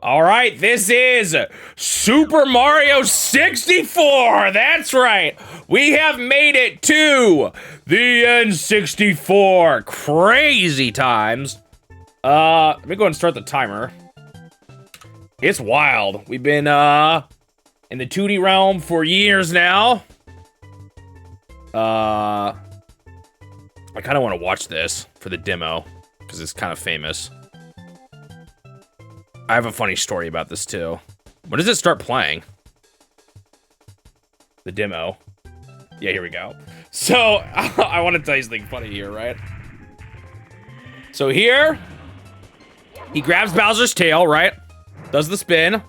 All right, this is Super Mario 64. That's right. We have made it to the N64. Crazy times. Let me go and start the timer. It's wild. We've been in the 2D realm for years now. I kind of want to watch this for the demo because it's kind of famous. I have a funny story about this too. When does it start playing? The demo. Yeah, here we go. So, I want to tell you something funny here, right? So here, he grabs Bowser's tail, right? Does the spin.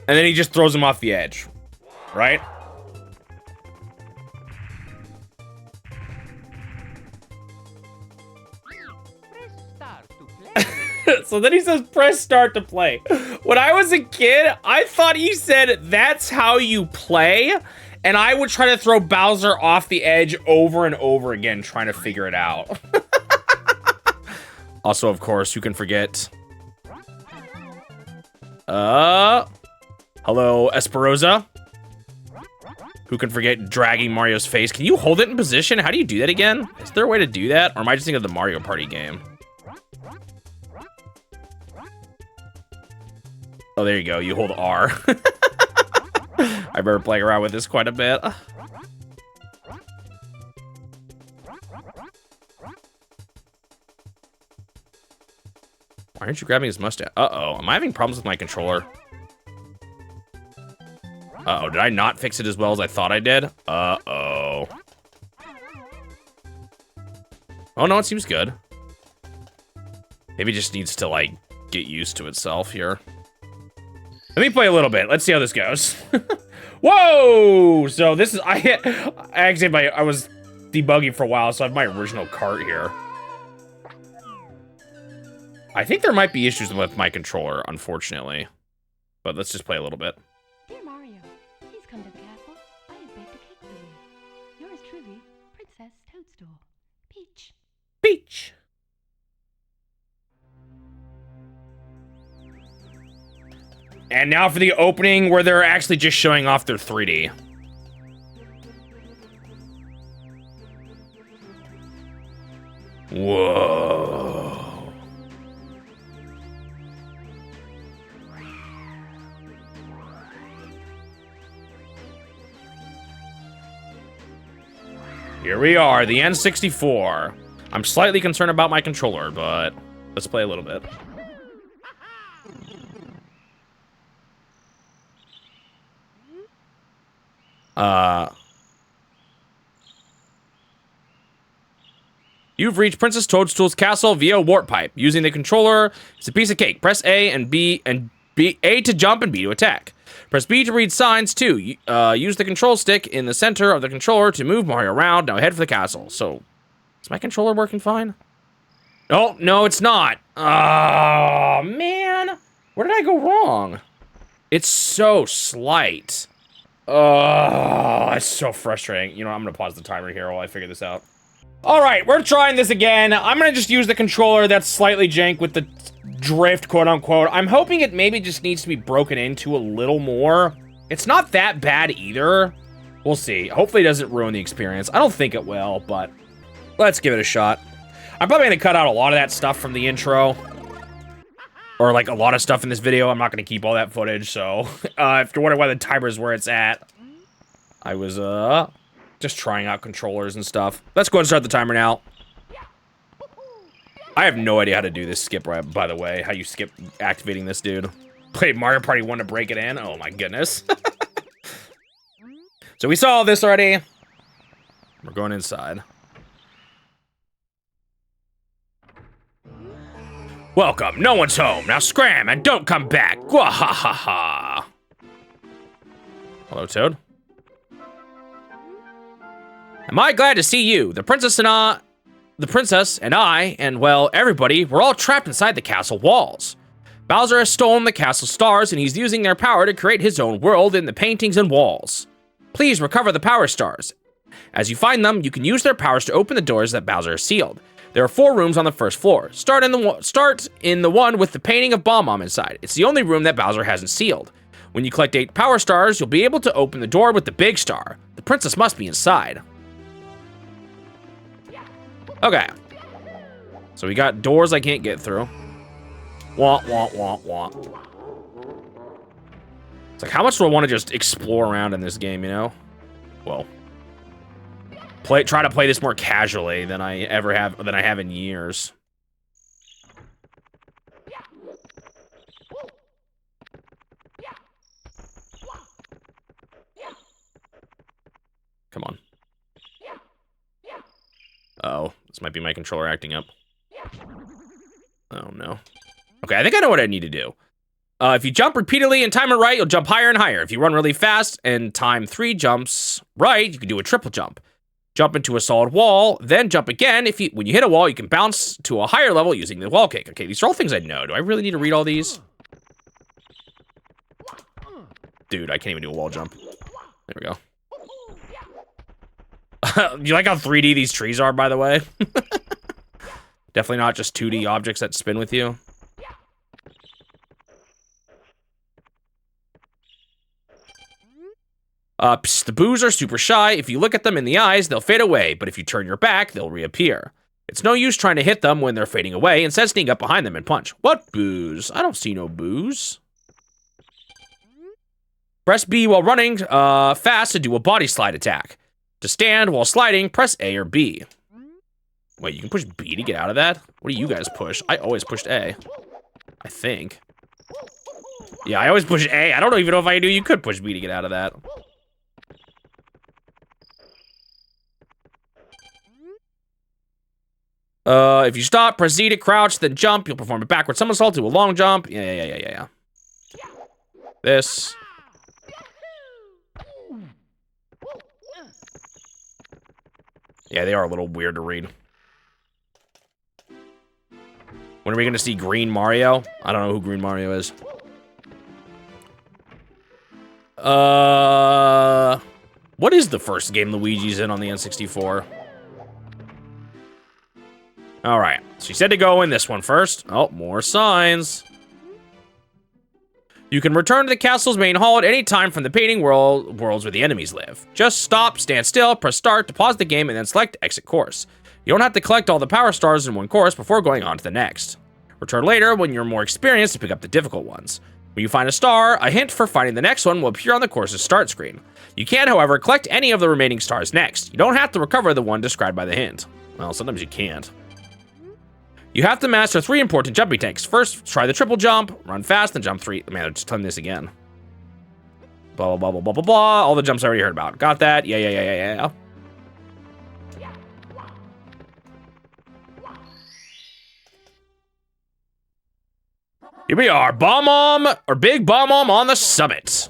And then he just throws him off the edge, right? So then he says, press start to play. When I was a kid, I thought he said, that's how you play. And I would try to throw Bowser off the edge over and over again, trying to figure it out. Also, of course, who can forget? Hello, Esperoza. Who can forget dragging Mario's face? Can you hold it in position? How do you do that again? Is there a way to do that? Or am I just thinking of the Mario Party game? Oh, there you go. You hold R. I remember playing around with this quite a bit. Why aren't you grabbing his mustache? Uh-oh. Am I having problems with my controller? Uh-oh. Did I not fix it as well as I thought I did? Uh-oh. Oh, no. It seems good. Maybe it just needs to, like, get used to itself here. Let me play a little bit. Let's see how this goes. Whoa! So this is, I was debugging for a while, so I have my original cart here. I think there might be issues with my controller, unfortunately. But let's just play a little bit. Dear Mario, please come to the castle. I have baked a cake for you. Yours truly, Princess Toadstool. Peach. Peach. And now for the opening where they're actually just showing off their 3D. Whoa. Here we are, the N64. I'm slightly concerned about my controller, but let's play a little bit. You've reached Princess Toadstool's castle via warp pipe. Using the controller, it's a piece of cake. Press A and B A to jump and B to attack. Press B to read signs too. Use the control stick in the center of the controller to move Mario around. Now head for the castle. So, is my controller working fine? Oh, no, it's not. Oh, man. Where did I go wrong? It's so slight. Oh, it's so frustrating. You know, I'm gonna pause the timer here while I figure this out. All right, we're trying this again. I'm gonna just use the controller that's slightly jank with the drift, quote unquote. I'm hoping it maybe just needs to be broken into a little more. It's not that bad either. We'll see. Hopefully it doesn't ruin the experience. I don't think it will, but let's give it a shot. I'm probably gonna cut out a lot of that stuff from the intro. Or like a lot of stuff in this video. I'm not gonna keep all that footage, so if you're wondering why the timer's where it's at, I was just trying out controllers and stuff. Let's go ahead and start the timer now. I have no idea how to do this skip, right, by the way. How you skip activating this dude. Played Mario Party 1 to break it in. Oh my goodness. So we saw all this already. We're going inside. Welcome, no one's home. Now scram and don't come back. Gwahahaha. Hello, Toad. Am I glad to see you? The princess and I, and well, everybody, we're all trapped inside the castle walls. Bowser has stolen the castle stars, and he's using their power to create his own world in the paintings and walls. Please recover the power stars, As you find them, you can use their powers to open the doors that Bowser has sealed. There are 4 rooms on the first floor. Start in the one with the painting of Bomb inside. It's the only room that Bowser hasn't sealed. When you collect 8 power stars, you'll be able to open the door with the big star. The princess must be inside. Okay. So we got doors I can't get through. Wah, wah, wah, wah. It's like, how much do I want to just explore around in this game, you know? Well, try to play this more casually than I have in years. Come on. Uh-oh, this might be my controller acting up. Oh no. Okay, I think I know what I need to do. If you jump repeatedly and time it right, you'll jump higher and higher. If you run really fast and time 3 jumps right, you can do a triple jump. Jump into a solid wall, then jump again. When you hit a wall, you can bounce to a higher level using the wall kick. Okay, these are all things I know. Do I really need to read all these? Dude, I can't even do a wall jump. There we go. You like how 3D these trees are, by the way? Definitely not just 2D objects that spin with you. The boos are super shy. If you look at them in the eyes, they'll fade away, but if you turn your back, they'll reappear. It's no use trying to hit them when they're fading away. Instead, sneak up behind them and punch. What boos? I don't see no boos. Press B while running fast to do a body slide attack. To stand while sliding, press A or B. Wait, you can push B to get out of that? What do you guys push? I always pushed A. I think. Yeah, I always push A. I don't even know if I knew you could push B to get out of that. If you stop, press Z to crouch, then jump. You'll perform a backward somersault to a long jump. Yeah. This. Yeah, they are a little weird to read. When are we gonna see Green Mario? I don't know who Green Mario is. What is the first game Luigi's in on the N64? All right, so you said to go in this one first. Oh, more signs. You can return to the castle's main hall at any time from the painting worlds where the enemies live. Just stop, stand still, press start to pause the game, and then select exit course. You don't have to collect all the power stars in one course before going on to the next. Return later when you're more experienced to pick up the difficult ones. When you find a star, a hint for finding the next one will appear on the course's start screen. You can, however, collect any of the remaining stars next. You don't have to recover the one described by the hint. Well, sometimes you can't. You have to master 3 important jumping techniques. First, try the triple jump, run fast, then jump 3. Man, I'm just telling this again. Blah, blah, blah, blah, blah, blah. All the jumps I already heard about. Got that? Yeah. Here we are, Big Bomb on the summit.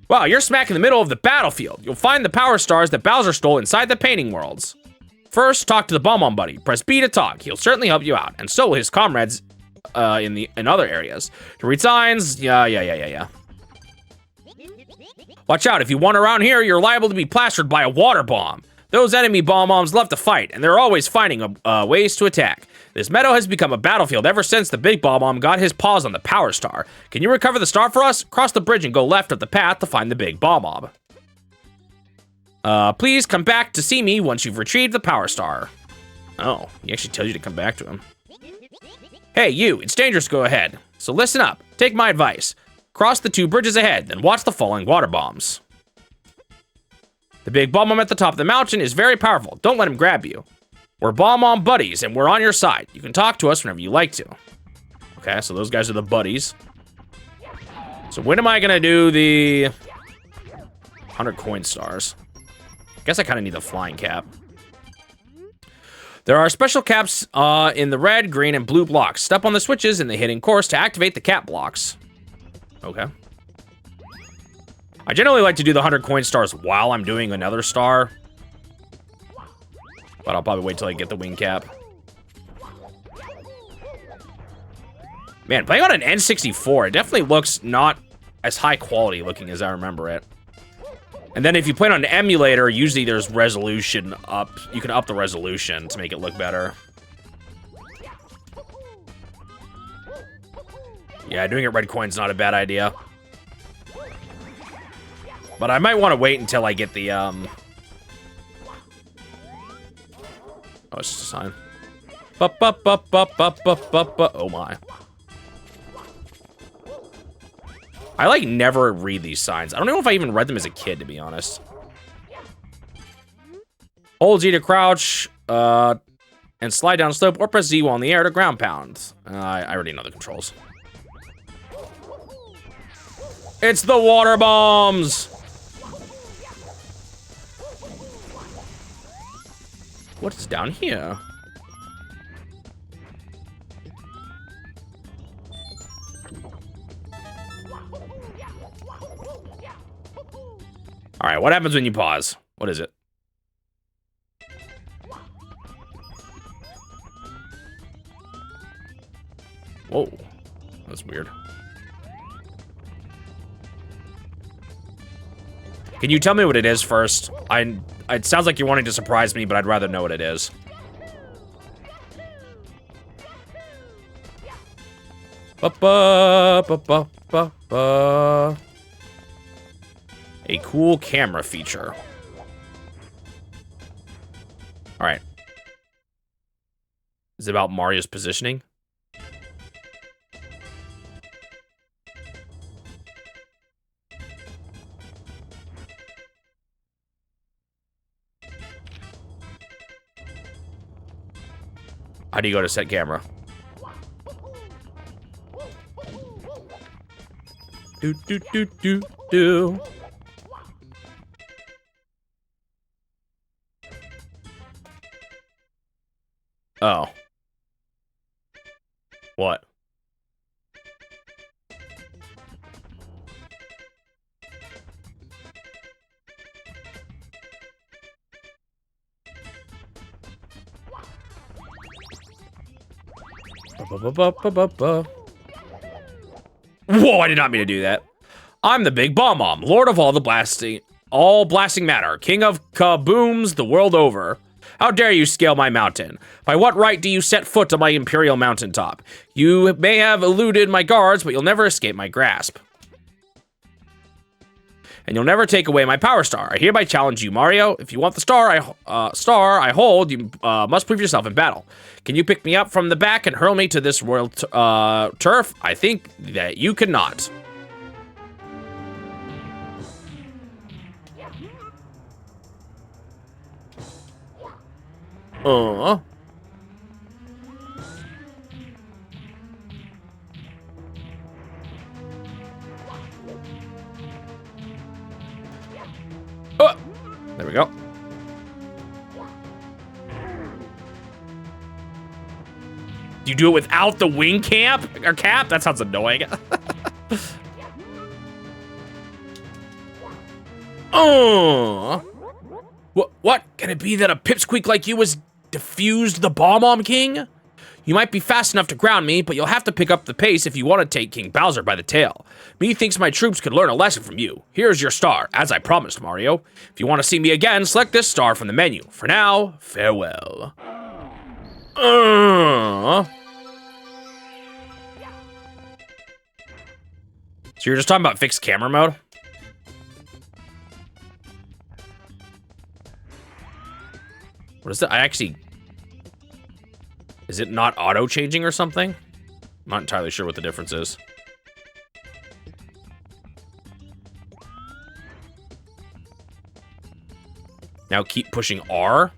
Wow, you're smack in the middle of the battlefield. You'll find the power stars that Bowser stole inside the painting worlds. First, talk to the Bomb buddy. Press B to talk. He'll certainly help you out, and so will his comrades in other areas. To read signs, yeah. Watch out, if you wander around here, you're liable to be plastered by a water bomb. Those enemy bombs love to fight, and they're always finding ways to attack. This meadow has become a battlefield ever since the big bomb got his paws on the power star. Can you recover the star for us? Cross the bridge and go left of the path to find the big bomb. Please come back to see me once you've retrieved the power star. Oh, he actually tells you to come back to him. Hey, you, it's dangerous to go ahead. So listen up, take my advice. Cross the 2 bridges ahead, then watch the falling water bombs. The big bomb at the top of the mountain is very powerful. Don't let him grab you. We're Bomb buddies, and we're on your side. You can talk to us whenever you like to. Okay, so those guys are the buddies. So when am I gonna do the 100 coin stars? Guess I kind of need the flying cap. There are special caps in the red, green, and blue blocks. Step on the switches in the hidden course to activate the cap blocks. Okay. I generally like to do the 100 coin stars while I'm doing another star. But I'll probably wait till I get the wing cap. Man, playing on an N64, it definitely looks not as high quality looking as I remember it. And then if you play it on an emulator, usually there's resolution up. You can up the resolution to make it look better. Yeah, doing it red coin's not a bad idea. But I might want to wait until I get the, Oh, it's just a sign. Oh my. I, like, never read these signs. I don't know if I even read them as a kid, to be honest. Hold Z to crouch, and slide down slope, or press Z while in the air to ground pound. I already know the controls. It's the water bombs! What is down here? All right, what happens when you pause? What is it? Whoa, that's weird. Can you tell me what it is first? It sounds like you're wanting to surprise me, but I'd rather know what it is. A cool camera feature. All right. Is it about Mario's positioning? How do you go to set camera? Do do do do do. Oh. What? Whoa, I did not mean to do that. I'm the Big Bomb Bomb, Lord of all blasting matter, King of kabooms the world over. How dare you scale my mountain? By what right do you set foot on my imperial mountaintop? You may have eluded my guards, but you'll never escape my grasp. And you'll never take away my power star. I hereby challenge you, Mario. If you want the star I hold, you must prove yourself in battle. Can you pick me up from the back and hurl me to this royal turf? I think that you cannot. Oh, there we go. Do you do it without the wing cap? That sounds annoying. Oh. What? Can it be that a pipsqueak like you has defused the Bomb King? You might be fast enough to ground me, but you'll have to pick up the pace if you want to take King Bowser by the tail. Me thinks my troops could learn a lesson from you. Here's your star, as I promised, Mario. If you want to see me again, select this star from the menu. For now, farewell. So you're just talking about fixed camera mode? What is that? Is it not auto-changing or something? I'm not entirely sure what the difference is. Now keep pushing R.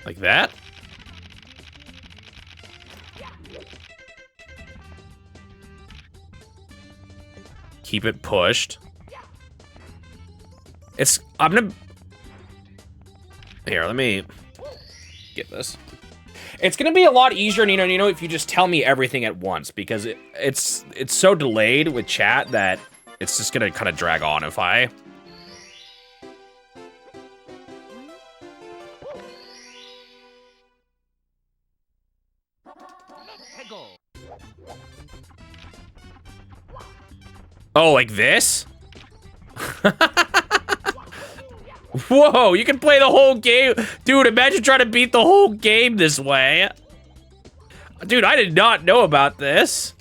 Like that? Keep it pushed. I'm gonna... Here, let me get this. It's gonna be a lot easier, Nino, if you just tell me everything at once, because it's so delayed with chat that it's just gonna kind of drag on if I... Oh, like this? Whoa, you can play the whole game. Dude, imagine trying to beat the whole game this way. Dude, I did not know about this.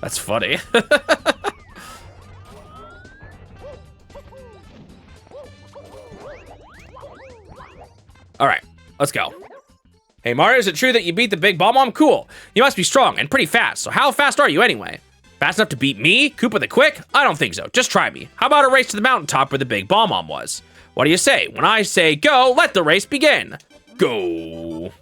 That's funny. All right, let's go. Hey Mario, is it true that you beat the big bomb? Cool. You must be strong and pretty fast. So how fast are you anyway? Fast enough to beat me, Koopa the Quick? I don't think so. Just try me. How about a race to the mountaintop where the big bomb was? What do you say? When I say go, let the race begin. Go.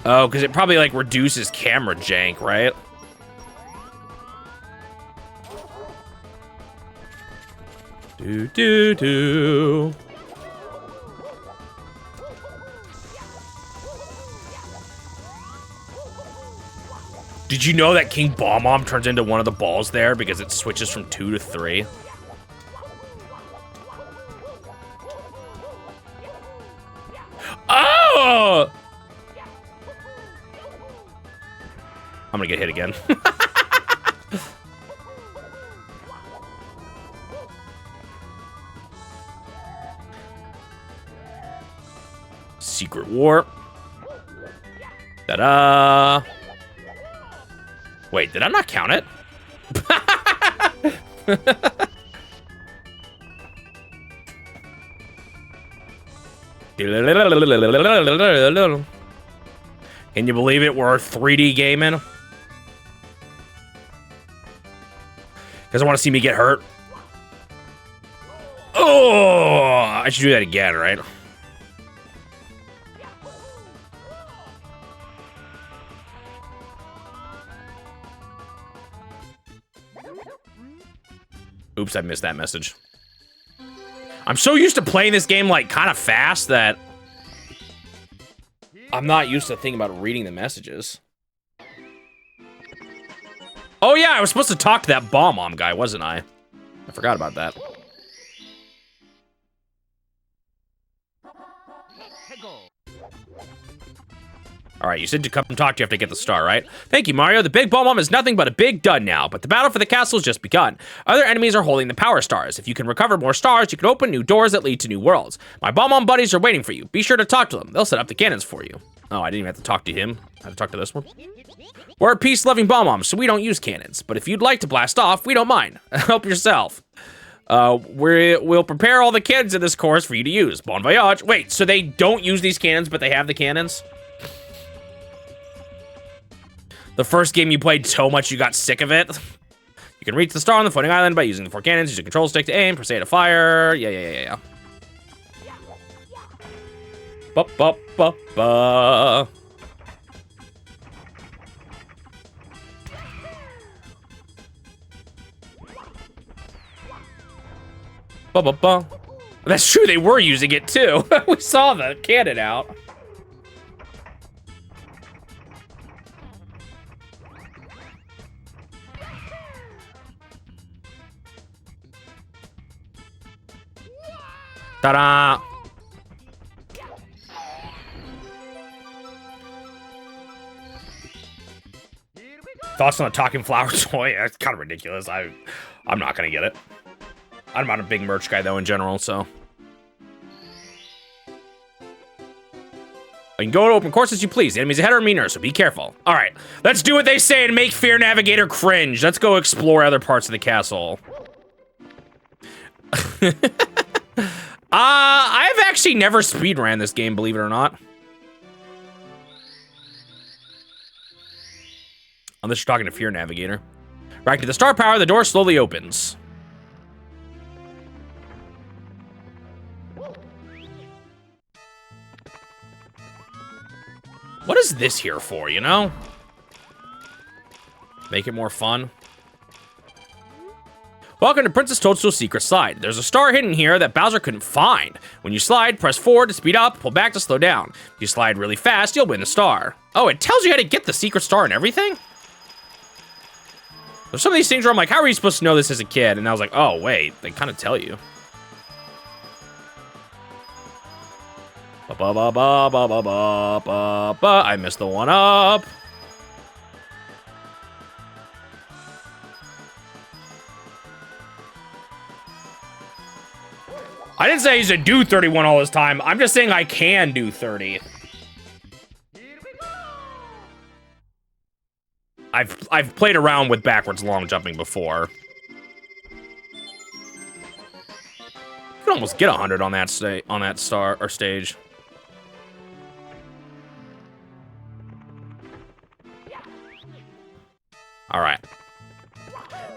Oh, because it probably like reduces camera jank, right? Do do do. Did you know that King Bomb turns into one of the balls there because it switches from 2 to 3? Oh! I'm gonna get hit again. Secret warp. Ta-da! Wait, did I not count it? Can you believe it? We're 3D gaming. Doesn't want to see me get hurt. Oh, I should do that again, right? Oops, I missed that message. I'm so used to playing this game like kind of fast that I'm not used to thinking about reading the messages. Oh yeah, I was supposed to talk to that bomb guy, wasn't I? I forgot about that. All right, you said to come and talk to you after I get the star, right? Thank you, Mario. The big bomb is nothing but a big dud now, but the battle for the castle has just begun. Other enemies are holding the power stars. If you can recover more stars, you can open new doors that lead to new worlds. My bomb buddies are waiting for you. Be sure to talk to them. They'll set up the cannons for you. Oh, I didn't even have to talk to him. I had to talk to this one. We're a peace-loving bomb, so we don't use cannons. But if you'd like to blast off, we don't mind. Help yourself. We'll prepare all the cannons in this course for you to use. Bon voyage. Wait, so they don't use these cannons, but they have the cannons? The first game you played so much you got sick of it. You can reach the star on the floating island by using the 4 cannons. Use a control stick to aim. Press A to fire. Yeah. Ba ba ba ba. Ba ba ba. That's true. They were using it too. We saw the cannon out. Ta-da! Thoughts on a talking flower toy? That's kind of ridiculous. I'm not gonna get it. I'm not a big merch guy though in general, so. You can go to open course as you please. The enemies ahead are meaner, so be careful. All right, let's do what they say and make Fear Navigator cringe. Let's go explore other parts of the castle. I've actually never speedran this game, believe it or not. Unless you're talking to Fear Navigator. Back to the star power, the door slowly opens. What is this here for, you know? Make it more fun. Welcome to Princess Toadstool's secret slide. There's a star hidden here that Bowser couldn't find. When you slide, press forward to speed up, pull back to slow down. If you slide really fast, you'll win the star. Oh, it tells you how to get the secret star and everything? There's some of these things where I'm like, how are you supposed to know this as a kid? And I was like, oh, wait, they kind of tell you. I missed the one up. I didn't say I used to do 31 all this time. I'm just saying I can do 30. I've played around with backwards long jumping before. You can almost get 100 on that stage. All right.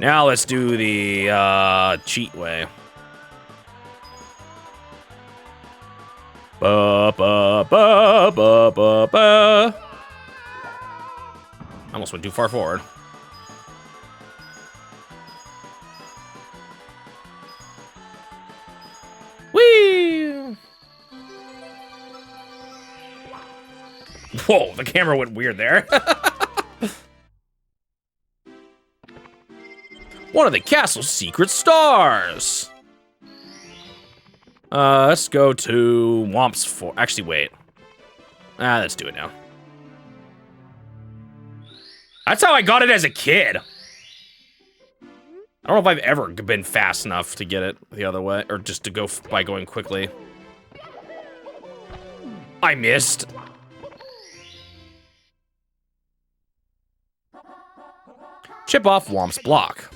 Now let's do the cheat way. Ba ba ba ba ba ba. I almost went too far forward. Whee! Whoa, the camera went weird there. One of the castle's secret stars. Let's go to Womp's for. Actually, wait. Let's do it now. That's how I got it as a kid. I don't know if I've ever been fast enough to get it the other way, or just to go by going quickly. I missed. Chip off Womp's block.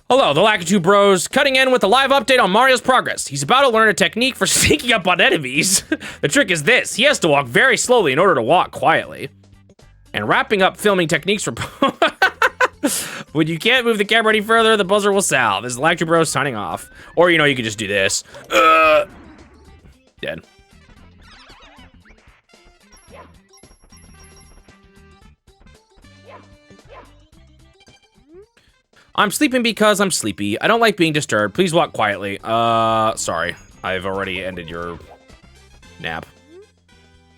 Hello, the Lakitu Bros, cutting in with a live update on Mario's progress. He's about to learn a technique for sneaking up on enemies. The trick is this, he has to walk very slowly in order to walk quietly. And wrapping up filming techniques for... When you can't move the camera any further, the buzzer will sound. This is Lakitu Bros signing off. Or, you know, you could just do this. Dead. I'm sleeping because I'm sleepy. I don't like being disturbed. Please walk quietly. Sorry. I've already ended your nap.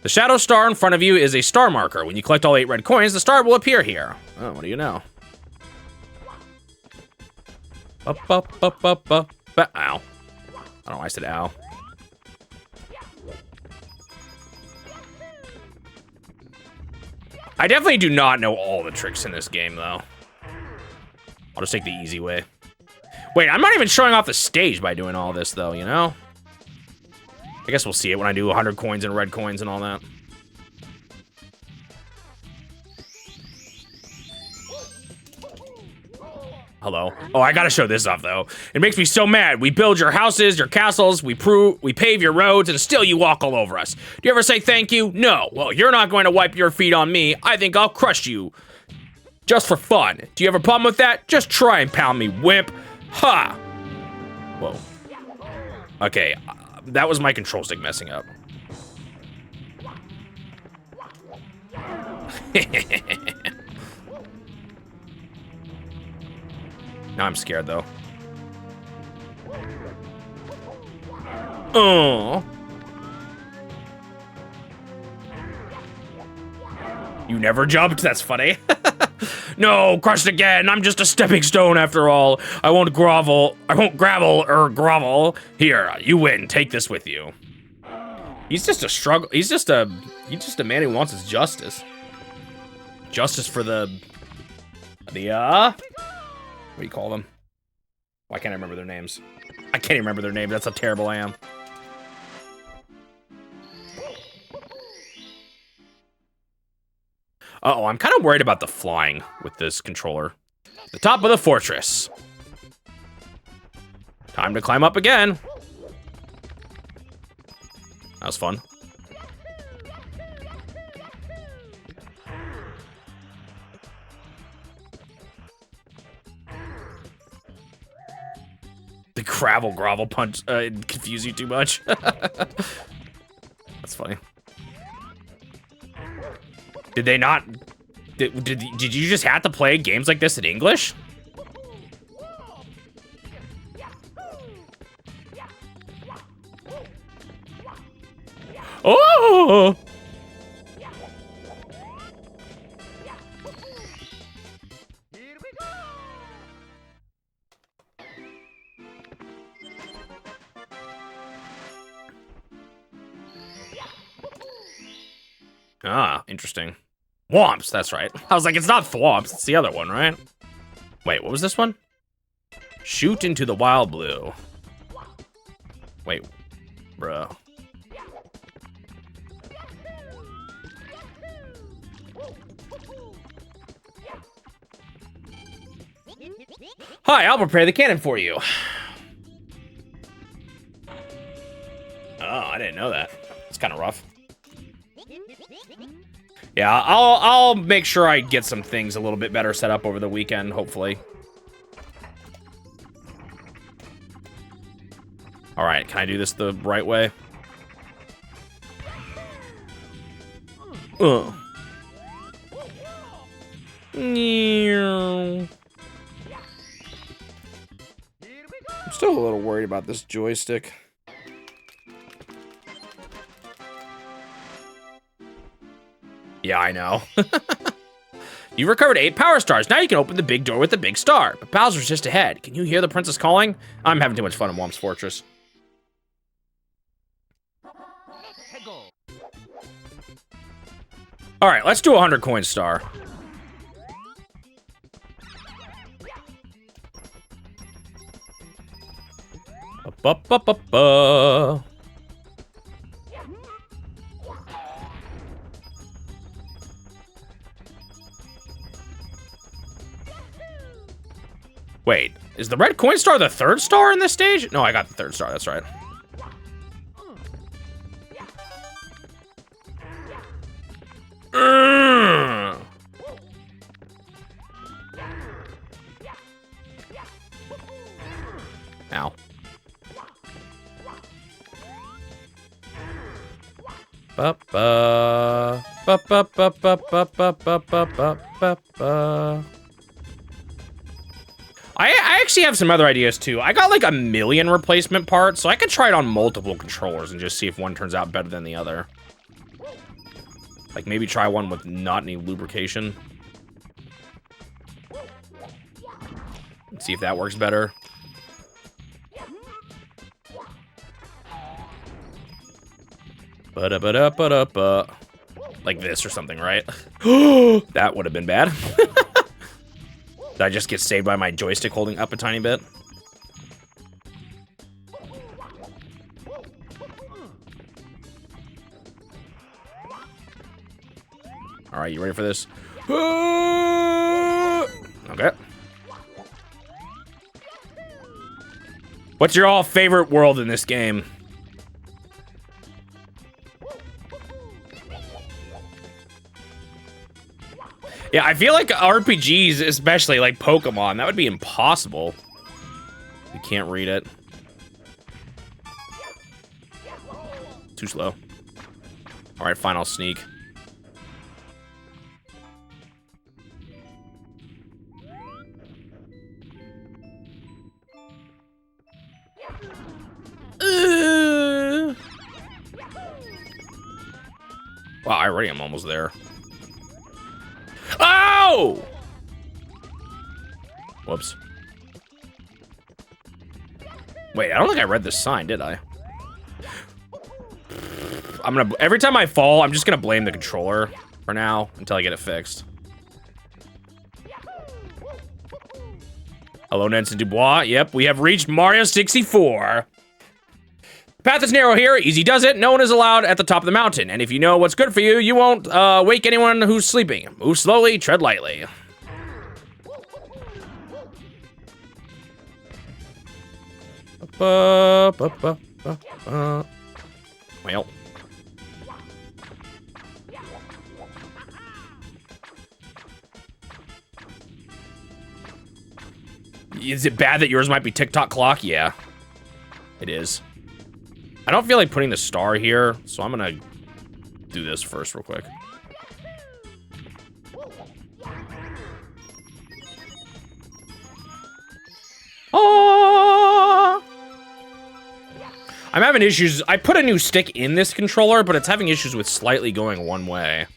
The shadow star in front of you is a star marker. When you collect all 8 red coins, the star will appear here. Oh, what do you know? Ow. I don't know why I said ow. I definitely do not know all the tricks in this game, though. I'll just take the easy way. Wait, I'm not even showing off the stage by doing all this, though, you know? I guess we'll see it when I do 100 coins and red coins and all that. Hello. Oh, I gotta show this off, though. It makes me so mad. We build your houses, your castles, we pave your roads, and still you walk all over us. Do you ever say thank you? No. Well, you're not going to wipe your feet on me. I think I'll crush you. Just for fun. Do you have a problem with that? Just try and pound me, wimp. Ha! Whoa. Okay, that was my control stick messing up. Now I'm scared, though. Oh. You never jumped? That's funny. No, crushed again. I'm just a stepping stone after all. I won't gravel or grovel. Here, you win. Take this with you. He's just a struggle. He's just a man who wants his justice. Justice for the what do you call them? Why can't I remember their names? I can't even remember their names. That's how terrible I am. Uh-oh, I'm kind of worried about the flying with this controller. The top of the fortress. Time to climb up again. That was fun. The grovel punch confuse you too much. That's funny. Did they not? Did you just have to play games like this in English? Oh! Ah, interesting. Whomps, that's right. I was like, it's not thwomps, it's the other one, right? Wait, what was this one? Shoot into the wild blue. Wait, bruh. Hi, I'll prepare the cannon for you. Oh, I didn't know that. It's kind of rough. Yeah, I'll make sure I get some things a little bit better set up over the weekend, hopefully. All right, can I do this the right way? I'm still a little worried about this joystick. Yeah, I know. You've recovered 8 power stars. Now you can open the big door with the big star. But Bowser's just ahead. Can you hear the princess calling? I'm having too much fun in Whomp's Fortress. All right, let's do a 100 coin star. Ba-ba-ba-ba-ba. Wait, is the red coin star the 3rd star in this stage? No, I got the 3rd star, that's right. Ow. Ba-ba. Ba-ba-ba-ba-ba-ba-ba-ba-ba. I actually have some other ideas too. I got like 1,000,000 replacement parts, so I could try it on multiple controllers and just see if one turns out better than the other. Like maybe try one with not any lubrication. And see if that works better. Ba-da-ba-da-ba-da-ba. Like this or something, right? That would have been bad. Did I just get saved by my joystick holding up a tiny bit? All right, you ready for this? Okay. What's your all favorite world in this game? Yeah, I feel like RPGs, especially like Pokemon, that would be impossible. You can't read it. Too slow. All right, fine, I'll sneak. Wow, I already am almost there. Oh! Whoops. Wait, I don't think I read this sign, did I? Every time I fall, I'm just gonna blame the controller for now until I get it fixed. Hello, Nancy Dubois. Yep, we have reached Mario 64. The path is narrow here. Easy does it. No one is allowed at the top of the mountain. And if you know what's good for you, you won't wake anyone who's sleeping. Move slowly, tread lightly. Well. Is it bad that yours might be TikTok clock? Yeah, it is. I don't feel like putting the star here, so I'm gonna do this first real quick. Oh! I'm having issues. I put a new stick in this controller, but it's having issues with slightly going one way.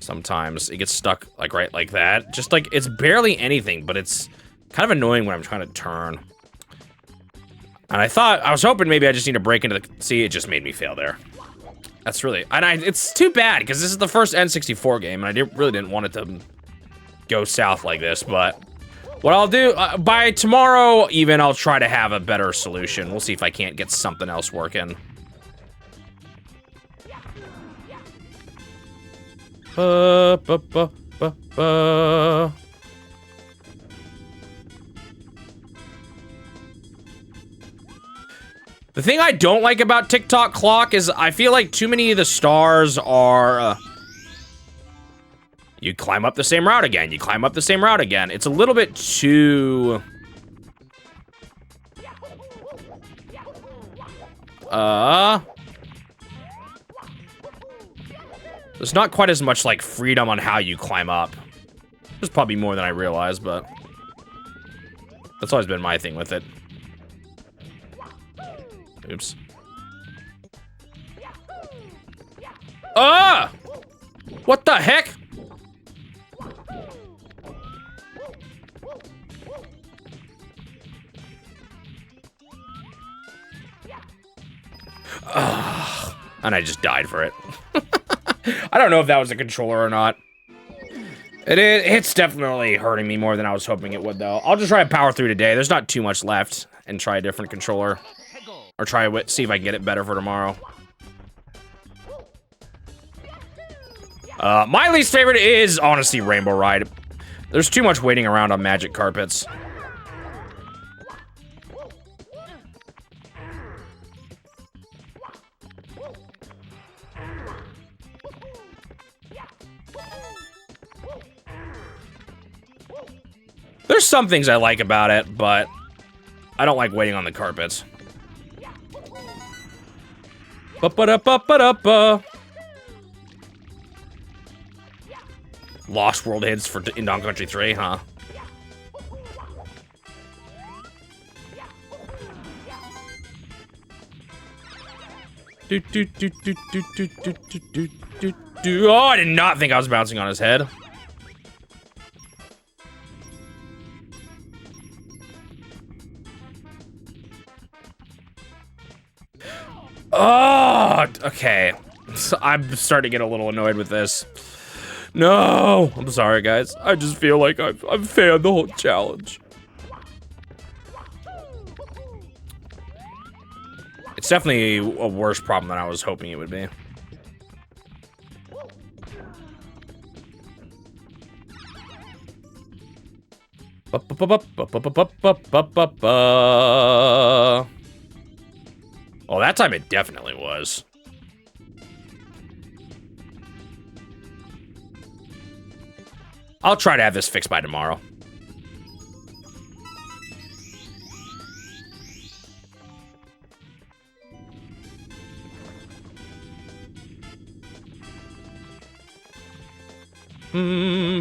Sometimes it gets stuck like right like that. Just like it's barely anything, but it's kind of annoying when I'm trying to turn. And I was hoping maybe I just need to break into the, see, it just made me fail there. That's really, and it's too bad because this is the first N64 game, and I really didn't want it to go south like this. But what I'll do by tomorrow, even I'll try to have a better solution. We'll see if I can't get something else working. The thing I don't like about TikTok clock is I feel like too many of the stars are, you climb up the same route again, you climb up the same route again. It's a little bit too, there's not quite as much like freedom on how you climb up. There's probably more than I realized, but that's always been my thing with it. Oops. Ah! What the heck? And I just died for it. I don't know if that was a controller or not. It's definitely hurting me more than I was hoping it would, though. I'll just try to power through today. There's not too much left, and try a different controller. Or see if I can get it better for tomorrow. My least favorite is, honestly, Rainbow Ride. There's too much waiting around on magic carpets. There's some things I like about it, but I don't like waiting on the carpets. Ba-ba-da-ba-ba-da-ba. Lost World hits in Donkey Country 3, huh? Oh, I did not think I was bouncing on his head. Oh, okay. So I'm starting to get a little annoyed with this. No, I'm sorry, guys. I just feel like I've failed the whole challenge. It's definitely a worse problem than I was hoping it would be. Oh, that time it definitely was. I'll try to have this fixed by tomorrow.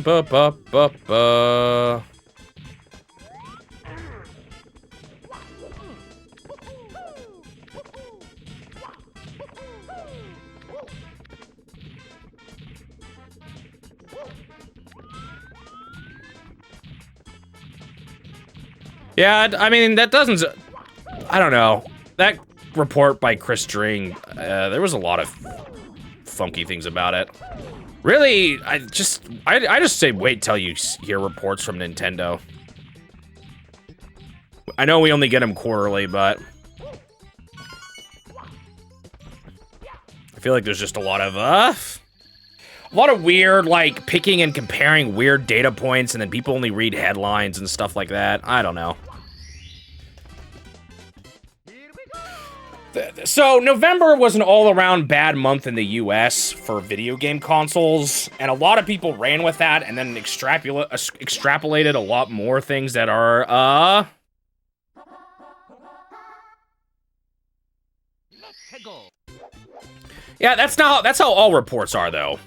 Ba-ba-ba-ba. Yeah, I mean, that doesn't... I don't know. That report by Chris Dring, there was a lot of funky things about it. Really, I just say wait till you hear reports from Nintendo. I know we only get them quarterly, but... I feel like there's just a lot of weird, like, picking and comparing weird data points, and then people only read headlines and stuff like that. I don't know. So, November was an all-around bad month in the US for video game consoles, and a lot of people ran with that and then extrapolated a lot more things that are, Yeah, that's how all reports are, though.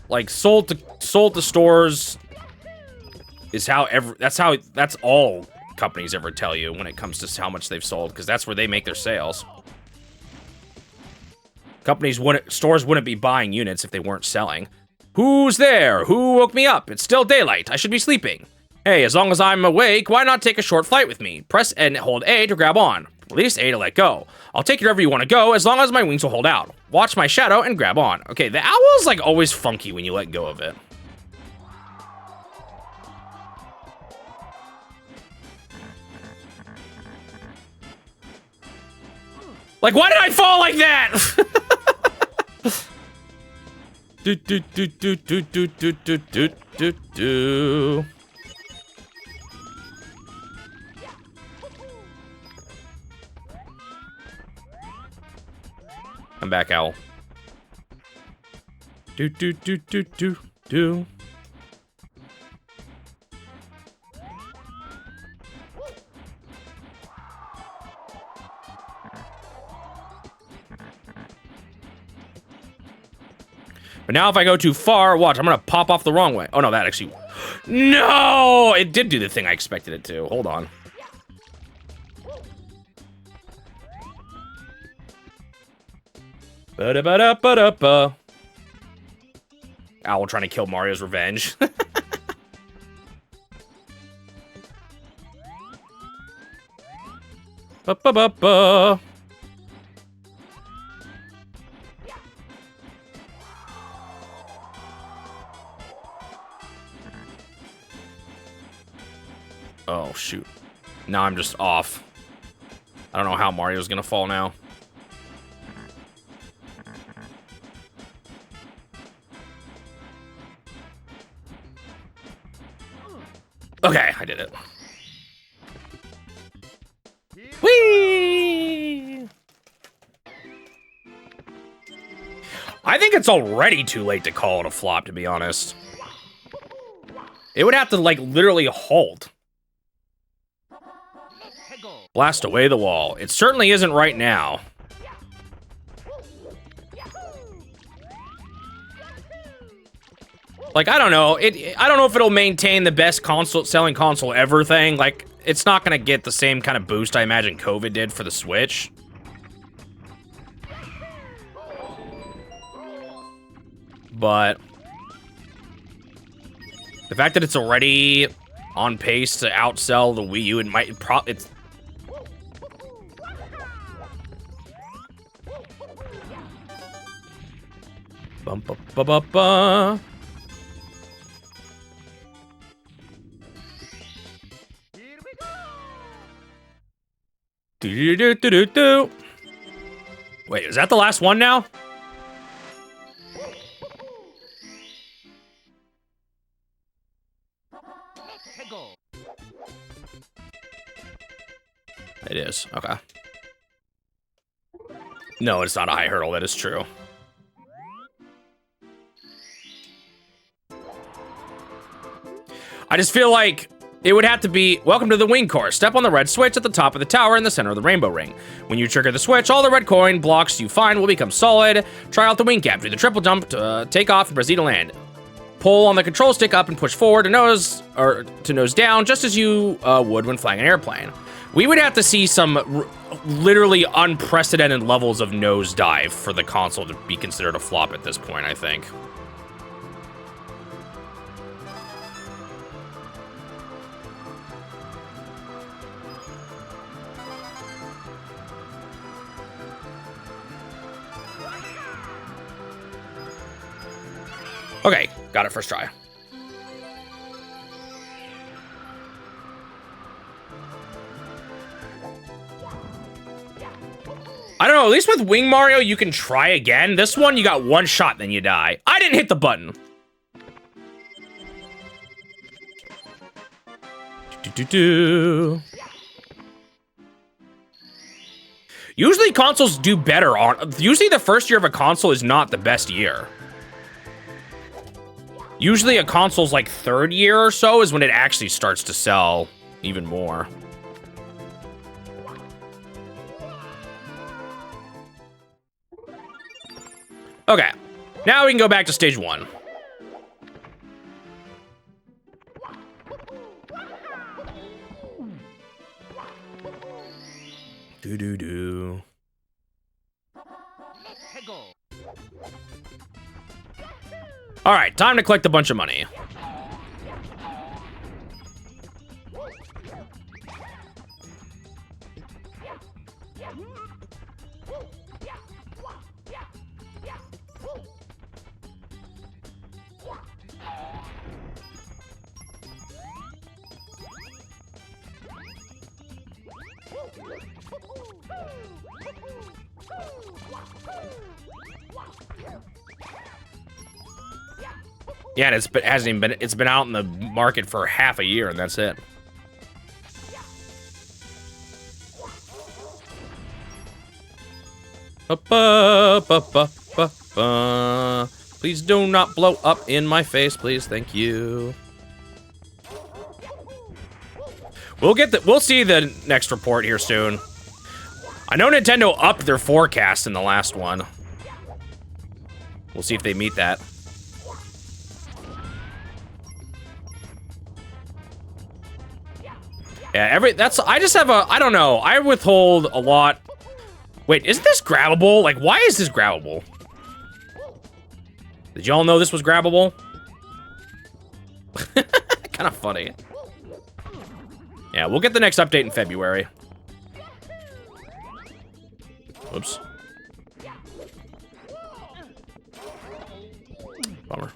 Like, sold to stores is that's all companies ever tell you when it comes to how much they've sold, because that's where they make their sales. Stores wouldn't be buying units if they weren't selling. Who's there? Who woke me up? It's still daylight. I should be sleeping. Hey, as long as I'm awake, why not take a short flight with me? Press and hold A to grab on. Release A to let go. I'll take you wherever you want to go as long as my wings will hold out. Watch my shadow and grab on. Okay, the owl is like always funky when you let go of it. Like, why did I fall like that? do do do do do do do do do do do. I'm back, owl. Do do do do do do. But now if I go too far, watch, I'm gonna pop off the wrong way. Oh no, that actually... No! It did do the thing I expected it to. Hold on. Ba-da-ba-da-ba-da-ba. Owl trying to kill Mario's revenge. Ba-ba-ba-ba. Oh, shoot. Now I'm just off. I don't know how Mario's gonna fall now. Okay, I did it. Whee! I think it's already too late to call it a flop, to be honest. It would have to, like, literally halt. Blast away the wall. It certainly isn't right now. Like, I don't know. I don't know if it'll maintain the best selling console ever thing. Like, it's not gonna get the same kind of boost I imagine COVID did for the Switch. But the fact that it's already on pace to outsell the Wii U, it's bum ba ba ba ba. Do do do do do. Wait, is that the last one now? It is. Okay. No, it's not a high hurdle. That is true. I just feel like it would have to be, welcome to the wing course. Step on the red switch at the top of the tower in the center of the rainbow ring. When you trigger the switch, all the red coin blocks you find will become solid. Try out the wing cap, do the triple jump to take off and proceed to land. Pull on the control stick up and push forward to nose down, just as you would when flying an airplane. We would have to see some literally unprecedented levels of nosedive for the console to be considered a flop at this point, I think. Okay, got it first try. I don't know, at least with Wing Mario, you can try again. This one, you got one shot, then you die. I didn't hit the button. Do-do-do. Usually consoles do better on... Usually the first year of a console is not the best year. Usually a console's like third year or so is when it actually starts to sell even more. Okay, now we can go back to stage one. Do-do-do. All right, time to collect a bunch of money. Yeah, and it hasn't even been. It's been out in the market for half a year, and that's it. Please do not blow up in my face, please. Thank you. We'll see the next report here soon. I know Nintendo upped their forecast in the last one. We'll see if they meet that. Yeah, I just have a, I don't know, I withhold a lot. Wait, isn't this grabbable? Like, why is this grabbable? Did y'all know this was grabbable? Kind of funny. Yeah, we'll get the next update in February. Whoops. Bummer.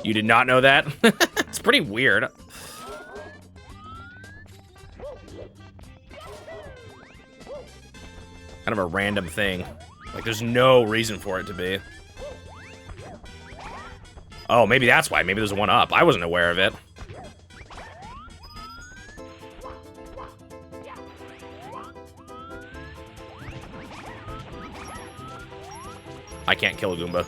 You did not know that? It's pretty weird. Kind of a random thing. Like, there's no reason for it to be. Oh, maybe that's why. Maybe there's one up. I wasn't aware of it. I can't kill a Goomba.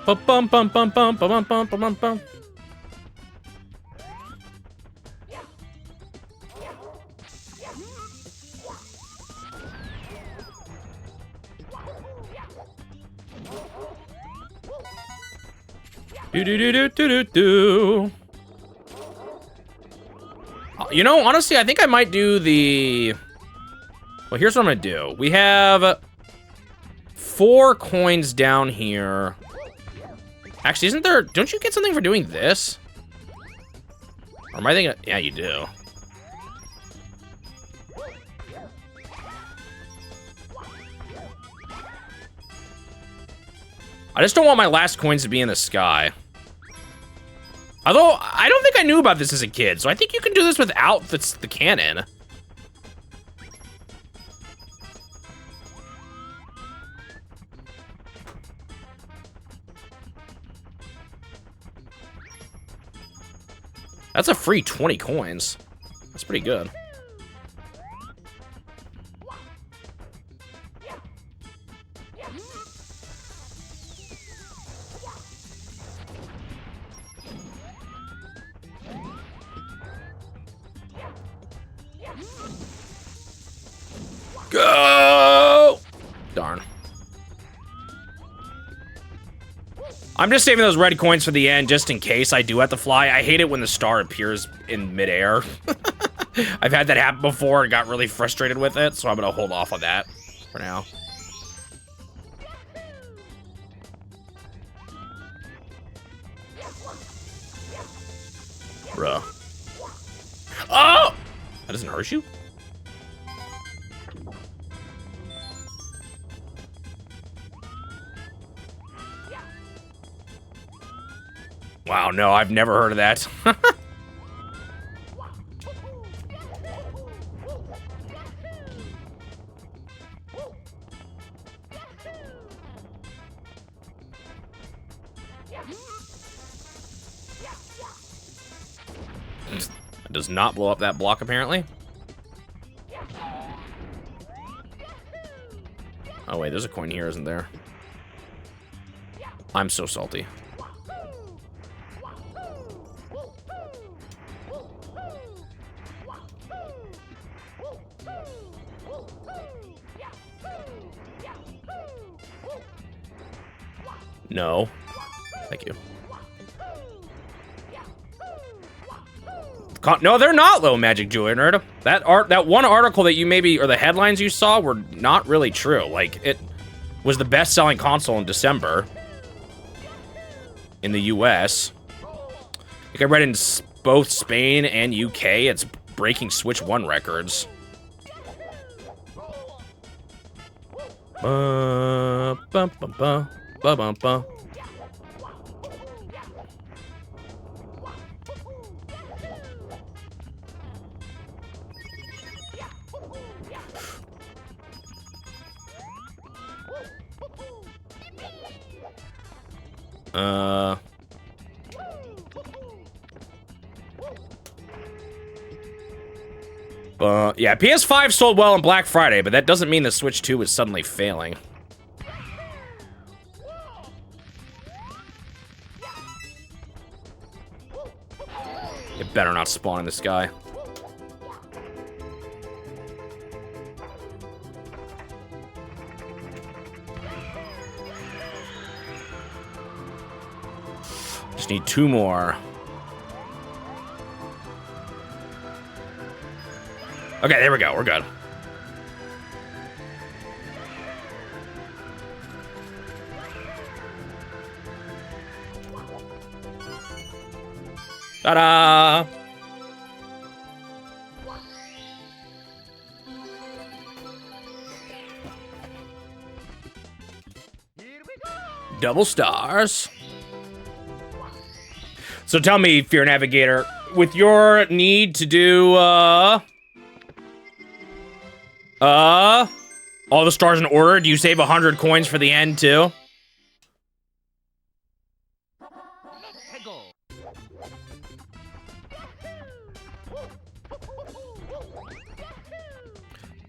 Bum bum bum bum bum bum bum bum bum. Do do do do do do do. You know, honestly, I think I might do the. Well, here's what I'm gonna do. We have 4 coins down here. Actually, isn't there? Don't you get something for doing this? Or am I thinking? Yeah, you do. I just don't want my last coins to be in the sky. Although, I don't think I knew about this as a kid, so I think you can do this without the cannon. That's a free 20 coins. That's pretty good. Go! Darn. I'm just saving those red coins for the end, just in case I do have to fly. I hate it when the star appears in midair. I've had that happen before and got really frustrated with it, so I'm gonna hold off on that for now. Bruh. Oh! That doesn't hurt you? Wow, no, I've never heard of that. It does not blow up that block, apparently. Oh, wait, there's a coin here, isn't there? I'm so salty. No. Thank you. No, they're not low, Magic Jewelry Nerd. That one article that you maybe, or the headlines you saw were not really true. Like, was the best-selling console in December in the US. I think I read in both Spain and UK, it's breaking Switch 1 records. Ba, ba, ba, ba, ba, ba, ba. Yeah, PS5 sold well on Black Friday, but that doesn't mean the Switch 2 is suddenly failing. It better not spawn in the sky. Just need 2 more. Okay, there we go. We're good. Ta-da! Double stars. So tell me, Fear Navigator, with your need to do, all the stars in order, do you save 100 coins for the end, too?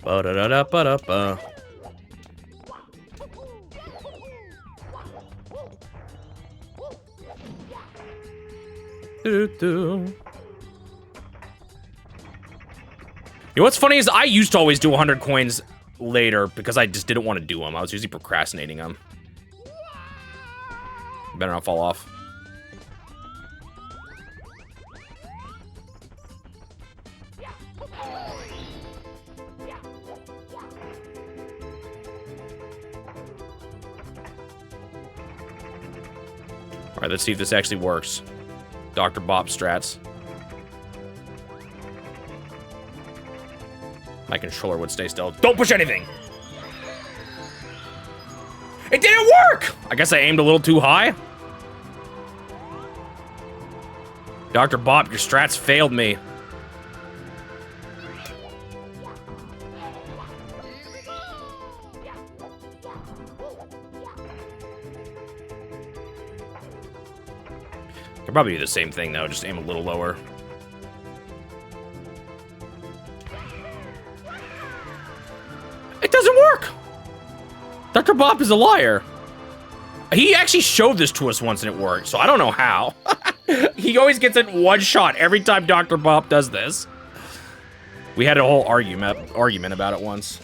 Ba-da-da-da-ba-da-ba. Do-do-do. You know what's funny is I used to always do 100 coins later because I just didn't want to do them. I was usually procrastinating them. Better not fall off. All right, let's see if this actually works. Dr. Bop strats. My controller would stay still. Don't push anything! It didn't work! I guess I aimed a little too high. Dr. Bop, your strats failed me. Could probably do the same thing though, just aim a little lower. It doesn't work! Dr. Bop is a liar. He actually showed this to us once and it worked, so I don't know how. He always gets it in one shot every time Dr. Bop does this. We had a whole argument about it once.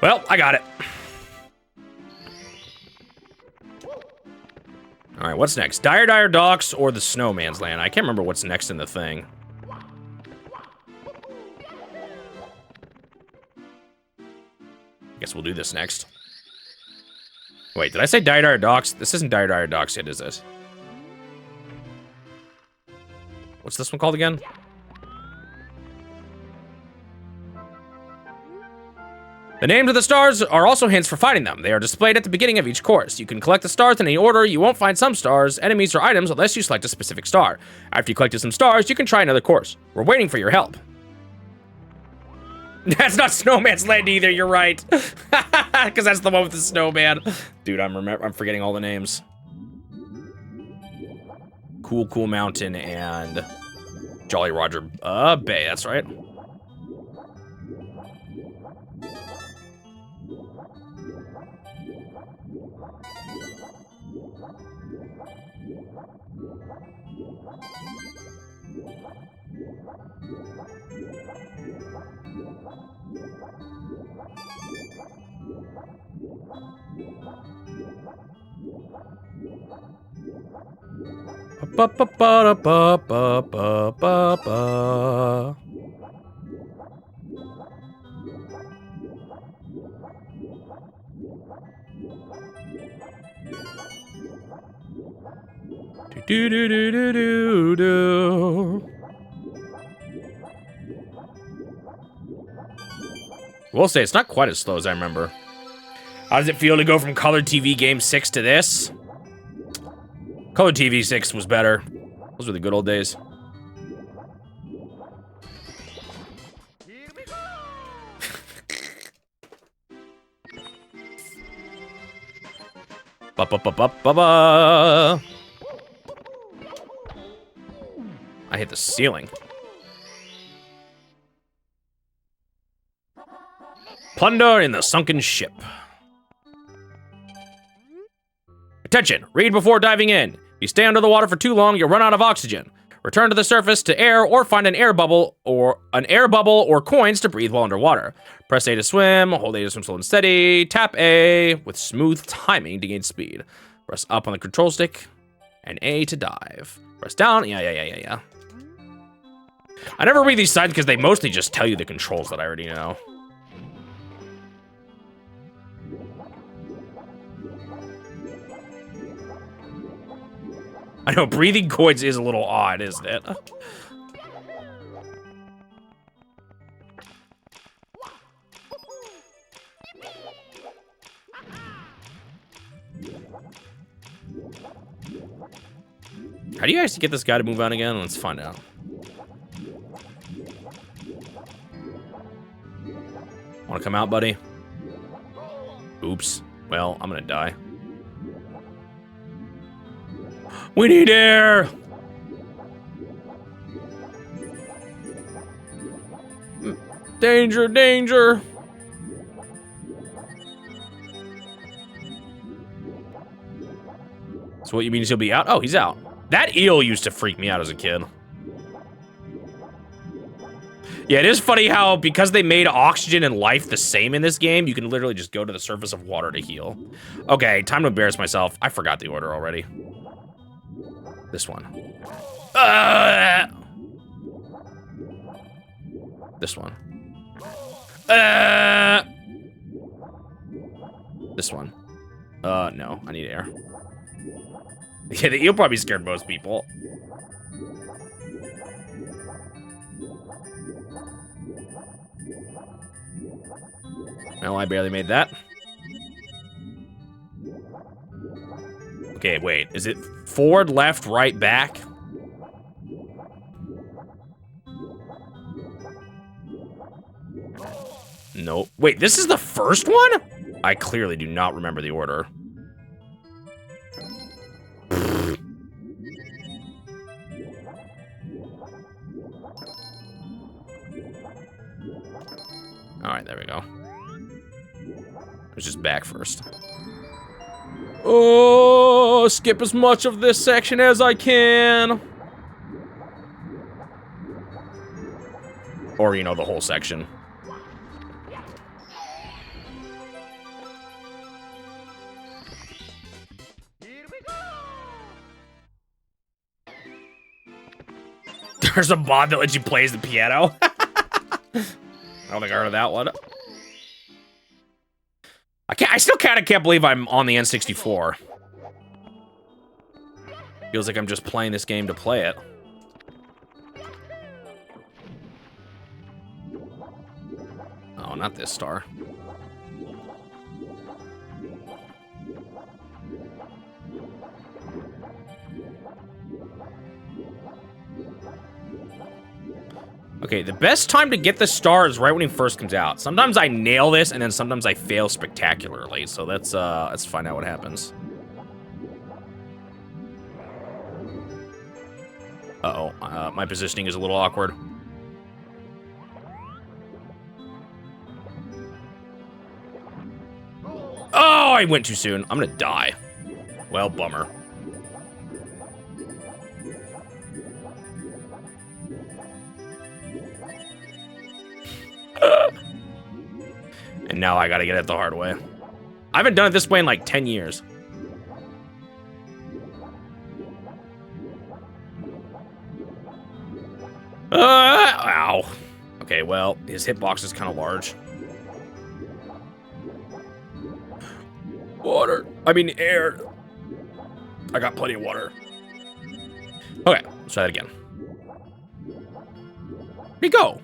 Well, I got it. All right, what's next? Dire Docks or the Snowman's Land? I can't remember what's next in the thing. Guess we'll do this next. Wait, did I say Dire Docks? This isn't Dire Docks yet, is it? What's this one called again? The names of the stars are also hints for finding them. They are displayed at the beginning of each course. You can collect the stars in any order. You won't find some stars, enemies, or items unless you select a specific star. After you collected some stars, you can try another course. We're waiting for your help. That's not Snowman's Land either, you're right. Because that's the one with the snowman. Dude, I'm forgetting all the names. Cool Mountain and Jolly Roger Bay, that's right. Ba ba ba ba ba ba ba ba. Do do do do do do. We'll say it's not quite as slow as I remember. How does it feel to go from Color TV Game 6 to this? Color TV 6 was better. Those were the good old days. Ba ba ba ba ba ba. I hit the ceiling. Plunder in the sunken ship. Attention, read before diving in. If you stay under the water for too long, you'll run out of oxygen. Return to the surface to air or find an air bubble or coins to breathe while underwater. Press A to swim, hold A to swim slow and steady, tap A with smooth timing to gain speed. Press up on the control stick and A to dive. Press down, yeah. I never read these signs because they mostly just tell you the controls that I already know. I know, breathing coins is a little odd, isn't it? How do you actually get this guy to move on again? Let's find out. Want to come out, buddy? Oops. Well, I'm gonna die. We need air! Danger, danger! So what you mean he'll be out? Oh, he's out. That eel used to freak me out as a kid. Yeah, it is funny how, because they made oxygen and life the same in this game, you can literally just go to the surface of water to heal. Okay, time to embarrass myself. I forgot the order already. This one. This one. This one. No, I need air. Yeah, the eel probably scared most people. Well, I barely made that. Okay, wait. Is it forward, left, right, back? Nope. Wait, this is the first one? I clearly do not remember the order. Alright, there we go. It was just back first. Oh, skip as much of this section as I can. Or, you know, the whole section. There's a mod that lets you play the piano. I don't think I heard of that one. I still kind of can't believe I'm on the N64. Feels like I'm just playing this game to play it. Oh, not this star. Okay, the best time to get the star is right when he first comes out. Sometimes I nail this, and then sometimes I fail spectacularly. So let's find out what happens. Uh-oh, my positioning is a little awkward. Oh, I went too soon. I'm gonna die. Well, bummer. And now I gotta get it the hard way. I haven't done it this way in like 10 years. Ow. Okay, well, his hitbox is kind of large. Water. I mean, air. I got plenty of water. Okay, let's try that again. Where'd he go?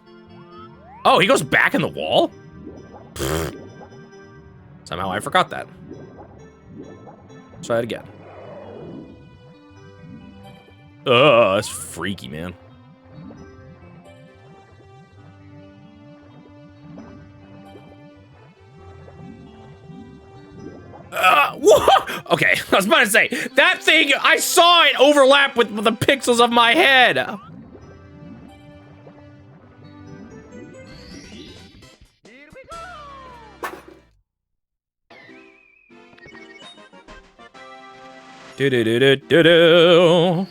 Oh, he goes back in the wall? Pfft. Somehow I forgot that. Let's try it again. Ugh, that's freaky, man. What? Okay, I was about to say, that thing, I saw it overlap with the pixels of my head. Do-do-do-do-do-do.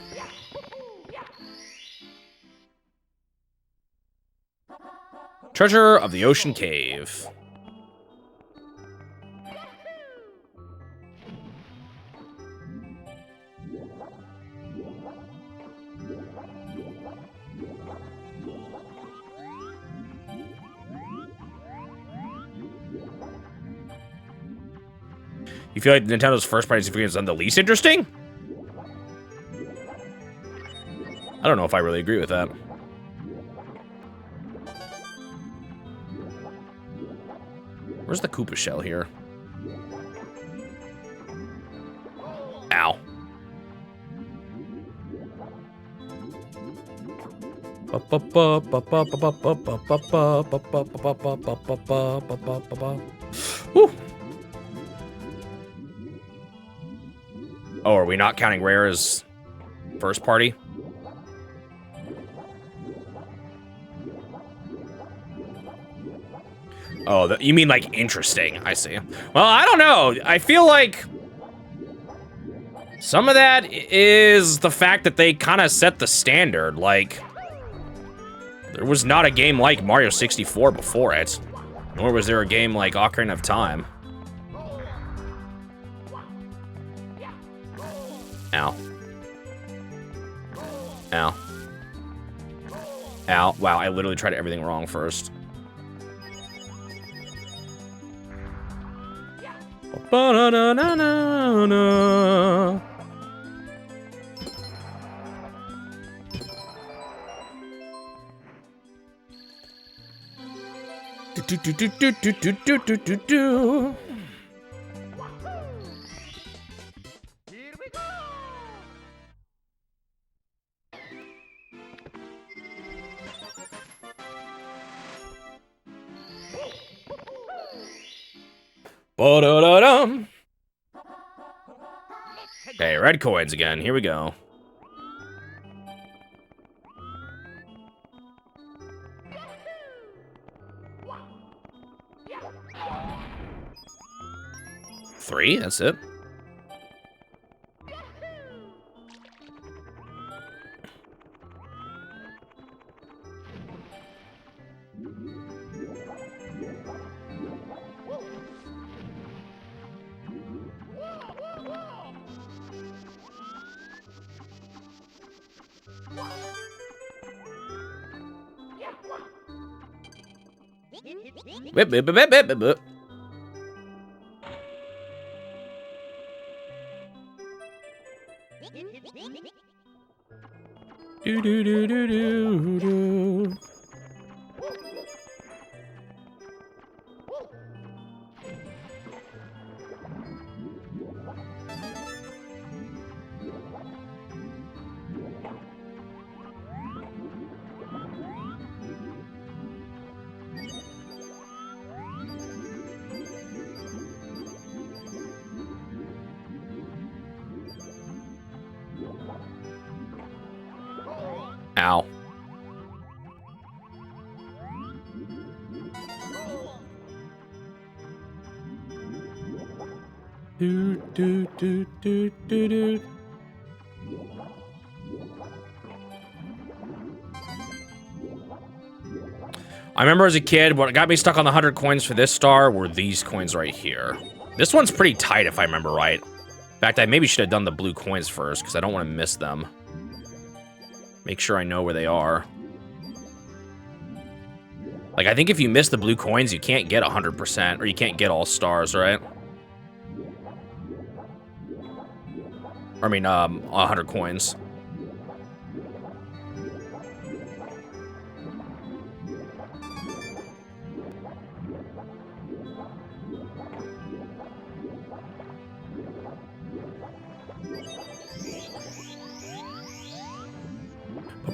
Treasure of the Ocean Cave. You feel like Nintendo's first-party experience is the least interesting? I don't know if I really agree with that. Where's the Koopa shell here? Ow. Woo. Oh, are we not counting rare as first party? Oh, you mean like interesting? I see. Well, I don't know. I feel like some of that is the fact that they kind of set the standard. Like, there was not a game like Mario 64 before it, nor was there a game like Ocarina of Time. Ow. Ow. Ow. Wow, I literally tried everything wrong first. Ba-da-da-da-da-da. Do-do-do-do-do-do-do-do-do-do. Ba-da-da-dum. Okay, red coins again. Here we go. Three, that's it. Whip, whip, whip, whip, whip, whip. Do do do do do do. Ow. Do do do do do do. I remember as a kid, what got me stuck on the 100 coins for this star were these coins right here. This one's pretty tight if I remember right. In fact, I maybe should have done the blue coins first because I don't want to miss them. Make sure I know where they are. Like, I think if you miss the blue coins, you can't get 100%, or you can't get all stars, right? I mean, 100 coins.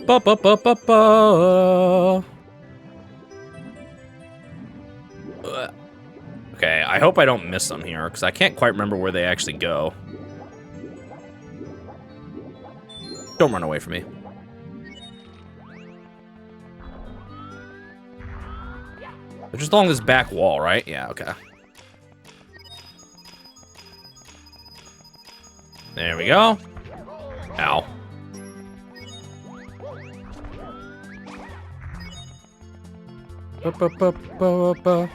Ba, ba, ba, ba, ba. Okay, I hope I don't miss them here, because I can't quite remember where they actually go. Don't run away from me. They're just along this back wall, right? Yeah, okay. There we go. Ow. Ba, ba, ba, ba, ba.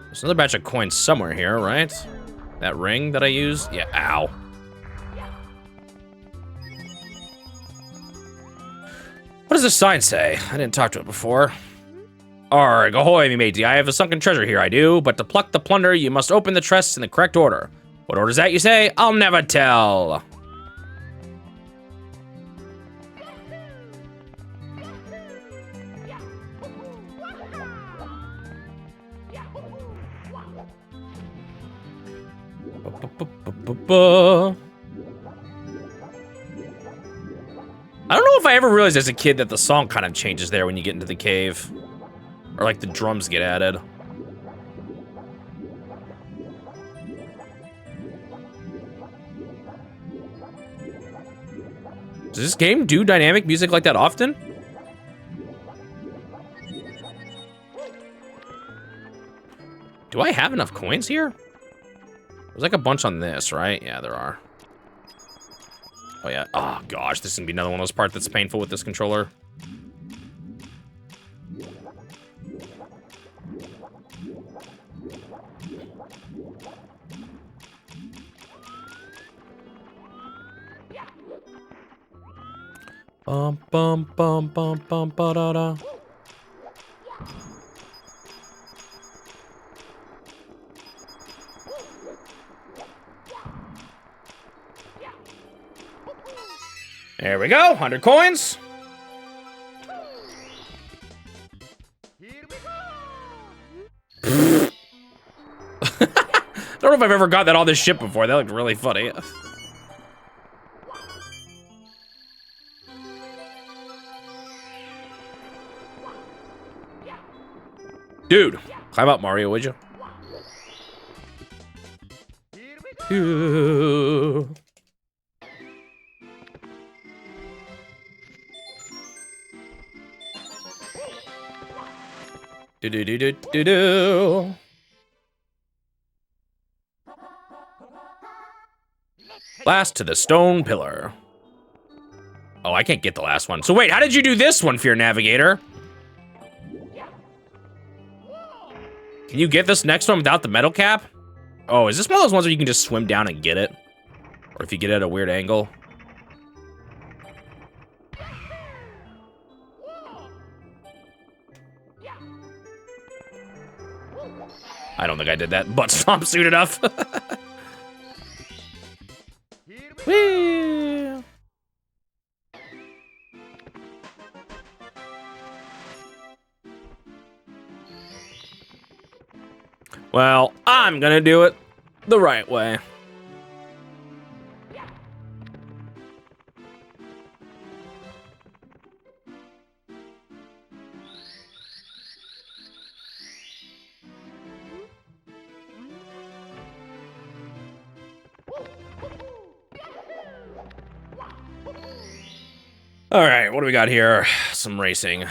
There's another batch of coins somewhere here, right? That ring that I used? Yeah, ow. What does this sign say? I didn't talk to it before. Arg, ahoy, me matey. I have a sunken treasure here, I do. But to pluck the plunder, you must open the chests in the correct order. What order's that, you say? I'll never tell. I don't know if I ever realized as a kid that the song kind of changes there when you get into the cave. Or like the drums get added. Does this game do dynamic music like that often? Do I have enough coins here? There's like a bunch on this, right? Yeah, there are. Oh yeah. Oh gosh, this is gonna be another one of those parts that's painful with this controller. Bum bum bum bum bum ba da da. There we go, 100 coins. I don't know if I've ever got that on this ship before. That looked really funny. Dude, climb up, Mario, would you? Ooh. Do do do do do do. Last to the stone pillar. Oh, I can't get the last one. So wait, how did you do this one, Fear Navigator? Can you get this next one without the metal cap? Oh, is this one of those ones where you can just swim down and get it? Or if you get it at a weird angle? I don't think I did that butt stomp soon enough. Whee! Well, I'm gonna do it the right way. All right, what do we got here? Some racing.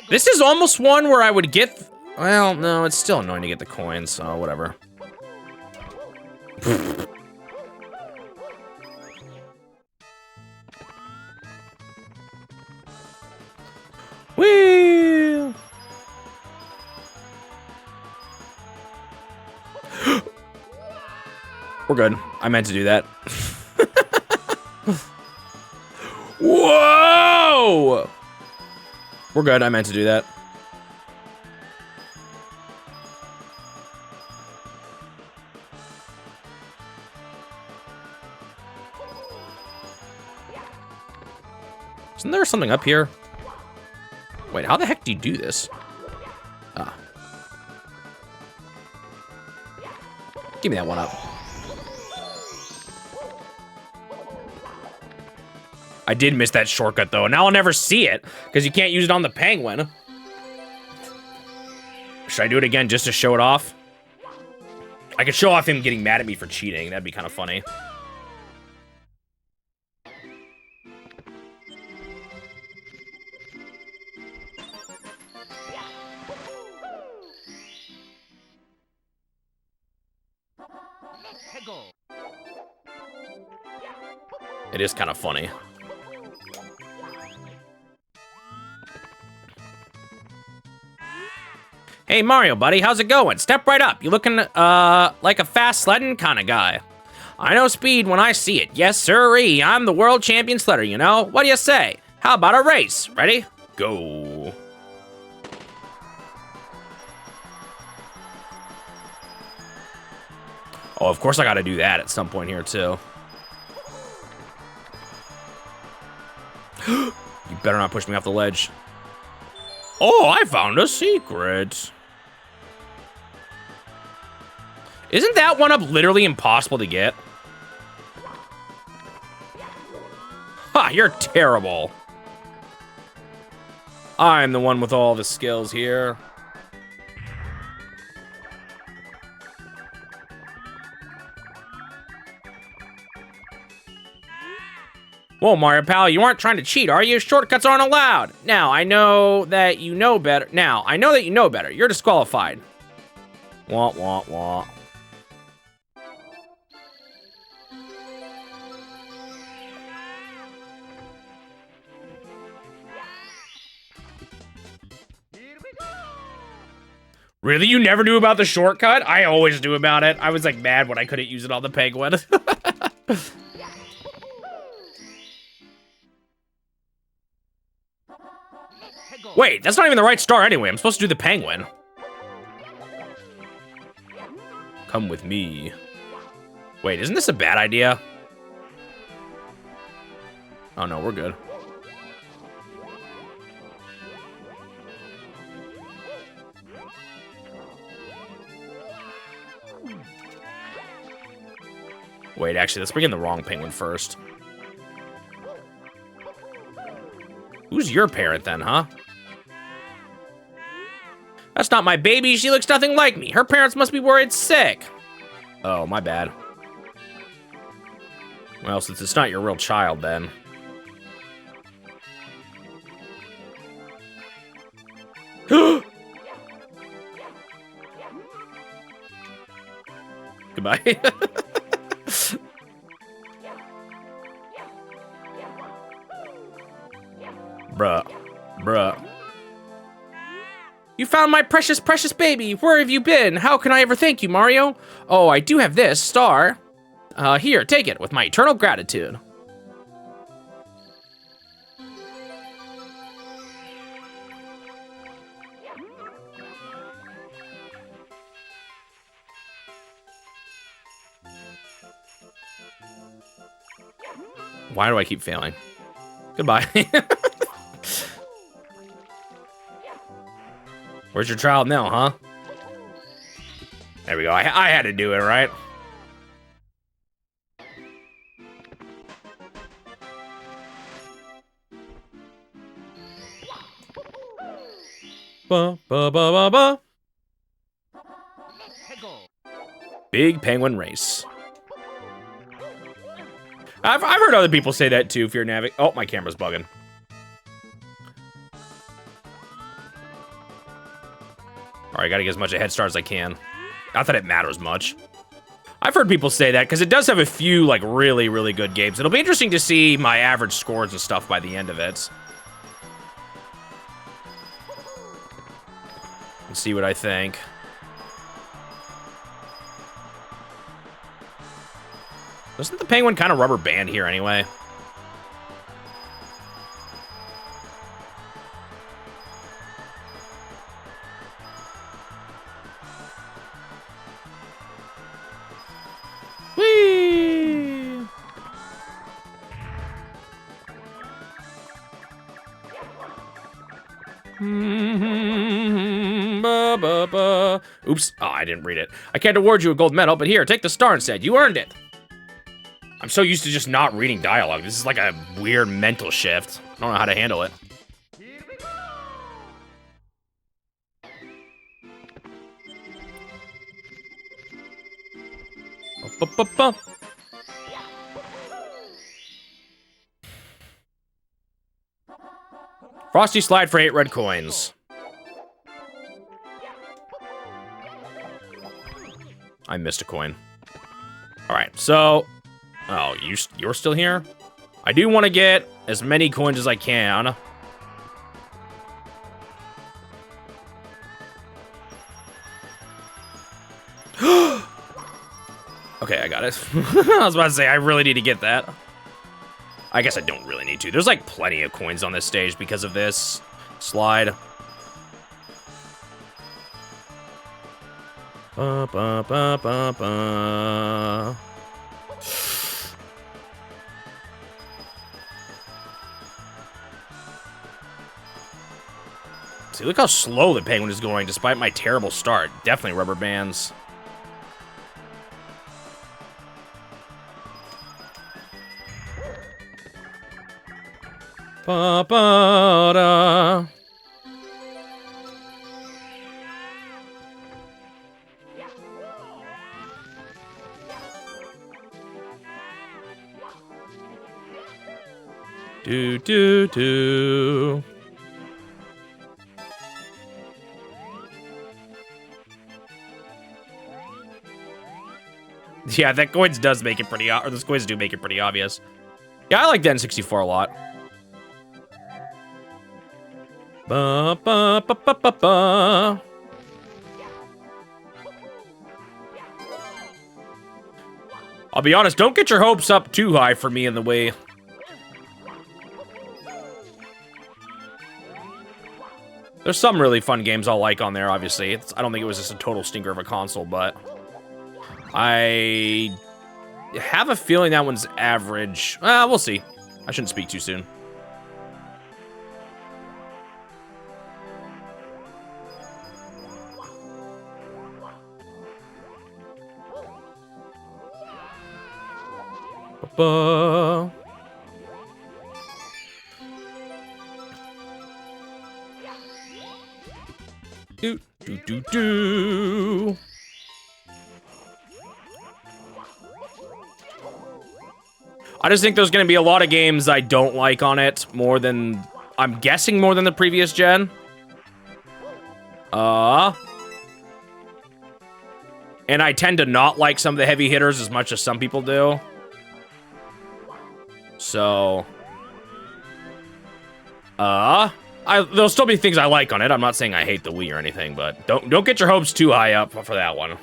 This is almost one where I would get... Well, no, it's still annoying to get the coins, so whatever. Whee! We're good. I meant to do that. Whoa! We're good. I meant to do that. Isn't there something up here? Wait, how the heck do you do this? Ah. Give me that one up. I did miss that shortcut, though. Now I'll never see it, because you can't use it on the penguin. Should I do it again just to show it off? I could show off him getting mad at me for cheating. That'd be kind of funny. It is kind of funny. Hey, Mario, buddy, how's it going? Step right up. You looking, like a fast sledding kind of guy. I know speed when I see it. Yes, sirree. I'm the world champion sledder, you know? What do you say? How about a race? Ready? Go. Oh, of course I gotta do that at some point here, too. You better not push me off the ledge. Oh, I found a secret. Isn't that one up literally impossible to get? Ha, you're terrible. I'm the one with all the skills here. Whoa, Mario pal, you aren't trying to cheat, are you? Shortcuts aren't allowed. Now, I know that you know better. You're disqualified. Wah, wah, wah. Really? You never knew about the shortcut? I always knew about it. I was like mad when I couldn't use it on the penguin. Wait, that's not even the right star anyway. I'm supposed to do the penguin. Come with me. Wait, isn't this a bad idea? Oh no, we're good. Wait, actually, let's bring in the wrong penguin first. Who's your parent then, huh? That's not my baby. She looks nothing like me. Her parents must be worried sick. Oh, my bad. Well, since it's not your real child, then. Goodbye. Bruh. You found my precious, precious baby. Where have you been? How can I ever thank you, Mario? Oh, I do have this star. Here, take it with my eternal gratitude. Why do I keep failing? Goodbye. Where's your child now, huh? There we go. I had to do it, right? Ba, ba, ba, ba, ba. Big penguin race. I've heard other people say that too if you're navigating. Oh, my camera's bugging. All right, gotta get as much a head start as I can. Not that it matters much. I've heard people say that because it does have a few like really, really good games. It'll be interesting to see my average scores and stuff by the end of it. And see what I think. Doesn't the penguin kind of rubber band here anyway? Whee! Ba, ba, ba. Oops. Oh, I didn't read it. I can't award you a gold medal, but here, take the star instead. You earned it. I'm so used to just not reading dialogue. This is like a weird mental shift. I don't know how to handle it. Ba-ba-ba. Frosty slide for 8 red coins. I missed a coin. All right, so... Oh, you're still here? I do want to get as many coins as I can. Okay, I got it. I was about to say, I really need to get that. I guess I don't really need to. There's like plenty of coins on this stage because of this slide. Ba, ba, ba, ba, ba. See, look how slow the penguin is going despite my terrible start. Definitely rubber bands. Ba, ba, da. Do, do, do. Yeah, that coins does make it pretty, or those coins do make it pretty obvious. Yeah, I like the N64 a lot. Ba, ba, ba, ba, ba, ba. I'll be honest, don't get your hopes up too high for me in the way. There's some really fun games I'll like on there, obviously. I don't think it was just a total stinker of a console, but I have a feeling that one's average. We'll see. I shouldn't speak too soon. Ba-ba. Do, do, do, do. I just think there's going to be a lot of games I don't like on it, more than, I'm guessing more than the previous gen. And I tend to not like some of the heavy hitters as much as some people do. So, there'll still be things I like on it. I'm not saying I hate the Wii or anything, but don't get your hopes too high up for that one.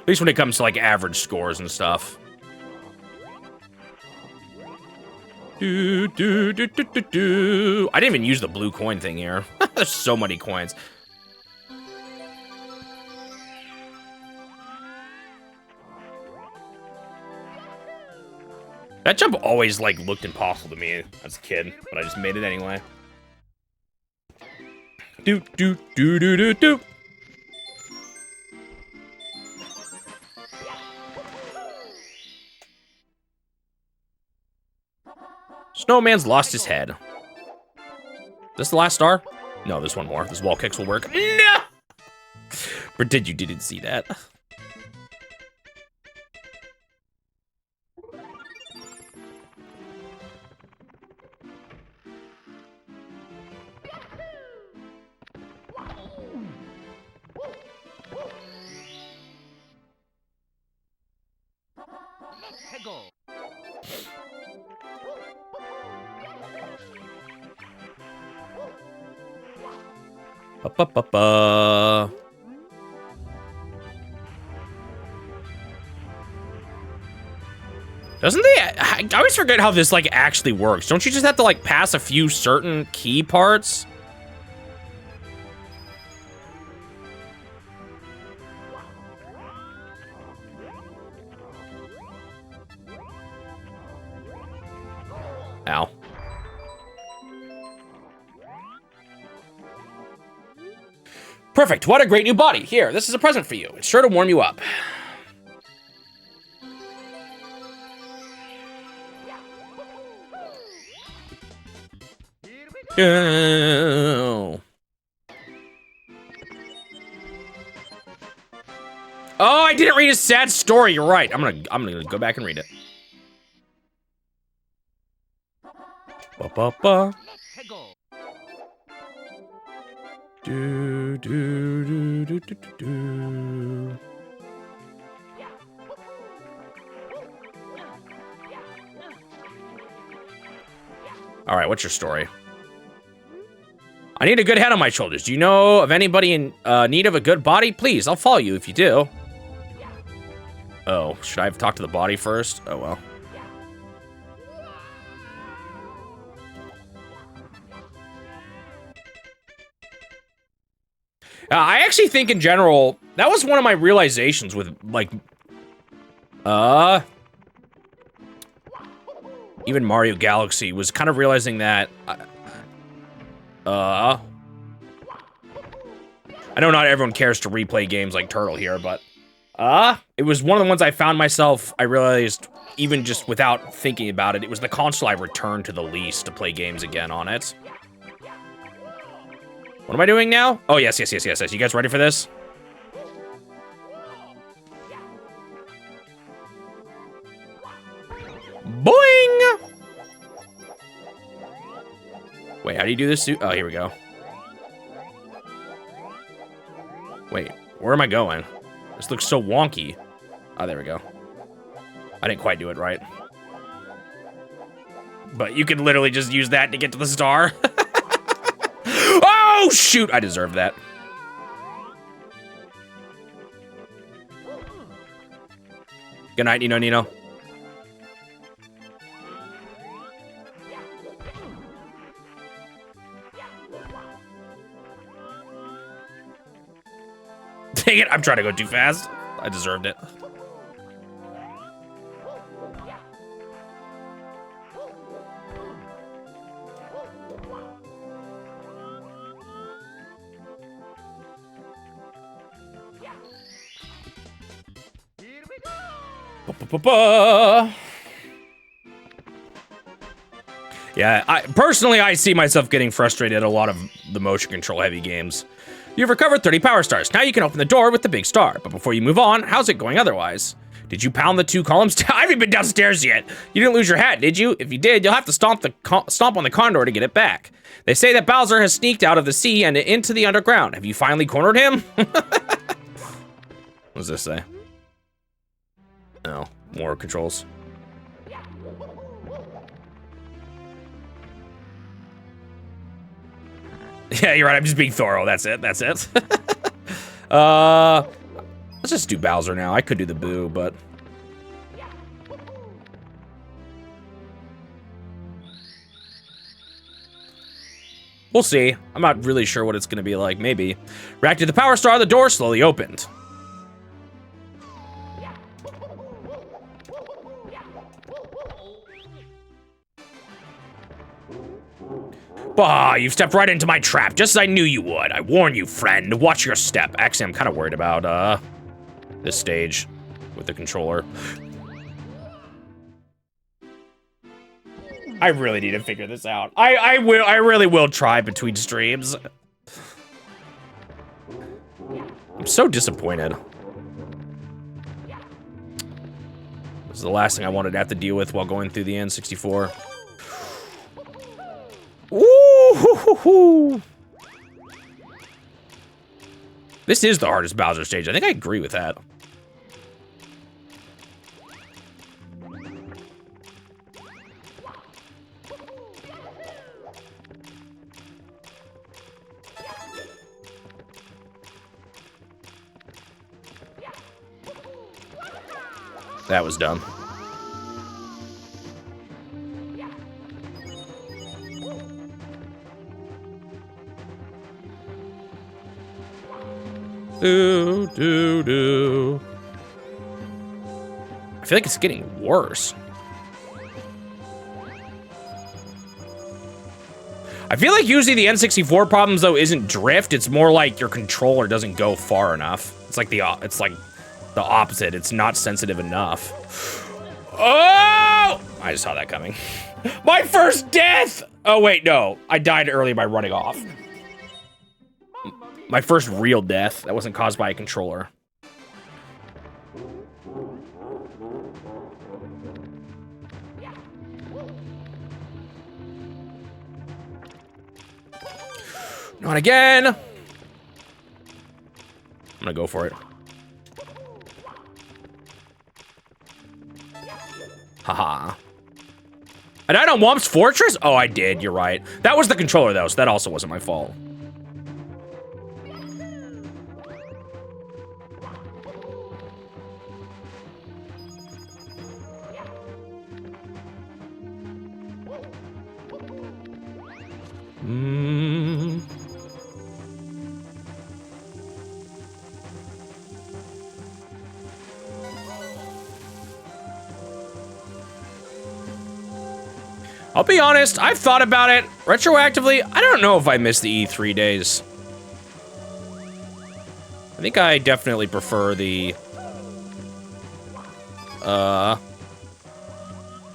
At least when it comes to like average scores and stuff. Do, do, do, do, do, do. I didn't even use the blue coin thing here. There's so many coins. That jump always like looked impossible to me as a kid, but I just made it anyway. Do, do, do, do, do, do. Snowman's lost his head. This the last star? No, there's one more. This wall kicks will work. No! Pretend you didn't see that. Ba-ba-ba-ba. Doesn't I always forget how this like actually works. Don't you just have to like pass a few certain key parts? Ow. Perfect. What a great new body. Here, this is a present for you. It's sure to warm you up. Oh, I didn't read a sad story. You're right. I'm gonna go back and read it. Ba, ba, ba. Do, do, do, do, do, do. All right, what's your story? I need a good head on my shoulders. Do you know of anybody in need of a good body? Please, I'll follow you if you do. Oh, should I have talked to the body first? Oh, well. I actually think in general, that was one of my realizations with, like, even Mario Galaxy was kind of realizing that, I know not everyone cares to replay games like Turtle here, but, it was one of the ones I found myself, I realized, even just without thinking about it, it was the console I returned to the least to play games again on it. What am I doing now? Oh, yes. You guys ready for this? Boing! Wait, how do you do this? Oh, here we go. Wait, where am I going? This looks so wonky. Oh, there we go. I didn't quite do it right. But you could literally just use that to get to the star. Oh, shoot! I deserve that. Good night, Nino. Dang it, I'm trying to go too fast. I deserved it. Yeah, personally, I see myself getting frustrated at a lot of the motion control heavy games. You've recovered 30 power stars. Now you can open the door with the big star. But before you move on, how's it going otherwise? Did you pound the 2 columns? I haven't been downstairs yet. You didn't lose your hat, did you? If you did, you'll have to stomp on the condor to get it back. They say that Bowser has sneaked out of the sea and into the underground. Have you finally cornered him? What does this say? Oh, more controls. Yeah, you're right. I'm just being thorough. That's it. Let's just do Bowser now. I could do the Boo, but... we'll see. I'm not really sure what it's going to be like. Maybe. Reacted to the power star, the door slowly opened. Bah, you've stepped right into my trap, just as I knew you would. I warn you, friend. Watch your step. Actually, I'm kind of worried about, this stage with the controller. I really need to figure this out. I really will try between streams. I'm so disappointed. This is the last thing I wanted to have to deal with while going through the N64. Ooh, this is the hardest Bowser stage. I think I agree with that. That was dumb. Do. I feel like it's getting worse. I feel like usually the N64 problems though isn't drift. It's more like your controller doesn't go far enough. It's like the opposite. It's not sensitive enough. Oh! I just saw that coming. My first death! Oh wait, no. I died early by running off. My first real death that wasn't caused by a controller. Not again. I'm gonna go for it. Haha. I died on Womp's Fortress? Oh, I did. You're right. That was the controller, though, so that also wasn't my fault. I'll be honest, I've thought about it retroactively. I don't know if I miss the E3 days. I think I definitely prefer the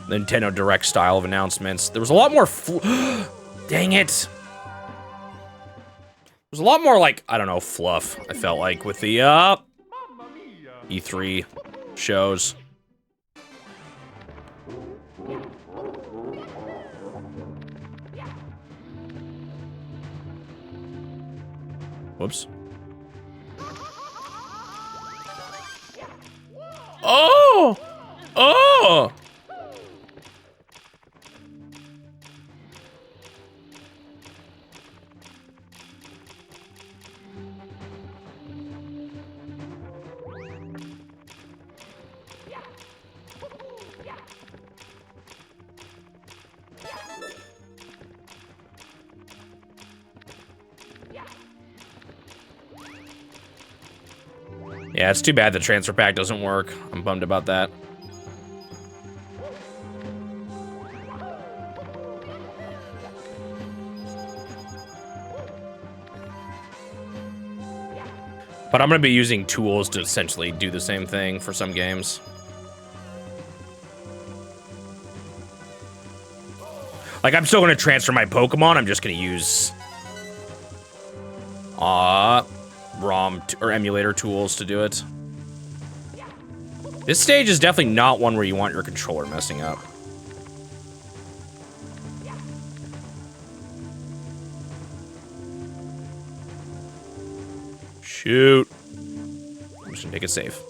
Nintendo Direct style of announcements. There was a lot more dang it. There's a lot more like, I don't know, fluff, I felt like, with the E3 shows. Whoops. Oh! Oh! Yeah, it's too bad the transfer pack doesn't work. I'm bummed about that. But I'm gonna be using tools to essentially do the same thing for some games. Like, I'm still gonna transfer my Pokemon, I'm just gonna use ROM or emulator tools to do it. This stage is definitely not one where you want your controller messing up. Shoot. I'm just gonna take it safe.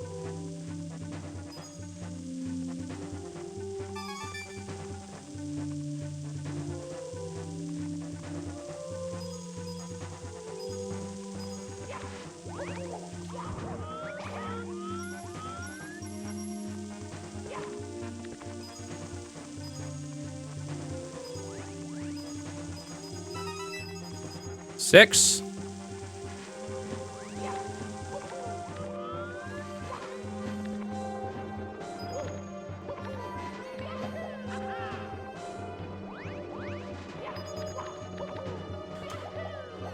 Six.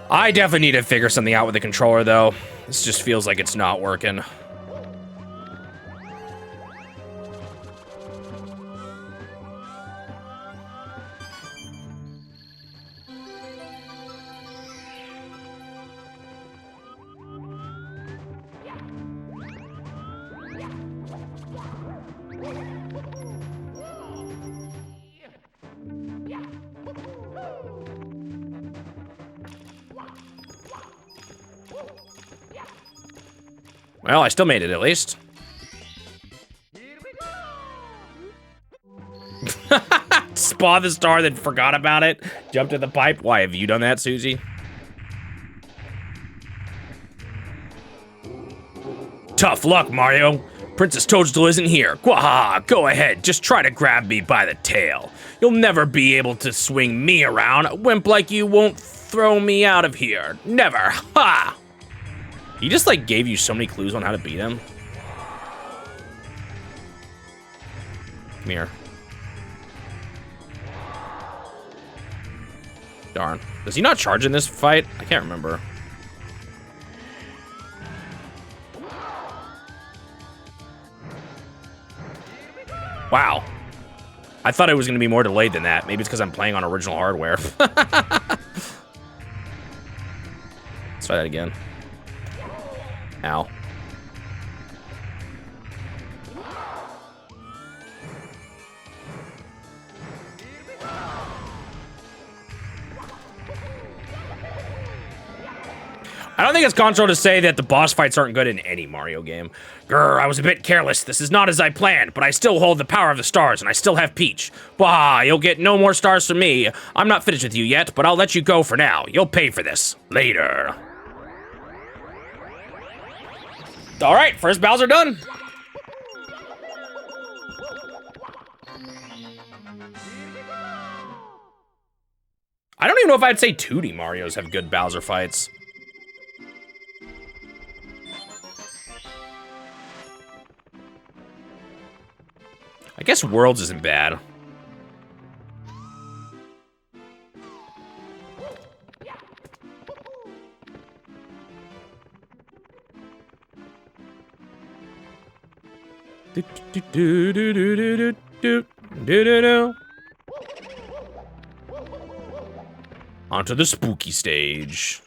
I definitely need to figure something out with the controller, though. This just feels like it's not working. Well, I still made it, at least. Spawn the star, then forgot about it. Jumped in the pipe. Why, have you done that, Susie? Tough luck, Mario. Princess Toadstool isn't here. Gwaha, go ahead. Just try to grab me by the tail. You'll never be able to swing me around. A wimp like you won't throw me out of here. Never. Ha! He just, like, gave you so many clues on how to beat him. Come here. Darn. Does he not charge in this fight? I can't remember. Wow. I thought it was going to be more delayed than that. Maybe it's because I'm playing on original hardware. Let's try that again. Ow. I don't think it's controversial to say that the boss fights aren't good in any Mario game. Grr, I was a bit careless. This is not as I planned, but I still hold the power of the stars, and I still have Peach. Bah, you'll get no more stars from me. I'm not finished with you yet, but I'll let you go for now. You'll pay for this. Later. Alright, first Bowser done. I don't even know if I'd say 2D Marios have good Bowser fights. I guess Worlds isn't bad. Onto the spooky stage.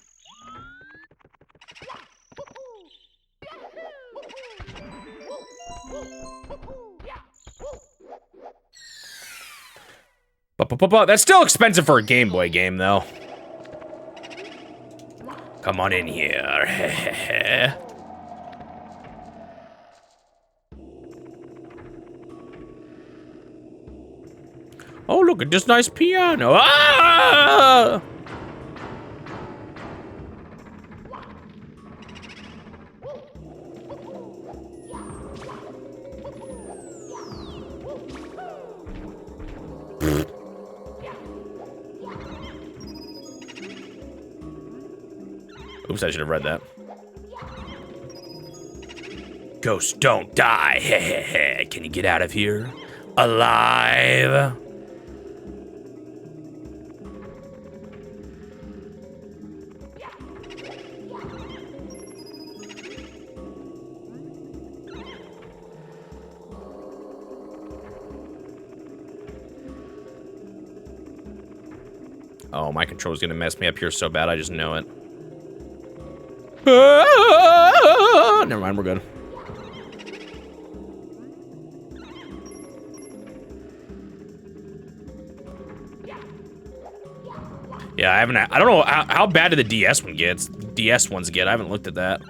That's still expensive for a Game Boy game, though. Come on in here. Oh, look at this nice piano. Ah! Oops, I should have read that. Ghosts don't die. Can you get out of here alive? Oh, my controller's gonna mess me up here so bad, I just know it. Never mind, we're good. Yeah, I don't know, how bad did the DS one get? DS ones get, I haven't looked at that.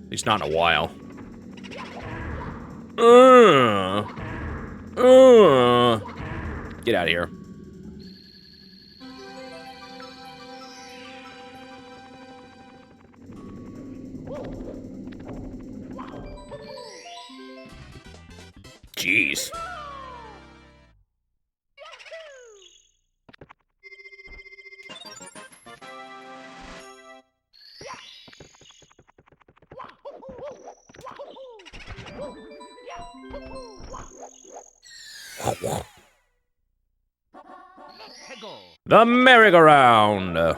At least not in a while. Get out of here. Jeez. The merry-go-round. Part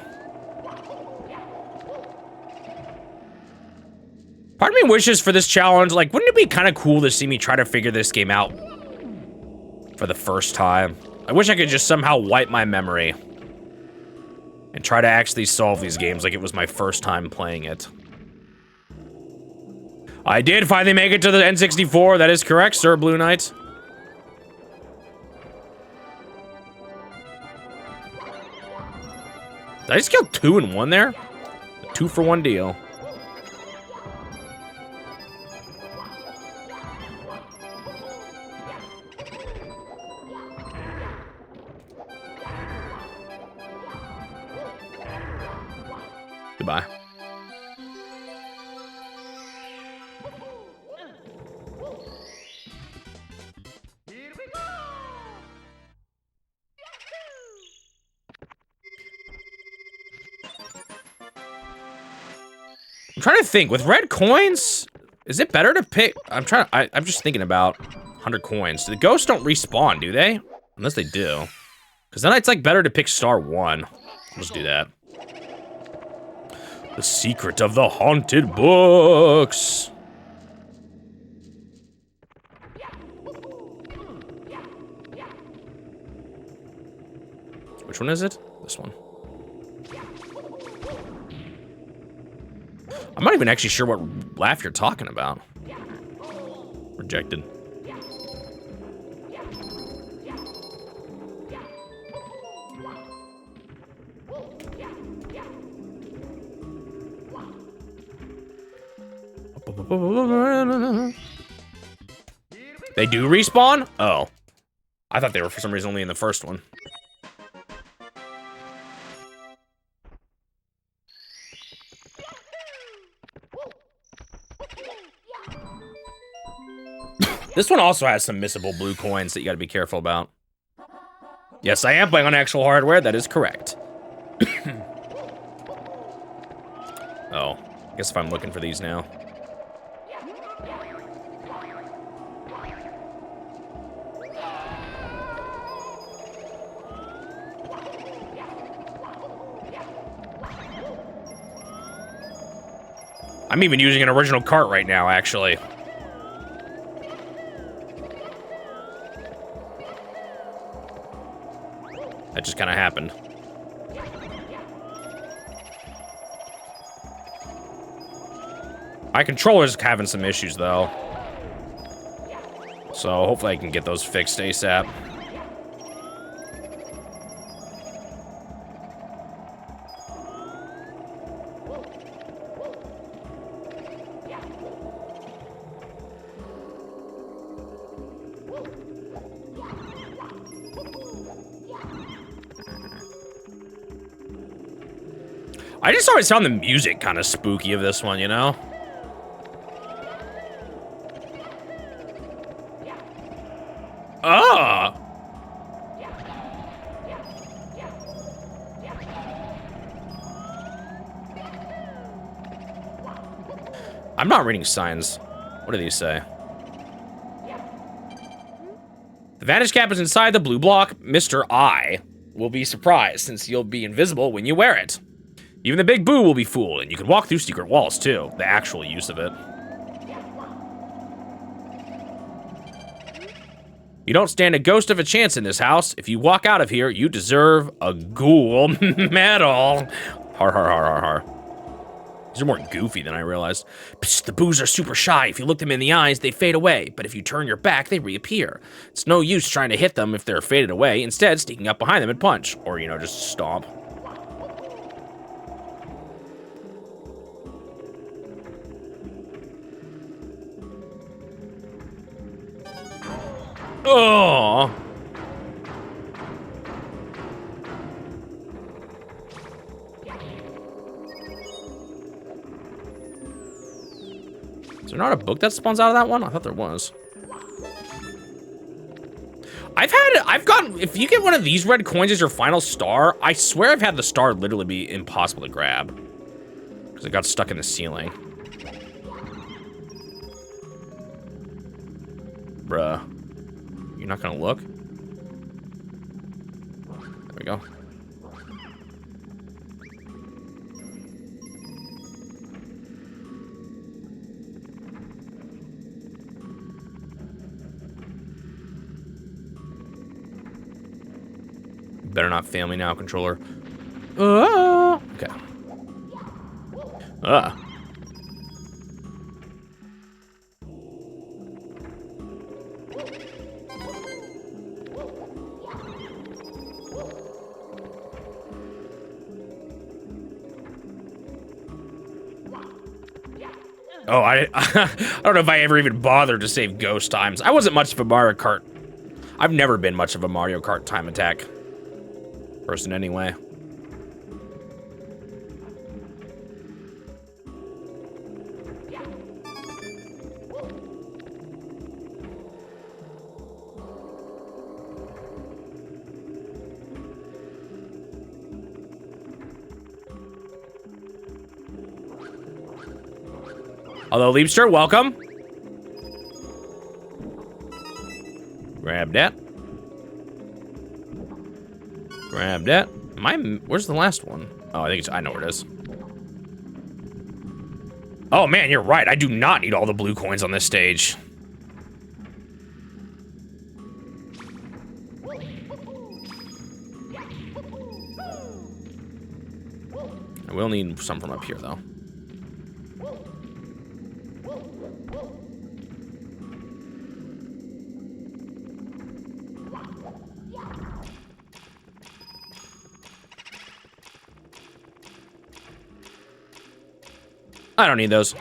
of me wishes for this challenge, like, wouldn't it be kind of cool to see me try to figure this game out for the first time? I wish I could just somehow wipe my memory and try to actually solve these games like it was my first time playing it. I did finally make it to the N64, that is correct, Sir Blue Knight. Did I just kill 2 in 1 there? A 2-for-1 deal. Goodbye. I'm trying to think, with red coins, is it better to pick? I'm just thinking about 100 coins. The ghosts don't respawn, do they? Unless they do. Because then it's like better to pick star 1. Let's do that. The secret of the haunted books. Which one is it? This one. I'm not even actually sure what laugh you're talking about. Rejected. They do respawn? Oh. I thought they were for some reason only in the first one. This one also has some missable blue coins that you gotta be careful about. Yes, I am playing on actual hardware, that is correct. Oh, I guess if I'm looking for these now. I'm even using an original cart right now, actually. That just kind of happened. My controller's having some issues, though. So hopefully I can get those fixed ASAP. I just always found the music kind of spooky of this one, you know? Ah! I'm not reading signs. What do these say? The Vanish Cap is inside the blue block. Mr. I will be surprised since you'll be invisible when you wear it. Even the Big Boo will be fooled, and you can walk through secret walls, too. The actual use of it. You don't stand a ghost of a chance in this house. If you walk out of here, you deserve a ghoul medal. Har, har, har, har, har. These are more goofy than I realized. Psst, the Boos are super shy. If you look them in the eyes, they fade away. But if you turn your back, they reappear. It's no use trying to hit them if they're faded away. Instead, sneaking up behind them and punch. Or, you know, just stomp. Oh. Is there not a book that spawns out of that one? I thought there was. I've gotten, if you get one of these red coins as your final star, I swear I've had the star literally be impossible to grab. Because it got stuck in the ceiling. Bruh. You're not gonna look? There we go. Better not fail me now, controller. Okay. Oh, I don't know if I ever even bothered to save ghost times. I wasn't much of a Mario Kart. I've never been much of a Mario Kart time attack person anyway. Hello, Leapster, welcome. Grab that. Grab that. Where's the last one? Oh, I know where it is. Oh man, you're right. I do not need all the blue coins on this stage. I will need some from up here, though. I don't need those.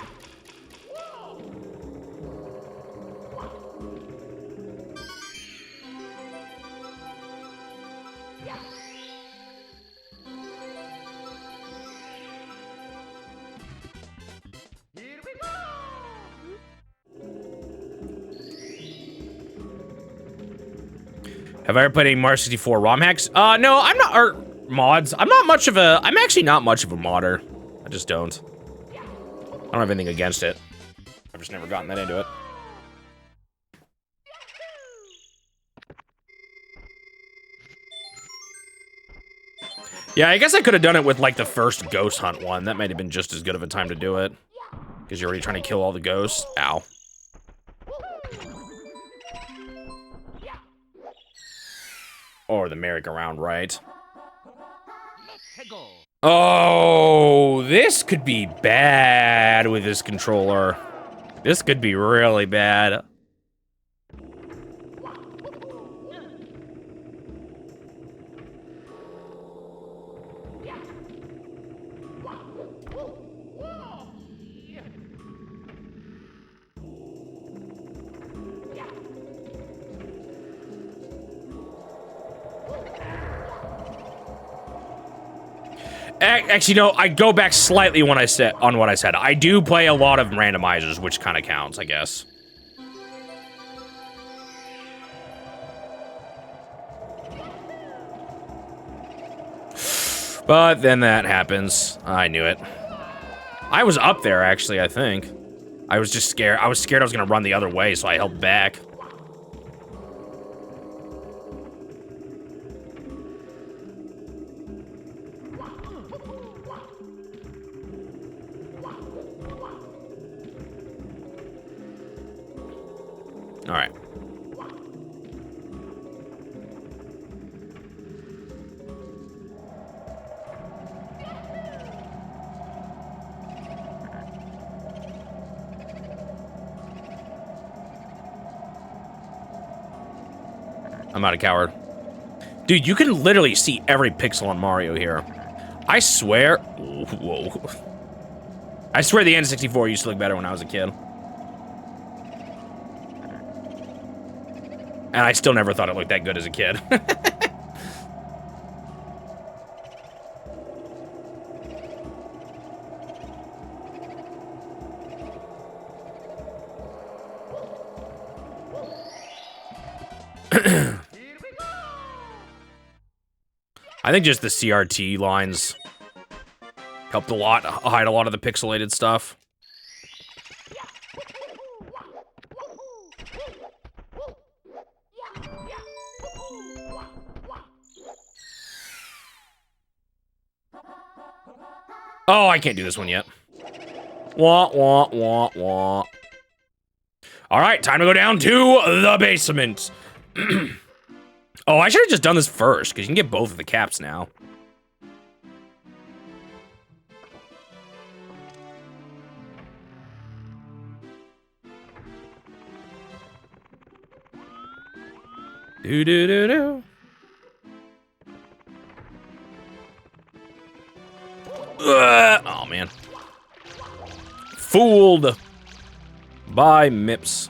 Have I ever played any Mario 64 ROM hacks? No, I'm not, or mods. I'm actually not much of a modder. I just don't. I don't have anything against it. I've just never gotten that into it. Yeah, I guess I could have done it with, like, the first ghost hunt one. That might have been just as good of a time to do it. Because you're already trying to kill all the ghosts. Ow. Or the merry-go-round, right? Oh, this could be bad with this controller. This could be really bad. Actually, no, I go back slightly on what I said. I do play a lot of randomizers, which kind of counts, I guess. But then that happens. I knew it. I was up there, actually, I think. I was just scared. I was scared I was gonna run the other way, so I held back. All right. I'm not a coward. Dude, you can literally see every pixel on Mario here. I swear. Whoa. I swear the N64 used to look better when I was a kid. And I still never thought it looked that good as a kid. I think just the CRT lines helped a lot hide a lot of the pixelated stuff. Oh, I can't do this one yet. Wah, wah, wah, wah. All right, time to go down to the basement. Oh, I should have just done this first, because you can get both of the caps now. Do-do-do-do. Oh, man. Fooled by Mips.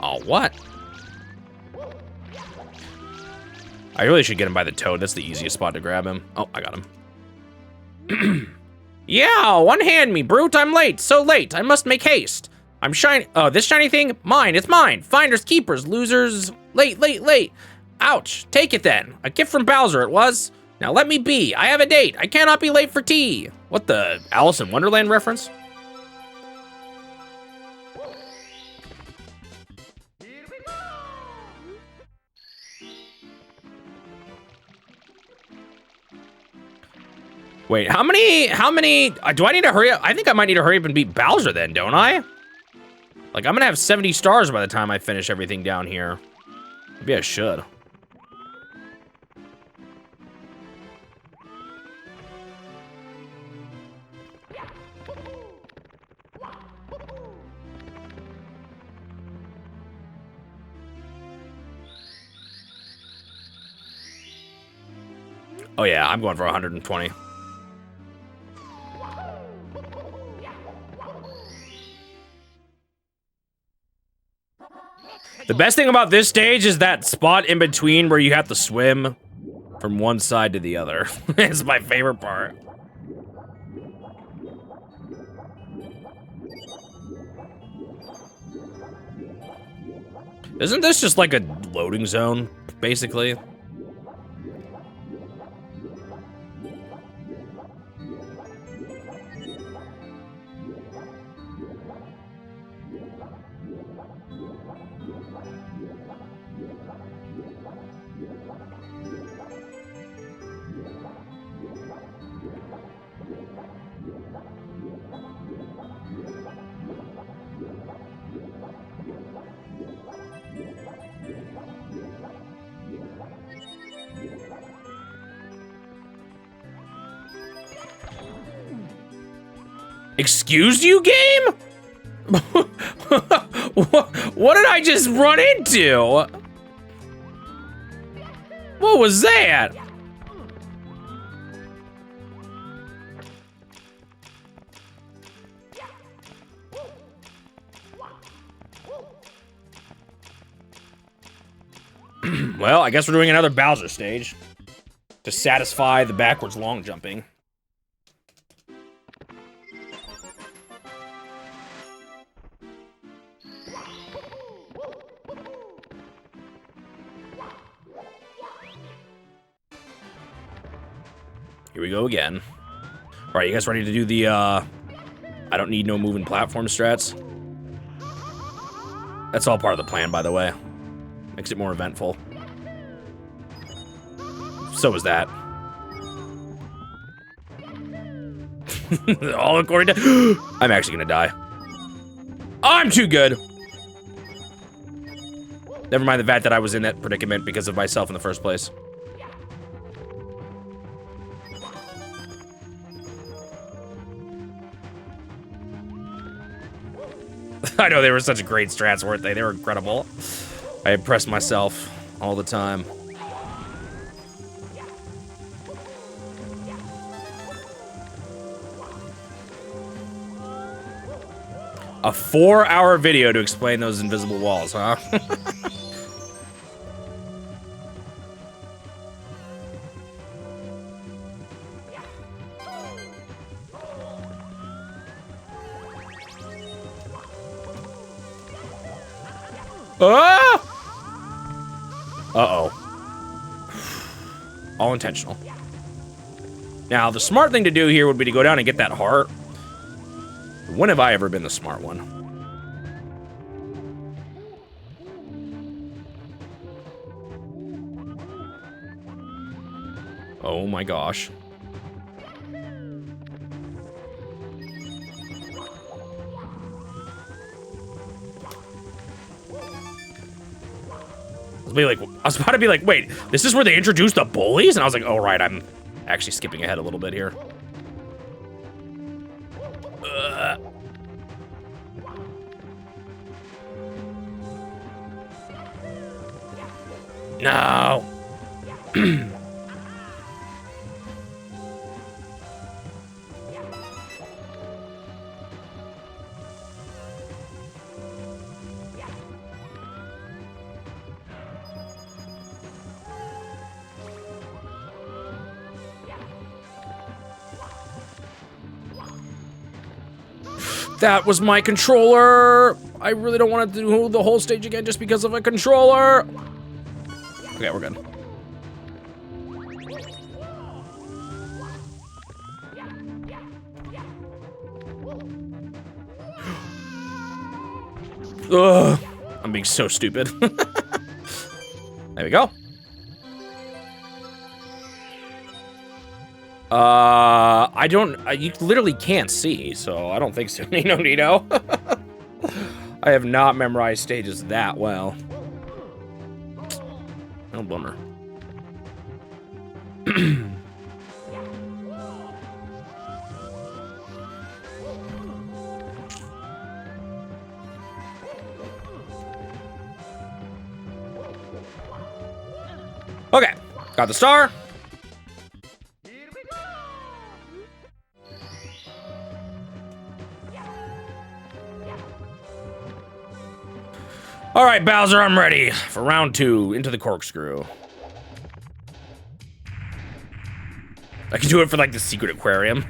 Oh, what? I really should get him by the toad. That's the easiest spot to grab him. Oh, I got him. Yeah, one-hand me, brute. I'm late. So late. I must make haste. I'm shiny. Oh, this shiny thing? Mine. It's mine. Finders, keepers, losers. Late, late, late. Ouch. Take it then. A gift from Bowser it was. Now let me be. I have a date. I cannot be late for tea. What the Alice in Wonderland reference? Wait, how many, do I need to hurry up? I think I might need to hurry up and beat Bowser then, don't I? Like, I'm gonna have 70 stars by the time I finish everything down here. Maybe I should. Oh yeah, I'm going for 120. The best thing about this stage is that spot in between where you have to swim from one side to the other. It's my favorite part. Isn't this just like a loading zone, basically? Excuse you, game? What did I just run into? What was that? Well, I guess we're doing another Bowser stage to satisfy the backwards long jumping. Here we go again. All right, you guys ready to do the, I don't need no moving platform strats? That's all part of the plan, by the way. Makes it more eventful. So is that. All according to... I'm actually gonna die. I'm too good. Never mind the fact that I was in that predicament because of myself in the first place. I know they were such great strats, weren't they? They were incredible. I impressed myself all the time. A 4-hour video to explain those invisible walls, huh? Ah! Uh-oh. All intentional. Now, the smart thing to do here would be to go down and get that heart. When have I ever been the smart one? Oh my gosh. I was about to be like, wait, this is where they introduced the bullies? And I was like, oh, right, I'm actually skipping ahead a little bit here. No. That was my controller. I really don't want to do the whole stage again just because of a controller. Okay, we're good. Ugh, I'm being so stupid. There we go. I don't, you literally can't see, so I don't think so. Nino. I have not memorized stages that well. Oh, bummer. Okay, got the star. All right, Bowser, I'm ready for round 2, into the corkscrew. I can do it for like the secret aquarium.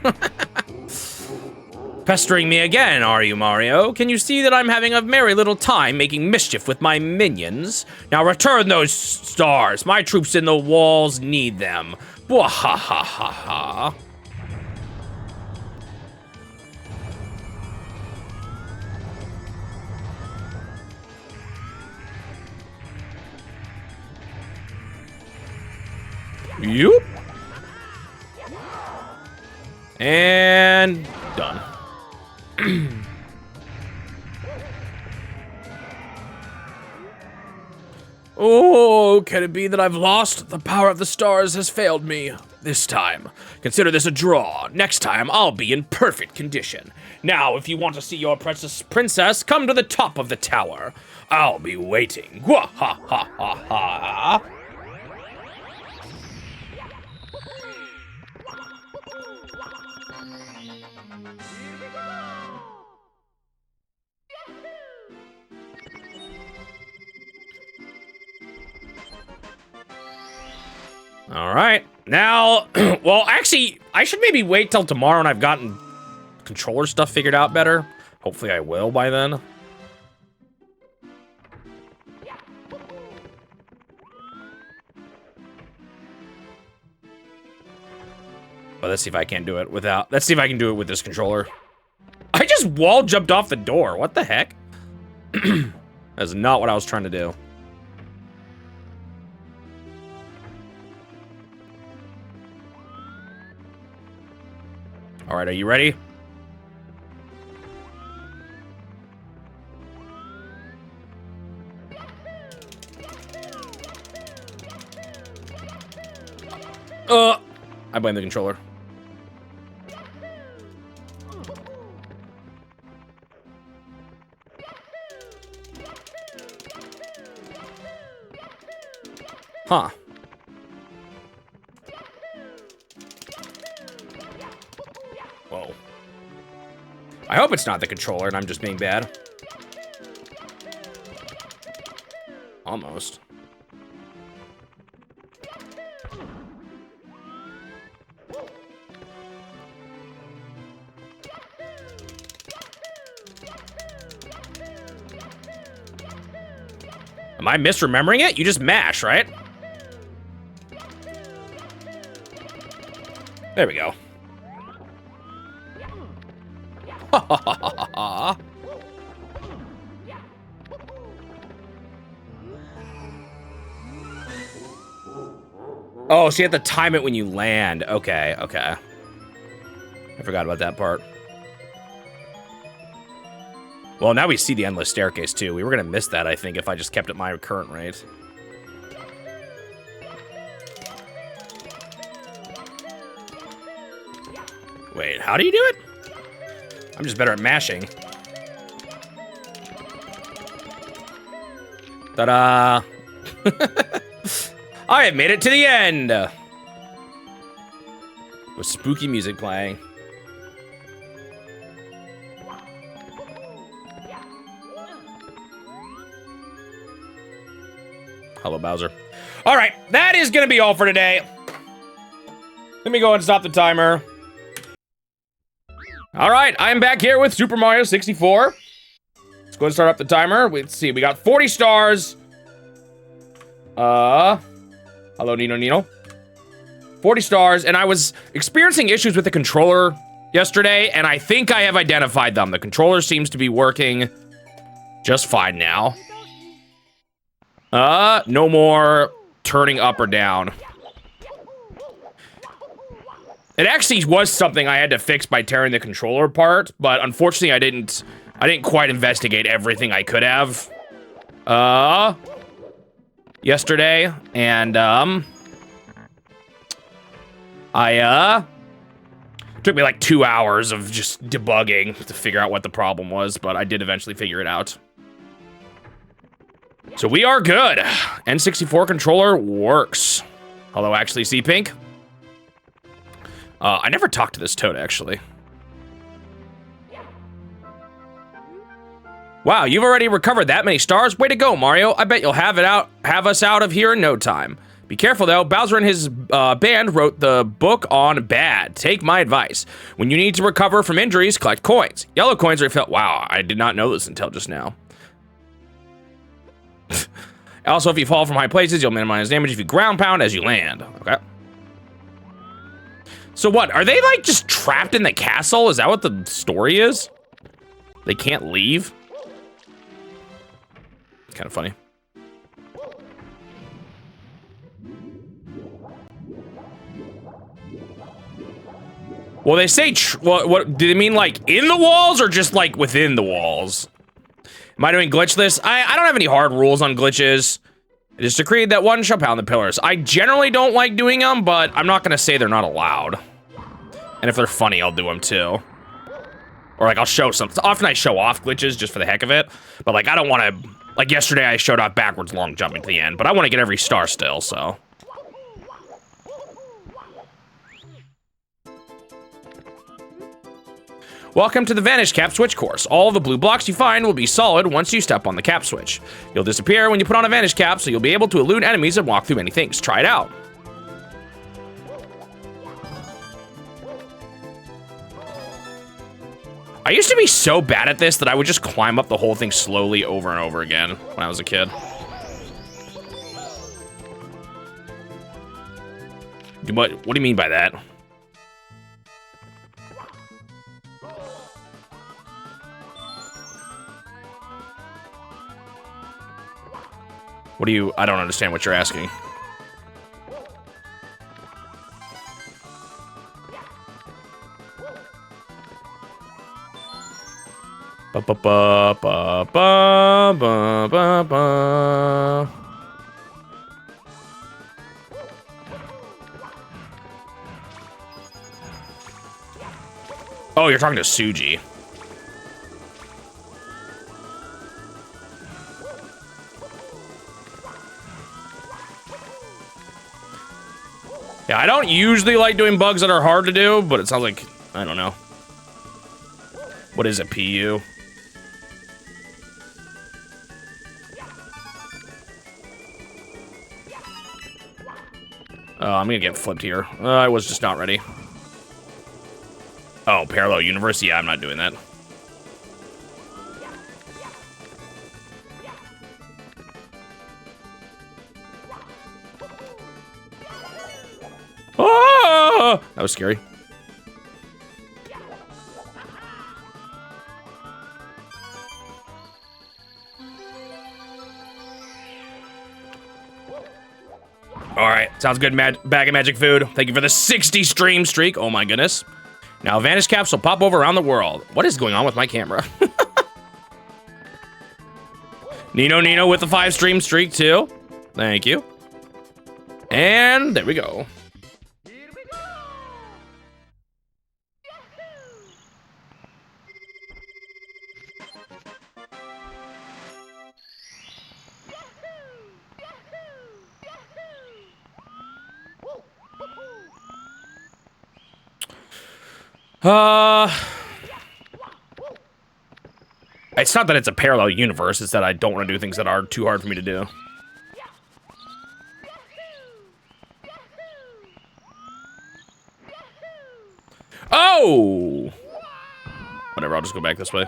Pestering me again, are you, Mario? Can you see that I'm having a merry little time making mischief with my minions? Now return those stars. My troops in the walls need them. Bwahahaha. Yup. And done. Oh, can it be that I've lost? The power of the stars has failed me this time. Consider this a draw. Next time, I'll be in perfect condition. Now, if you want to see your princess, come to the top of the tower. I'll be waiting. Gwahahaha. All right, now, well, actually, I should maybe wait till tomorrow and I've gotten controller stuff figured out better. Hopefully I will by then. Well, let's see if I can't do it without, let's see if I can do it with this controller. I just wall jumped off the door. What the heck? That's not what I was trying to do. All right, are you ready? I blame the controller. Huh. Whoa. I hope it's not the controller and I'm just being bad. Almost. Am I misremembering it? You just mash, right? There we go. Oh, so you have to time it when you land. Okay, okay. I forgot about that part. Well, now we see the endless staircase, too. We were gonna miss that, I think, if I just kept at my current rate. Wait, how do you do it? I'm just better at mashing. Ta-da! I have made it to the end! With spooky music playing. Hello, Bowser. All right, that is gonna be all for today. Let me go and stop the timer. All right, I'm back here with Super Mario 64. Let's go and start up the timer. Let's see, we got 40 stars. Hello, Nino. 40 stars, and I was experiencing issues with the controller yesterday, and I think I have identified them. The controller seems to be working just fine now. No more turning up or down. It actually was something I had to fix by tearing the controller apart, but unfortunately I didn't quite investigate everything I could have yesterday, and took me like 2 hours of just debugging to figure out what the problem was, but I did eventually figure it out. So we are good. N64 controller works. Hello, actually, C-Pink. I never talked to this toad, actually. Wow, you've already recovered that many stars? Way to go, Mario. I bet you'll have us out of here in no time. Be careful, though. Bowser and his band wrote the book on bad. Take my advice. When you need to recover from injuries, collect coins. Yellow coins are filled. Wow, I did not know this until just now. Also, if you fall from high places, you'll minimize damage if you ground pound as you land. Okay. So what? Are they, like, just trapped in the castle? Is that what the story is? They can't leave? It's kind of funny. Well, they say, what do they mean, like, in the walls or just, like, within the walls? Am I doing glitchless? I don't have any hard rules on glitches. It is decreed that one shall pound the pillars. I generally don't like doing them, but I'm not gonna say they're not allowed. And if they're funny, I'll do them too. Or like, I'll show some. Often I show off glitches just for the heck of it. But like, I don't want to, like yesterday I showed off backwards long jumping to the end, but I want to get every star still, so. Welcome to the Vanish Cap Switch course. All the blue blocks you find will be solid once you step on the cap switch. You'll disappear when you put on a Vanish Cap, so you'll be able to elude enemies and walk through many things. Try it out. I used to be so bad at this that I would just climb up the whole thing slowly over and over again when I was a kid. What do you mean by that? I don't understand what you're asking. Ba ba ba ba ba ba ba ba. Oh, you're talking to Suji. Yeah, I don't usually like doing bugs that are hard to do, but it sounds like, I don't know. What is a PU? Oh, I'm gonna get flipped here. I was just not ready. Oh, parallel universe? Yeah, I'm not doing that. Oh, that was scary. All right, sounds good, bag of magic food. Thank you for the 60 stream streak. Oh my goodness. Now Vanish Caps will pop over around the world. What is going on with my camera? Nino with the 5 stream streak too. Thank you. And there we go. It's not that it's a parallel universe, it's that I don't want to do things that are too hard for me to do. Oh! Whatever, I'll just go back this way.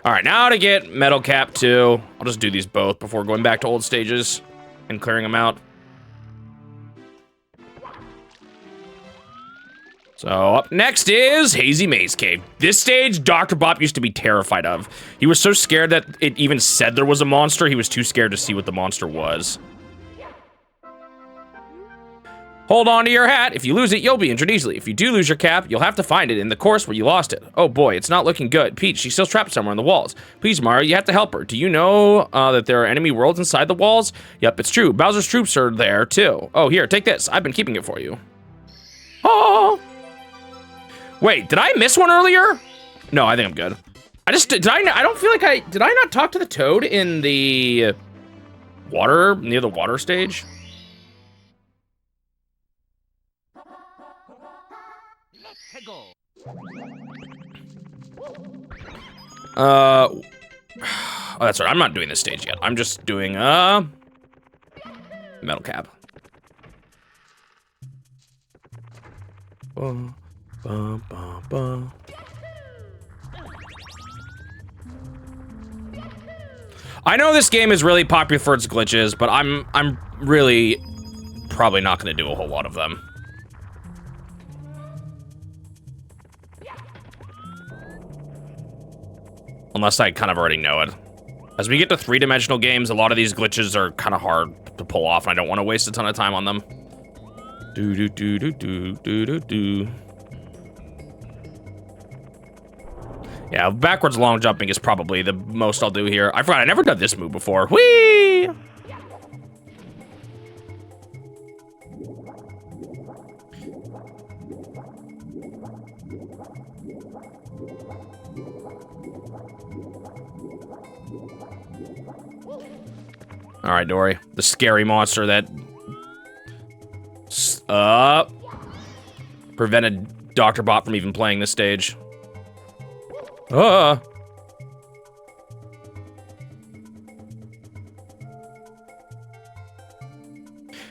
All right, now to get Metal Cap 2. I'll just do these both before going back to old stages and clearing them out. So up next is Hazy Maze Cave. This stage, Dr. Bop used to be terrified of. He was so scared that it even said there was a monster, he was too scared to see what the monster was. Hold on to your hat. If you lose it, you'll be injured easily. If you do lose your cap, you'll have to find it in the course where you lost it. Oh boy, it's not looking good. Peach, she's still trapped somewhere in the walls. Please, Mario, you have to help her. Do you know that there are enemy worlds inside the walls? Yep, it's true. Bowser's troops are there too. Oh, here, take this. I've been keeping it for you. Oh. Wait, did I miss one earlier? No, I think I'm good. I don't feel like did I not talk to the toad in the water, near the water stage? Oh, that's right. I'm not doing this stage yet. I'm just doing metal cap. I know this game is really popular for its glitches, but I'm really probably not going to do a whole lot of them. Unless I kind of already know it. As we get to three-dimensional games, a lot of these glitches are kind of hard to pull off, and I don't want to waste a ton of time on them. Yeah, backwards long jumping is probably the most I'll do here. I forgot I never done this move before. Whee! All right, Dory, the scary monster that prevented Dr. Bot from even playing this stage. Yeah,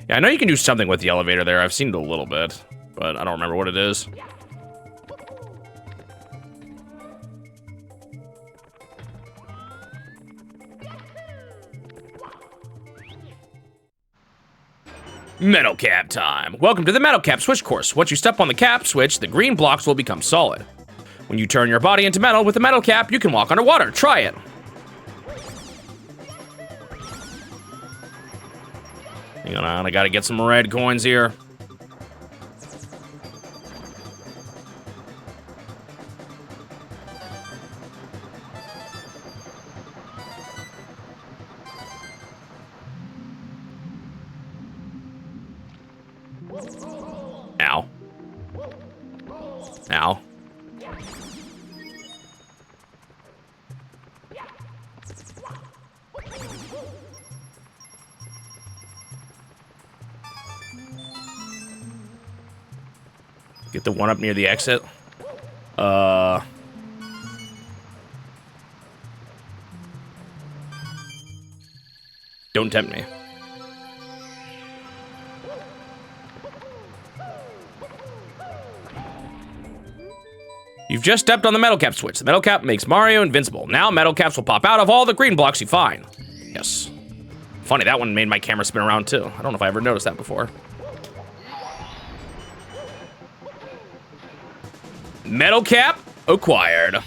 I know you can do something with the elevator there. I've seen it a little bit, but I don't remember what it is. Metal cap time. Welcome to the metal cap switch course. Once you step on the cap switch, the green blocks will become solid. When you turn your body into metal with the metal cap, you can walk underwater. Try it. Hang on, I gotta get some red coins here. Ow. Ow. Get the one up near the exit. Don't tempt me. You've just stepped on the metal cap switch. The metal cap makes Mario invincible. Now metal caps will pop out of all the green blocks you find. Yes. Funny, that one made my camera spin around too. I don't know if I ever noticed that before. Metal cap acquired.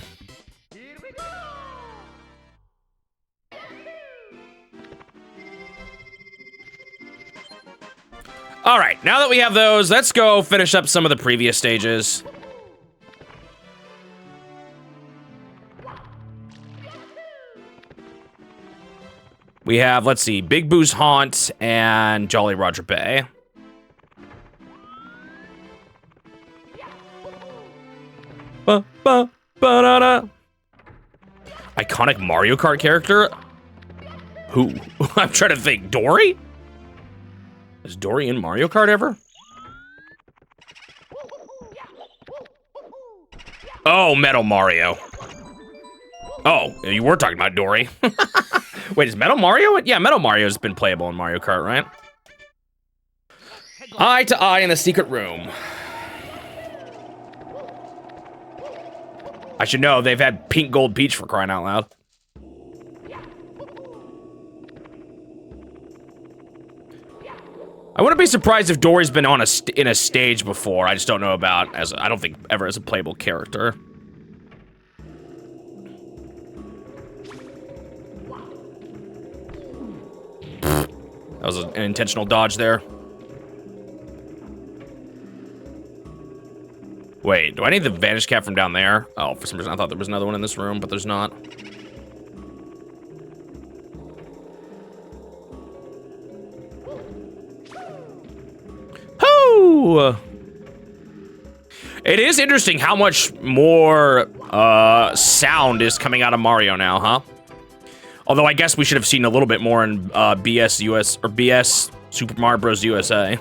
All right, now that we have those, let's go finish up some of the previous stages. We have, let's see, Big Boo's Haunt and Jolly Roger Bay. Iconic Mario Kart character? Who? I'm trying to think. Dory? Is Dory in Mario Kart ever? Oh, Metal Mario. Oh, you were talking about Dory. Wait, is Metal Mario? Yeah, Metal Mario's been playable in Mario Kart, right? Eye to eye in the secret room. I should know, they've had Pink Gold Peach for crying out loud. I wouldn't be surprised if Dory's been on in a stage before. I just don't know about I don't think ever as a playable character. That was an intentional dodge there. Wait, do I need the vanish cap from down there? Oh, for some reason I thought there was another one in this room, but there's not. Hoo! It is interesting how much more sound is coming out of Mario now, huh? Although I guess we should have seen a little bit more in BS Super Mario Bros. USA.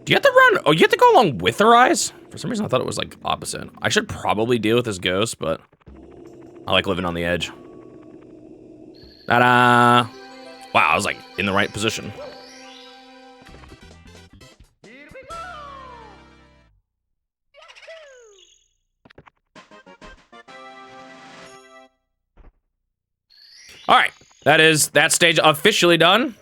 Do you have to run? Oh, you have to go along with her eyes? For some reason, I thought it was like opposite. I should probably deal with this ghost, but I like living on the edge. Ta-da! Wow, I was like in the right position. All right, that stage officially done.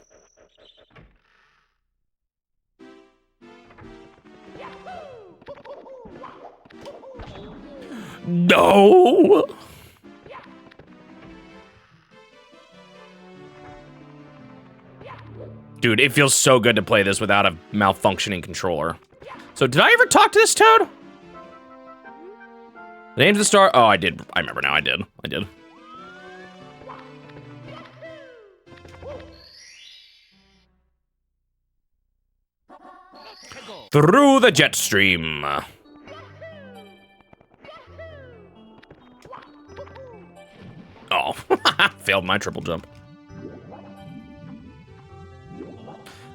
No! Dude, it feels so good to play this without a malfunctioning controller. So, did I ever talk to this toad? The name's the star. Oh, I did. I remember now. I did. Through the jet stream. Oh, failed my triple jump.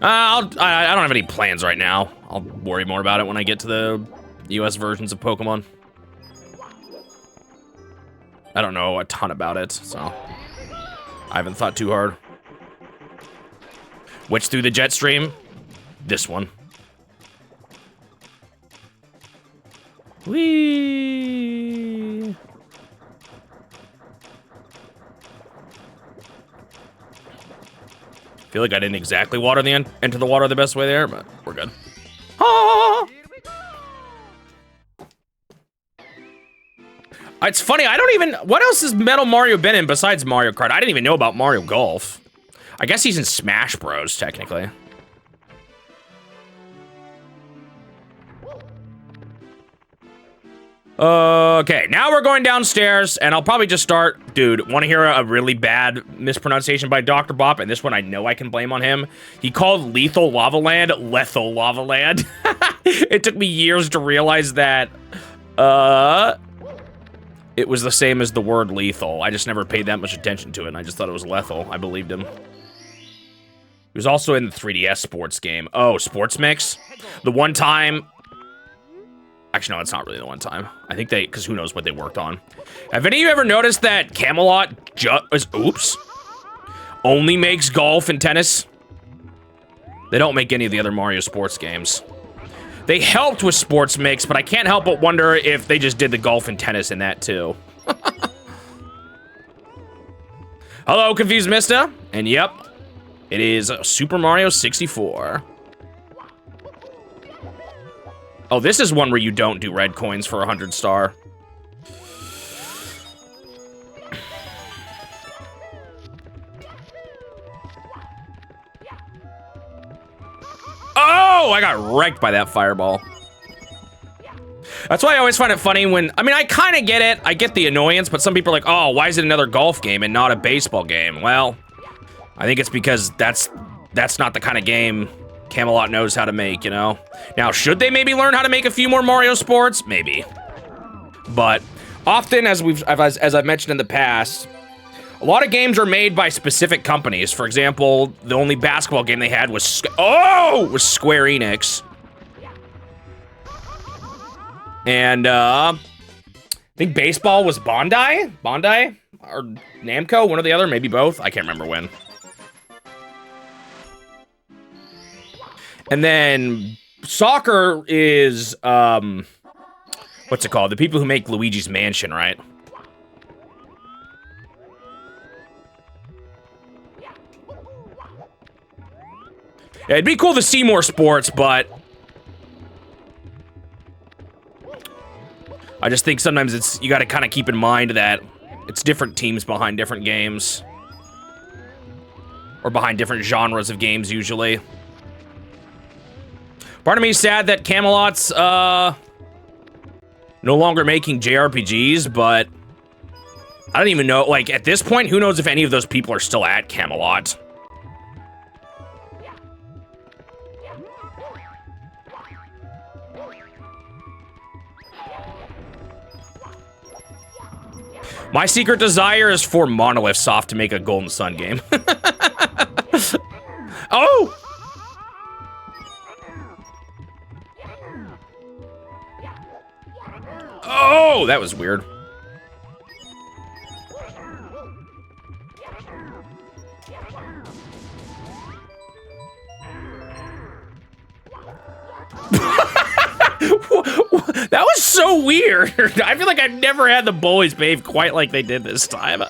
I don't have any plans right now. I'll worry more about it when I get to the US versions of Pokemon. I don't know a ton about it, so I haven't thought too hard. Which through the jet stream? This one. Whee! Feel like I didn't exactly enter the water the best way there, but we're good. Ah! It's funny, I don't even... What else has Metal Mario been in besides Mario Kart? I didn't even know about Mario Golf. I guess he's in Smash Bros, technically. Okay, now we're going downstairs, and I'll probably just start... Dude, want to hear a really bad mispronunciation by Dr. Bop? And this one I know I can blame on him. He called Lethal Lava Land Lethal Lava Land. It took me years to realize that, it was the same as the word lethal. I just never paid that much attention to it, and I just thought it was lethal. I believed him. He was also in the 3DS sports game. Oh, Sports Mix? The one time... Actually, no, it's not really the one time. I think because who knows what they worked on. Have any of you ever noticed that Camelot only makes golf and tennis? They don't make any of the other Mario sports games. They helped with Sports Mix, but I can't help but wonder if they just did the golf and tennis in that too. Hello, Confused Mista. And yep, it is Super Mario 64. Oh, this is one where you don't do red coins for 100 star. Oh, I got wrecked by that fireball. That's why I always find it funny when, I mean, I kind of get it. I get the annoyance, but some people are like, oh, why is it another golf game and not a baseball game? Well, I think it's because that's not the kind of game Camelot knows how to make, you know? Now, should they maybe learn how to make a few more Mario sports? Maybe. But often, as I've mentioned in the past, a lot of games are made by specific companies. For example, the only basketball game they had was Square Enix. And I think baseball was Bandai or Namco, one or the other, maybe both. I can't remember when. And then Soccer is, what's it called? The people who make Luigi's Mansion, right? Yeah, it'd be cool to see more sports, but I just think sometimes you gotta kind of keep in mind that it's different teams behind different games. Or behind different genres of games, usually. Part of me is sad that Camelot's, no longer making JRPGs, but I don't even know, like, at this point, who knows if any of those people are still at Camelot. My secret desire is for Monolith Soft to make a Golden Sun game. Oh! Oh, that was weird. That was so weird. I feel like I've never had the boys behave quite like they did this time.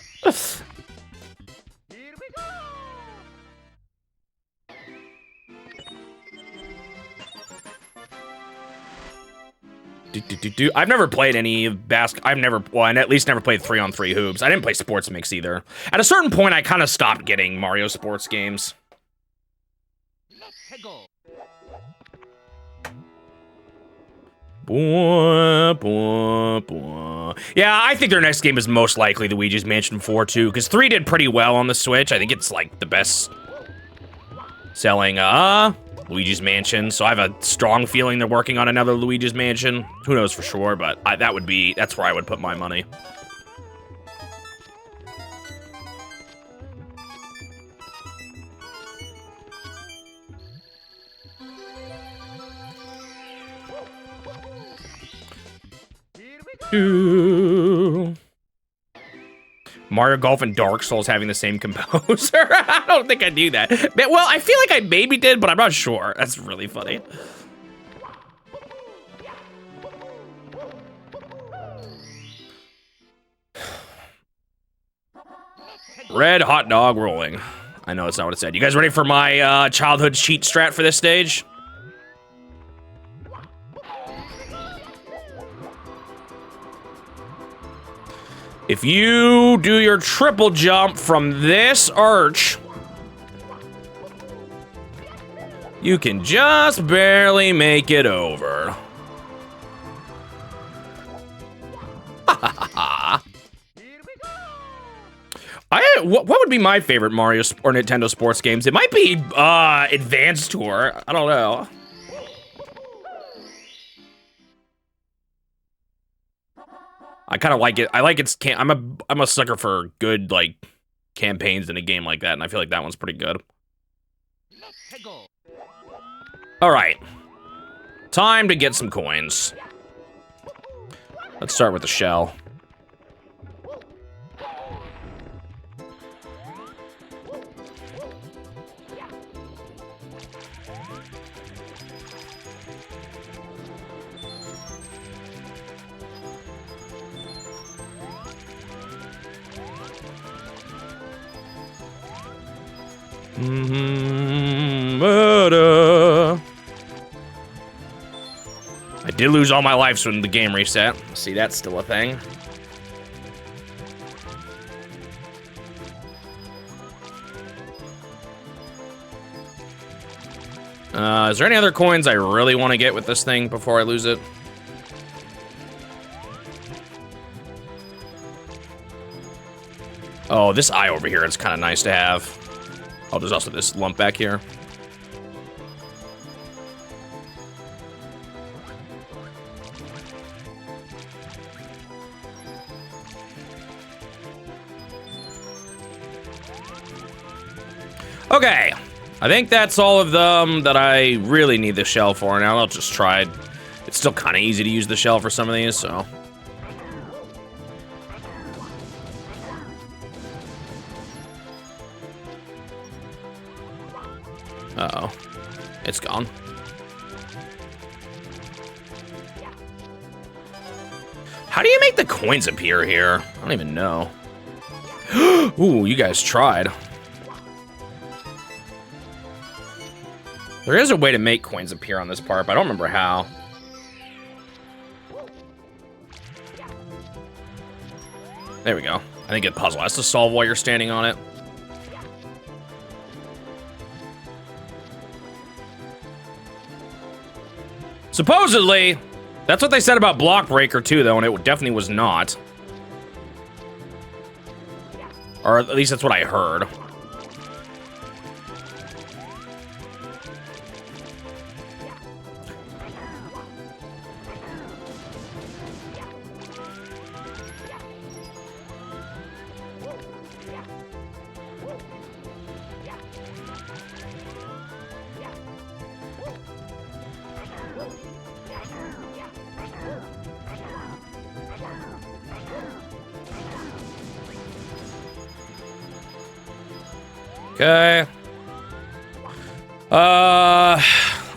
I've never played any well, I at least never played 3-on-3 hoops. I didn't play Sports Mix either. At a certain point, I kind of stopped getting Mario sports games. Yeah, I think their next game is most likely Luigi's Mansion 4 too, because 3 did pretty well on the Switch. I think it's like the best selling Luigi's Mansion, so I have a strong feeling they're working on another Luigi's Mansion. Who knows for sure, but that's where I would put my money. Mario Golf and Dark Souls having the same composer. I don't think I do that. Well, I feel like I maybe did, but I'm not sure. That's really funny. Red hot dog rolling. I know it's not what it said. You guys ready for my childhood cheat strat for this stage? If you do your triple jump from this arch, you can just barely make it over. What would be my favorite Mario or Nintendo sports games? It might be Advanced Tour. I don't know. I kind of like it. I like its I'm a sucker for good like campaigns in a game like that, and I feel like that one's pretty good. All right, time to get some coins. Let's start with the shell. I did lose all my lives when the game reset. See, that's still a thing. Is there any other coins I really want to get with this thing before I lose it? Oh, this eye over here is kind of nice to have. Oh, there's also this lump back here. Okay, I think that's all of them that I really need the shell for. Now I'll just try. It's still kind of easy to use the shell for some of these, so. Uh-oh. It's gone. How do you make the coins appear here? I don't even know. Ooh, you guys tried. There is a way to make coins appear on this part, but I don't remember how. There we go. I think a puzzle has to solve while you're standing on it. Supposedly, that's what they said about Block Breaker too, though, and it definitely was not. Or at least that's what I heard. Okay. Oh,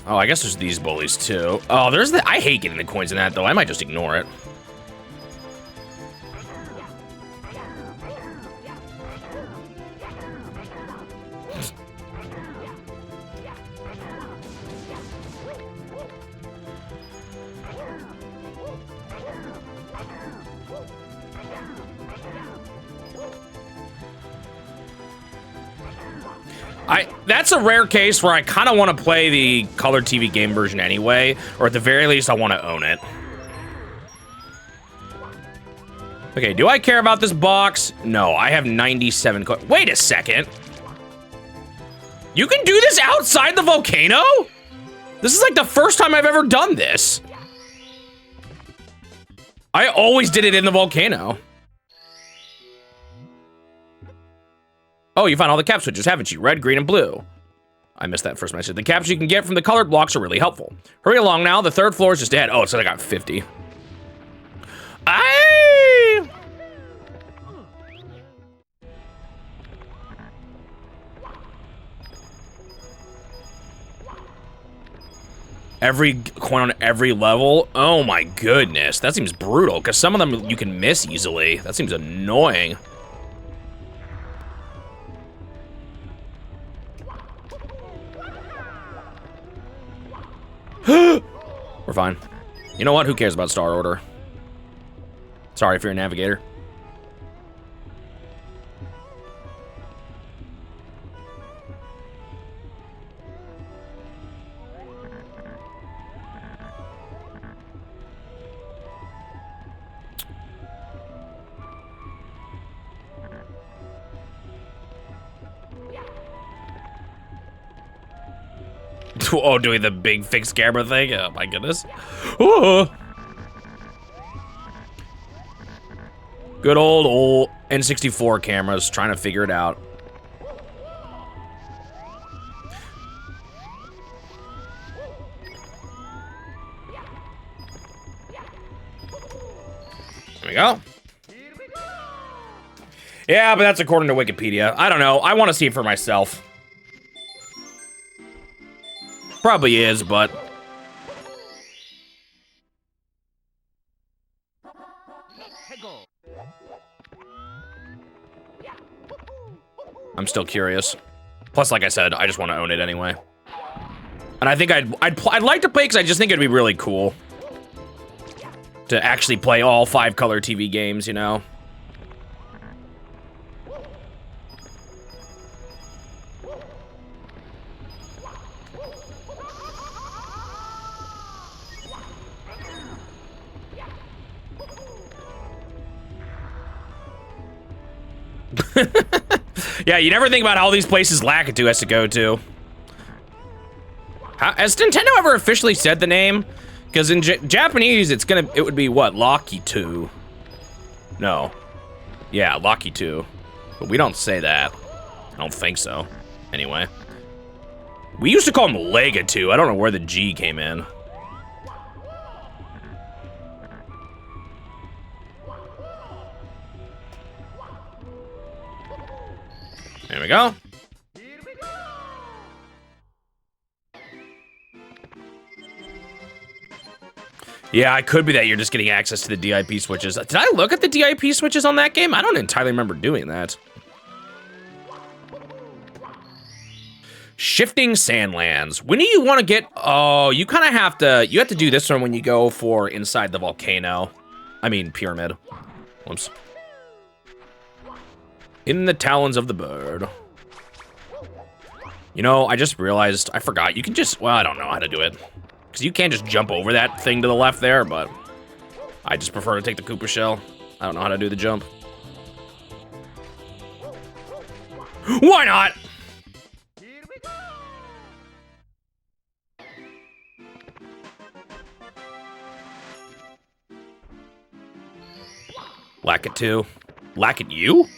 I guess there's these bullies too. Oh, there's the. I hate getting the coins in that though. I might just ignore it. That's a rare case where I kind of want to play the color TV game version anyway, or at the very least, I want to own it. Okay, do I care about this box? No, I have 97 coins. Wait a second. You can do this outside the volcano? This is like the first time I've ever done this. I always did it in the volcano. Oh, you found all the cap switches, haven't you? Red, green, and blue. I missed that first message. The caps you can get from the colored blocks are really helpful. Hurry along now, the third floor is just ahead. Oh, so I got 50. Every coin on every level? Oh my goodness, that seems brutal, because some of them you can miss easily. That seems annoying. We're fine. You know what? Who cares about Star Order? Sorry if you're a navigator. Oh, doing the big fixed camera thing? Oh my goodness. Ooh. Good old N64 cameras, trying to figure it out. There we go. Yeah, but that's according to Wikipedia. I don't know. I want to see it for myself. Probably is, but... I'm still curious. Plus, like I said, I just want to own it anyway. And I think I'd like to play because I just think it'd be really cool to actually play all 5 color TV games, you know? Yeah, you never think about all these places Lakitu has to go to. Has Nintendo ever officially said the name? Because in Japanese, it would be what? Lakitu. No. Yeah, Lakitu. But we don't say that. I don't think so. Anyway. We used to call him Legatu. I don't know where the G came in. There we go. Yeah, it could be that you're just getting access to the DIP switches. Did I look at the DIP switches on that game? I don't entirely remember doing that. Shifting Sandlands. When do you want to get... Oh, you kind of have to... You have to do this one when you go for inside the volcano. I mean, pyramid. Whoops. In the talons of the bird. You know, I just realized... I forgot. You can just... Well, I don't know how to do it. Because you can't just jump over that thing to the left there, but... I just prefer to take the Koopa shell. I don't know how to do the jump. Why not? Lack it too. Lack it you?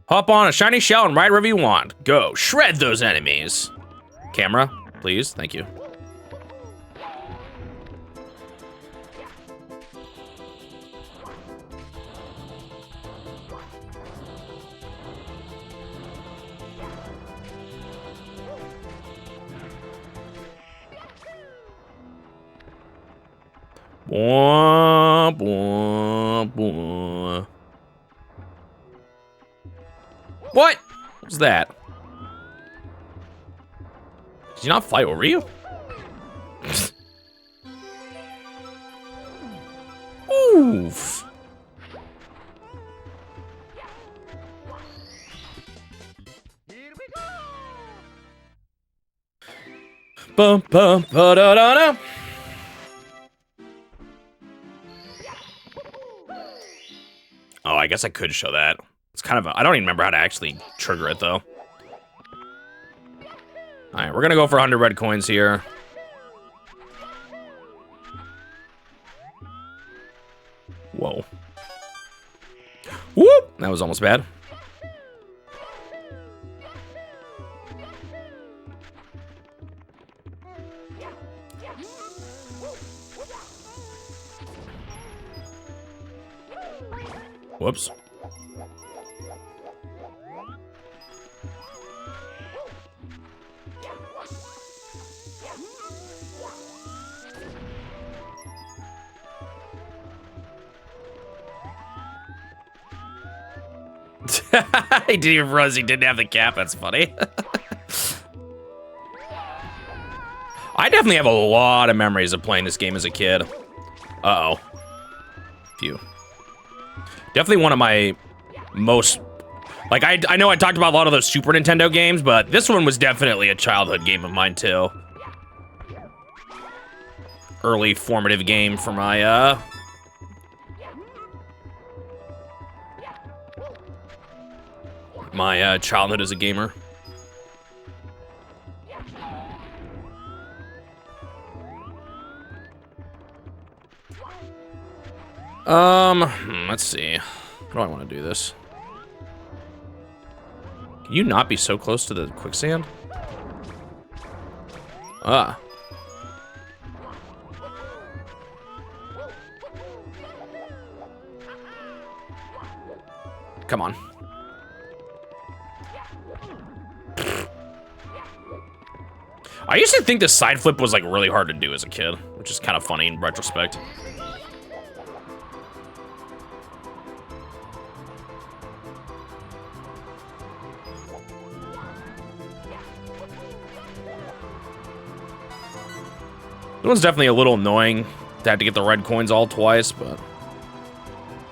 Hop on a shiny shell and ride wherever you want. Go. Shred those enemies. Camera, please. Thank you. Bwah, bwah, bwah. What was that? Did you not fly over you? Oof. Bum bum ba da da da. Oh, I guess I could show that. It's kind of I don't even remember how to actually trigger it, though. Alright, we're gonna go for 100 red coins here. Whoa. Whoop! That was almost bad. Whoops. He didn't even realize he didn't have the cap. That's funny. I definitely have a lot of memories of playing this game as a kid. Uh-oh. Phew. Definitely one of my most... Like, I know I talked about a lot of those Super Nintendo games, but this one was definitely a childhood game of mine, too. Early formative game for my, my childhood as a gamer. Let's see. How do I want to do this? Can you not be so close to the quicksand? Ah. Come on. I used to think the side flip was like really hard to do as a kid, which is kind of funny in retrospect. It was definitely a little annoying to have to get the red coins all twice, but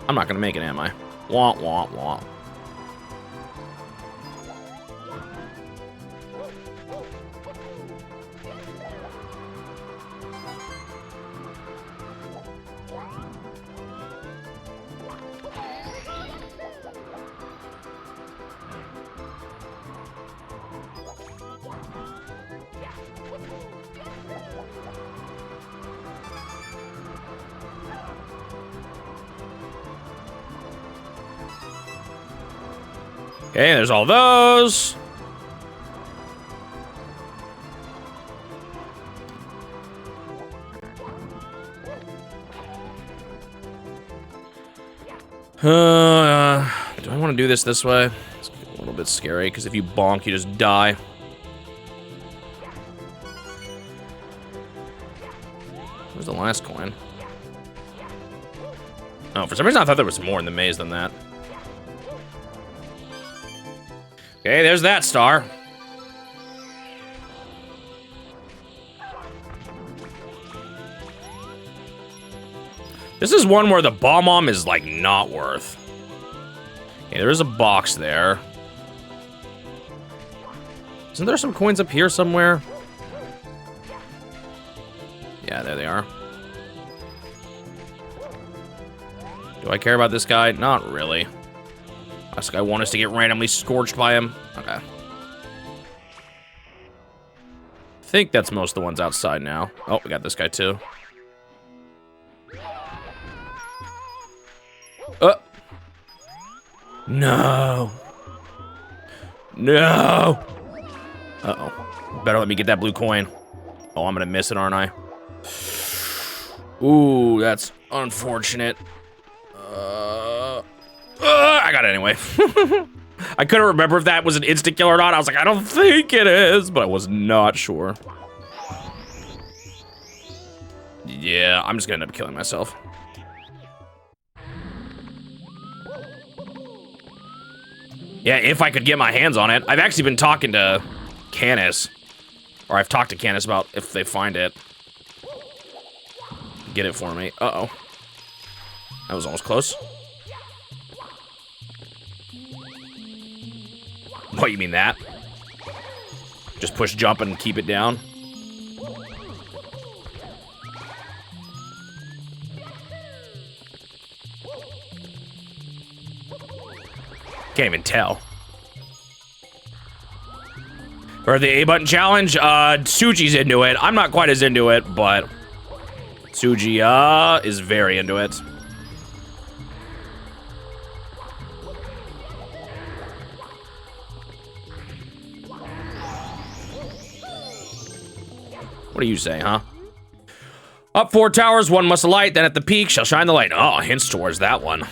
I'm not gonna make it, am I? Wah, wah, wah. Okay, there's all those. Do I want to do this way? It's a little bit scary, because if you bonk, you just die. Where's the last coin? Oh, for some reason I thought there was more in the maze than that. Okay, there's that star. This is one where the bomb is, like, not worth. Okay, there is a box there. Isn't there some coins up here somewhere? Yeah, there they are. Do I care about this guy? Not really. This guy want us to get randomly scorched by him? Okay. I think that's most of the ones outside now. Oh, we got this guy too. No. No. Uh-oh. Better let me get that blue coin. Oh, I'm gonna miss it, aren't I? Ooh, that's unfortunate. I got it anyway. I couldn't remember if that was an instant kill or not. I was like, I don't think it is, but I was not sure. Yeah, I'm just gonna end up killing myself. Yeah, if I could get my hands on it. I've actually been talking to Canis. Or I've talked to Canis about if they find it. Get it for me. Uh-oh. That was almost close. What, you mean that? Just push jump and keep it down? Can't even tell. For the A button challenge, Tsuji's into it. I'm not quite as into it, but Tsuji, is very into it. What do you say, huh? Up 4 towers, one must alight, then at the peak shall shine the light. Oh, hints towards that one.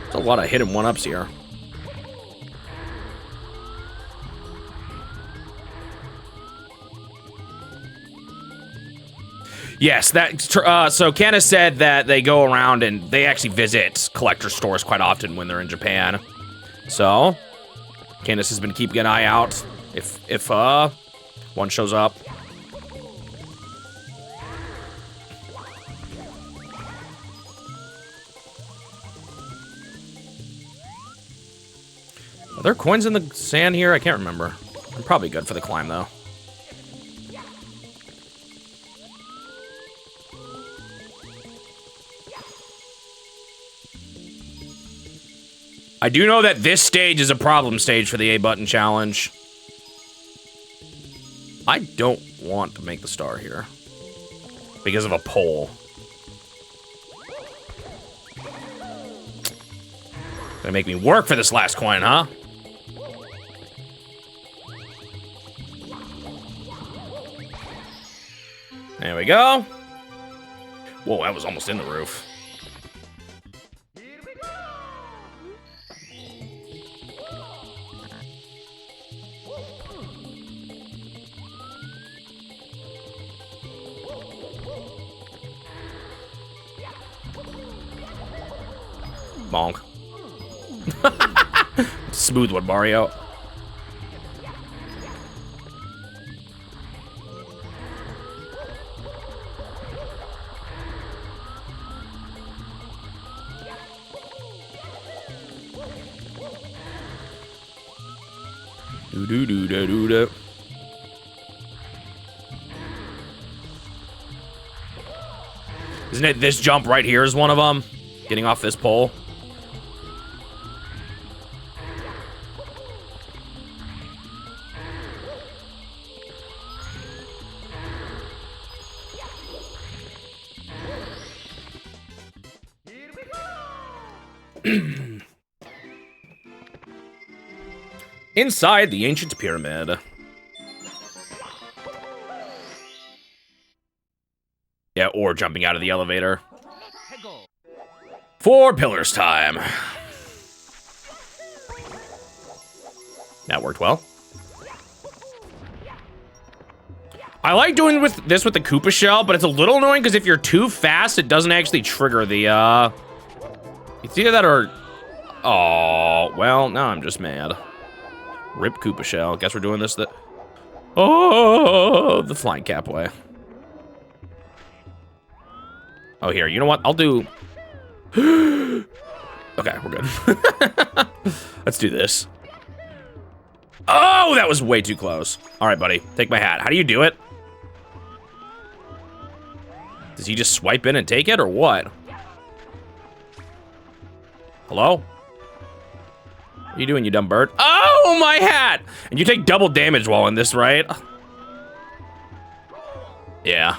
There's a lot of hidden one-ups here. Yes, that. So Canis said that they go around and they actually visit collector stores quite often when they're in Japan. So Canis has been keeping an eye out if one shows up. Are there coins in the sand here? I can't remember. I'm probably good for the climb, though. I do know that this stage is a problem stage for the A button challenge. I don't want to make the star here because of a pole. Gonna make me work for this last coin, huh? There we go. Whoa, that was almost in the roof. Bonk. Smooth one, Mario. Do do do do do do. Isn't it this jump right here is one of them? Getting off this pole. Inside the ancient pyramid. Yeah, or jumping out of the elevator. 4 pillars time. That worked well. I like doing this with the Koopa shell, but it's a little annoying because if you're too fast, it doesn't actually trigger the, it's either that or, oh, well, now I'm just mad. Rip Koopa shell. Guess we're doing this oh, the flying cap way. Oh, here, you know what? I'll do, okay, we're good. Let's do this. Oh, that was way too close. All right, buddy, take my hat. How do you do it? Does he just swipe in and take it, or what? Hello? What are you doing, you dumb bird? Oh, my hat! And you take double damage while in this, right? Yeah.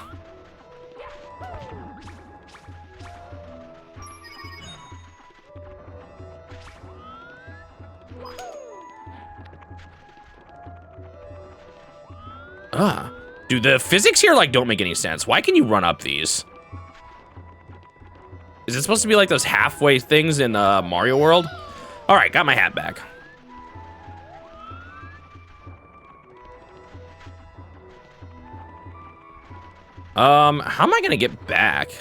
Dude, the physics here, like, don't make any sense. Why can you run up these? Is it supposed to be like those halfway things in Mario World? All right, got my hat back. How am I gonna get back?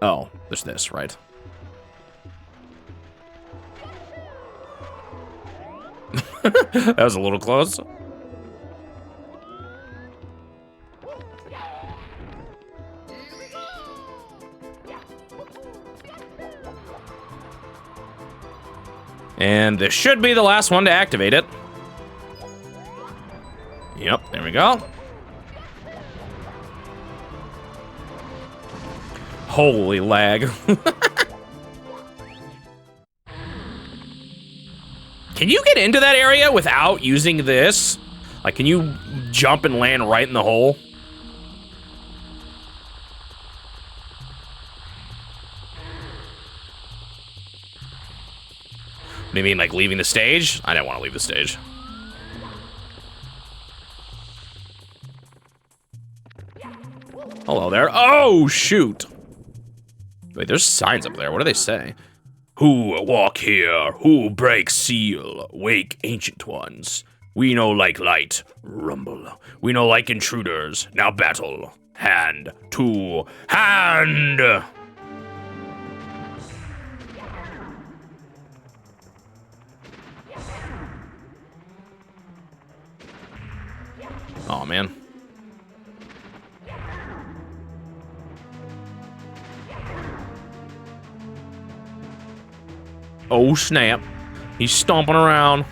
Oh, there's this, right? That was a little close. And this should be the last one to activate it. Yep, there we go. Holy lag. Can you get into that area without using this? Like, can you jump and land right in the hole? What do you mean, like leaving the stage? I didn't want to leave the stage. Hello there. Oh, shoot. Wait, there's signs up there. What do they say? Who walk here? Who break seal? Wake ancient ones. We know like light. Rumble. We know like intruders. Now battle. Hand to hand. Oh, man. Oh, snap. He's stomping around.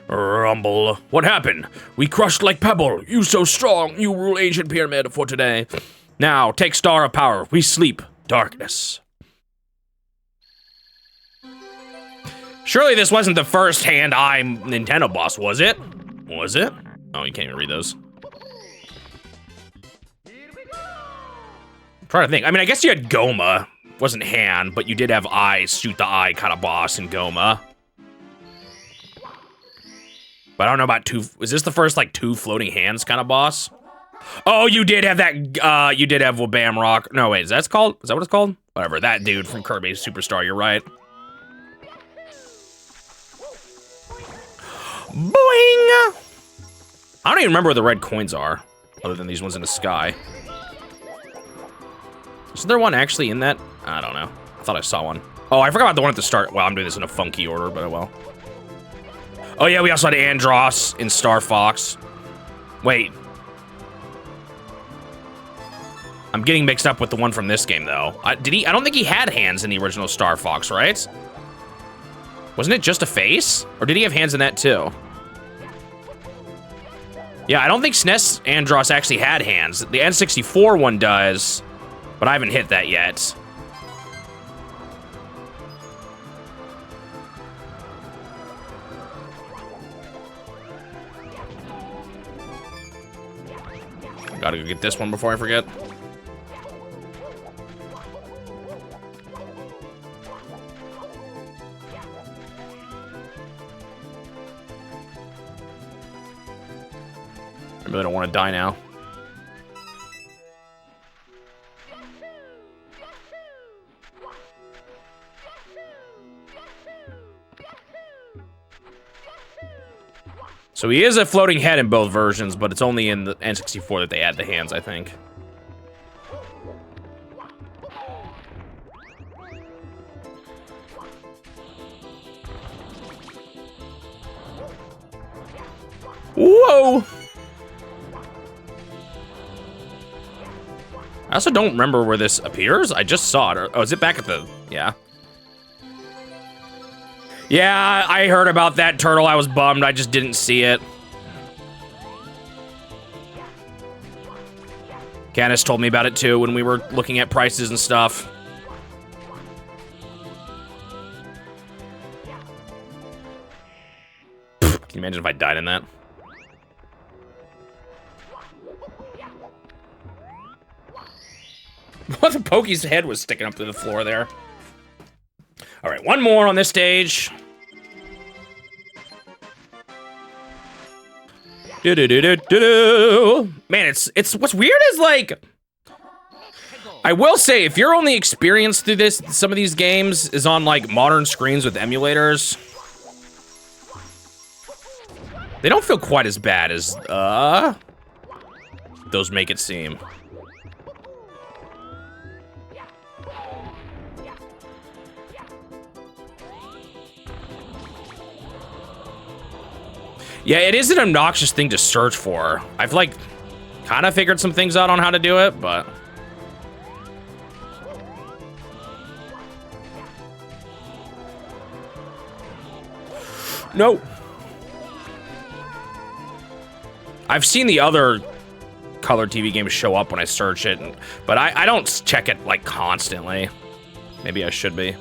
Rumble. What happened? We crushed like pebble. You so strong. You rule ancient pyramid for today. Now, take star of power. We sleep. Darkness. Surely this wasn't the first hand-eye Nintendo boss, was it? Was it? Oh, you can't even read those. I'm trying to think. I mean, I guess you had Goma. Wasn't hand, but you did have eyes, shoot the eye kind of boss in Goma. But I don't know about two. Is this the first, like, 2 floating hands kind of boss? Oh, you did have that, you did have Wabam Rock. No, wait, is that what it's called? Whatever, that dude from Kirby Superstar, you're right. Boing! I don't even remember where the red coins are, other than these ones in the sky. Is there one actually in that? I don't know. I thought I saw one. Oh, I forgot about the one at the start. Well, I'm doing this in a funky order, but oh well. Oh yeah, we also had Andross in Star Fox. Wait. I'm getting mixed up with the one from this game, though. Did he? I don't think he had hands in the original Star Fox, right? Wasn't it just a face? Or did he have hands in that, too? Yeah, I don't think SNES Andross actually had hands. The N64 one does, but I haven't hit that yet. Gotta go get this one before I forget. I really don't want to die now. So he is a floating head in both versions, but it's only in the N64 that they add the hands, I think. Whoa! I also don't remember where this appears. I just saw it. Oh, is it back at the... Yeah. Yeah, I heard about that turtle. I was bummed. I just didn't see it. Candace told me about it too when we were looking at prices and stuff. Can you imagine if I died in that? What, the Pokey's head was sticking up to the floor there. All right, one more on this stage. Do-do-do-do-do-do. Man, it's what's weird is like, I will say, if your only experience through some of these games is on like modern screens with emulators, they don't feel quite as bad as those make it seem. Yeah, it is an obnoxious thing to search for. I've, like, kind of figured some things out on how to do it, but... No. I've seen the other color TV games show up when I search it, but I don't check it, like, constantly. Maybe I should be.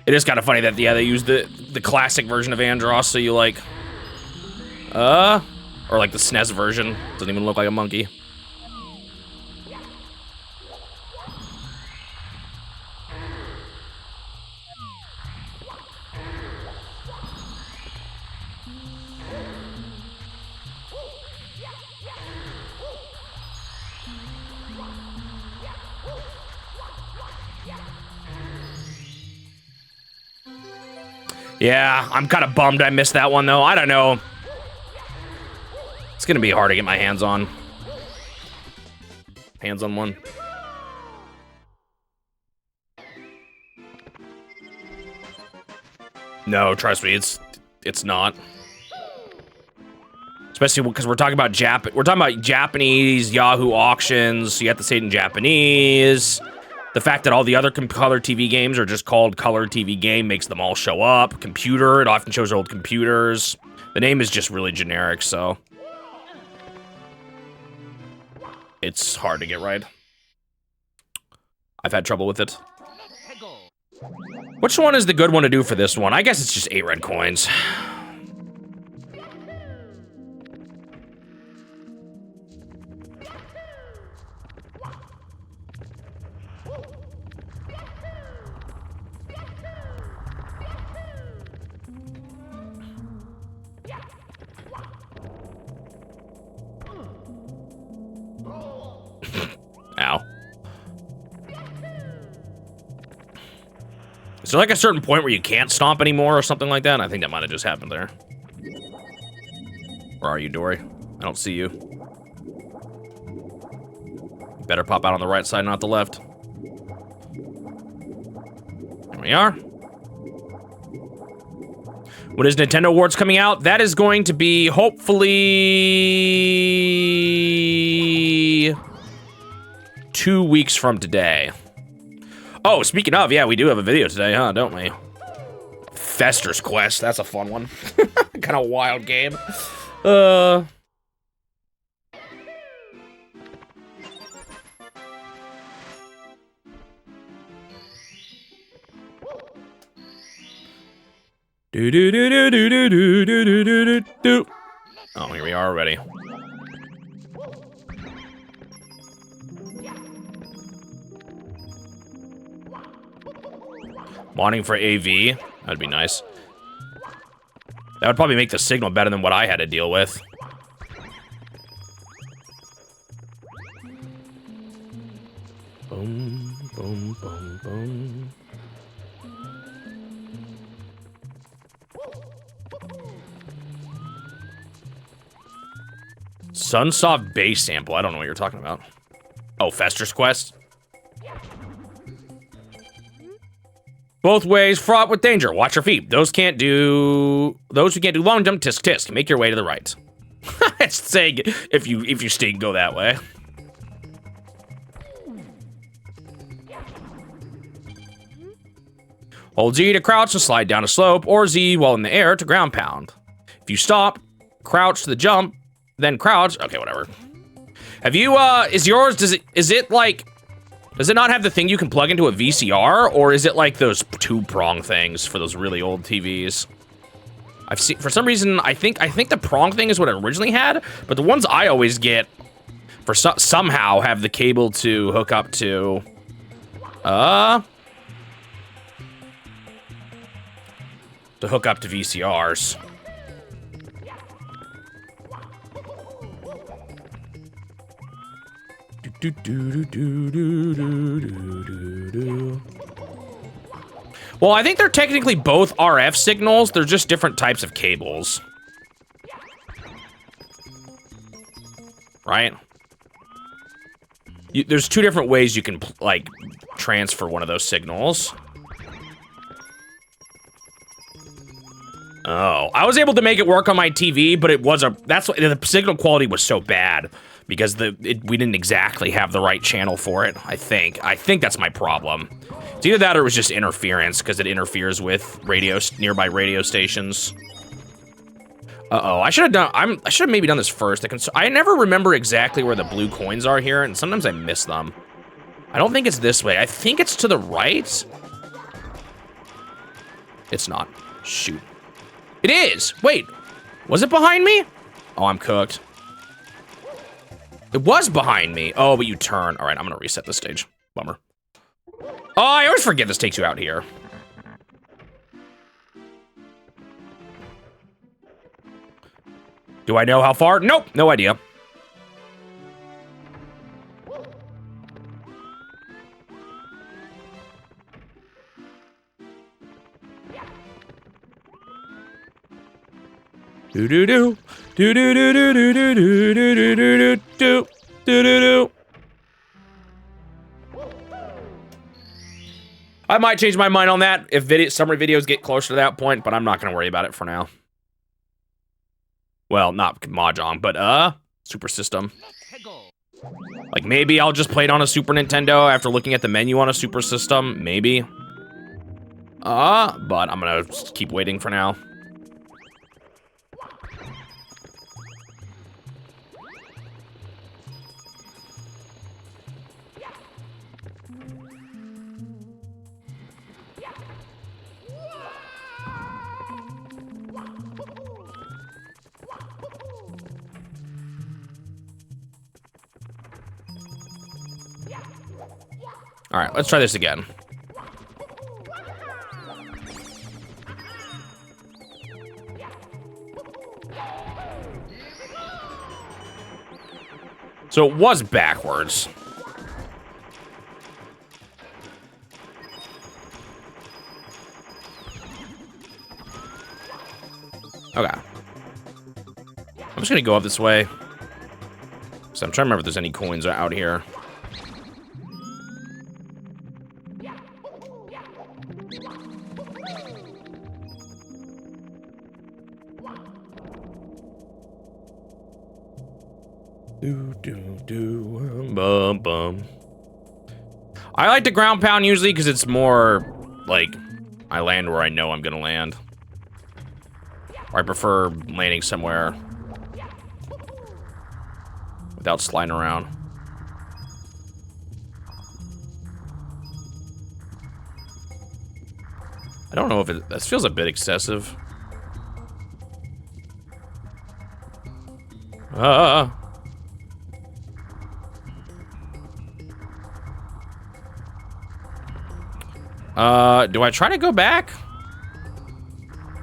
It is kind of funny that, yeah, they use the classic version of Andross, so you like, or like the SNES version. Doesn't even look like a monkey. Yeah, I'm kind of bummed I missed that one, though. I don't know. It's going to be hard to get my hands on. Hands on one. No, trust me, it's not. Especially because we're talking about Japanese Yahoo auctions, so you have to say it in Japanese. The fact that all the other color TV games are just called Color TV Game makes them all show up. Computer, it often shows old computers. The name is just really generic, so... it's hard to get right. I've had trouble with it. Which one is the good one to do for this one? I guess it's just 8 red coins. Ow. Is there like a certain point where you can't stomp anymore or something like that? I think that might have just happened there. Where are you, Dory? I don't see you. You better pop out on the right side, not the left. There we are. When is Nintendo Awards coming out? That is going to be, hopefully... 2 weeks from today. Oh, speaking of, yeah, we do have a video today, huh, don't we? Fester's Quest, that's a fun one. Kind of wild game. Do do do do do do do do do do do. Oh, here we are already. Wanting for AV. That'd be nice. That would probably make the signal better than what I had to deal with. Boom, boom, boom, boom. Sunsoft bass sample. I don't know what you're talking about. Oh, Fester's Quest. Both ways fraught with danger. Watch your feet. Those who can't do long jump, tisk tisk. Make your way to the right. It's saying if you stink, go that way. Hold Z to crouch and slide down a slope, or Z while in the air to ground pound. If you stop, crouch to the jump, then crouch. Okay, whatever. Have you is yours? Does it not have the thing you can plug into a VCR, or is it like those two-prong things for those really old TVs? I've seen, for some reason, I think the prong thing is what it originally had, but the ones I always get somehow have the cable to hook up to, VCRs. Well, I think they're technically both RF signals. They're just different types of cables. Right? There's two different ways you can, like, transfer one of those signals. Oh, I was able to make it work on my TV, but the signal quality was so bad because we didn't exactly have the right channel for it. I think that's my problem. It's either that or it was just interference because it interferes with nearby radio stations. Uh-oh, I should have maybe done this first. I never remember exactly where the blue coins are here, and sometimes I miss them. I don't think it's this way. I think it's to the right. It's not. Shoot. It is! Wait, was it behind me? Oh, I'm cooked. It was behind me. Oh, but you turn. All right, I'm gonna reset this stage. Bummer. Oh, I always forget this takes you out here. Do I know how far? Nope, no idea. Do do do do do do do do do do do do do do do. I might change my mind on that if summary videos get closer to that point, but I'm not gonna worry about it for now. Well, not Mahjong, but Super System. Like maybe I'll just play it on a Super Nintendo after looking at the menu on a Super System, maybe. But I'm gonna just keep waiting for now. All right, let's try this again. So it was backwards. Okay. I'm just gonna go up this way. So I'm trying to remember if there's any coins out here. Bum bum. I like to ground pound usually because it's more like I land where I know I'm gonna land. Or I prefer landing somewhere without sliding around. I don't know if this feels a bit excessive. Do I try to go back?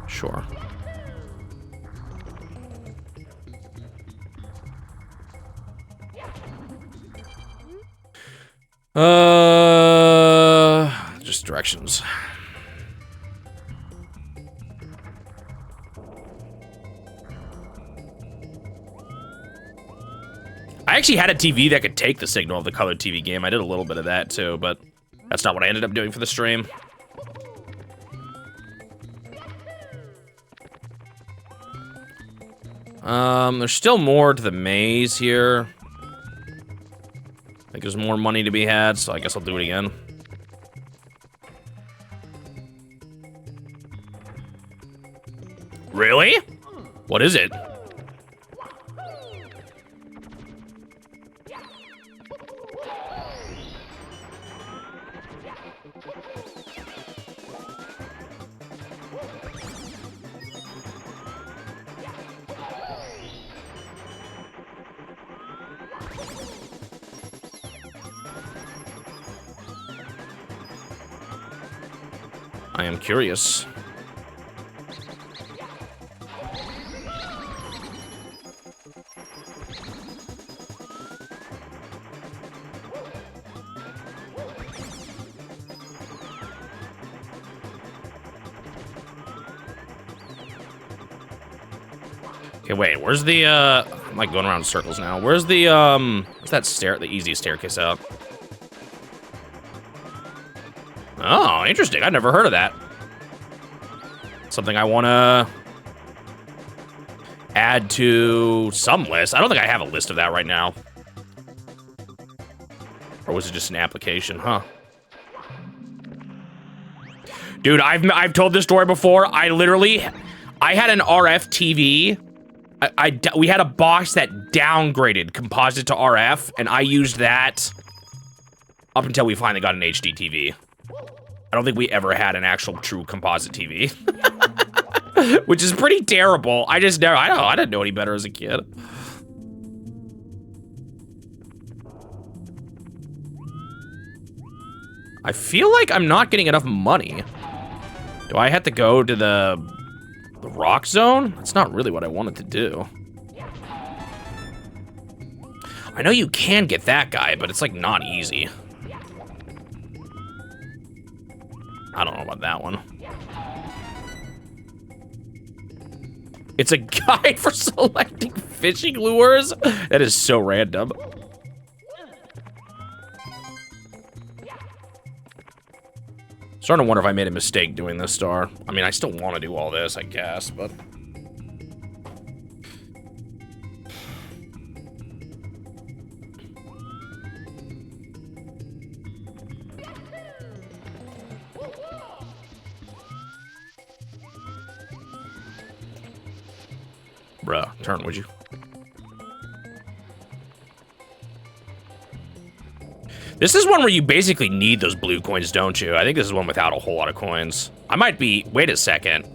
Sure. Just directions. I actually had a TV that could take the signal of the colored TV game. I did a little bit of that too, but that's not what I ended up doing for the stream. There's still more to the maze here. I think there's more money to be had, so I guess I'll do it again. Really? What is it? I am curious. Okay, wait, where's the, I'm like going around in circles now. Where's the, where's that the easy staircase out? Oh, interesting. I've never heard of that. Something I want to add to some list. I don't think I have a list of that right now. Or was it just an application, huh? Dude, I've told this story before. I had an RF TV. We had a box that downgraded composite to RF, and I used that up until we finally got an HD TV. I don't think we ever had an actual true composite TV. Which is pretty terrible. I didn't know any better as a kid. I feel like I'm not getting enough money. Do I have to go to the rock zone? That's not really what I wanted to do. I know you can get that guy, but it's like not easy. I don't know about that one. It's a guide for selecting fishing lures? That is so random. Starting to wonder if I made a mistake doing this star. I mean, I still want to do all this, I guess, but... Bruh, turn, would you? This is one where you basically need those blue coins, don't you? I think this is one without a whole lot of coins. I might be... Wait a second.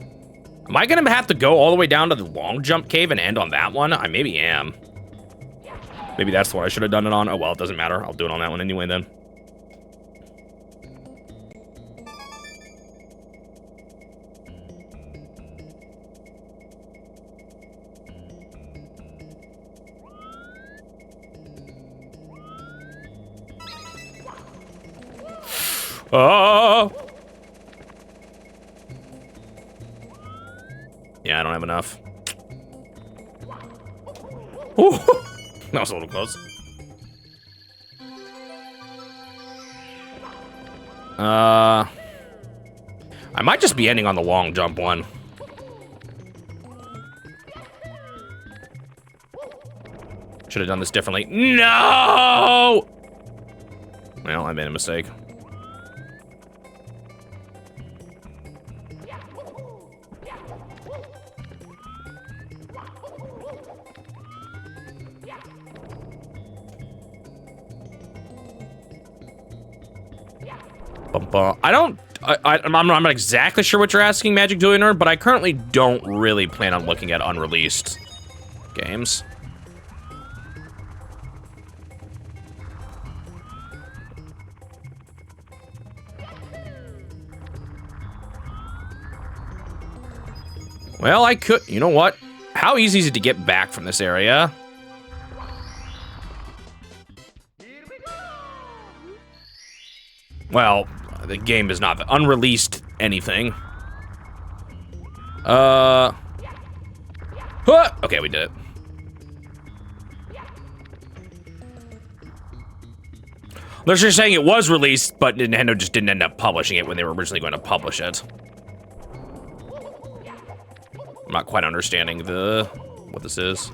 Am I gonna have to go all the way down to the long jump cave and end on that one? I maybe am. Maybe that's the one I should have done it on. Oh, well, it doesn't matter. I'll do it on that one anyway, then. Oh! Yeah, I don't have enough. Ooh, that was a little close. I might just be ending on the long jump one. Should have done this differently. No! Well, I made a mistake. I'm not exactly sure what you're asking, Magic Dueling Nerd, but I currently don't really plan on looking at unreleased games. Well, I could... You know what? How easy is it to get back from this area? Well, the game is not unreleased anything. Okay, we did it. They're just saying it was released, but Nintendo just didn't end up publishing it when they were originally going to publish it. I'm not quite understanding what this is.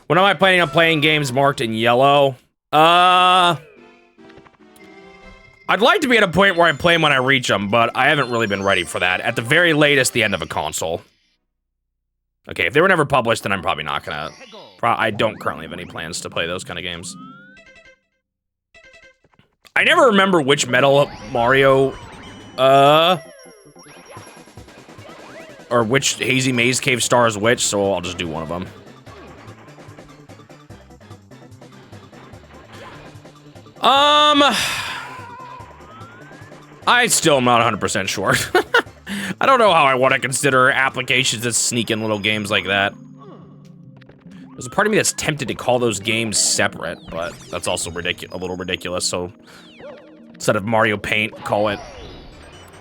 When am I planning on playing games marked in yellow? I'd like to be at a point where I play them when I reach them, but I haven't really been ready for that. At the very latest, the end of a console. Okay, if they were never published, then I'm probably not gonna... I don't currently have any plans to play those kind of games. I never remember which Metal Mario, or which Hazy Maze Cave Star is which, so I'll just do one of them. I still am not 100% sure. I don't know how I want to consider applications that sneak in little games like that. There's a part of me that's tempted to call those games separate, but that's also a little ridiculous, so instead of Mario Paint, call it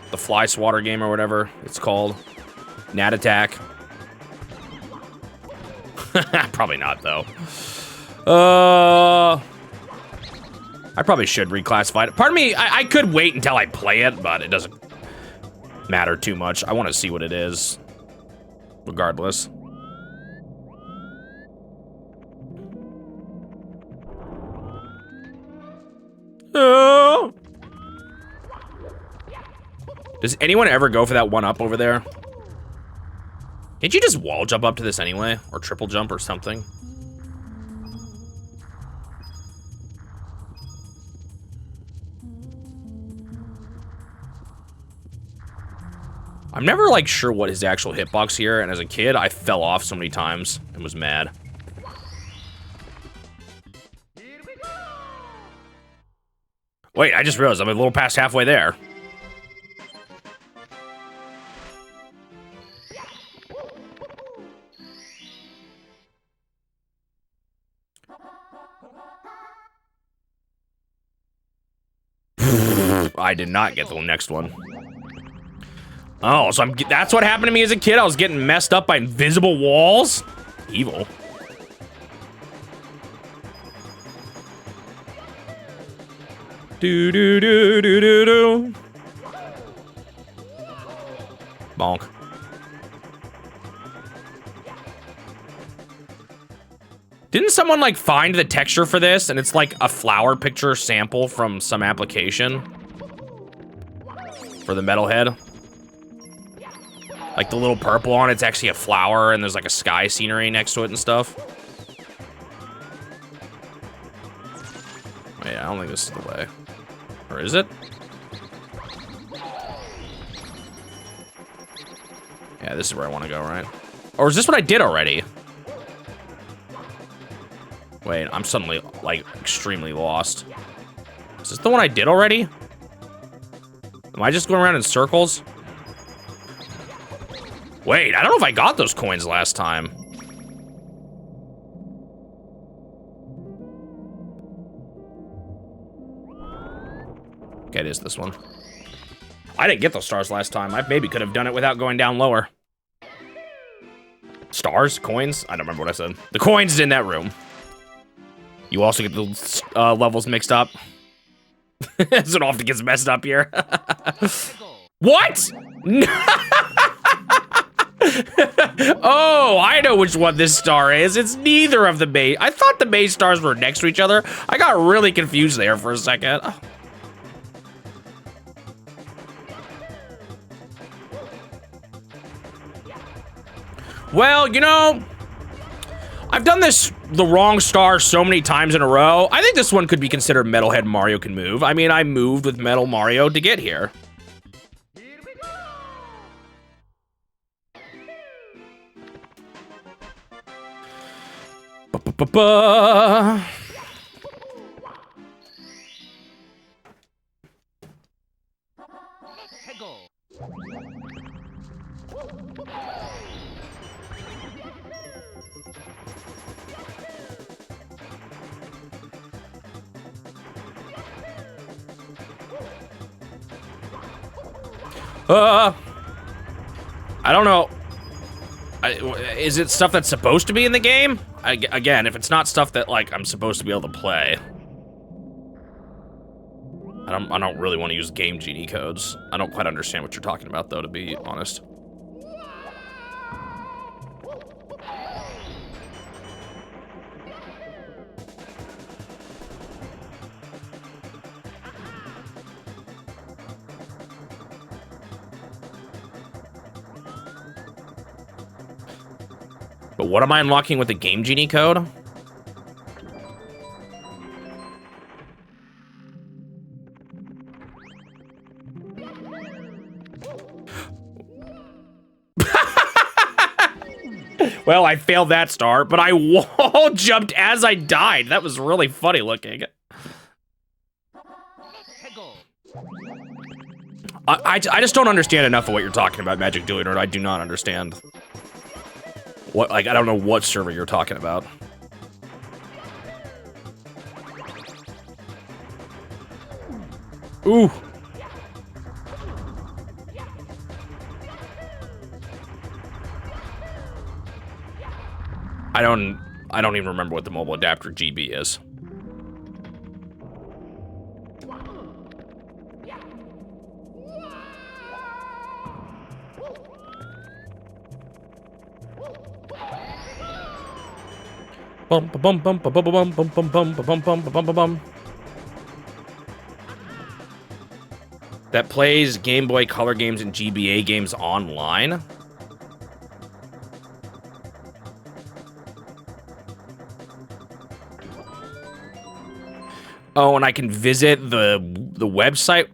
the Fly Swatter game or whatever it's called. Gnat Attack. Probably not, though. I probably should reclassify it. Pardon me, I could wait until I play it, but it doesn't matter too much. I want to see what it is, regardless. Oh. Does anyone ever go for that one up over there? Can't you just wall jump up to this anyway? Or triple jump or something? I'm never, like, sure what his actual hitbox here, and as a kid, I fell off so many times and was mad. Wait, I just realized I'm a little past halfway there. I did not get the next one. Oh, so that's what happened to me as a kid? I was getting messed up by invisible walls? Evil. Do do do do do do. Bonk. Didn't someone like find the texture for this and it's like a flower picture sample from some application? For the metalhead? Like the little purple on it's actually a flower and there's like a sky scenery next to it and stuff. Wait, I don't think this is the way. Or is it? Yeah, this is where I want to go, right? Or is this what I did already? Wait, I'm suddenly, like, extremely lost. Is this the one I did already? Am I just going around in circles? Wait, I don't know if I got those coins last time. Okay, it is this one. I didn't get those stars last time. I maybe could have done it without going down lower. Stars? Coins? I don't remember what I said. The coins is in that room. You also get the levels mixed up. So it often gets messed up here. What? Oh, I know which one this star is. It's neither of the base. I thought the base stars were next to each other. I got really confused there for a second. Oh. Well, you know, I've done the wrong star so many times in a row. I think this one could be considered Metalhead Mario Can Move. I mean, I moved with Metal Mario to get here. Ba-ba-ba-ba. I don't know. Is it stuff that's supposed to be in the game? Again, if it's not stuff that like I'm supposed to be able to play, I don't really want to use game genie codes. I don't quite understand what you're talking about, though, to be honest. But what am I unlocking with the game genie code? Well, I failed that start, but I wall jumped as I died. That was really funny looking. I just don't understand enough of what you're talking about, Magic Dueling, or I do not understand. What, like, I don't know what server you're talking about. Ooh. I don't even remember what the mobile adapter GB is. Bum bum bum bum bum bum bum bum bum bum bum bum bum bum. That plays Game Boy Color games and GBA games online. Oh, and I can visit the website.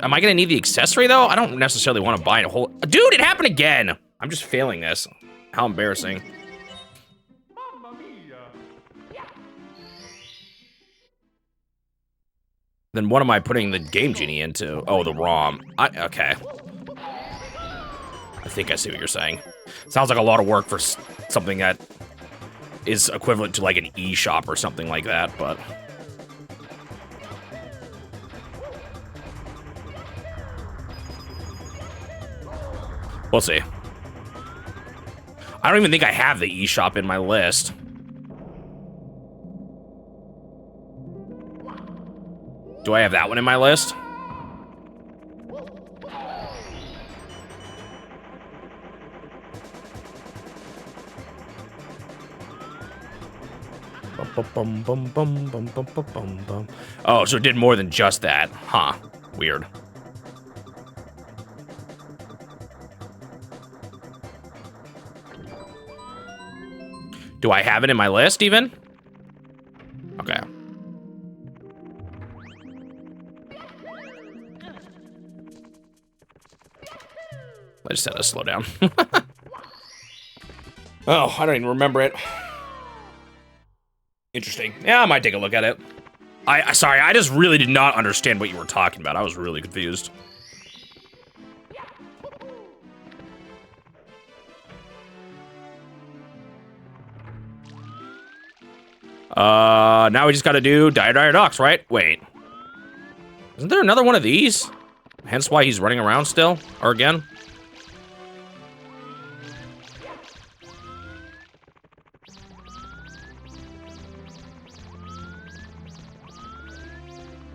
Am I gonna need the accessory though? I don't necessarily want to buy a whole. Dude, it happened again. I'm just failing this. How embarrassing. Then what am I putting the Game Genie into? Oh, the ROM. Okay. I think I see what you're saying. Sounds like a lot of work for something that is equivalent to like an eShop or something like that, but... we'll see. I don't even think I have the eShop in my list. Do I have that one in my list? Oh, so it did more than just that. Huh. Weird. Do I have it in my list, even? Okay. I just had to slow down. Oh, I don't even remember it. Interesting. Yeah, I might take a look at it. Sorry, I just really did not understand what you were talking about. I was really confused. Now we just gotta do Dire Docks, right? Wait. Isn't there another one of these? Hence why he's running around still? Or again?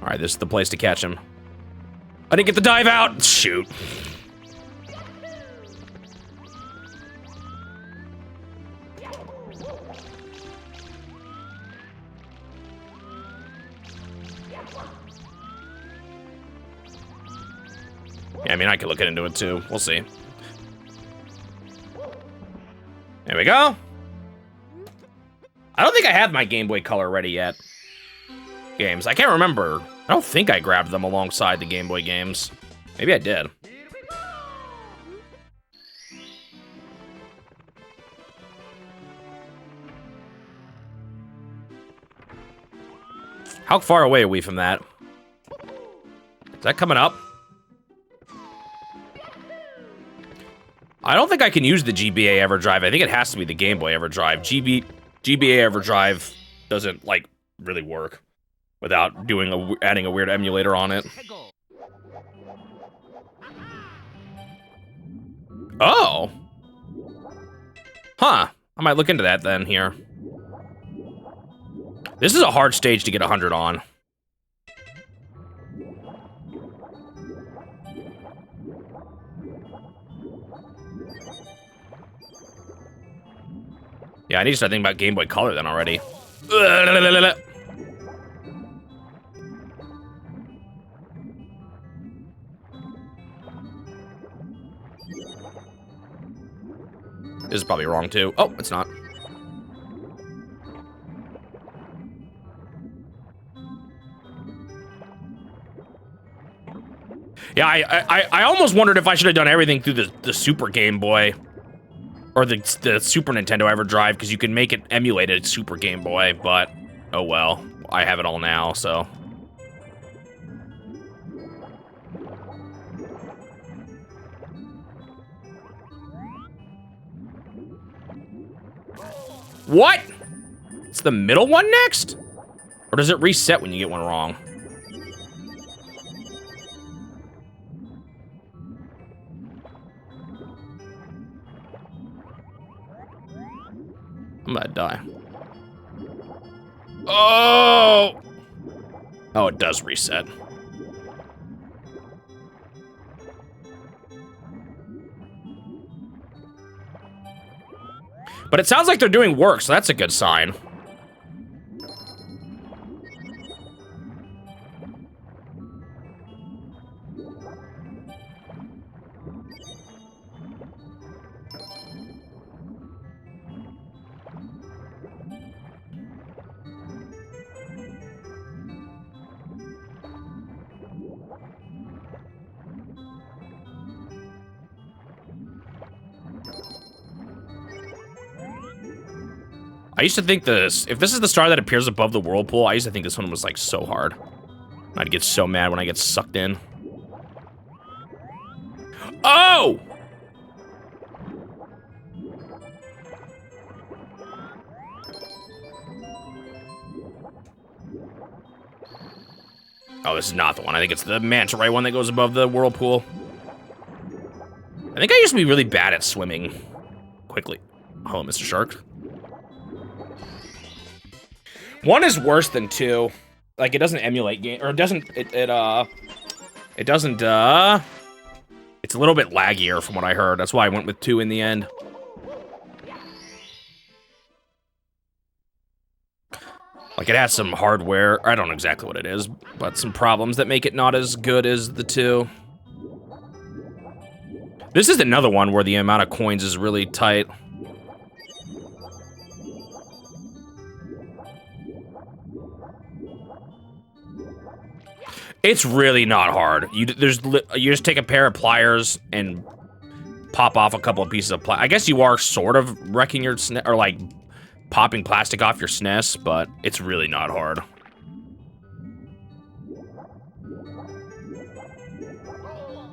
Alright, this is the place to catch him. I didn't get the dive out! Shoot. Yeah, I mean, I could look into it too. We'll see. There we go. I don't think I have my Game Boy Color ready yet. Games. I can't remember. I don't think I grabbed them alongside the Game Boy games. Maybe I did. How far away are we from that? Is that coming up? I don't think I can use the GBA EverDrive. I think it has to be the Game Boy EverDrive. GBA EverDrive doesn't, like, really work without adding a weird emulator on it. Oh. Huh. I might look into that then here. This is a hard stage to get 100 on. Yeah, I need to start thinking about Game Boy Color then already. This is probably wrong too. Oh, it's not. Yeah, I almost wondered if I should have done everything through the Super Game Boy. Or the Super Nintendo EverDrive, because you can make it emulate a Super Game Boy, but oh well. I have it all now, so. What? It's the middle one next? Or does it reset when you get one wrong? I'm gonna die. Oh! Oh, it does reset. But it sounds like they're doing work, so that's a good sign. I used to think if this is the star that appears above the whirlpool, I used to think this one was like so hard. I'd get so mad when I get sucked in. Oh! Oh, this is not the one. I think it's the manta ray one that goes above the whirlpool. I think I used to be really bad at swimming quickly. Hello, Mr. Shark. One is worse than two. Like, it doesn't emulate game, or it doesn't, it doesn't, it's a little bit laggier from what I heard. That's why I went with two in the end. Like, it has some hardware, I don't know exactly what it is, but some problems that make it not as good as the two. This is another one where the amount of coins is really tight. It's really not hard. You just take a pair of pliers and pop off a couple of pieces of plastic. I guess you are sort of wrecking your SNES, or like popping plastic off your SNES, but it's really not hard.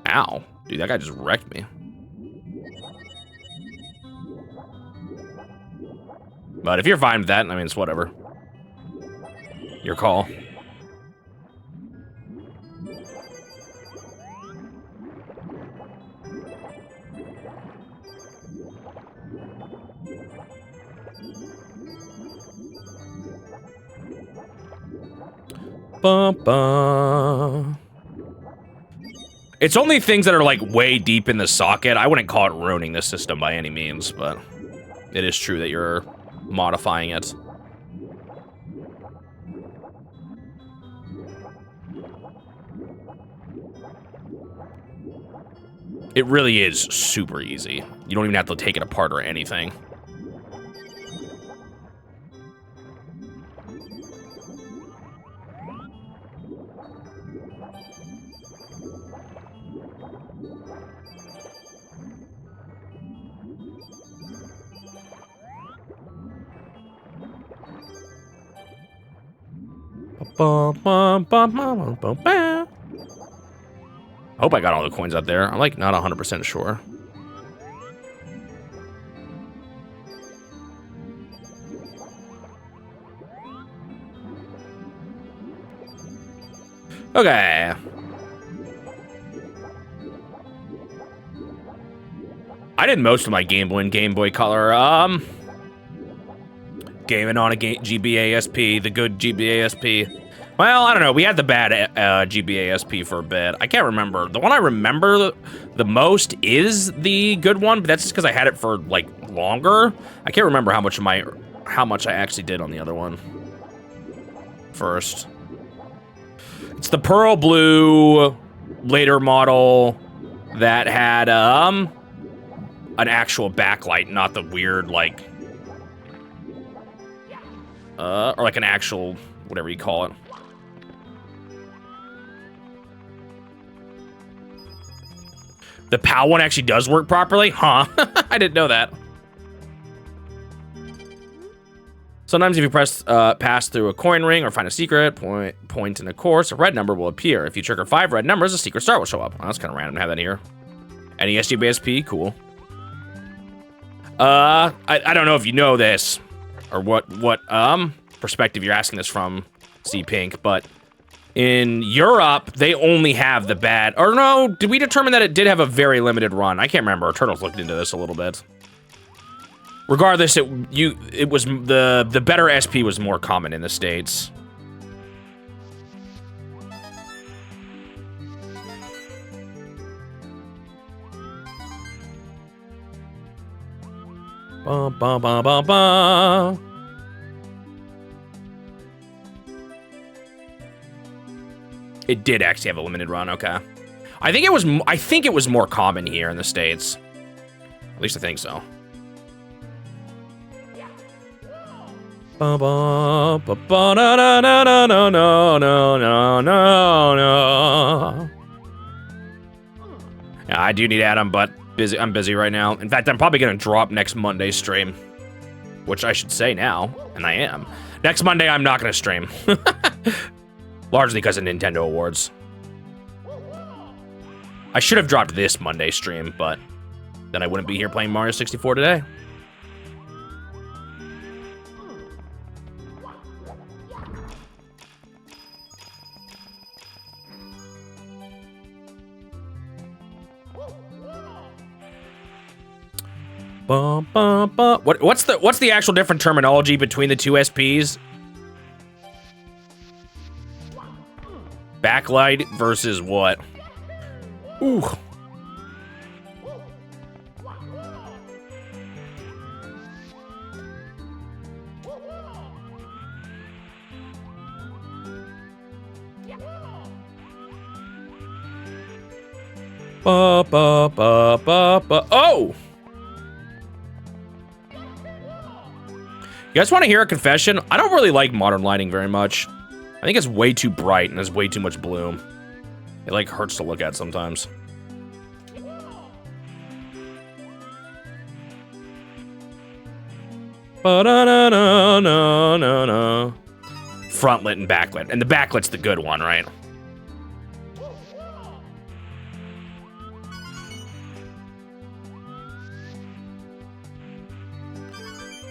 Ow. Dude, that guy just wrecked me. But if you're fine with that, I mean, it's whatever. Your call. It's only things that are like way deep in the socket. I wouldn't call it ruining the system by any means, but it is true that you're modifying it. It really is super easy. You don't even have to take it apart or anything. I hope I got all the coins out there. I'm like not 100% sure. Okay. I did most of my Game Boy and Game Boy Color. Gaming on a GBASP, the good GBASP. Well, I don't know. We had the bad GBASP for a bit. I can't remember. The one I remember the most is the good one, but that's just because I had it for like longer. I can't remember how much I actually did on the other one. First, it's the pearl blue later model that had an actual backlight, not the weird like or like an actual whatever you call it. The PAL one actually does work properly? Huh. I didn't know that. Sometimes if you press pass through a coin ring or find a secret point in a course, a red number will appear. If you trigger 5 red numbers, a secret star will show up. Oh, that's kind of random to have that here. NES GBSP, cool. I don't know if you know this or what perspective you're asking this from, C Pink, but in Europe, they only have the bad, or no, did we determine that it did have a very limited run? I can't remember. Turtles looked into this a little bit. Regardless, it was the better SP was more common in the States. Ba ba ba ba ba. It did actually have a limited run. Okay, I think it was more common here in the States. At least I think so. Ba ba ba ba na na na na na na na na na. Yeah, I do need Adam, but I'm busy right now. In fact, I'm probably gonna drop next Monday's stream, which I should say now, and I am. Next Monday, I'm not gonna stream, largely because of Nintendo Awards. I should have dropped this Monday stream, but then I wouldn't be here playing Mario 64 today. What's the actual different terminology between the two SPs? Backlight versus what? Ooh. Ba ba ba ba ba. Oh. You guys want to hear a confession? I don't really like modern lighting very much. I think it's way too bright and there's way too much bloom. It like hurts to look at sometimes. Ba-da-da-da-da-da-da. Frontlit and backlit. And the backlit's the good one, right?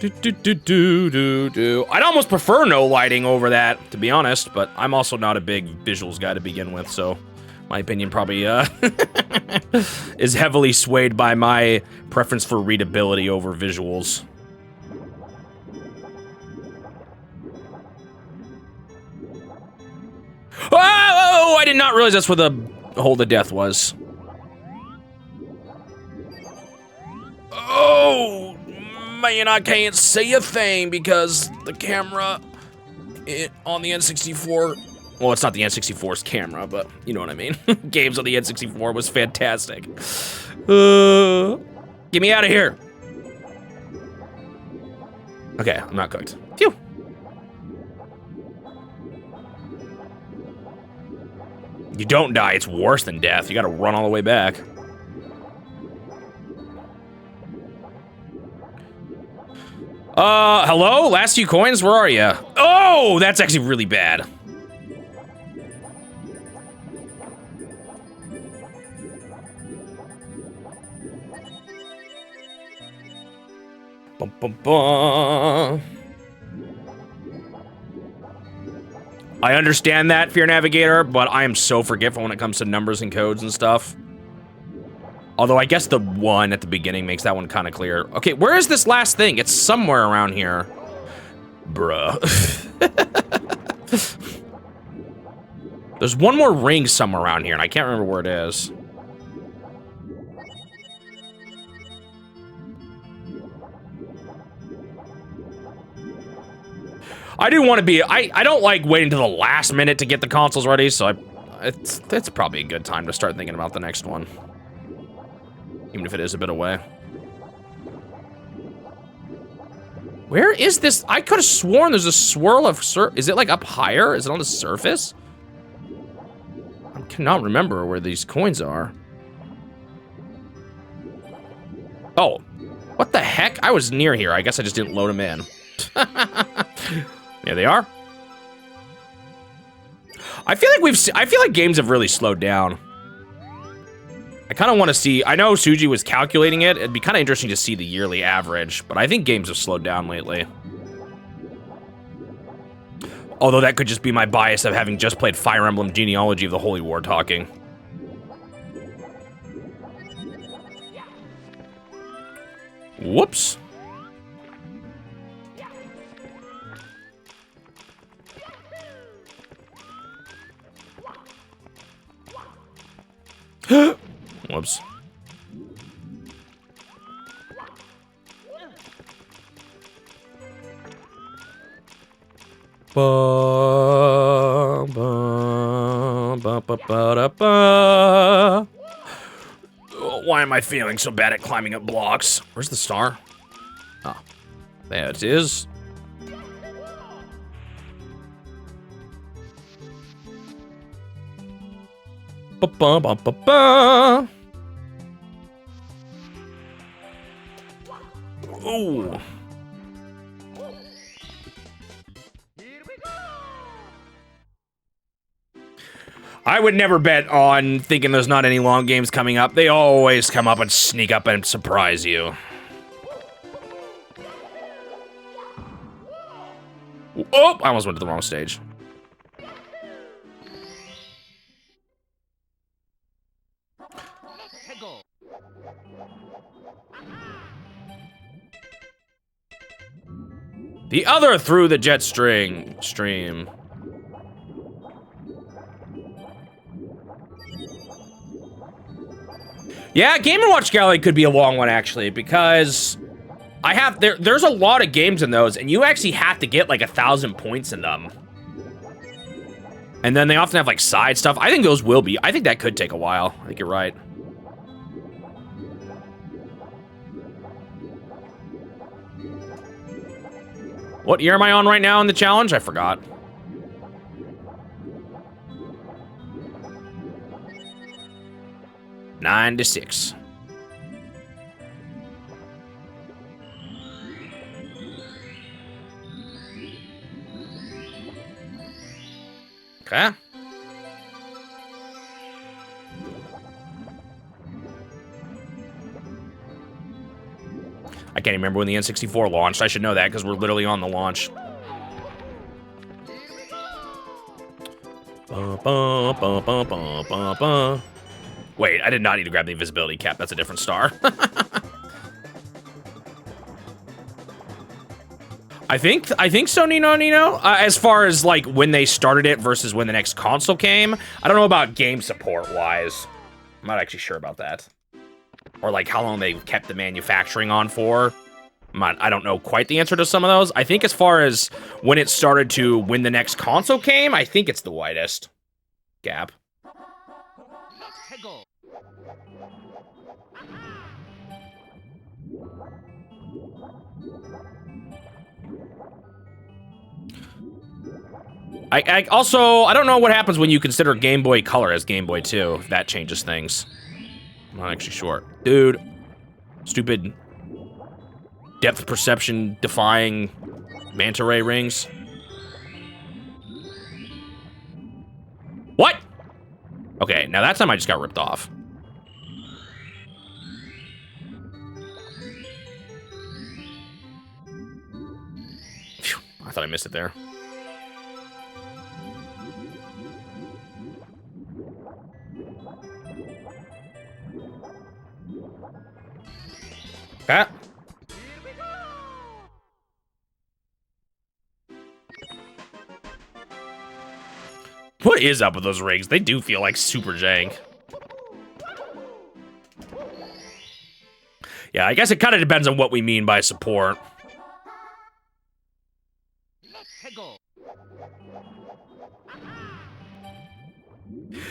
I'd almost prefer no lighting over that, to be honest, but I'm also not a big visuals guy to begin with, so my opinion probably is heavily swayed by my preference for readability over visuals. Oh, I did not realize that's where the Hold of Death was. Oh, man, I can't see a thing because the camera on the N64, well, it's not the N64's camera, but you know what I mean. Games on the N64 was fantastic. Get me out of here. Okay, I'm not cooked. Phew. You don't die, it's worse than death. You gotta run all the way back. Hello? Last few coins? Where are you? Oh, that's actually really bad. Bum, bum, bum. I understand that, Fear Navigator, but I am so forgetful when it comes to numbers and codes and stuff. Although I guess the 1 at the beginning makes that one kind of clear. Okay, where is this last thing? It's somewhere around here. Bruh. There's one more ring somewhere around here, and I can't remember where it is. I do want to be, I don't like waiting to the last minute to get the consoles ready, so it's probably a good time to start thinking about the next one. Even if it is a bit away. Where is this? I could have sworn there's a swirl of is it like up higher? Is it on the surface? I cannot remember where these coins are. Oh, what the heck? I was near here. I guess I just didn't load them in. There they are. I feel like games have really slowed down. I kind of want to see, I know Suji was calculating it. It'd be kind of interesting to see the yearly average, but I think games have slowed down lately. Although that could just be my bias of having just played Fire Emblem Genealogy of the Holy War talking. Whoops. Whoops. Ba, ba, ba, ba, ba, da, ba. Why am I feeling so bad at climbing up blocks? Where's the star? Oh, there it is. Ba, ba, ba, ba, ba. Ooh. I would never bet on thinking there's not any long games coming up. They always come up and sneak up and surprise you. Oh, I almost went to the wrong stage. The other through the jet stream. Yeah, Game & Watch Gallery could be a long one, actually, because I have, there's a lot of games in those, and you actually have to get like 1,000 points in them. And then they often have like side stuff. I think those will be, I think that could take a while. I think you're right. What year am I on right now in the challenge? I forgot. '96. Okay. I can't even remember when the N64 launched. I should know that because we're literally on the launch. Wait, I did not need to grab the invisibility cap. That's a different star. I think so, Nino. As far as like when they started it versus when the next console came, I don't know about game support wise. I'm not actually sure about that. Or like how long they kept the manufacturing on for. I don't know quite the answer to some of those. I think as far as when it started to when the next console came, I think it's the widest gap. I also, I don't know what happens when you consider Game Boy Color as Game Boy 2, if that changes things. I'm not actually sure. Dude, stupid depth perception defying manta ray rings. What? Okay, now that time I just got ripped off. Phew, I thought I missed it there. Okay. What is up with those rigs? They do feel like super jank. Yeah, I guess it kind of depends on what we mean by support.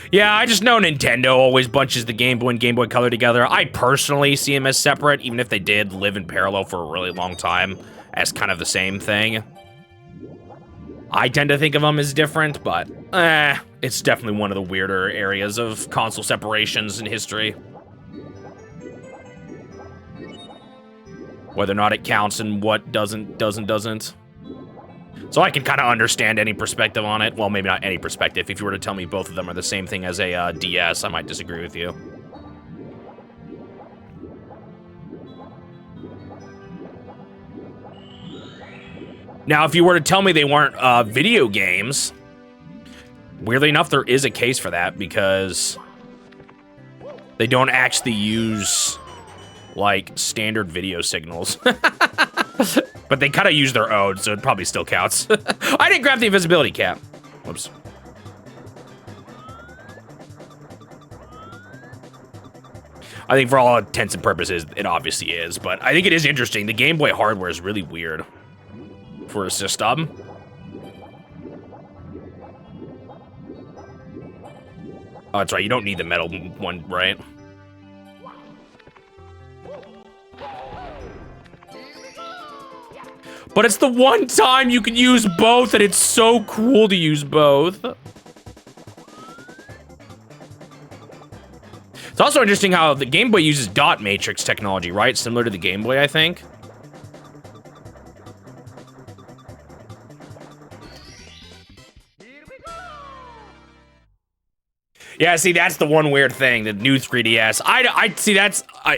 Yeah, I just know Nintendo always bunches the Game Boy and Game Boy Color together. I personally see them as separate, even if they did live in parallel for a really long time, as kind of the same thing. I tend to think of them as different, but it's definitely one of the weirder areas of console separations in history. Whether or not it counts and what doesn't. So I can kind of understand any perspective on it. Well, maybe not any perspective. If you were to tell me both of them are the same thing as a DS, I might disagree with you. Now, if you were to tell me they weren't video games, weirdly enough, there is a case for that because they don't actually use, like, standard video signals. But they kind of use their own, so it probably still counts. I didn't grab the invisibility cap. Whoops. I think for all intents and purposes, it obviously is, but I think it is interesting. The Game Boy hardware is really weird for a system. Oh, that's right. You don't need the metal one, right? But it's the one time you can use both, and it's so cool to use both. It's also interesting how the Game Boy uses dot matrix technology, right? Similar to the Game Boy, I think. Yeah, see, that's the one weird thing, the new 3DS. I see,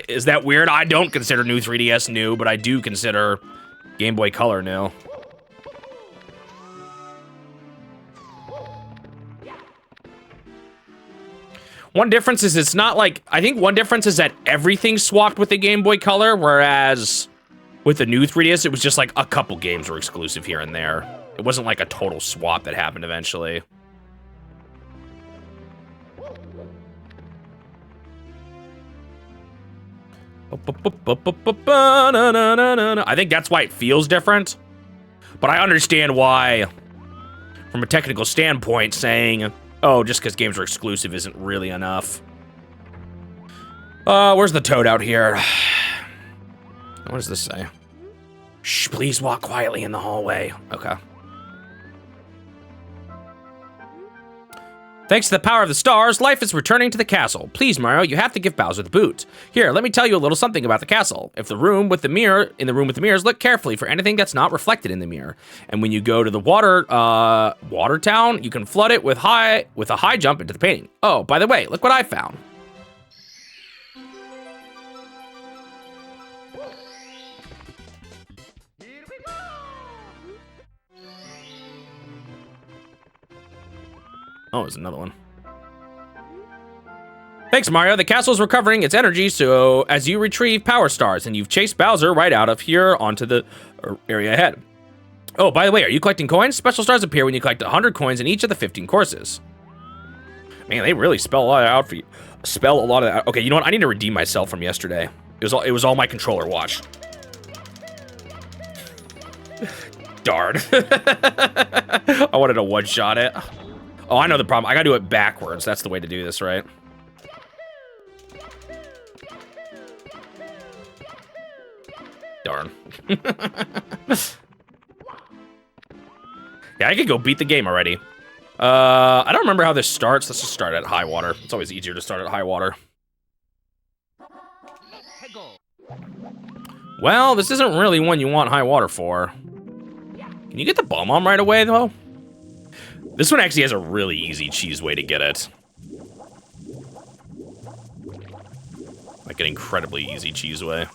is that weird? I don't consider new 3DS new, but I do consider Game Boy Color new. One difference is it's not like, I think one difference is that everything swapped with the Game Boy Color, whereas with the new 3DS, it was just like a couple games were exclusive here and there. It wasn't like a total swap that happened eventually. I think that's why it feels different. But I understand why, from a technical standpoint, saying, oh, just because games are exclusive isn't really enough. Where's the toad out here? What does this say? Shh, please walk quietly in the hallway. Okay. Thanks to the power of the stars, life is returning to the castle. Please, Mario, you have to give Bowser the boot. Here, let me tell you a little something about the castle. If the room with the mirror, in the room with the mirrors, look carefully for anything that's not reflected in the mirror. And when you go to the water town, you can flood it with a high jump into the painting. Oh, by the way, look what I found. Oh, there's another one. Thanks, Mario. The castle's recovering its energy, so as you retrieve power stars, and you've chased Bowser right out of here onto the area ahead. Oh, by the way, are you collecting coins? Special stars appear when you collect 100 coins in each of the 15 courses. Man, they really spell a lot out for you. Spell a lot of that. Okay, you know what? I need to redeem myself from yesterday. It was all my controller. Watch. Darn. I wanted to one-shot it. Oh, I know the problem. I gotta do it backwards. That's the way to do this, right? Darn. Yeah, I could go beat the game already. I don't remember how this starts. Let's just start at high water. It's always easier to start at high water. Well, this isn't really one you want high water for. Can you get the bomb right away, though? This one actually has a really easy cheese way to get it. Like an incredibly easy cheese way.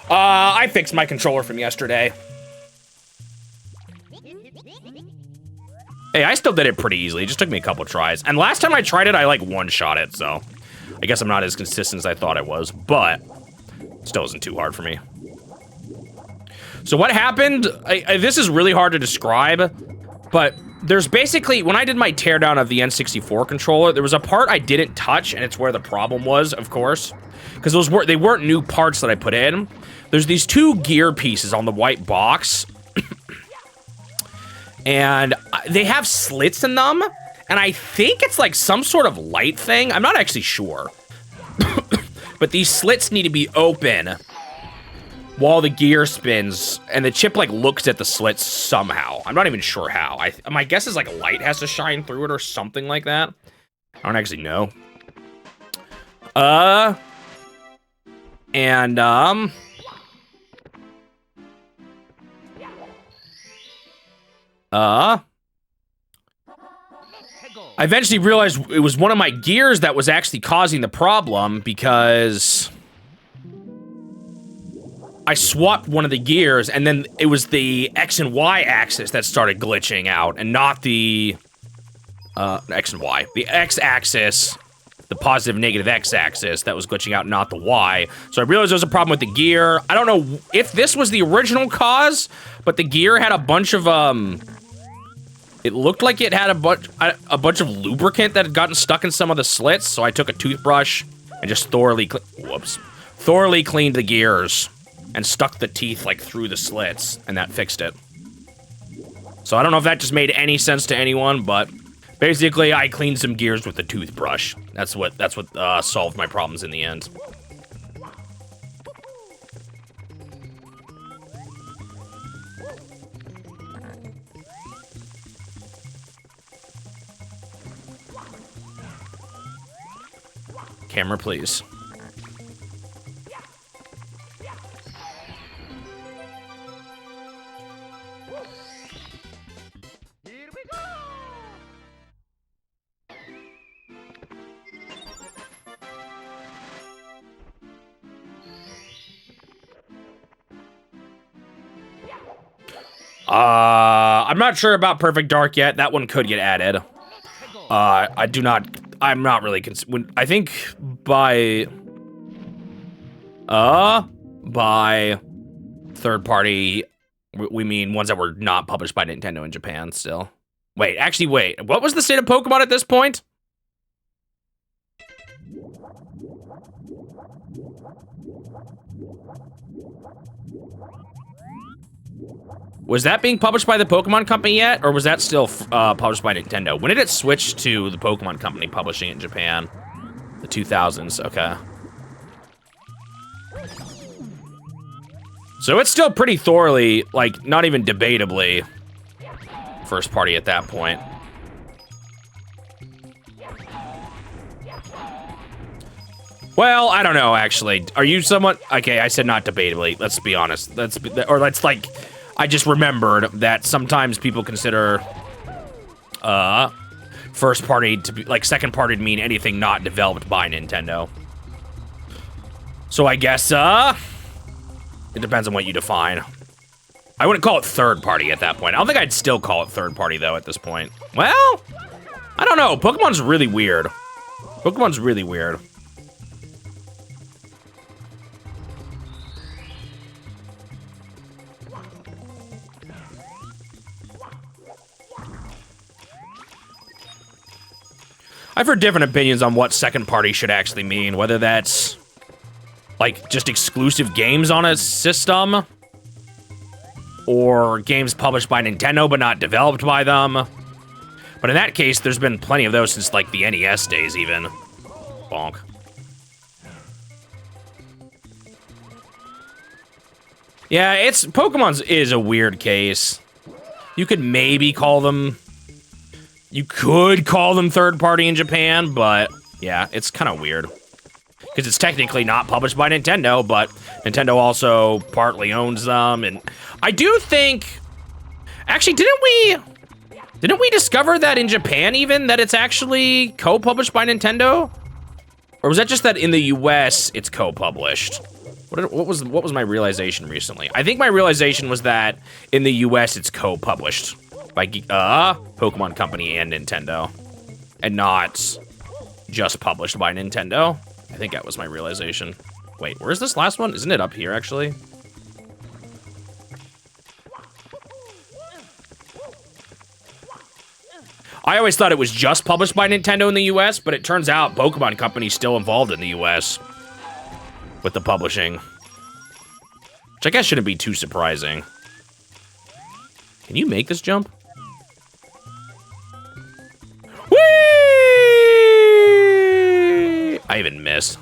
I fixed my controller from yesterday. Hey, I still did it pretty easily. It just took me a couple tries. And last time I tried it, I like one-shot it, so I guess I'm not as consistent as I thought I was, but still isn't too hard for me. So what happened, this is really hard to describe, but there's basically, when I did my teardown of the N64 controller, there was a part I didn't touch, and it's where the problem was, of course, because they weren't new parts that I put in. There's these two gear pieces on the white box, and they have slits in them, and I think it's like some sort of light thing. I'm not actually sure. But these slits need to be open while the gear spins, and the chip like looks at the slits somehow. I'm not even sure how. My guess is like a light has to shine through it or something like that. I don't actually know. I eventually realized it was one of my gears that was actually causing the problem because I swapped one of the gears and then it was the X and Y axis that started glitching out and not the X and Y. The X axis, the positive negative X axis that was glitching out, not the Y. So I realized there was a problem with the gear. I don't know if this was the original cause, but the gear had a bunch of it looked like it had a bunch of lubricant that had gotten stuck in some of the slits, so I took a toothbrush and just thoroughly cleaned the gears and stuck the teeth like through the slits, and that fixed it. So I don't know if that just made any sense to anyone, but basically I cleaned some gears with a toothbrush. That's what solved my problems in the end. Camera, please. Here we go. I'm not sure about Perfect Dark yet. That one could get added. I'm not really I think by third party, we mean ones that were not published by Nintendo in Japan still. Wait, what was the state of Pokemon at this point? Was that being published by the Pokemon Company yet, or was that still published by Nintendo? When did it switch to the Pokemon Company publishing it in Japan? The 2000s, okay. So it's still pretty thoroughly, like, not even debatably, first party at that point. Well, I don't know, actually. Are you somewhat... Okay, I said not debatably. Let's be honest. I just remembered that sometimes people consider first party to be like second party to mean anything not developed by Nintendo. So I guess it depends on what you define. I wouldn't call it third party at that point. I don't think I'd still call it third party though at this point. Well, I don't know. Pokemon's really weird. Pokemon's really weird. I've heard different opinions on what second party should actually mean, whether that's like just exclusive games on a system or games published by Nintendo but not developed by them. But in that case, there's been plenty of those since like the NES days even. Bonk. Yeah, Pokemon's is a weird case. You could maybe call them... You could call them third party in Japan, but yeah, it's kind of weird. Because it's technically not published by Nintendo, but Nintendo also partly owns them, and I do think... Actually, didn't we discover that in Japan even, that it's actually co-published by Nintendo? Or was that just that in the US it's co-published? What was my realization recently? I think my realization was that in the US it's co-published by Pokemon Company and Nintendo, and not just published by Nintendo. I think that was my realization. Wait, where's this last one? Isn't it up here, actually? I always thought it was just published by Nintendo in the US, but it turns out Pokemon Company's still involved in the US with the publishing. Which I guess shouldn't be too surprising. Can you make this jump? Whee! I even missed.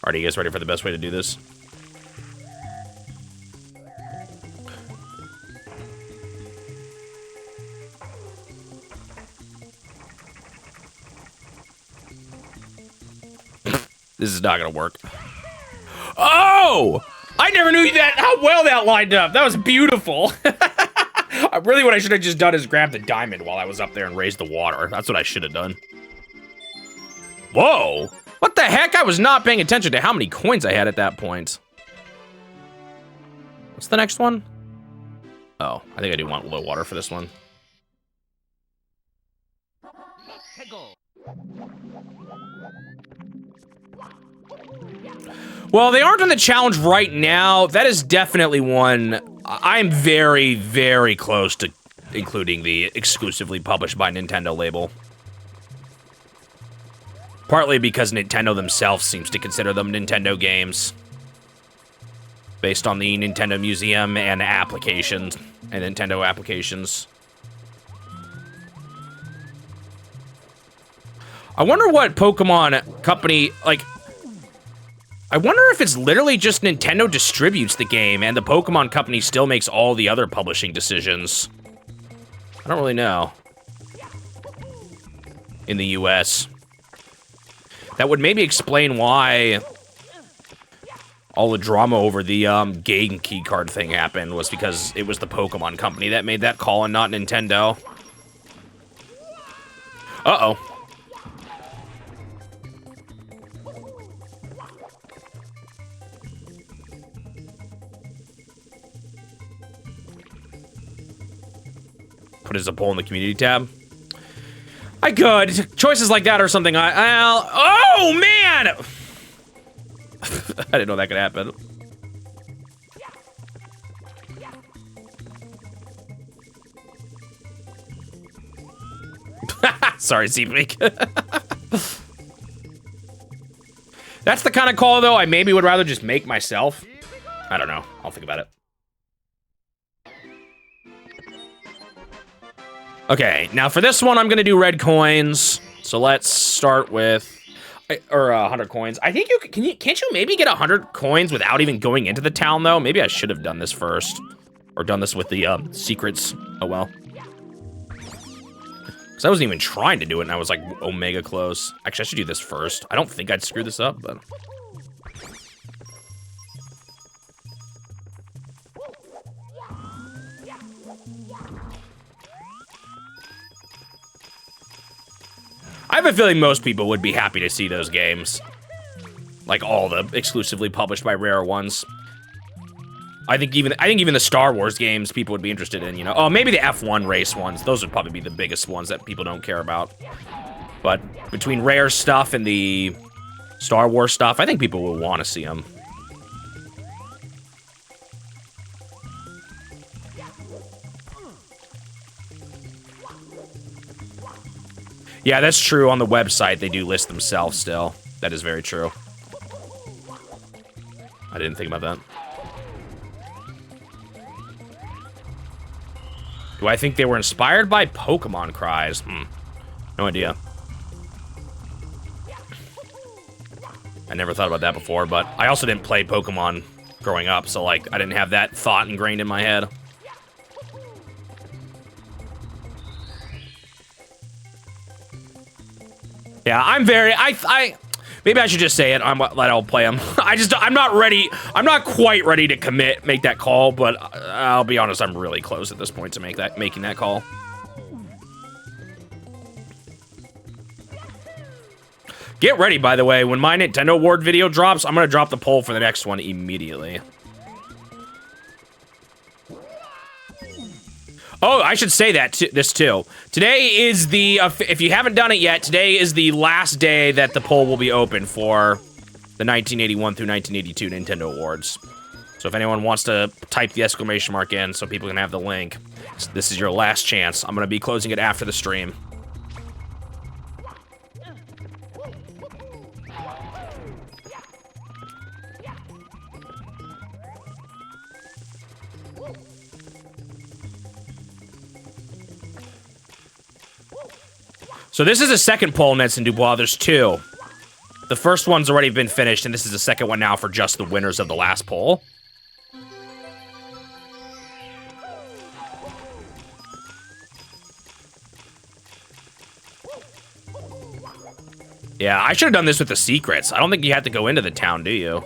Alright, are you guys ready for the best way to do this? This is not gonna work. Oh! I never knew that how well that lined up. That was beautiful. Really, what I should have just done is grab the diamond while I was up there and raise the water. That's what I should have done. Whoa! What the heck? I was not paying attention to how many coins I had at that point. What's the next one? Oh, I think I do want low water for this one. Well, they aren't on the challenge right now. That is definitely one. I'm very, very close to including the exclusively published by Nintendo label. Partly because Nintendo themselves seems to consider them Nintendo games. Based on the Nintendo Museum and applications, and Nintendo applications. I wonder what Pokemon Company, like... I wonder if it's literally just Nintendo distributes the game and the Pokemon Company still makes all the other publishing decisions. I don't really know. In the US. That would maybe explain why all the drama over the game keycard thing happened, was because it was the Pokemon Company that made that call and not Nintendo. Uh-oh. Put as a poll in the community tab. I could. Choices like that or something. Oh man! I didn't know that could happen. Sorry, Zeepnik. That's the kind of call, though, I maybe would rather just make myself. I don't know. I'll think about it. Okay, now for this one, I'm gonna do red coins. So let's start with, 100 coins. I think can't you maybe get 100 coins without even going into the town though? Maybe I should have done this first, or done this with the secrets. Oh well. Because I wasn't even trying to do it, and I was like omega close. Actually, I should do this first. I don't think I'd screw this up, but. I have a feeling most people would be happy to see those games. Like all the exclusively published by Rare ones. I think even the Star Wars games people would be interested in, you know. Oh, maybe the F1 race ones. Those would probably be the biggest ones that people don't care about. But between Rare stuff and the Star Wars stuff, I think people will want to see them. Yeah, that's true. On the website, they do list themselves still. That is very true. I didn't think about that. Do I think they were inspired by Pokemon cries? No idea. I never thought about that before, but I also didn't play Pokemon growing up, so, like, I didn't have that thought ingrained in my head. Yeah, I'm very, maybe I should just say it, I'll play them. I'm not ready, I'm not quite ready to make that call, but I'll be honest, I'm really close at this point to making that call. Get ready, by the way, when my Nintendo Award video drops, I'm gonna drop the poll for the next one immediately. Oh, I should say that this too. Today is the, if you haven't done it yet, today is the last day that the poll will be open for the 1981 through 1982 Nintendo Awards. So if anyone wants to type the exclamation mark in so people can have the link, this is your last chance. I'm gonna be closing it after the stream. So this is a second poll, Nets and Dubois. There's two. The first one's already been finished, and this is the second one now for just the winners of the last poll. Yeah, I should have done this with the secrets. I don't think you have to go into the town, do you?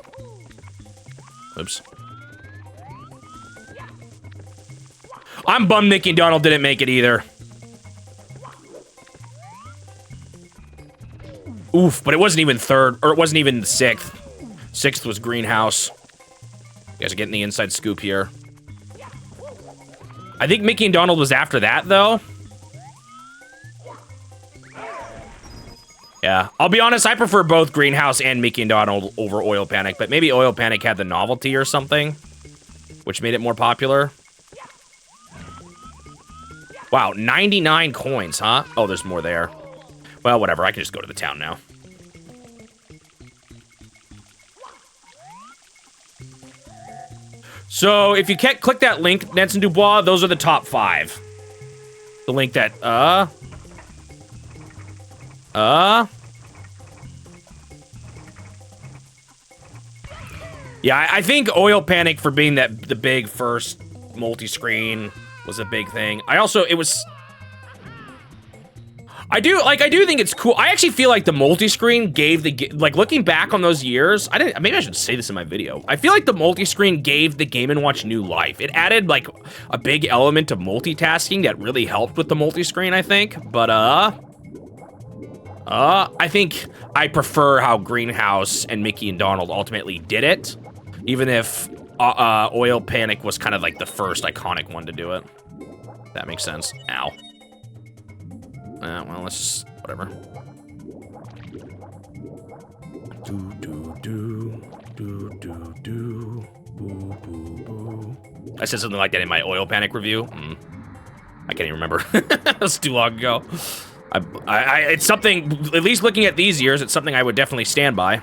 Oops. I'm bummed Mickey and Donald didn't make it either. Oof, but it wasn't even third, or it wasn't even sixth. Sixth was Greenhouse. You guys are getting the inside scoop here. I think Mickey and Donald was after that, though. Yeah, I'll be honest, I prefer both Greenhouse and Mickey and Donald over Oil Panic, but maybe Oil Panic had the novelty or something, which made it more popular. Wow, 99 coins, huh? Oh, there's more there. Well, whatever, I can just go to the town now. So, if you can't click that link, Nets and Dubois, those are the top 5. The link that, Yeah, I think Oil Panic for being the big first multi-screen was a big thing. I do think it's cool. I actually feel like the multi-screen gave like looking back on those years, maybe I should say this in my video. I feel like the multi-screen gave the Game & Watch new life. It added like a big element of multitasking that really helped with the multi-screen, I think. But I think I prefer how Greenhouse and Mickey and Donald ultimately did it, even if Oil Panic was kind of like the first iconic one to do it. That makes sense. Ow. Well, let's just, whatever. I said something like that in my Oil Panic review. I can't even remember. That was too long ago. It's something, at least looking at these years, it's something I would definitely stand by.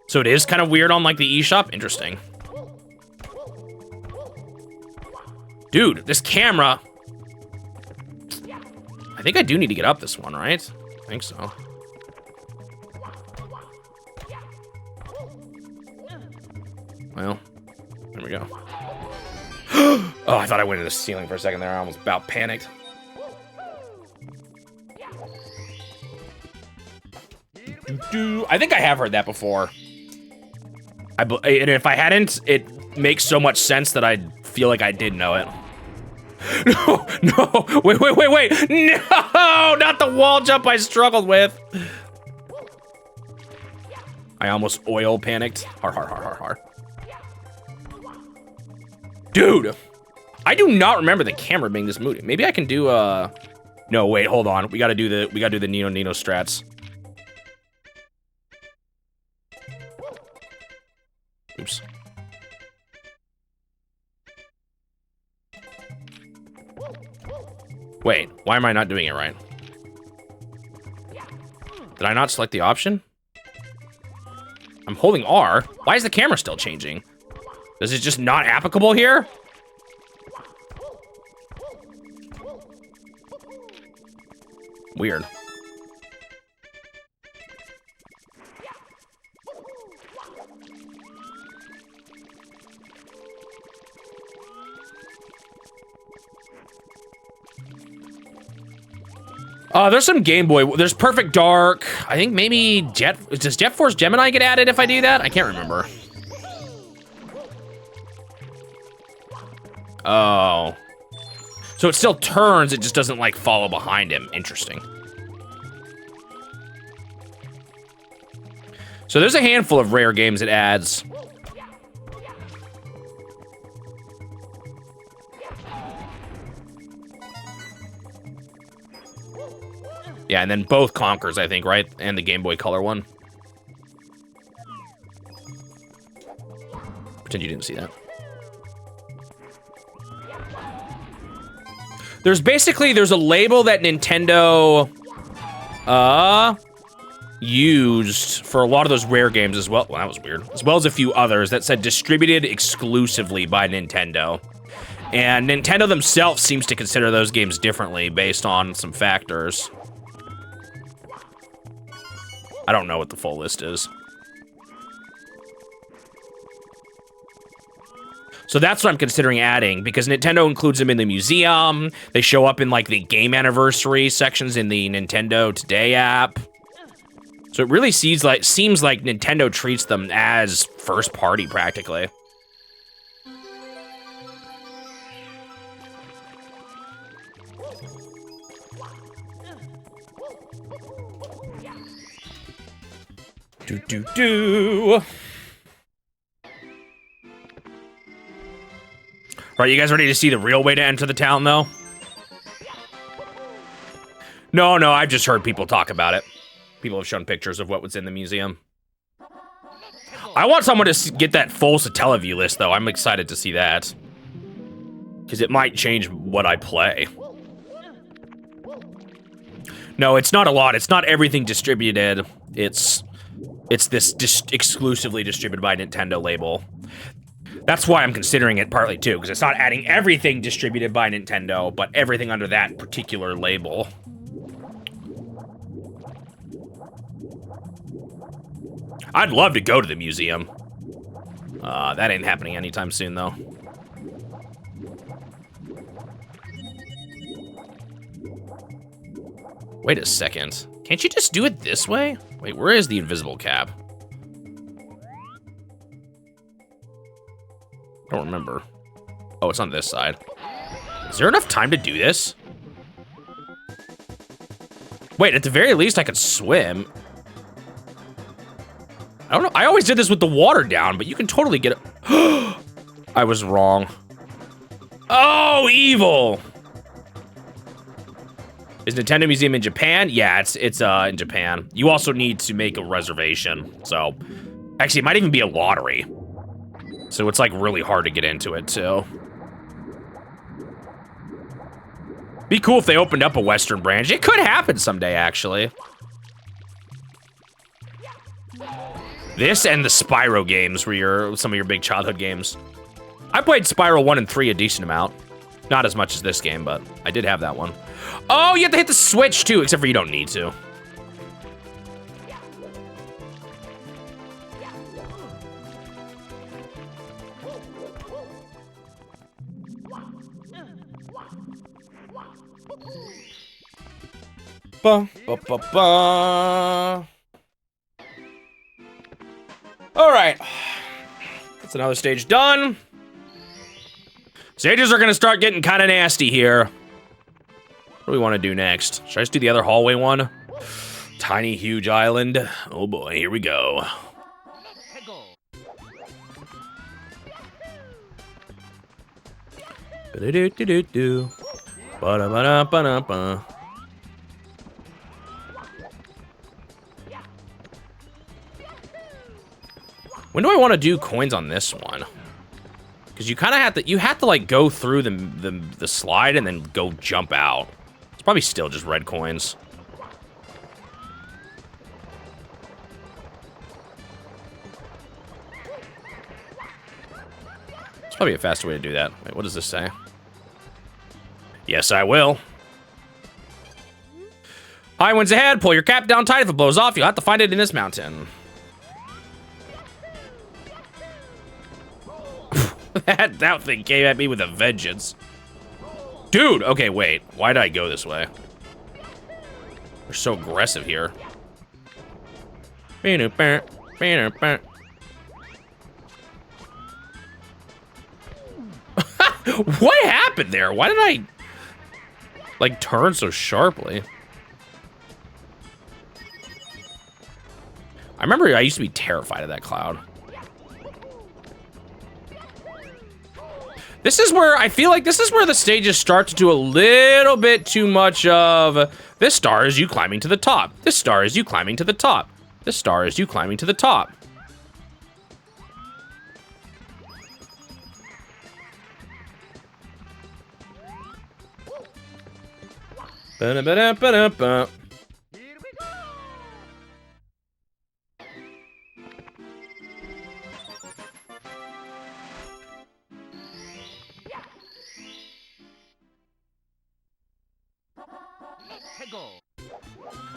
So it is kind of weird on like the eShop? Interesting. Dude, this camera. I think I do need to get up this one, right? I think so. Well, there we go. Oh, I thought I went into the ceiling for a second there. I almost about panicked. I think I have heard that before. And if I hadn't, it makes so much sense that I feel like I did know it. No, wait. No, not the wall jump I struggled with. I almost Oil Panicked. Har. Dude, I do not remember the camera being this moody. Maybe I can do, no, wait, hold on. We gotta do the Nino strats. Oops. Wait, why am I not doing it right? Did I not select the option? I'm holding R. Why is the camera still changing? Is it just not applicable here? Weird. There's some Game Boy. There's Perfect Dark. I think maybe does Jet Force Gemini get added if I do that? I can't remember. Oh. So it still turns, it just doesn't, like, follow behind him. Interesting. So there's a handful of rare games it adds. Yeah, and then both Conkers, I think, right? And the Game Boy Color one. Pretend you didn't see that. There's a label that Nintendo used for a lot of those rare games as well. Well, that was weird. As well as a few others that said distributed exclusively by Nintendo. And Nintendo themselves seems to consider those games differently based on some factors. I don't know what the full list is. So that's what I'm considering adding, because Nintendo includes them in the museum. They show up in, like, the game anniversary sections in the Nintendo Today app. So it really seems like Nintendo treats them as first party, practically. Do. Right, you guys ready to see the real way to enter the town, though? No, I've just heard people talk about it. People have shown pictures of what was in the museum. I want someone to get that full Satellaview list, though. I'm excited to see that. Because it might change what I play. No, it's not a lot. It's not everything distributed. It's this exclusively distributed by Nintendo label. That's why I'm considering it partly, too, because it's not adding everything distributed by Nintendo, but everything under that particular label. I'd love to go to the museum. That ain't happening anytime soon, though. Wait a second. Can't you just do it this way? Wait, where is the invisible cap? I don't remember. Oh, it's on this side. Is there enough time to do this? Wait, at the very least, I could swim. I don't know. I always did this with the water down, but you can totally get it. I was wrong. Oh, evil! Is Nintendo Museum in Japan? Yeah, it's in Japan. You also need to make a reservation. So, actually, it might even be a lottery. So it's, like, really hard to get into it, too. Be cool if they opened up a Western branch. It could happen someday, actually. This and the Spyro games were some of your big childhood games. I played Spyro 1 and 3 a decent amount. Not as much as this game, but I did have that one. Oh, you have to hit the switch, too, except for you don't need to. Ba, ba, ba, ba. All right, that's another stage done. Stages are gonna start getting kind of nasty here. What do we want to do next? Should I just do the other hallway one? Tiny, huge island. Oh boy, here we go. Ba-da-do-do-do-do. Ba-da-ba-da-ba-da-ba. When do I want to do coins on this one? Because you kind of have to like go through the slide and then go jump out. It's probably still just red coins. It's probably a faster way to do that. Wait, what does this say? Yes, I will. High winds ahead. Pull your cap down tight. If it blows off, you'll have to find it in this mountain. That thing came at me with a vengeance. Dude, okay, wait. Why did I go this way? They're so aggressive here. What happened there? Why did I... like, turn so sharply. I remember I used to be terrified of that cloud. This is where, I feel like this is where the stages start to do a little bit too much of, this star is you climbing to the top. This star is you climbing to the top. This star is you climbing to the top. Ba-da-ba-da-ba-da-ba.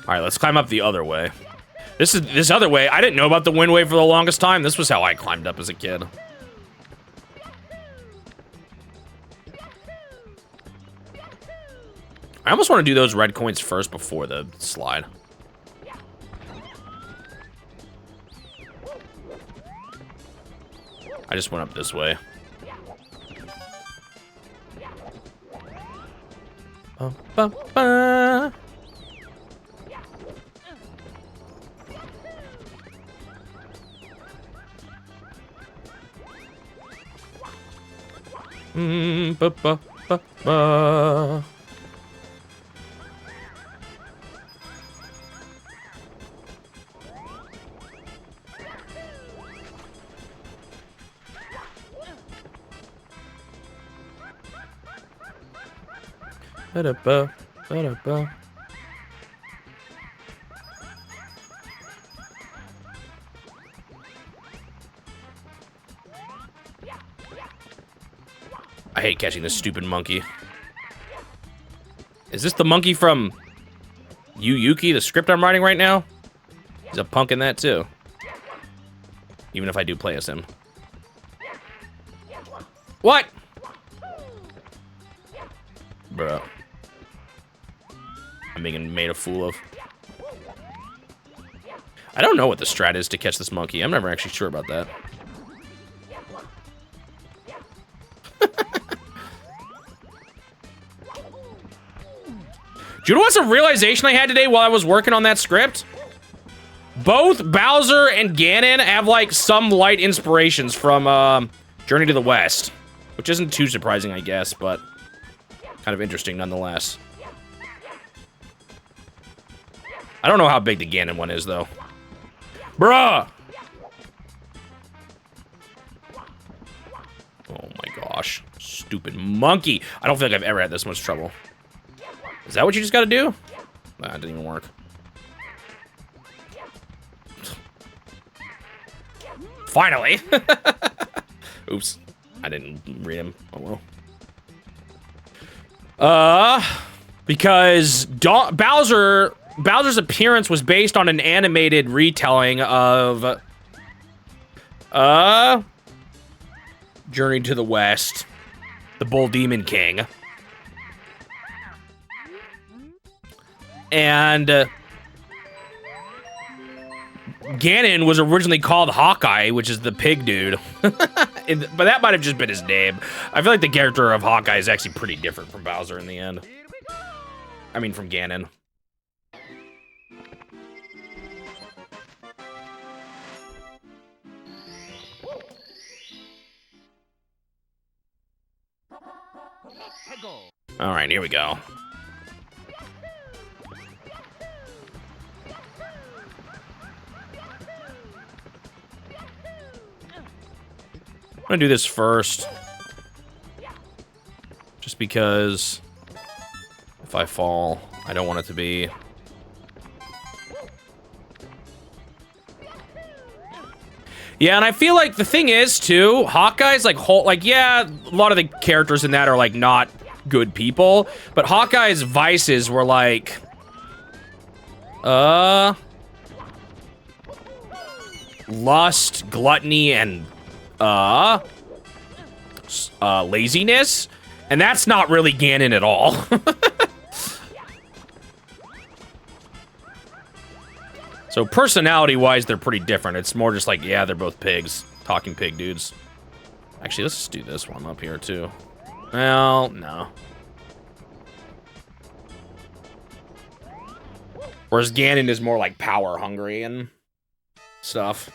All right, let's climb up the other way. This other way, I didn't know about the wind wave for the longest time. This was how I climbed up as a kid. I almost want to do those red coins first before the slide. I just went up this way. Ba, ba, ba. Ba, ba, ba, ba. Ba-da-ba, ba-da-ba. I hate catching this stupid monkey. Is this the monkey from Yu Yuki, the script I'm writing right now? He's a punk in that too. Even if I do play as him. What? Bruh. I'm being made a fool of. I don't know what the strat is to catch this monkey. I'm never actually sure about that. Do you know what's a realization I had today while I was working on that script? Both Bowser and Ganon have, like, some light inspirations from Journey to the West. Which isn't too surprising, I guess, but kind of interesting nonetheless. I don't know how big the Ganon one is, though. Bruh! Oh my gosh. Stupid monkey. I don't feel like I've ever had this much trouble. Is that what you just gotta do? Nah, it didn't even work. Finally! Oops. I didn't read him. Oh well. Because Bowser's appearance was based on an animated retelling of Journey to the West, the Bull Demon King. And Ganon was originally called Hawkeye, which is the pig dude. But that might have just been his name. I feel like the character of Hawkeye is actually pretty different from Bowser in the end. I mean, from Ganon. All right, here we go. I'm gonna do this first. Just because if I fall, I don't want it to be... Yeah, and I feel like the thing is, too, Hawkeye's like, yeah, a lot of the characters in that are, like, not good people, but Hawkeye's vices were, like, lust, gluttony, and, laziness, and that's not really Ganon at all. So personality-wise, they're pretty different. It's more just like, yeah, they're both pigs. Talking pig dudes. Actually, let's just do this one up here, too. Well, no. Whereas Ganon is more like power hungry and stuff.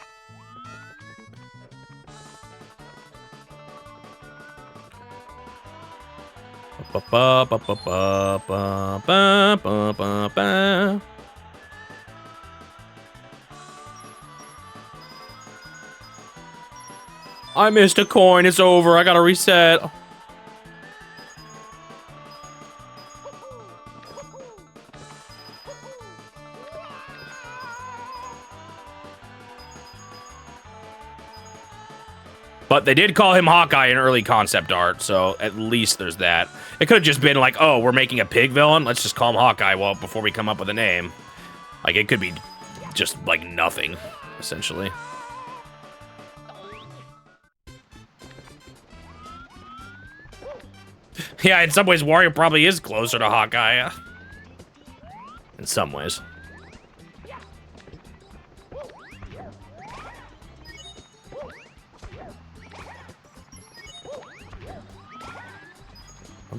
I missed a coin. It's over. I gotta reset. But they did call him Hawkeye in early concept art, so at least there's that. It could have just been like, oh, we're making a pig villain? Let's just call him Hawkeye before we come up with a name. Like, it could be just, like, nothing, essentially. Yeah, in some ways, Wario probably is closer to Hawkeye. In some ways.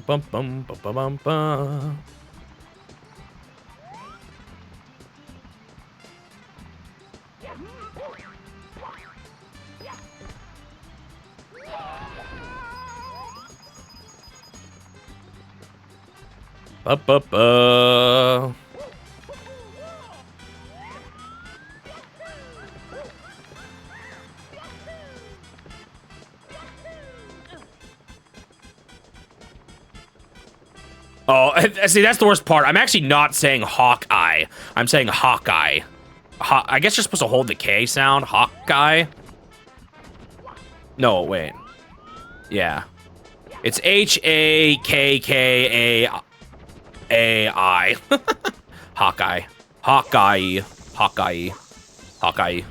Bum bum bum bum bum bum. Ba-ba-ba. Oh, see, that's the worst part. I'm actually not saying Hawkeye. I'm saying Hawkeye. I guess you're supposed to hold the K sound. Hawkeye. No, wait. Yeah. It's H-A-K-K-A-I. Hawkeye. Hawkeye. Hawkeye. Hawkeye.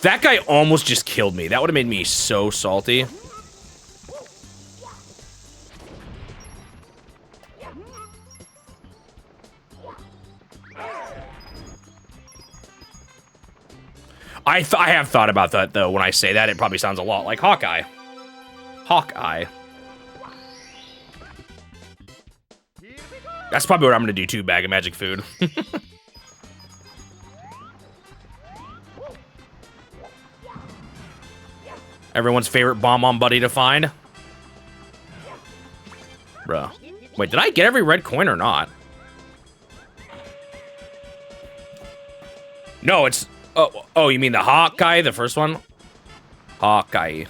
That guy almost just killed me. That would have made me so salty. I have thought about that, though. When I say that, it probably sounds a lot like Hawkeye. Hawkeye. That's probably what I'm going to do, too, bag of magic food. Everyone's favorite bomb-on buddy to find. Bruh. Wait, did I get every red coin or not? No, it's... Oh, you mean the Hawkeye, the first one? Hawkeye.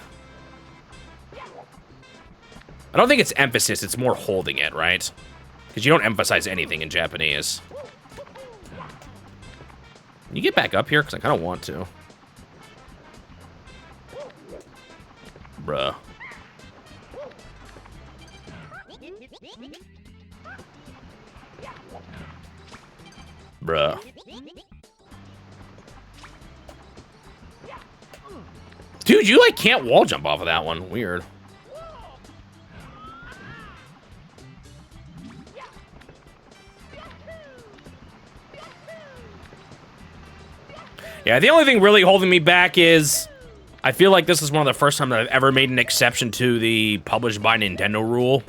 I don't think it's emphasis, it's more holding it, right? Because you don't emphasize anything in Japanese. Can you get back up here? Because I kind of want to. Bruh. Bruh. Dude, you, like, can't wall jump off of that one. Weird. Yeah, the only thing really holding me back is I feel like this is one of the first times that I've ever made an exception to the published by Nintendo rule.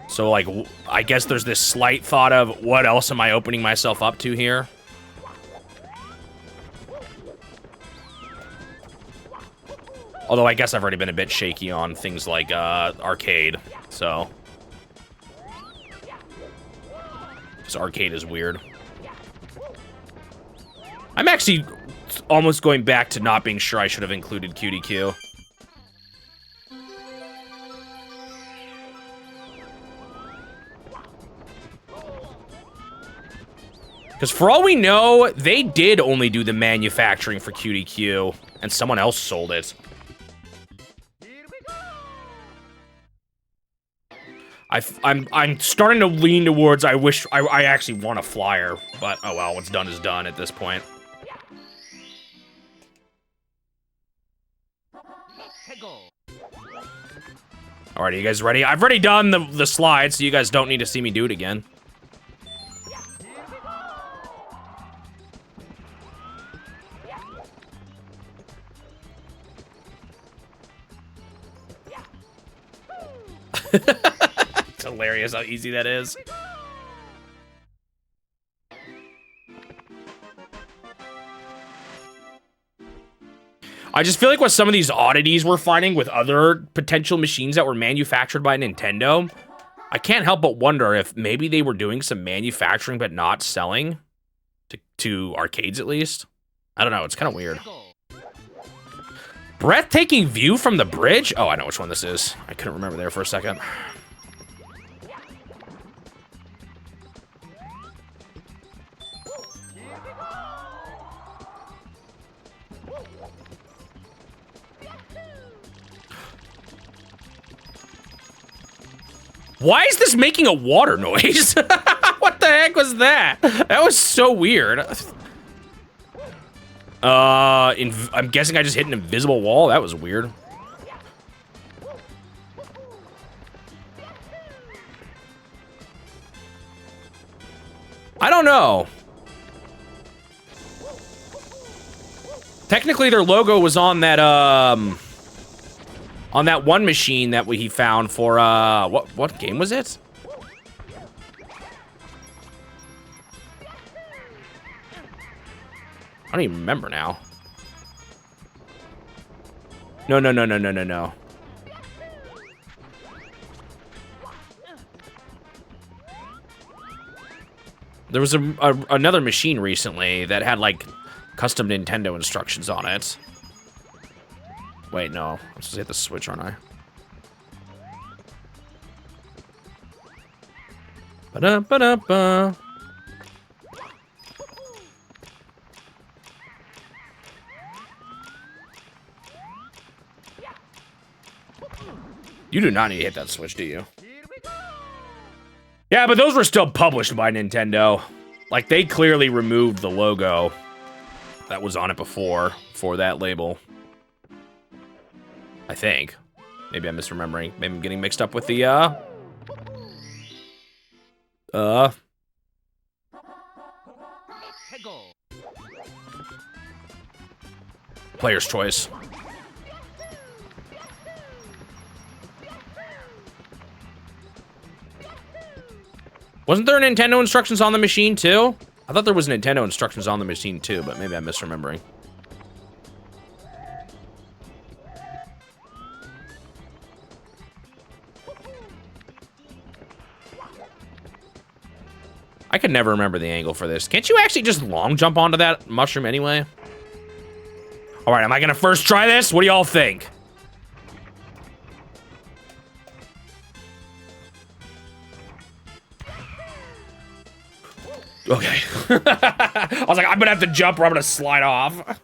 So, like, I guess there's this slight thought of what else am I opening myself up to here? Although I guess I've already been a bit shaky on things like arcade, so. Because arcade is weird. I'm actually almost going back to not being sure I should have included QDQ. Because for all we know, they did only do the manufacturing for QDQ, and someone else sold it. I'm starting to lean towards I wish I actually want a flyer, but oh well, what's done is done at this point. Alright, are you guys ready? I've already done the slide, so you guys don't need to see me do it again. hilarious how easy that is. I just feel like with some of these oddities we're finding with other potential machines that were manufactured by Nintendo, I can't help but wonder if maybe they were doing some manufacturing but not selling to arcades at least. I don't know, it's kind of weird. Breathtaking view from the bridge? Oh, I know which one this is. I couldn't remember there for a second. Why is this making a water noise? What the heck was that? That was so weird. I'm guessing I just hit an invisible wall. That was weird. I don't know. Technically, their logo was on that one machine that he found for what game was it? I don't even remember now. No. There was another machine recently that had like custom Nintendo instructions on it. Wait, no. I'm supposed to hit the switch, aren't I? Ba-da-ba-da-ba. You do not need to hit that switch, do you? Yeah, but those were still published by Nintendo. Like, they clearly removed the logo that was on it before for that label. I think. Maybe I'm misremembering. Maybe I'm getting mixed up with the, player's choice. Wasn't there Nintendo instructions on the machine, too? I thought there was Nintendo instructions on the machine, too, but maybe I'm misremembering. I could never remember the angle for this. Can't you actually just long jump onto that mushroom anyway? All right, am I gonna first try this? What do y'all think? Okay. I was like, I'm gonna have to jump or I'm gonna slide off.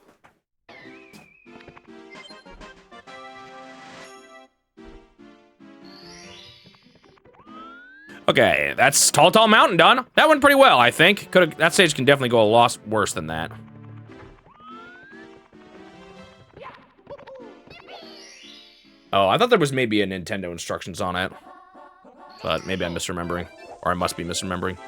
Okay, that's Tall Tall Mountain done. That went pretty well, I think. That stage can definitely go a lot worse than that. Oh, I thought there was maybe a Nintendo instructions on it. But maybe I'm misremembering. Or I must be misremembering.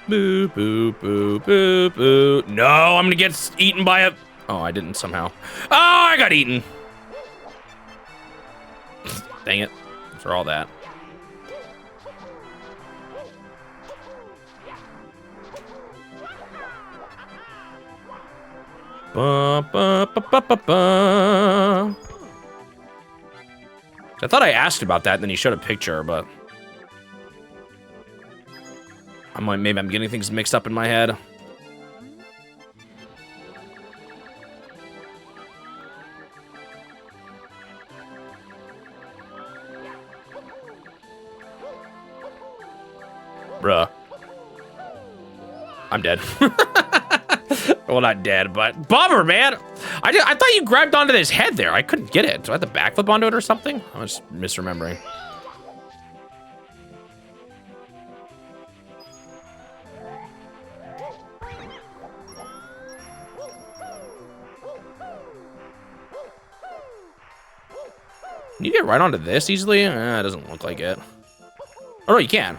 Boo, boo, boo, boo, boo. No, I'm gonna get eaten by a... Oh, I didn't somehow. Oh, I got eaten. Dang it. For all that. Ba, ba, ba, ba, ba, ba. I thought I asked about that, and then he showed a picture, but... maybe I'm getting things mixed up in my head. Bruh. I'm dead. Well, not dead, but bummer, man. I thought you grabbed onto this head there. I couldn't get it. Do I have to backflip onto it or something? I'm just misremembering. Can you get right onto this easily? It doesn't look like it. Oh, no, you can.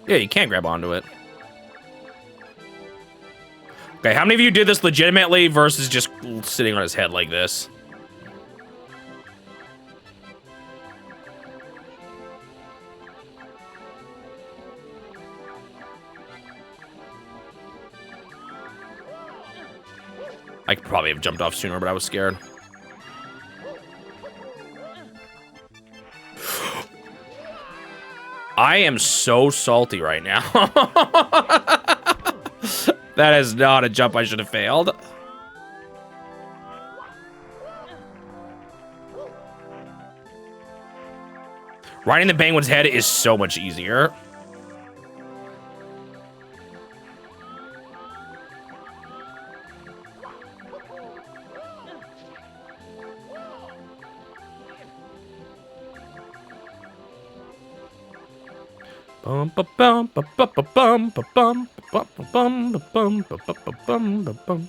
Yeah, you can grab onto it. Okay, how many of you did this legitimately versus just sitting on his head like this? I could probably have jumped off sooner, but I was scared. I am so salty right now. That is not a jump I should have failed. Riding the penguin's head is so much easier. Bum ba bum ba ba ba bum ba bum ba ba bum ba bum ba ba ba bum ba bum.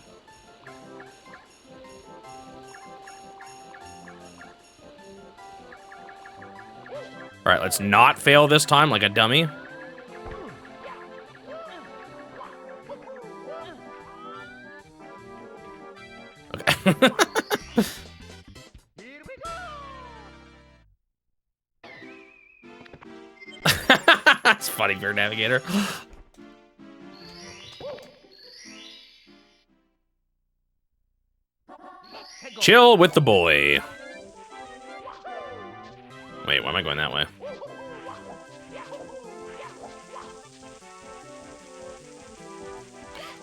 All right, let's not fail this time like a dummy. Okay. That's funny for Navigator. Chill with the boy. Wait, why am I going that way?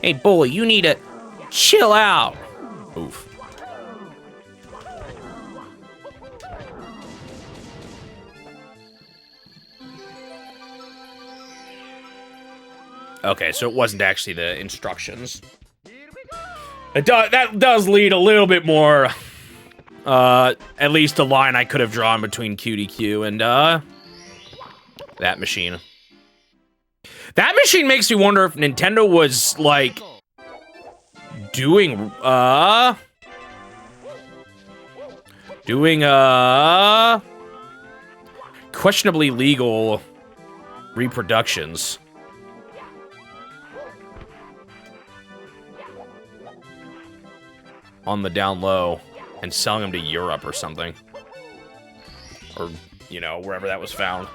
Hey, boy, you need to chill out. Oof. Okay, so it wasn't actually the instructions. That does lead a little bit more, at least a line I could have drawn between QDQ and, that machine. That machine makes me wonder if Nintendo was, like, doing questionably legal reproductions. On the down low and selling them to Europe or something. Or, you know, wherever that was found.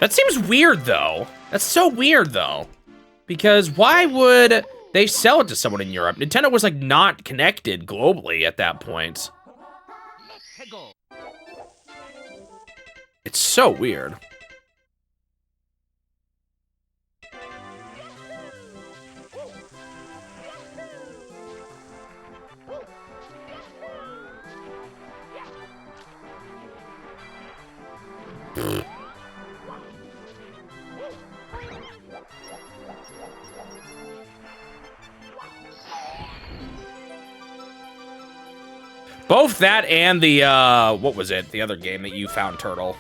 That seems weird, though. That's so weird, though. Because why would they sell it to someone in Europe? Nintendo was, like, not connected globally at that point. It's so weird. Both that and the, what was it? The other game that you found, Turtle.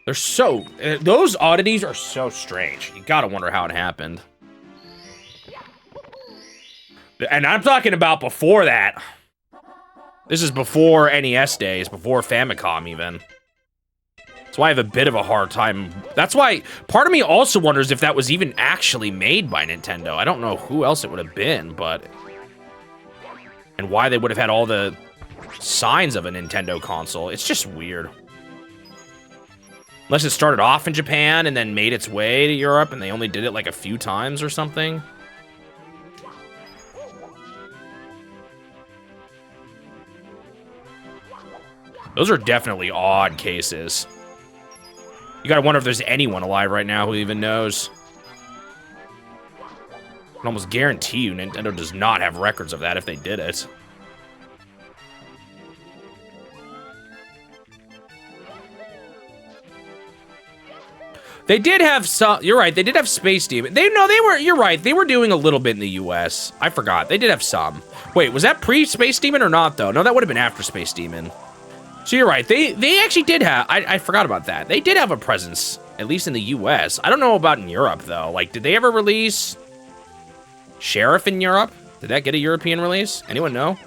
They're so... those oddities are so strange. You gotta wonder how it happened. And I'm talking about before that. This is before NES days, before Famicom, even. That's why I have a bit of a hard time. That's why part of me also wonders if that was even actually made by Nintendo. I don't know who else it would have been, but... and why they would have had all the signs of a Nintendo console. It's just weird. Unless it started off in Japan and then made its way to Europe and they only did it like a few times or something. Those are definitely odd cases. You gotta wonder if there's anyone alive right now who even knows. I can almost guarantee you Nintendo does not have records of that if they did it. They did have some. You're right. They did have Space Demon. They were. You're right. They were doing a little bit in the U.S. I forgot. They did have some. Wait, was that pre-Space Demon or not though? No, that would have been after Space Demon. So you're right. They actually did have. I forgot about that. They did have a presence, at least in the U.S. I don't know about in Europe though. Like, did they ever release Sheriff in Europe? Did that get a European release? Anyone know?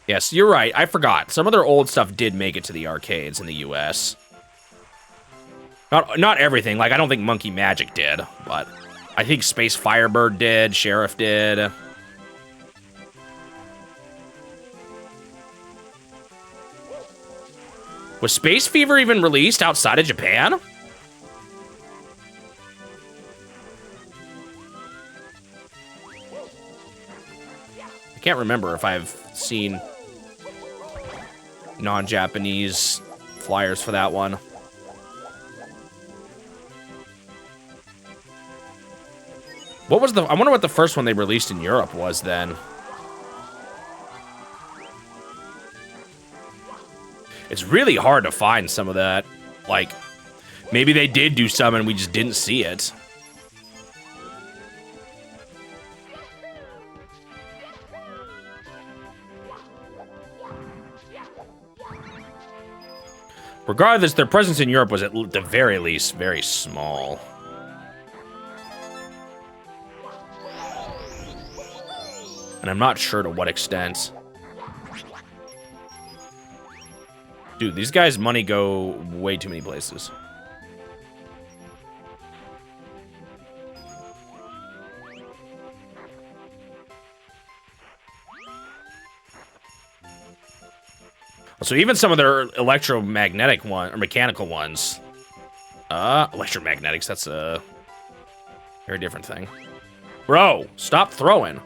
Yes, you're right. I forgot. Some of their old stuff did make it to the arcades in the US. Not everything. Like, I don't think Monkey Magic did, but I think Space Firebird did. Sheriff did. Was Space Fever even released outside of Japan? I can't remember if I've seen non-Japanese flyers for that one. What was the... I wonder what the first one they released in Europe was then. It's really hard to find some of that. Like, maybe they did do some and we just didn't see it. Regardless, their presence in Europe was at the very least very small. And I'm not sure to what extent. Dude, these guys' money go way too many places. So even some of their electromagnetic or mechanical ones. Electromagnetics, that's a very different thing. Bro, stop throwing.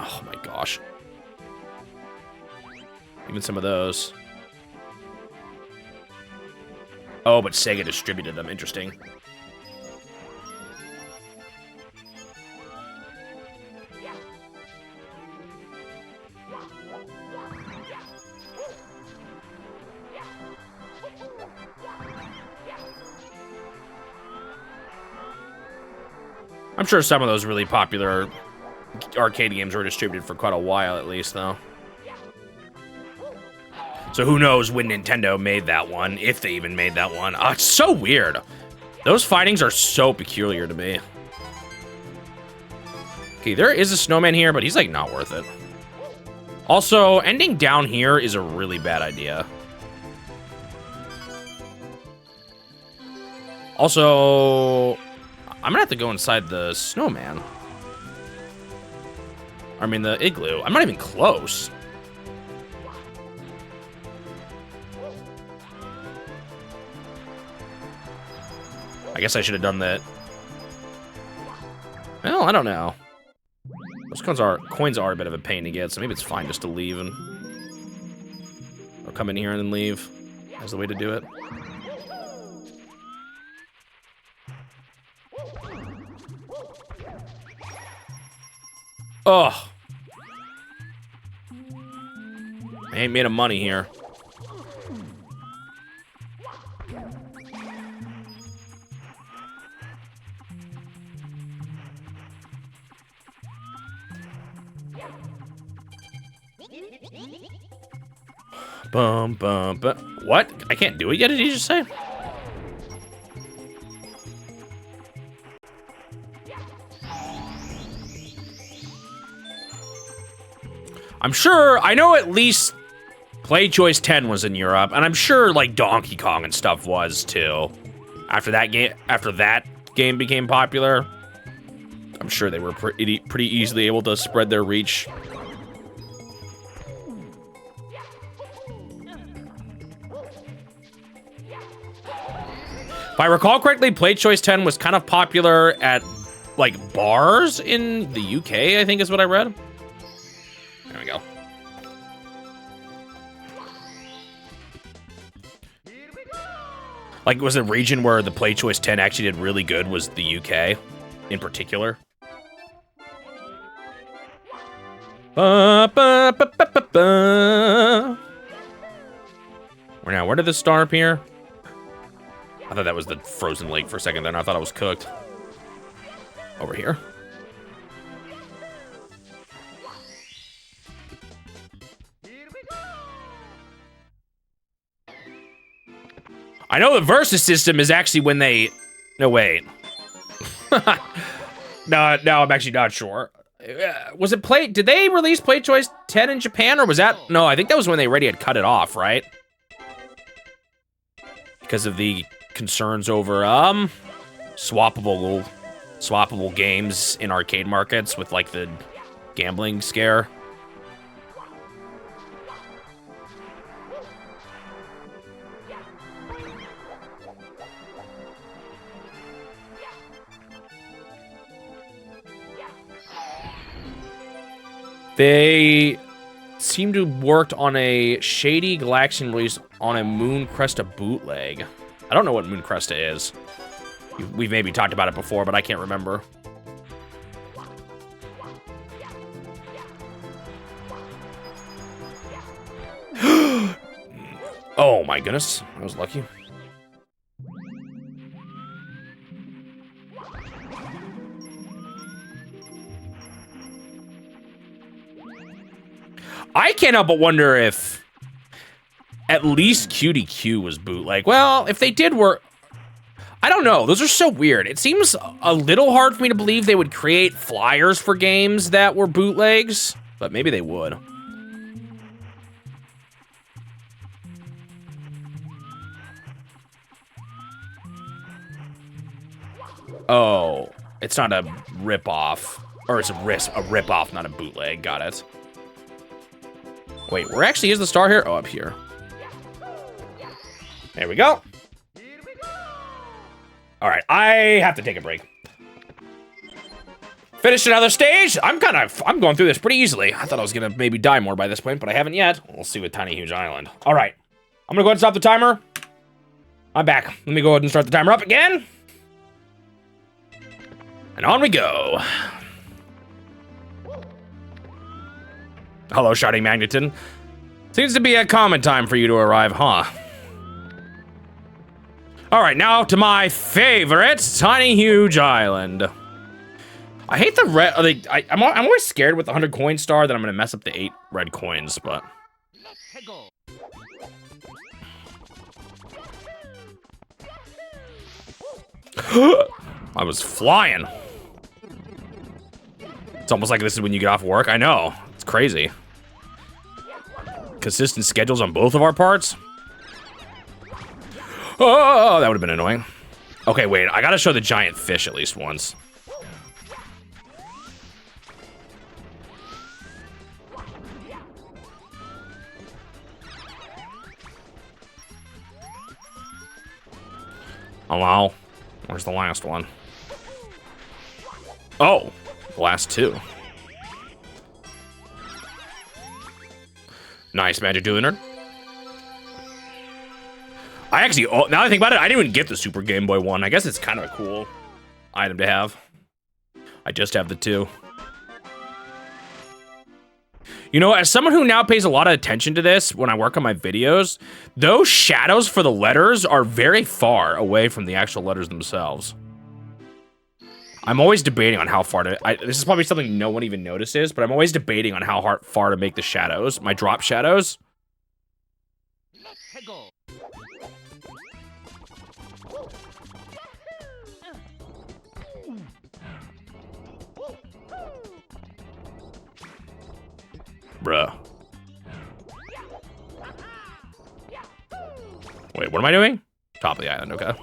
Oh my gosh. Even some of those. Oh, but Sega distributed them. Interesting. I'm sure some of those really popular arcade games were distributed for quite a while, at least, though. So who knows when Nintendo made that one, if they even made that one. Oh, it's so weird. Those fightings are so peculiar to me. Okay, there is a snowman here, but he's, like, not worth it. Also, ending down here is a really bad idea. Also, I'm gonna have to go inside the snowman. I mean, the igloo. I'm not even close. I guess I should have done that. Well, I don't know. Those coins are a bit of a pain to get, so maybe it's fine just to leave and... or come in here and then leave. That's the way to do it. Ugh. I ain't made of money here. Bum, bum, bum. What? I can't do it yet, did he just say? I'm sure, I know at least Play Choice 10 was in Europe, and I'm sure like Donkey Kong and stuff was too. After that game became popular, I'm sure they were pretty easily able to spread their reach. If I recall correctly, Play Choice 10 was kind of popular at like bars in the UK, I think is what I read. There we go. Like, was a region where the Play Choice 10 actually did really good was the UK, in particular. Ba, ba, ba, ba, ba, ba. Where did the star appear? I thought that was the frozen lake for a second then. I thought it was cooked. Over here. I know the versus system is actually when they... No, wait. No, I'm actually not sure. Was it play? Did they release Play Choice 10 in Japan, or was that... No, I think that was when they already had cut it off, right? Because of the concerns over, swappable games in arcade markets with, like, the gambling scare. They seem to have worked on a Shady Galaxian release on a Moon Cresta bootleg. I don't know what Moon Cresta is. We've maybe talked about it before, but I can't remember. Oh my goodness, I was lucky. I can't help but wonder if at least QDQ was bootleg. Well, if they did work, I don't know. Those are so weird. It seems a little hard for me to believe they would create flyers for games that were bootlegs, but maybe they would. Oh, it's not a rip-off. Or it's a rip-off, not a bootleg. Got it. Wait, where actually is the star here? Oh, up here. There we go. All right, I have to take a break. Finished another stage. I'm going through this pretty easily. I thought I was gonna maybe die more by this point, but I haven't yet. We'll see with Tiny Huge Island. All right, I'm gonna go ahead and stop the timer. I'm back. Let me go ahead and start the timer up again. And on we go. Hello, Shouting Magneton. Seems to be a common time for you to arrive, huh? All right, now to my favorite, Tiny Huge Island. I hate the red, I'm always scared with the 100 coin star that I'm gonna mess up the 8 red coins, but. I was flying. It's almost like this is when you get off work. I know, it's crazy. Consistent schedules on both of our parts. Oh, that would have been annoying. Okay, wait, I gotta show the giant fish at least once. Oh, wow. Where's the last one? Oh, the last 2. Nice, Magic Dueler. I actually, now that I think about it, I didn't even get the Super Game Boy one. I guess it's kind of a cool item to have. I just have the 2. You know, as someone who now pays a lot of attention to this when I work on my videos, those shadows for the letters are very far away from the actual letters themselves. I'm always debating on how far to... this is probably something no one even notices, but I'm always debating on how far to make the shadows, my drop shadows. Bruh. Wait, what am I doing? Top of the island, okay.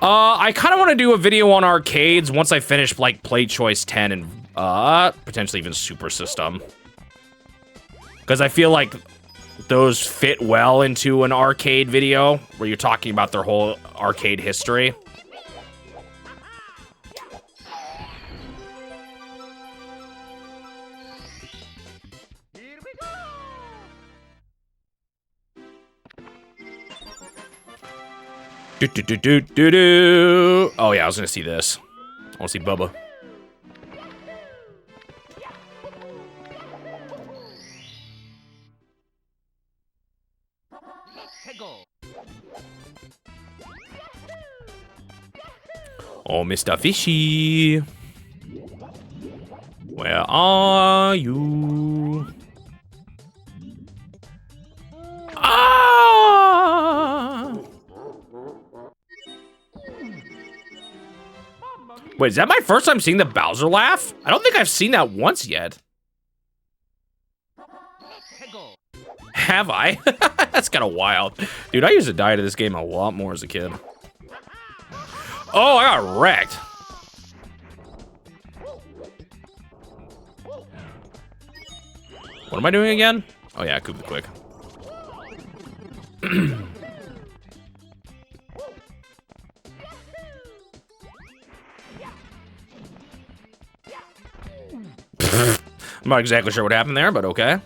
I kind of want to do a video on arcades once I finish, like, Play Choice 10 and, potentially even Super System. Because I feel like those fit well into an arcade video where you're talking about their whole arcade history. Do do do do do do. Oh yeah, I was gonna see this. I want to see Bubba. Oh, Mr. Fishy. Where are you? Ah! Wait, is that my first time seeing the Bowser laugh? I don't think I've seen that once yet. Have I? That's kind of wild. Dude, I used to die to this game a lot more as a kid. Oh, I got wrecked. What am I doing again? Oh yeah, Koopa Quick. I'm not exactly sure what happened there, but okay.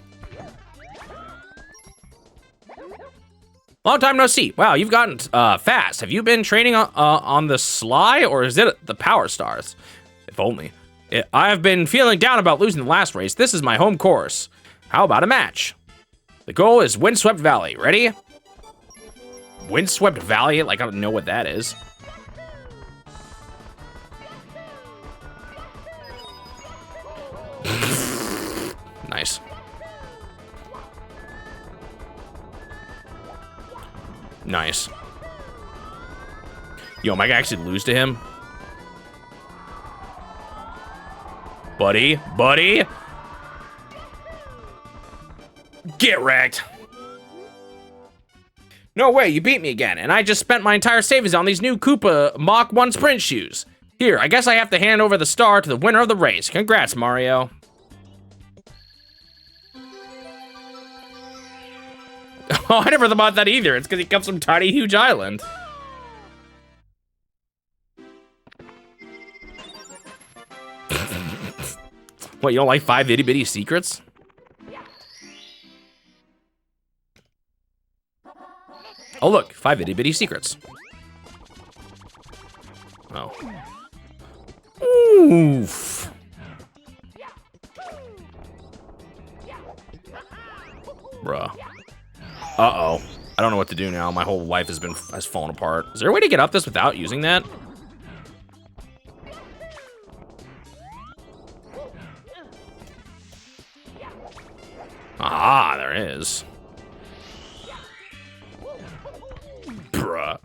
Long time no see. Wow, you've gotten fast. Have you been training on the sly, or is it the Power Stars? If only. I've been feeling down about losing the last race. This is my home course. How about a match? The goal is Windswept Valley. Ready? Windswept Valley? Like, I don't know what that is. Nice. Nice. Yo, am I gonna actually lose to him? Buddy, buddy. Get wrecked. No way, you beat me again, and I just spent my entire savings on these new Koopa Mach 1 sprint shoes. Here, I guess I have to hand over the star to the winner of the race. Congrats, Mario. Oh, I never thought about that either. It's because he comes from Tiny Huge Island. What, you don't like 5 itty bitty secrets? Oh look, 5 itty bitty secrets. Oh. Oof. Bruh. Uh-oh. I don't know what to do now. My whole life has fallen apart. Is there a way to get up this without using that? Ah, there is. Bruh.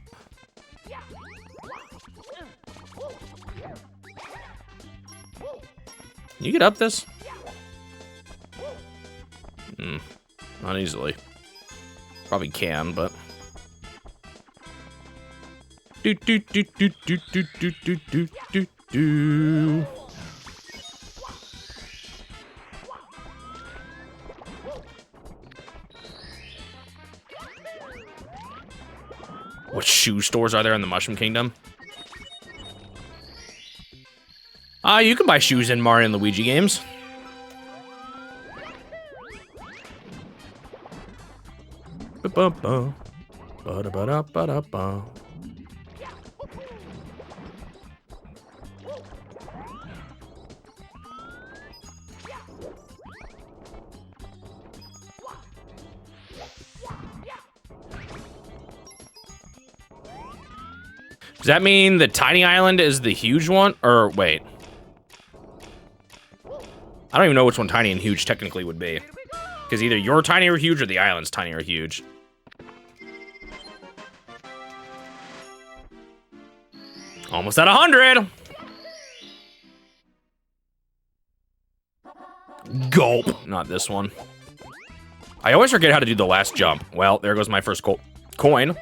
Can you get up this? Not easily. Probably can, but. Do do do do do do do do do do do. What shoe stores are there in the Mushroom Kingdom? You can buy shoes in Mario and Luigi games. Ba-ba-ba. Ba-da-ba-da-ba-da-ba. Does that mean the tiny island is the huge one? Or wait. I don't even know which one tiny and huge technically would be. Because either you're tiny or huge or the island's tiny or huge. Almost at 100. Gulp. Not this one. I always forget how to do the last jump. Well, there goes my first coin.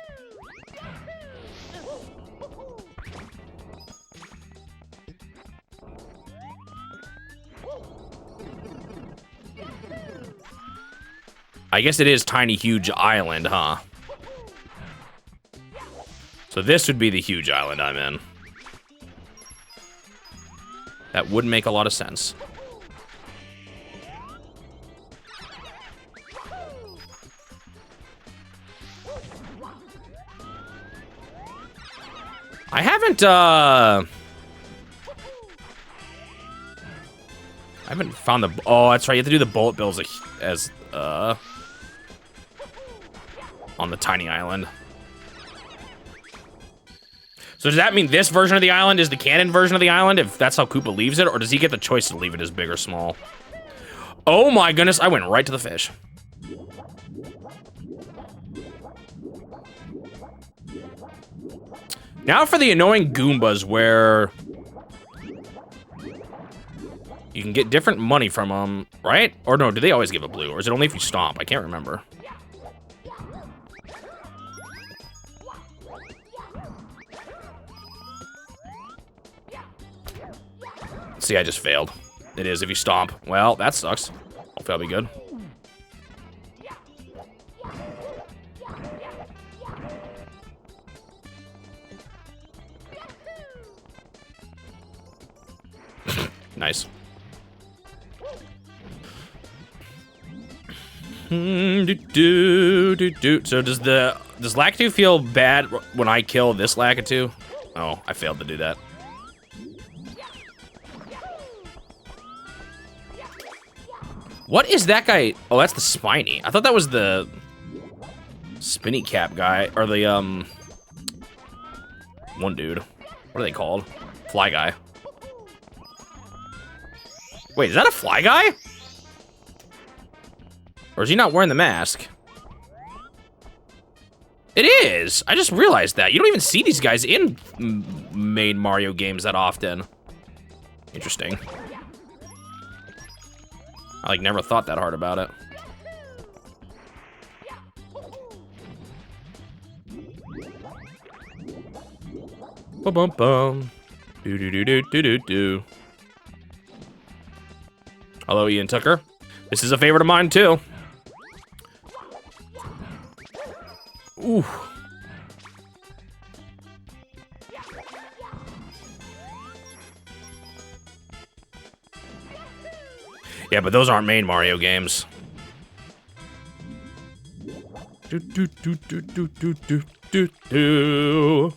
I guess it is Tiny Huge Island, huh? So this would be the huge island I'm in. That would make a lot of sense. haven't found the... Oh, that's right. You have to do the bullet bills as on the tiny island. So does that mean this version of the island is the canon version of the island, if that's how Koopa leaves it? Or does he get the choice to leave it as big or small? Oh my goodness, I went right to the fish. Now for the annoying Goombas, where you can get different money from them, right? Or no, do they always give a blue? Or is it only if you stomp? I can't remember. See, I just failed. It is if you stomp. Well, that sucks. Hopefully I'll be good. Nice. So does Lakitu feel bad when I kill this Lakitu? Oh, I failed to do that. What is that guy? Oh, that's the Spiny. I thought that was the spinny cap guy, or the one dude. What are they called? Fly guy. Wait, is that a fly guy? Or is he not wearing the mask? It is! I just realized that. You don't even see these guys in main Mario games that often. Interesting. I, like, never thought that hard about it. Bum-bum-bum. Do-do-do-do-do-do-do. Hello, Ian Tucker. This is a favorite of mine, too. Ooh. Yeah, but those aren't main Mario games. Do do do do do do do do do.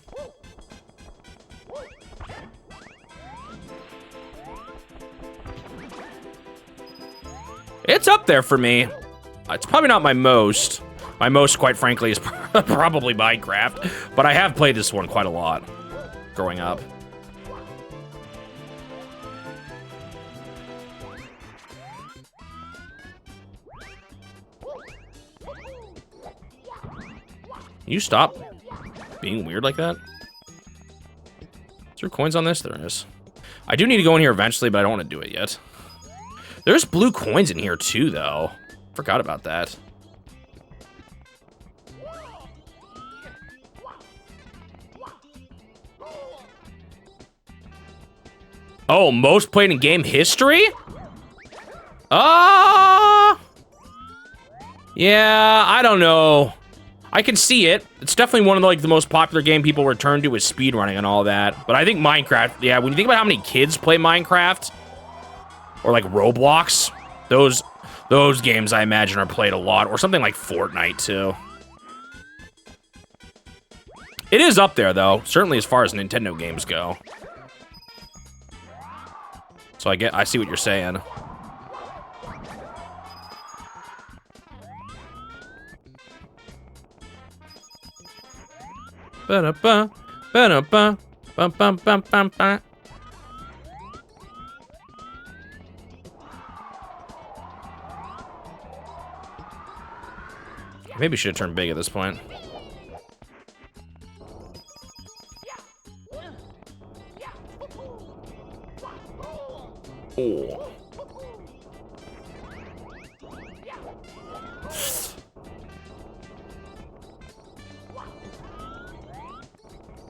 It's up there for me. It's probably not my most. My most, quite frankly, is probably Minecraft, but I have played this one quite a lot growing up. Can you stop being weird like that? Is there coins on this? There is. I do need to go in here eventually, but I don't want to do it yet. There's blue coins in here too, though. Forgot about that. Oh, most played in game history? Yeah, I don't know. I can see it. It's definitely one of the most popular game people return to is speedrunning and all that. But I think Minecraft, yeah, when you think about how many kids play Minecraft, or like Roblox, those games I imagine are played a lot, or something like Fortnite too. It is up there though, certainly as far as Nintendo games go. So I see what you're saying. Ba-da-ba, ba-da-ba, bum-bum-bum-bum-bum. Maybe should have turned big at this point. Oh.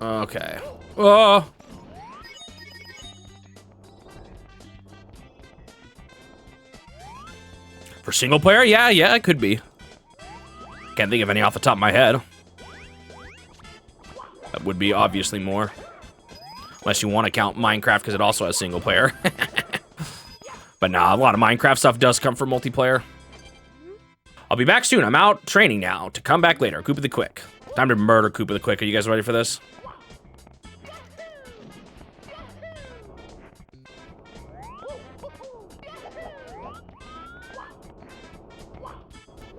Okay. Oh. For single player? Yeah, it could be. Can't think of any off the top of my head. That would be obviously more. Unless you want to count Minecraft because it also has single player. But nah, a lot of Minecraft stuff does come from multiplayer. I'll be back soon. I'm out training now to come back later. Koopa the Quick. Time to murder Koopa the Quick. Are you guys ready for this?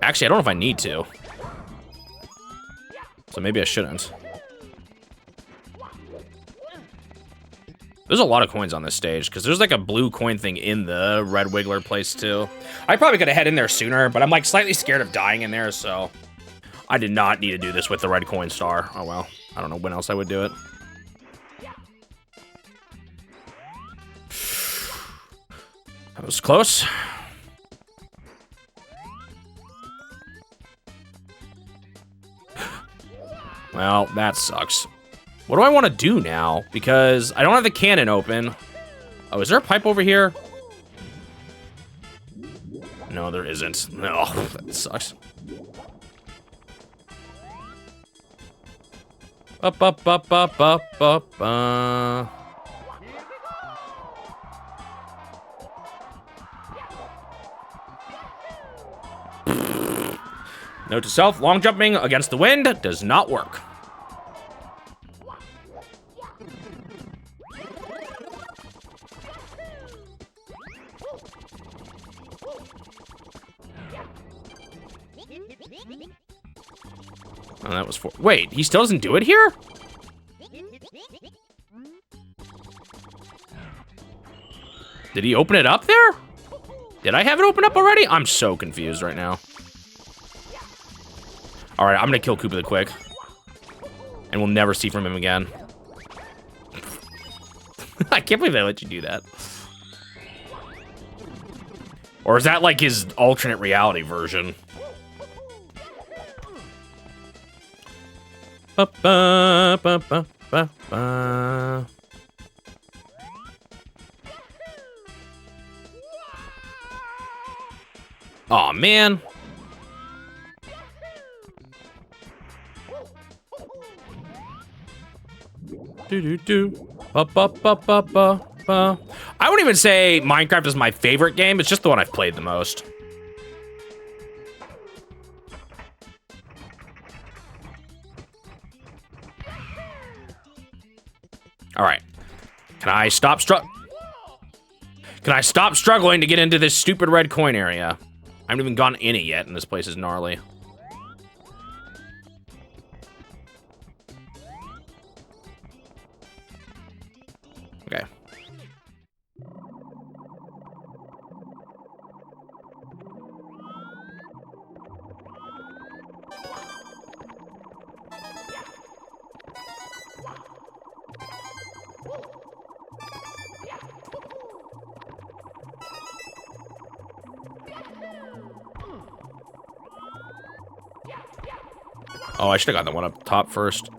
Actually, I don't know if I need to. So maybe I shouldn't. There's a lot of coins on this stage, because there's like a blue coin thing in the red wiggler place too. I probably could have head in there sooner, but I'm like slightly scared of dying in there, so I did not need to do this with the red coin star. Oh well, I don't know when else I would do it. That was close. Well, that sucks. What do I want to do now? Because I don't have the cannon open. Oh, is there a pipe over here? No, there isn't. No, that sucks. Up, up, up, up, up, up, Note to self, long jumping against the wind does not work. Oh, that was for. Wait, he still doesn't do it here? Did he open it up there? Did I have it open up already? I'm so confused right now. All right, I'm gonna kill Koopa the Quick, and we'll never see from him again. I can't believe they let you do that. Or is that like his alternate reality version? Ba -ba, ba -ba, ba -ba. Aw, man. Do-do-do. Ba-ba-ba-ba-ba-ba. I wouldn't even say Minecraft is my favorite game. It's just the one I've played the most. All right. Can I stop struggling to get into this stupid red coin area? I haven't even gone in it yet, and this place is gnarly. Okay. Oh, I should have gotten the one up top first.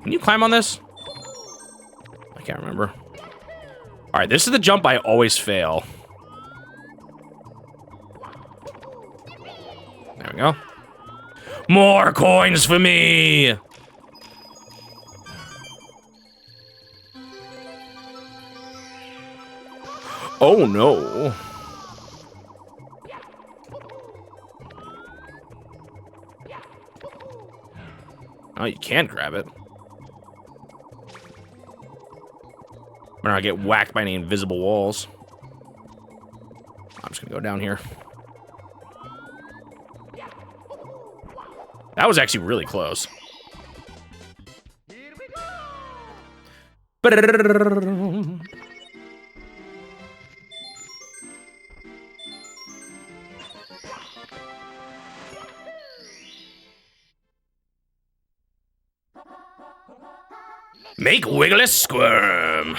Can you climb on this? I can't remember. All right, this is the jump I always fail. There we go. More coins for me! Oh no. Oh, you can grab it. Better not get whacked by any invisible walls. I'm just gonna go down here. That was actually really close. Make Wiggly squirm.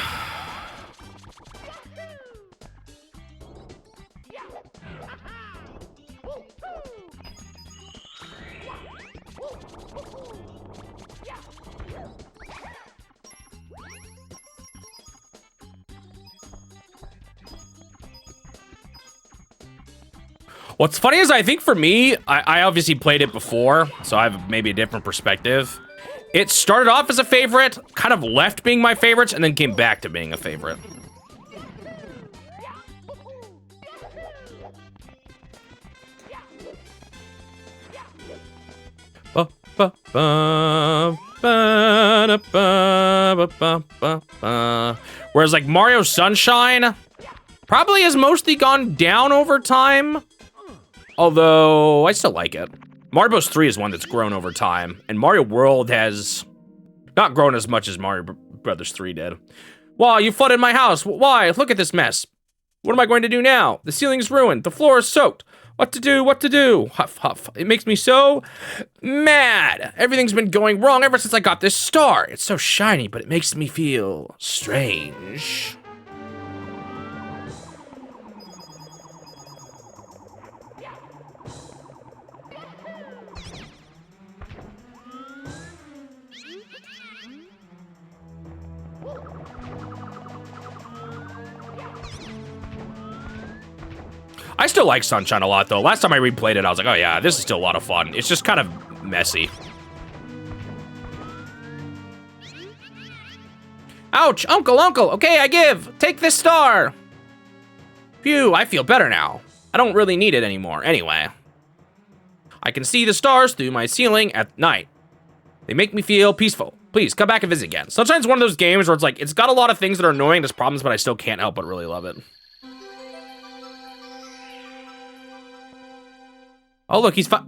What's funny is I think for me, I obviously played it before, so I have maybe a different perspective. It started off as a favorite, kind of left being my favorites, and then came back to being a favorite. Whereas like Mario Sunshine probably has mostly gone down over time. Although I still like it. Mario Bros. 3 is one that's grown over time, and Mario World has not grown as much as Mario Brothers 3 did. Wow, you flooded my house. Why? Look at this mess. What am I going to do now? The ceiling's ruined. The floor is soaked. What to do? What to do? Huff, huff. It makes me so mad. Everything's been going wrong ever since I got this star. It's so shiny, but it makes me feel strange. I still like Sunshine a lot, though. Last time I replayed it, I was like, oh yeah, this is still a lot of fun. It's just kind of messy. Ouch, uncle, okay, I give. Take this star. Phew, I feel better now. I don't really need it anymore. Anyway, I can see the stars through my ceiling at night. They make me feel peaceful. Please, come back and visit again. Sunshine's one of those games where it's like, it's got a lot of things that are annoying as problems, but I still can't help but really love it. Oh, look, he's fine.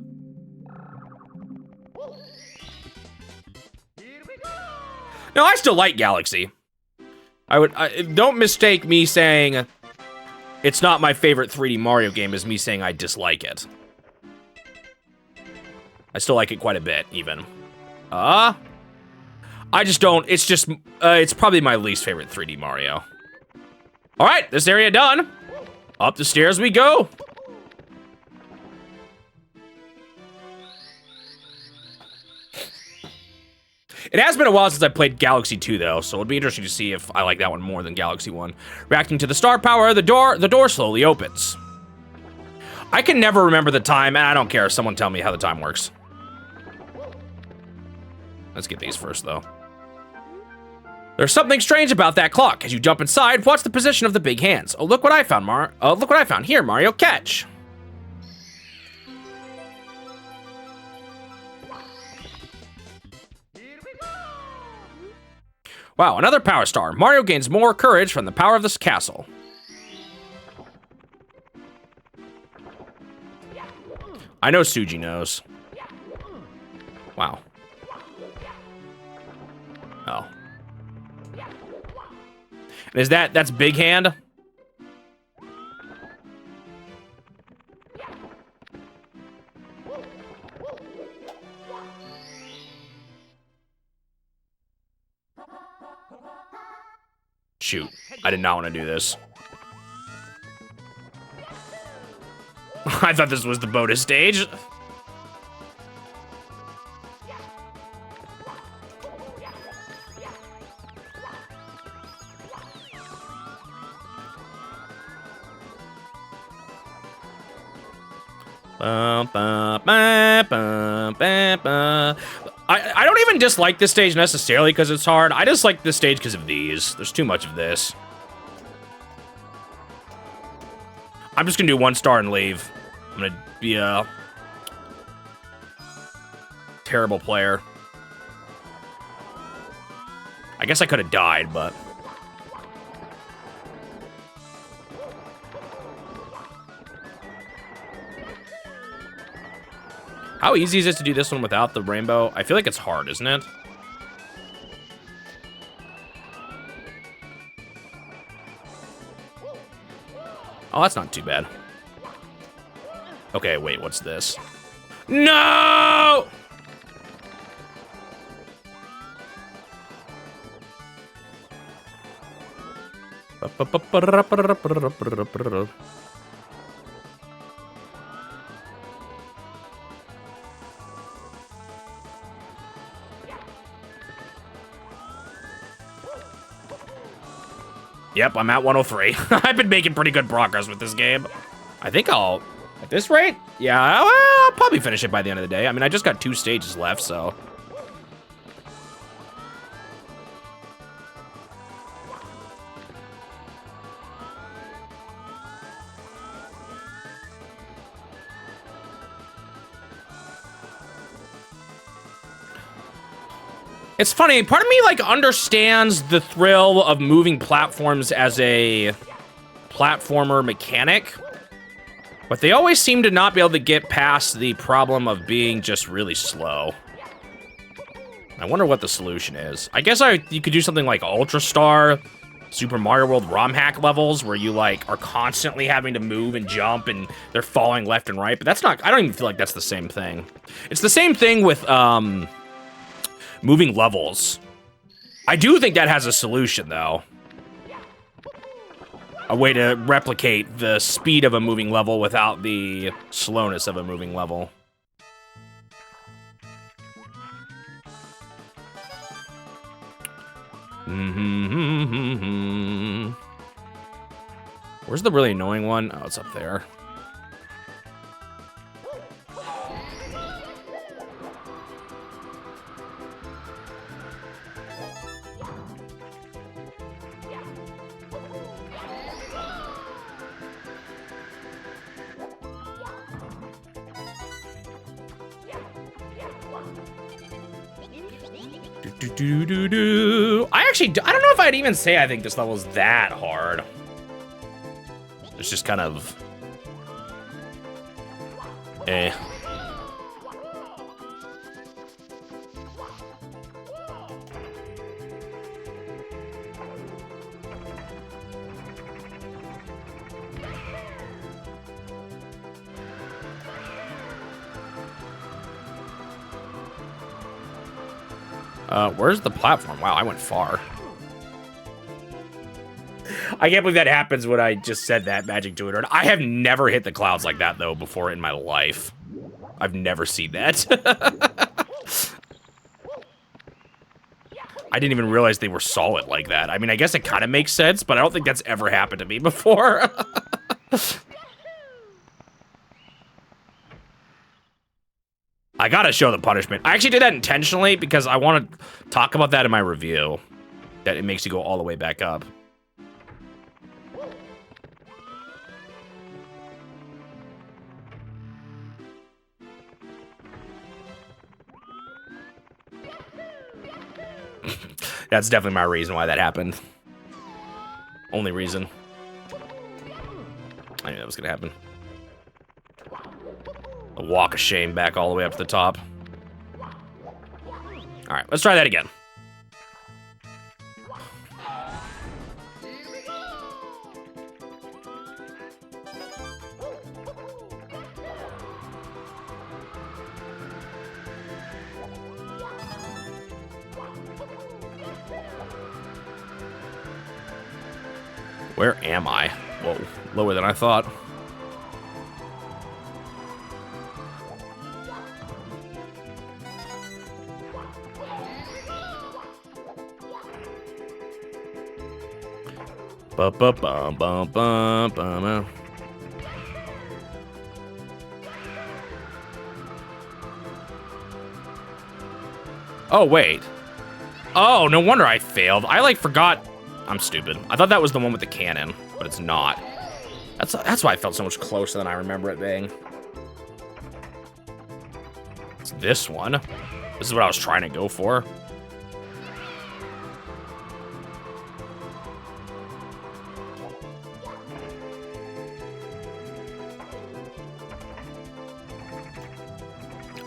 No, I still like Galaxy. Don't mistake me saying it's not my favorite 3D Mario game as me saying I dislike it. I still like it quite a bit, even. I just don't, it's probably my least favorite 3D Mario. All right, this area done. Up the stairs we go. It has been a while since I played Galaxy 2, though, so it'll be interesting to see if I like that one more than Galaxy 1. Reacting to the star power, the door slowly opens. I can never remember the time, and I don't care. Someone tell me how the time works. Let's get these first, though. There's something strange about that clock. As you jump inside, watch the position of the big hands. Oh, look what I found, look what I found here, Mario. Catch. Wow, another power star. Mario gains more courage from the power of this castle. I know Suji knows. Wow. Oh. And that's Big Hand? Shoot, I did not want to do this. I thought this was the bonus stage. I don't even dislike this stage necessarily because it's hard. I just like this stage because of these. There's too much of this. I'm just gonna do 1 star and leave. I'm gonna be a terrible player. I guess I could have died, but... How easy is it to do this one without the rainbow? I feel like it's hard, isn't it? Oh, that's not too bad. Okay, wait, what's this? No! Yep, I'm at 103. I've been making pretty good progress with this game. I think I'll, at this rate, yeah, I'll probably finish it by the end of the day. I mean, I just got 2 stages left, so. It's funny, part of me, like, understands the thrill of moving platforms as a platformer mechanic, but they always seem to not be able to get past the problem of being just really slow. I wonder what the solution is. I guess you could do something like Ultra Star, Super Mario World ROM hack levels, where you, like, are constantly having to move and jump, and they're falling left and right, but that's not, I don't even feel like that's the same thing. It's the same thing with, moving levels. I do think that has a solution, though. A way to replicate the speed of a moving level without the slowness of a moving level. Where's the really annoying one? Oh, it's up there. I don't know if I'd even say I think this level's that hard. It's just kind of... eh. Where's the platform? Wow, I went far. I can't believe that happens when I just said that, Magic 200. I have never hit the clouds like that, though, before in my life. I've never seen that. I didn't even realize they were solid like that. I mean, I guess it kind of makes sense, but I don't think that's ever happened to me before. I gotta show the punishment. I actually did that intentionally because I want to talk about that in my review. That it makes you go all the way back up. That's definitely my reason why that happened. Only reason. I knew that was gonna happen. A walk of shame back all the way up to the top. Alright, let's try that again. Where am I? Whoa, lower than I thought. Ba-ba-bum-bum-bum-bum. Oh, wait. Oh, no wonder I failed. I, like, forgot. I'm stupid. I thought that was the one with the cannon, but it's not. That's why I felt so much closer than I remember it being. It's this one. This is what I was trying to go for.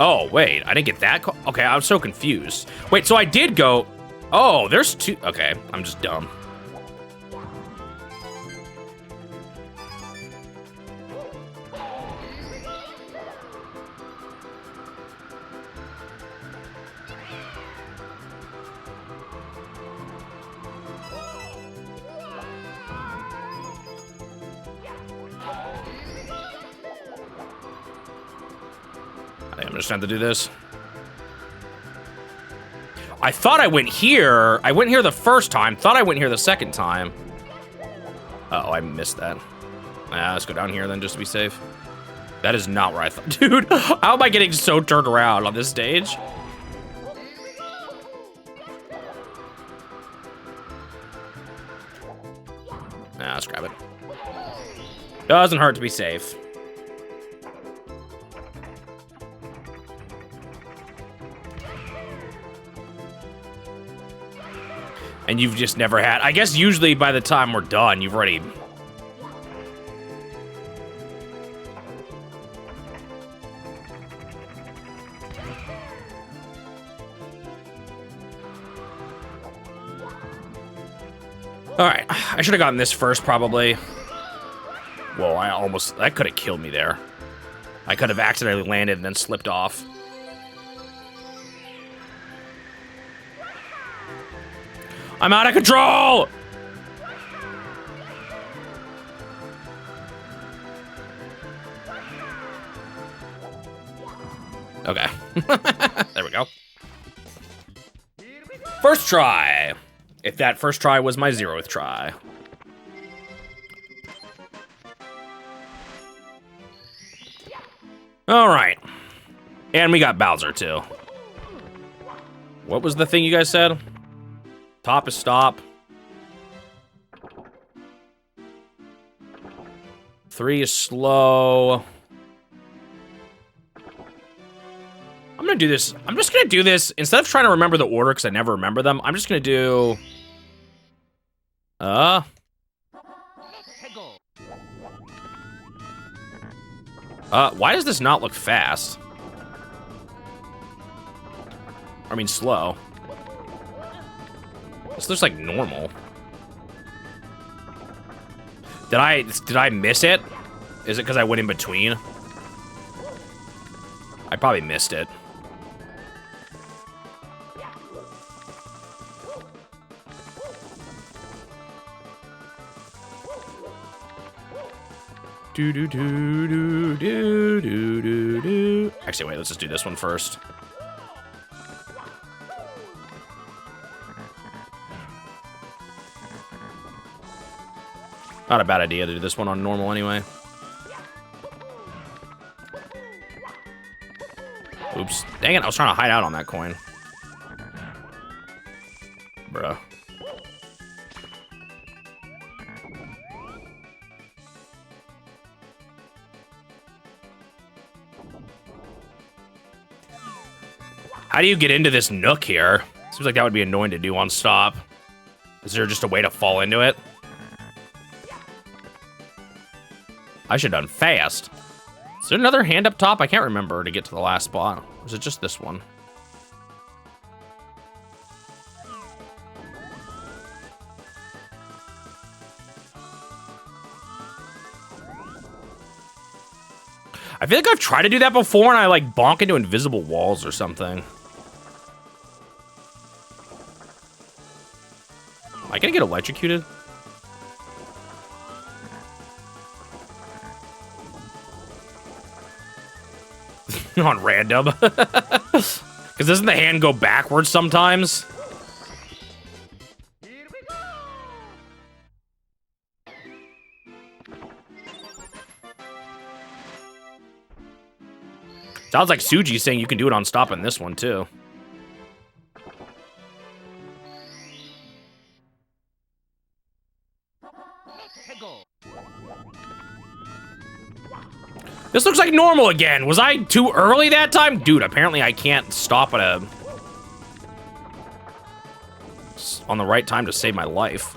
Oh, wait, I didn't get that? Okay, I was so confused. Wait, so I did go... Oh, there's two... Okay, I'm just dumb. I'm just trying to do this. I thought I went here. I went here the first time. Thought I went here the second time. Uh-oh, I missed that. Let's go down here then, just to be safe. That is not where I thought. Dude, how am I getting so turned around on this stage? Let's grab it. Doesn't hurt to be safe. And you've just never had... I guess usually by the time we're done, you've already... Alright, I should have gotten this first, probably. Whoa, I almost... That could have killed me there. I could have accidentally landed and then slipped off. I'm out of control! Okay. There we go. First try. If that first try was my 0th try. All right. And we got Bowser, too. What was the thing you guys said? Top is stop. 3 is slow. I'm gonna do this. I'm just gonna do this instead of trying to remember the order because I never remember them. I'm just gonna do. Why does this not look fast? I mean, slow. This looks like normal. Did I miss it? Is it because I went in between? I probably missed it. Do do do do do do do do. Actually, wait. Let's just do this one first. Not a bad idea to do this one on normal anyway. Oops. Dang it, I was trying to hide out on that coin. Bruh. How do you get into this nook here? Seems like that would be annoying to do on stop. Is there just a way to fall into it? I should have done fast. Is there another hand up top? I can't remember to get to the last spot. Or is it just this one? I feel like I've tried to do that before and I like bonk into invisible walls or something. Am I gonna get electrocuted? On random. Because doesn't the hand go backwards sometimes? Sounds like Suji's saying you can do it on stop in this one too. This looks like normal again. Was I too early that time? Dude, apparently I can't stop at on the right time to save my life.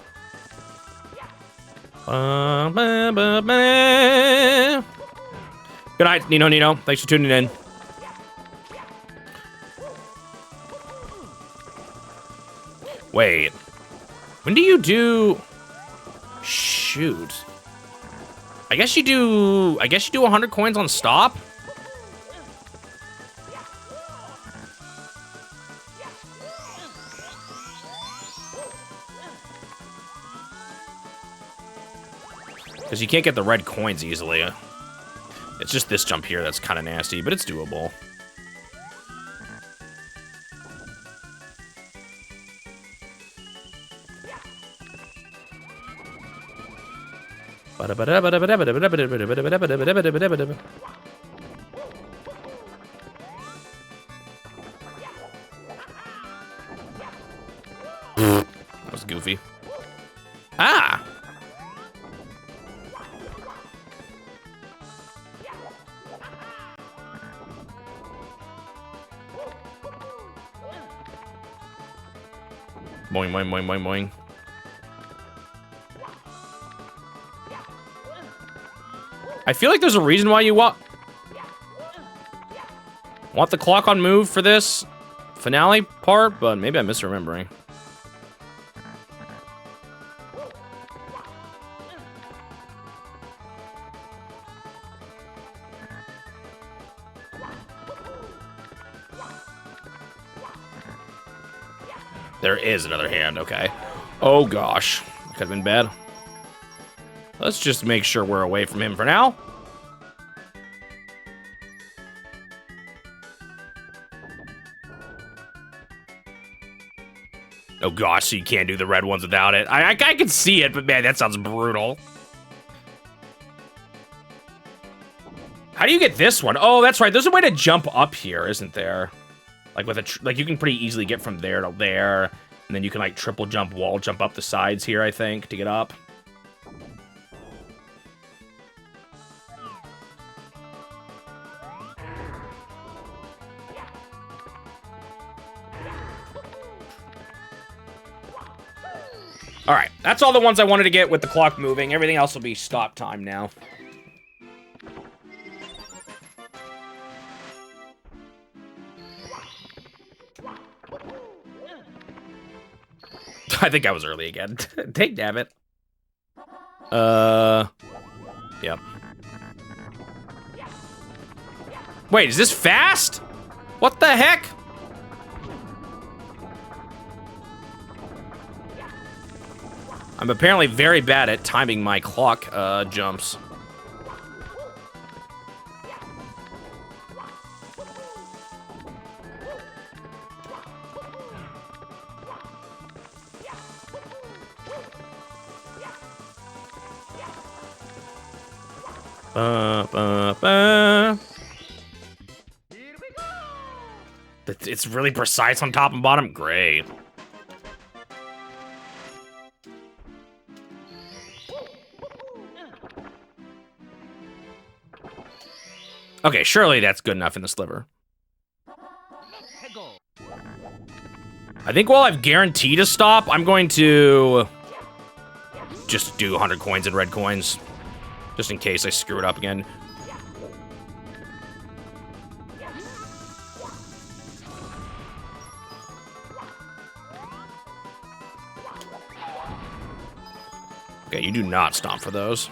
Good night, Nino. Thanks for tuning in. Wait. When do you do... Shoot. I guess you do 100 coins on stop? Because you can't get the red coins easily. It's just this jump here that's kind of nasty, but it's doable. That was goofy. Ah! Boing, boing, boing, boing, boing. I feel like there's a reason why you want the clock on move for this finale part, but maybe I'm misremembering. There is another hand, okay. Oh gosh, could have been bad. Let's just make sure we're away from him for now. Oh gosh, so you can't do the red ones without it. I can see it, but man, that sounds brutal. How do you get this one? Oh, that's right. There's a way to jump up here, isn't there? Like with a like you can pretty easily get from there to there, and then you can like triple jump, wall jump up the sides here, I think, to get up. All right, that's all the ones I wanted to get with the clock moving. Everything else will be stop time now. I think I was early again. Take damn it. Yep. Wait, is this fast? What the heck? I'm apparently very bad at timing my clock jumps. It's really precise on top and bottom. Great. Okay, surely that's good enough in the sliver. I think while I've guaranteed a stop, I'm going to just do 100 coins and red coins, just in case I screw it up again. Okay, you do not stomp for those.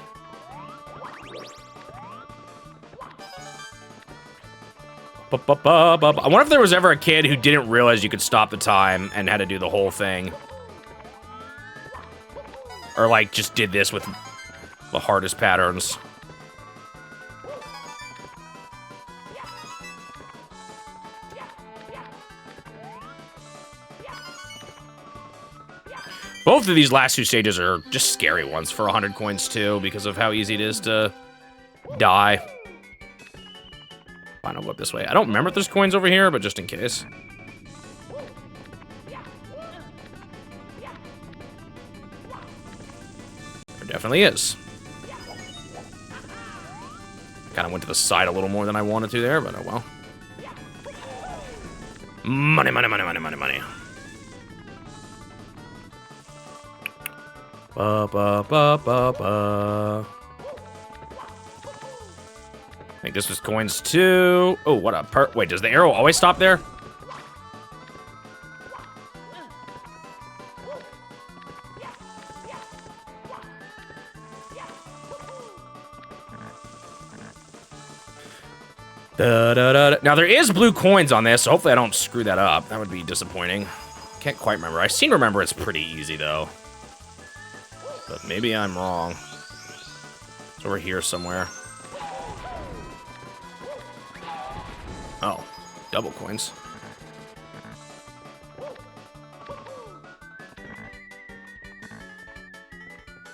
I wonder if there was ever a kid who didn't realize you could stop the time and had to do the whole thing. Or, like, just did this with the hardest patterns. Both of these last two stages are just scary ones for 100 coins, too, because of how easy it is to die. Fine, I'll go up this way. I don't remember if there's coins over here, but just in case. There definitely is. Kind of went to the side a little more than I wanted to there, but oh well. Money, money, money, money, money, money. Ba, ba, ba, ba, ba. I think this was coins too. Oh, what a wait, does the arrow always stop there? Now there is blue coins on this, so hopefully I don't screw that up. That would be disappointing. Can't quite remember. I seem to remember it's pretty easy though. But maybe I'm wrong. It's over here somewhere. Oh, double coins.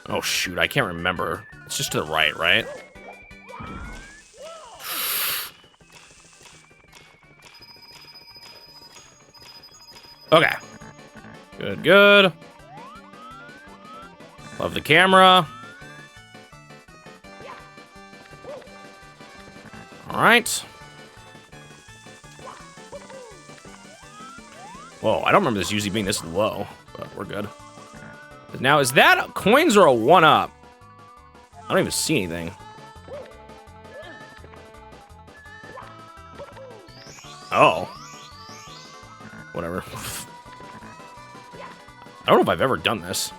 Oh shoot, I can't remember. It's just to the right, right? Okay. Good, good. Love the camera. All right. Whoa, I don't remember this usually being this low. But we're good. Now, is that coins or a 1-up? I don't even see anything. Oh. Whatever. I don't know if I've ever done this.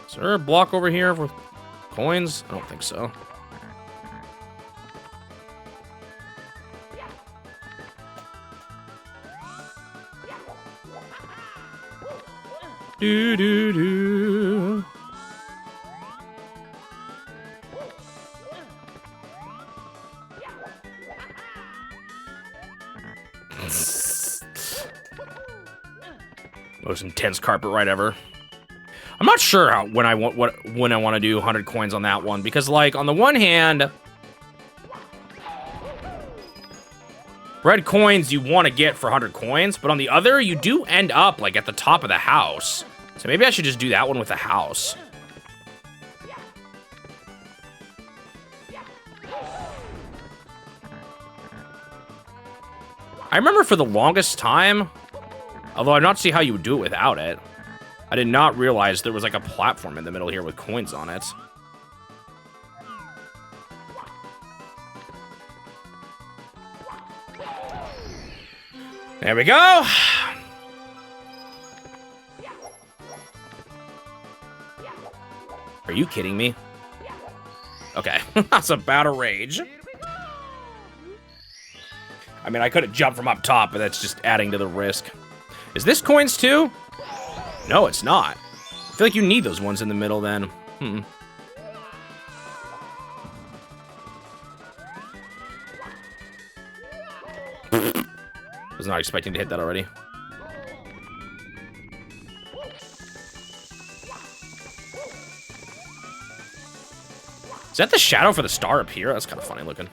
Is there a block over here with coins? I don't think so. Do do do. Most intense carpet ride ever. I'm not sure when I want to do 100 coins on that one, because like on the one hand, red coins you want to get for 100 coins, but on the other you do end up like at the top of the house. So maybe I should just do that one with the house. I remember for the longest time, although I'm not see how you would do it without it, I did not realize there was like a platform in the middle here with coins on it. There we go. Are you kidding me? Okay, that's about a rage. I mean, I could have jumped from up top, but that's just adding to the risk. Is this coins too? No, it's not. I feel like you need those ones in the middle then. Was not expecting to hit that already. Is that the shadow for the star up here? That's kind of funny looking.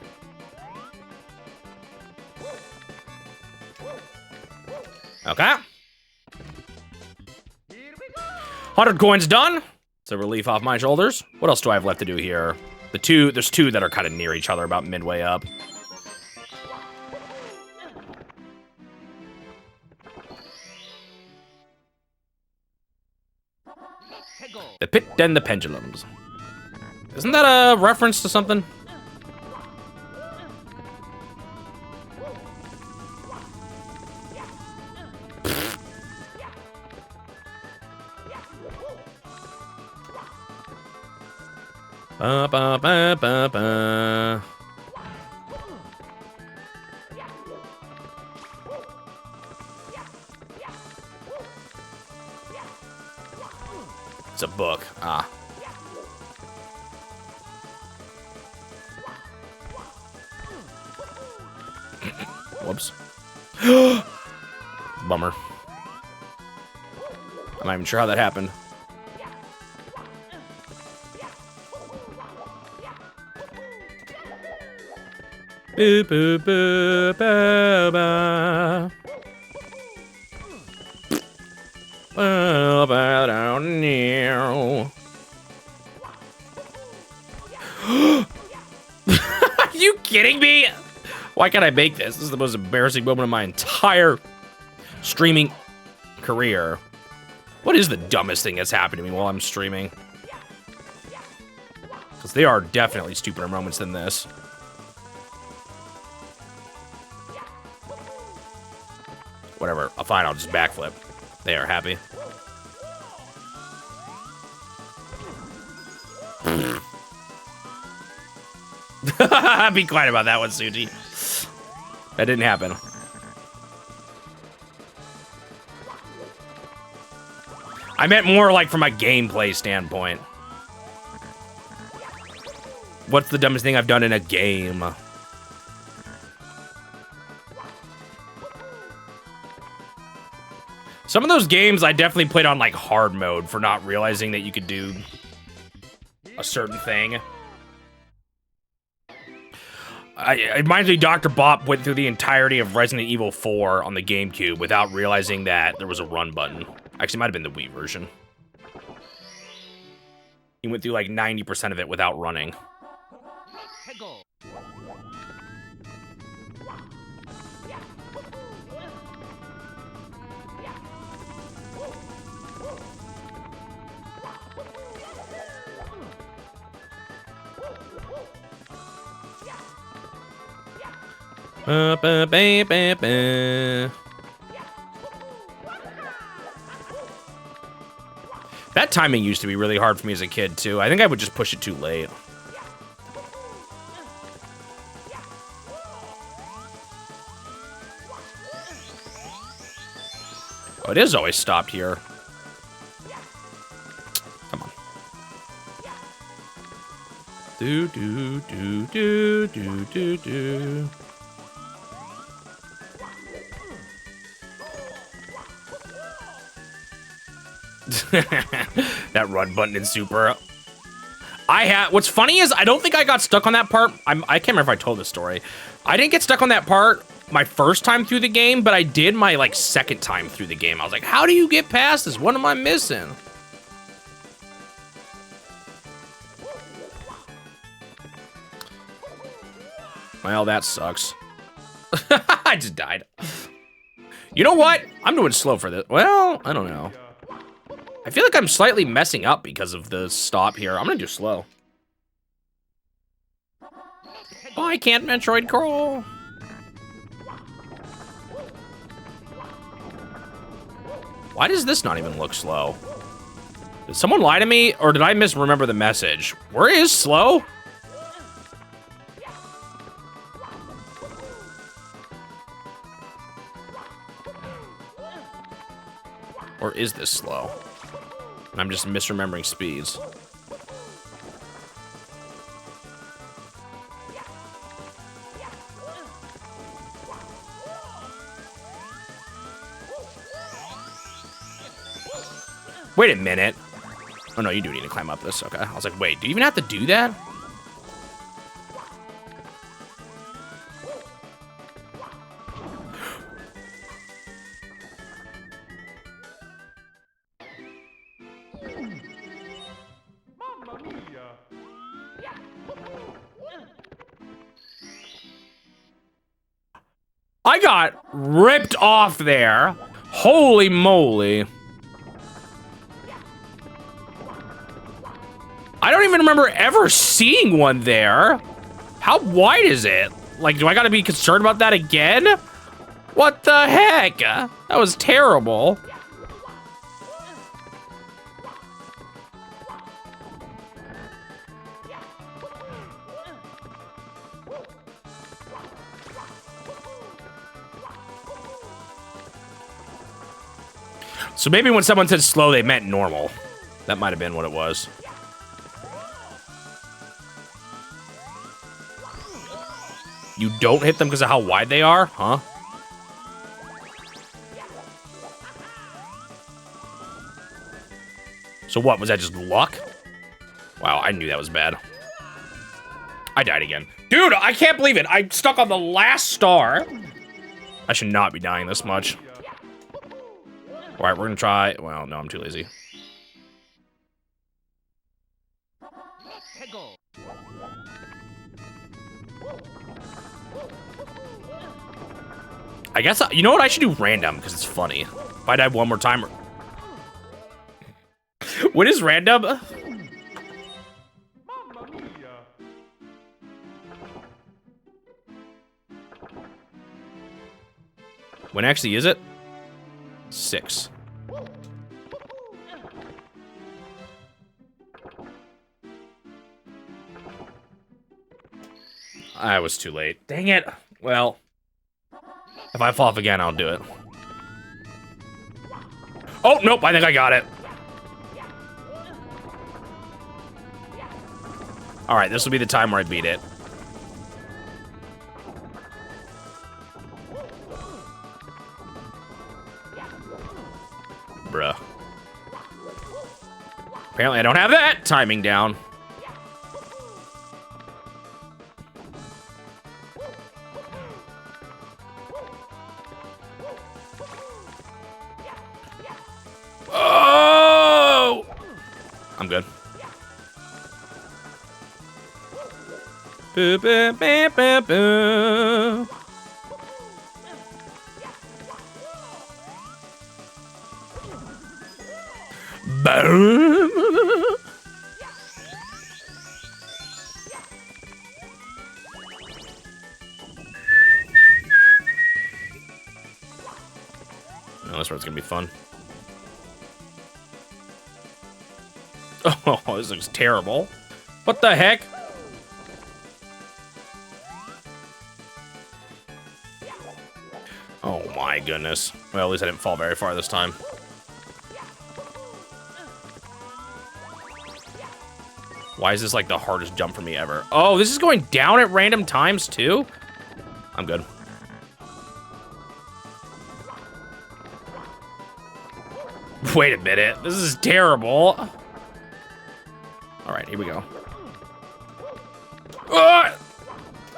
Okay. 100 coins done. It's a relief off my shoulders. What else do I have left to do here? There's two that are kind of near each other, about midway up. The pit and the pendulums. Isn't that a reference to something? Ba, ba, ba, ba, ba. It's a book. Ah. Whoops. Bummer. I'm not even sure how that happened. Boo, boo, boo, ba, ba. Well, ba, down now. Are you kidding me? Why can't I make this? This is the most embarrassing moment of my entire streaming career. What is the dumbest thing that's happened to me while I'm streaming? Because they are definitely stupider moments than this. Whatever, fine, I'll just backflip. They are happy. Be quiet about that one, Suji. That didn't happen. I meant more like from a gameplay standpoint. What's the dumbest thing I've done in a game? Some of those games I definitely played on like hard mode for not realizing that you could do a certain thing. It reminds me Dr. Bop went through the entirety of Resident Evil 4 on the GameCube without realizing that there was a run button. Actually, it might have been the Wii version. He went through like 90% of it without running. That timing used to be really hard for me as a kid, too. I think I would just push it too late. Oh, it is always stopped here. Come on. Do, do, do, do, do, do, do. That run button in Super. What's funny is I don't think I got stuck on that part. I can't remember if I told this story. I didn't get stuck on that part my first time through the game, but I did my like second time through the game. I was like, how do you get past this? What am I missing? Well, that sucks. I just died. You know what? I'm doing slow for this. Well, I don't know. I feel like I'm slightly messing up because of the stop here. I'm gonna do slow. Oh, I can't Metroid crawl. Why does this not even look slow? Did someone lie to me, or did I misremember the message? Where is slow? Or is this slow? And I'm just misremembering speeds. Wait a minute. Oh no, you do need to climb up this. Okay. I was like, wait, do you even have to do that? I got ripped off there. Holy moly. I don't even remember ever seeing one there. How wide is it? Like, do I gotta be concerned about that again? What the heck? That was terrible. So maybe when someone said slow, they meant normal. That might have been what it was. You don't hit them because of how wide they are? Huh? So what, was that just luck? Wow, I knew that was bad. I died again. Dude, I can't believe it. I'm stuck on the last star. I should not be dying this much. All right, we're gonna try. Well, no, I'm too lazy. I guess, you know what? I should do random because it's funny. If I die one more time. What is random? When actually is it? 6. I was too late. Dang it. Well, if I fall off again, I'll do it. Oh, nope, I think I got it. All right, this will be the time where I beat it. Bruh. Apparently I don't have that timing down. Oh! I'm good. Boo, boo, boo, boo, boo. Boom. This one's gonna be fun. Oh, this looks terrible. What the heck? Oh my goodness. Well, at least I didn't fall very far this time. Why is this like the hardest jump for me ever? Oh, this is going down at random times too? I'm good. Wait a minute. This is terrible. All right, here we go.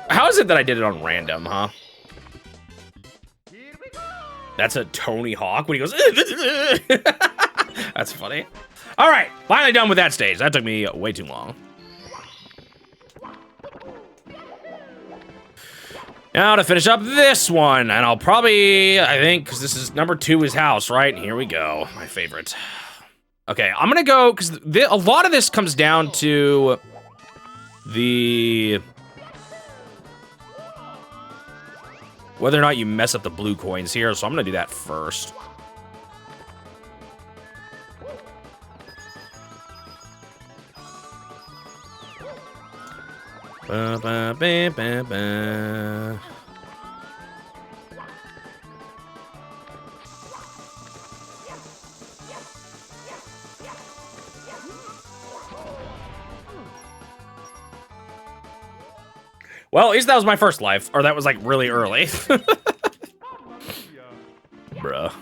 How is it that I did it on random, huh? That's a Tony Hawk when he goes. That's funny. All right, finally done with that stage. That took me way too long. Now to finish up this one, and I'll probably, I think, because this is number 2 is house, right? Here we go, my favorite. Okay, I'm gonna go, because a lot of this comes down to whether or not you mess up the blue coins here, so I'm gonna do that first. Ba, ba, ba, ba, ba. Well, at least that was my first life, or that was like really early. Bruh.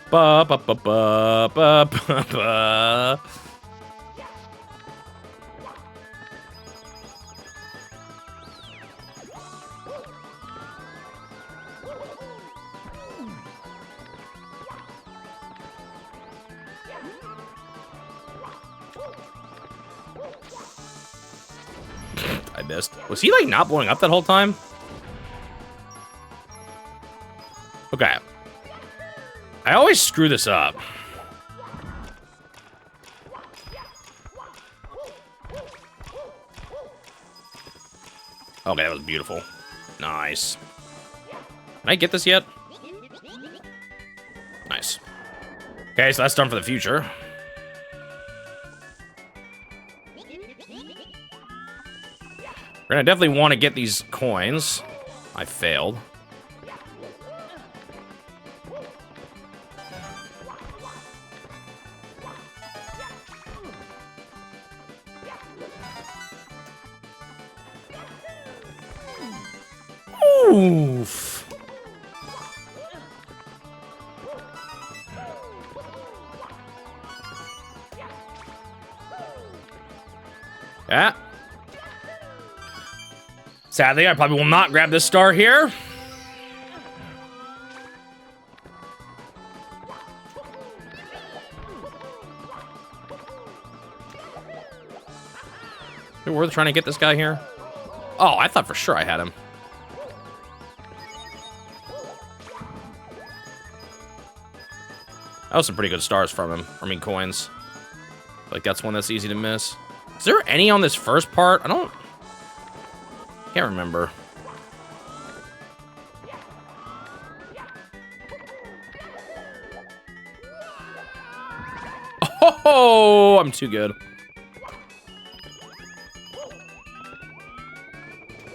Ba ba ba ba ba ba ba. I missed. Was he like not blowing up that whole time? Okay. I always screw this up. Okay, that was beautiful. Nice. Can I get this yet? Nice. Okay, so that's done for the future. We're gonna definitely want to get these coins. I failed. Oof. Yeah. Sadly, I probably will not grab this star here. Is it worth trying to get this guy here? Oh, I thought for sure I had him. That was some pretty good stars from him. I mean, coins. Like, that's one that's easy to miss. Is there any on this first part? Can't remember. Oh, I'm too good.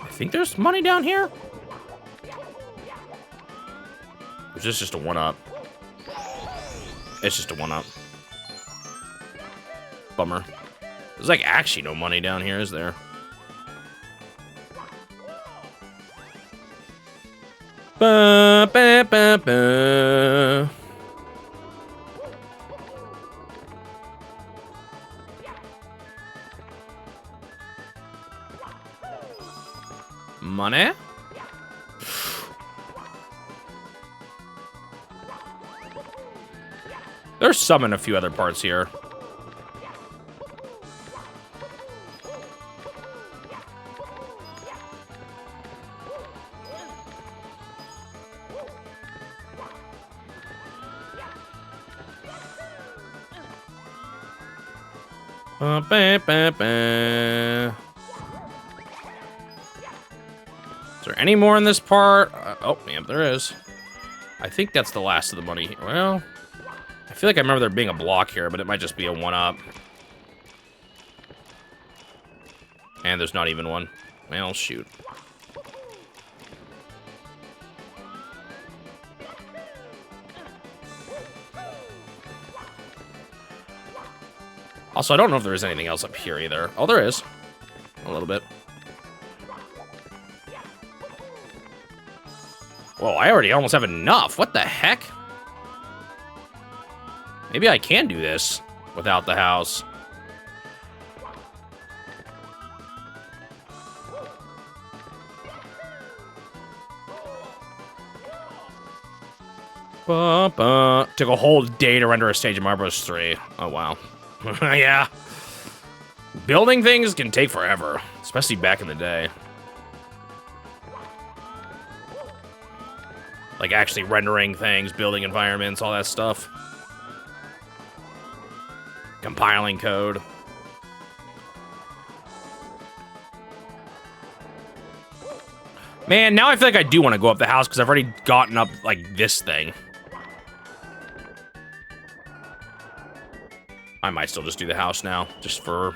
I think there's money down here. Or is this just a one-up? It's just a one-up. Bummer. There's like actually no money down here, is there? Ba, ba, ba, ba. Money? There's some in a few other parts here. Is there any more in this part? Oh, yeah, there is. I think that's the last of the money. Well, I feel like I remember there being a block here, but it might just be a one-up. And there's not even one. Well, shoot. Also, I don't know if there is anything else up here either. Oh, there is. A little bit. Whoa, I already almost have enough. What the heck? Maybe I can do this without the house. Took a whole day to render a stage in Mario Bros. 3. Oh, wow. Yeah. Building things can take forever, especially back in the day. Like actually rendering things, building environments, all that stuff. Compiling code. Man, now I feel like I do want to go up the house because I've already gotten up, like, this thing. I might still just do the house now, just for...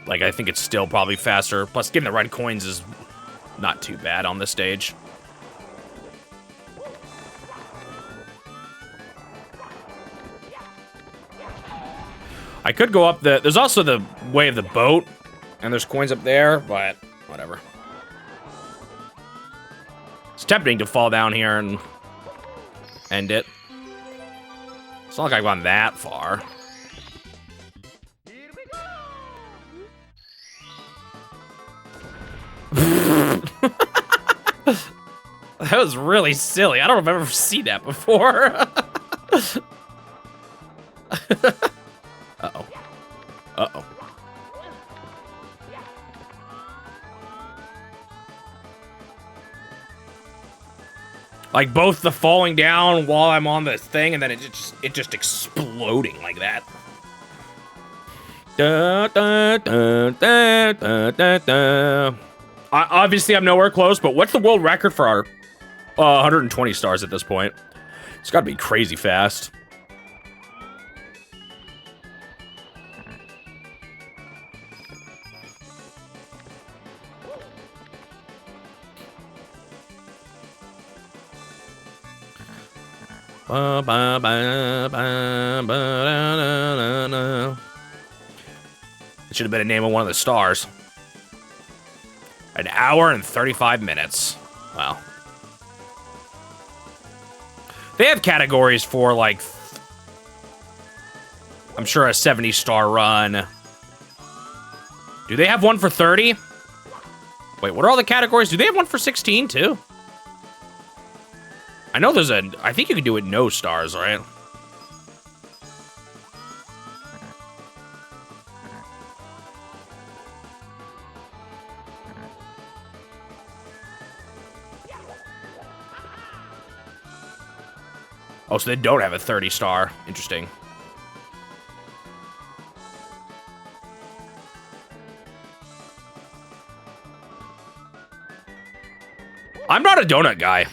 Like, I think it's still probably faster. Plus, getting the red coins is not too bad on this stage. I could go up the... There's also the way of the boat, and there's coins up there, but whatever. It's tempting to fall down here and end it. It's not like I've gone that far. That was really silly. I don't remember ever seen that before. Uh-oh. Uh-oh. Like both the falling down while I'm on this thing and then it just exploding like that. Da, da, da, da, da, da, da. Obviously, I'm nowhere close, but what's the world record for our 120 stars at this point? It's got to be crazy fast. It should have been a name of one of the stars. An hour and 35 minutes. Wow. They have categories for, like, I'm sure a 70-star run. Do they have one for 30? Wait, what are all the categories? Do they have one for 16, too? I know there's I think you can do it no stars, right? Oh, so they don't have a 30-star. Interesting. I'm not a donut guy.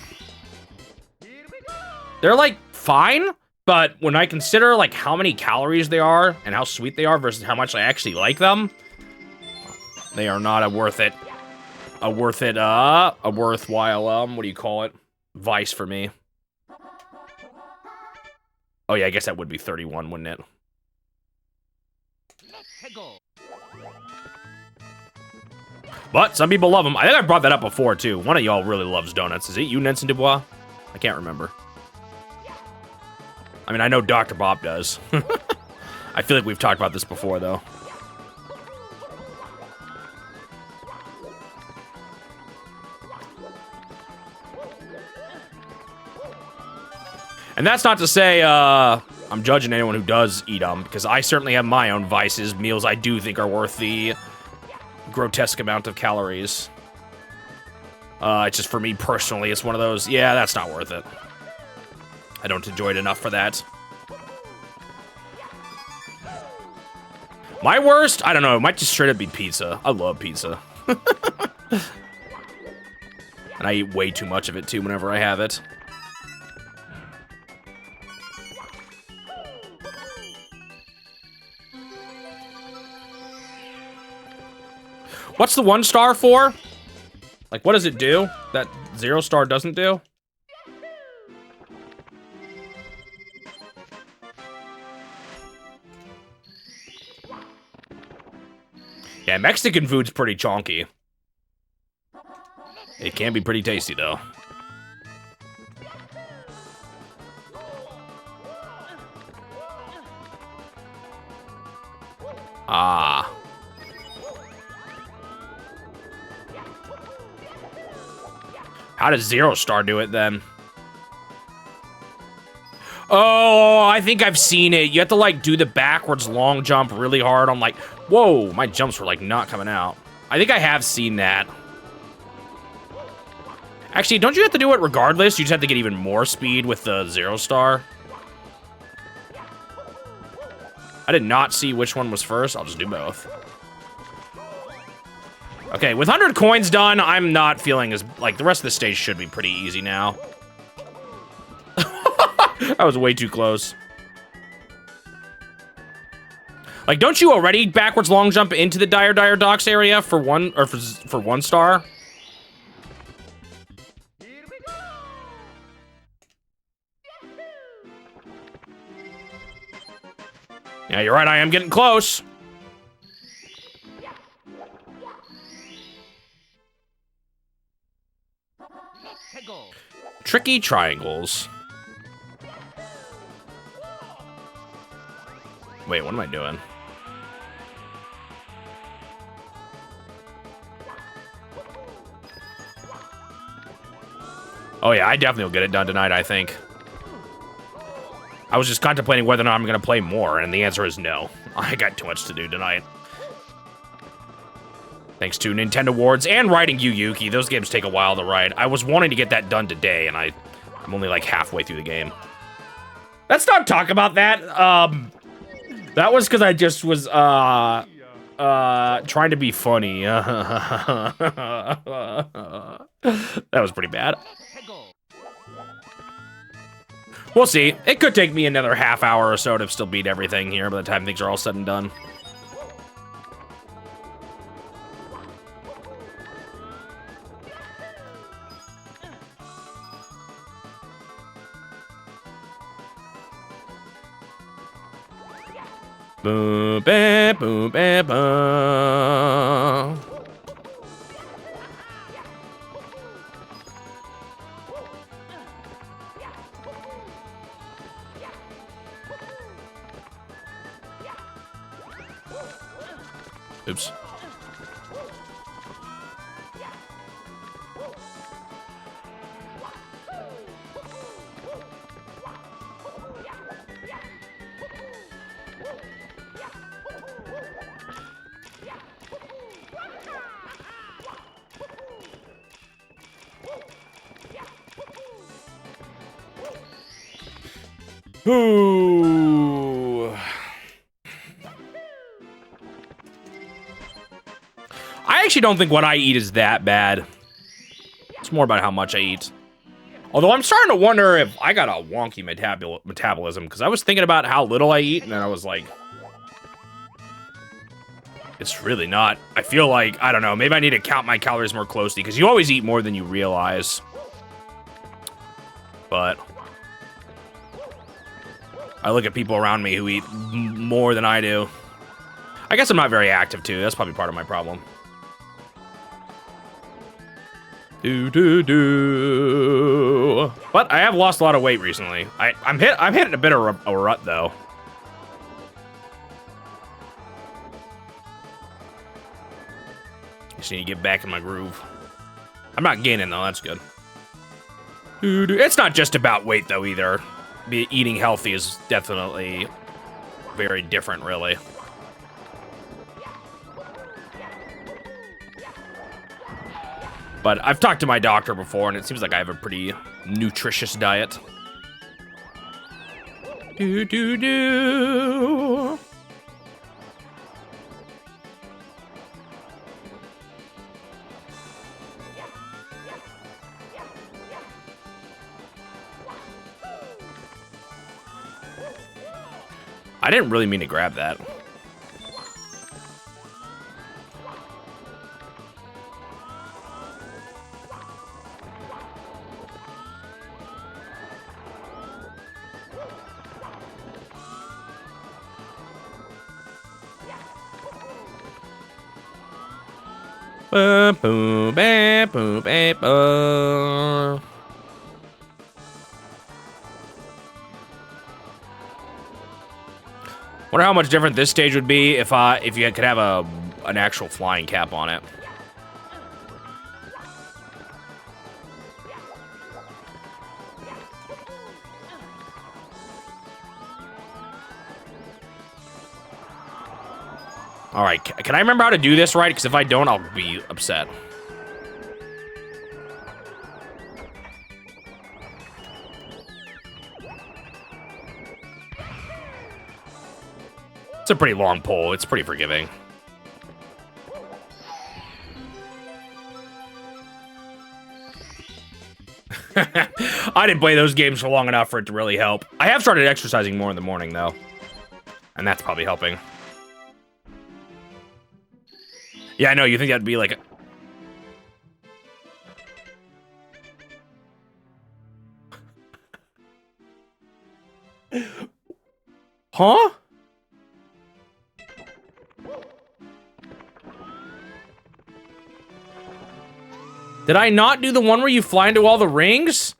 They're, like, fine, but when I consider, like, how many calories they are and how sweet they are versus how much I actually like them, they are not a worthwhile, what do you call it? Vice for me. Oh, yeah, I guess that would be 31, wouldn't it? But some people love them. I think I brought that up before, too. One of y'all really loves donuts. Is it you, Nenson Dubois? I can't remember. I mean, I know Dr. Bob does. I feel like we've talked about this before, though. And that's not to say I'm judging anyone who does eat them, because I certainly have my own vices, meals I do think are worth the grotesque amount of calories. It's just for me personally, it's one of those, yeah, that's not worth it. I don't enjoy it enough for that. My worst? I don't know. It might just straight up be pizza. I love pizza. And I eat way too much of it, too, whenever I have it. What's the 1 star for? Like, what does it do that 0 star doesn't do? Yeah, Mexican food's pretty chonky. It can be pretty tasty, though. Ah. How does 0 star do it, then? Oh, I think I've seen it. You have to, like, do the backwards long jump really hard. I'm like, whoa, my jumps were, like, not coming out. I think I have seen that. Actually, don't you have to do it regardless? You just have to get even more speed with the 0 star. I did not see which one was first. I'll just do both. Okay, with 100 coins done, I'm not feeling as... Like, the rest of the stage should be pretty easy now. That was way too close. Like, don't you already backwards long jump into the Dire Docks area for 1... Or for 1 star? Yeah, you're right, I am getting close. Tricky triangles. Wait, what am I doing? Oh yeah, I definitely will get it done tonight, I think. I was just contemplating whether or not I'm going to play more, and the answer is no. I got too much to do tonight. Thanks to Nintendo Awards and writing Yu Yuki. Those games take a while to write. I was wanting to get that done today, and I'm only like halfway through the game. Let's not talk about that. That was because I just was trying to be funny. That was pretty bad. We'll see. It could take me another half hour or so to still beat everything here by the time things are all said and done. Boom, ba, boom, ba, ba. Oops. Ooh. I actually don't think what I eat is that bad. It's more about how much I eat. Although I'm starting to wonder if I got a wonky metabolism, because I was thinking about how little I eat, and then I was like, it's really not. I feel like, I don't know, maybe I need to count my calories more closely, because you always eat more than you realize. But I look at people around me who eat more than I do. I guess I'm not very active, too. That's probably part of my problem. But I have lost a lot of weight recently. I'm hitting a bit of a rut, though. Just need to get back in my groove. I'm not gaining, though. That's good. It's not just about weight, though, either. Eating healthy is definitely very different, really. But I've talked to my doctor before, and it seems like I have a pretty nutritious diet. I didn't really mean to grab that. Boom, bam, boom, bam, boom. Wonder how much different this stage would be if you could have an actual flying cap on it. All right, can I remember how to do this right? Because if I don't, I'll be upset. It's a pretty long pole. It's pretty forgiving. I didn't play those games for long enough for it to really help. I have started exercising more in the morning, though. And that's probably helping. Yeah, I know. You think that'd be like... Huh? Did I not do the one where you fly into all the rings?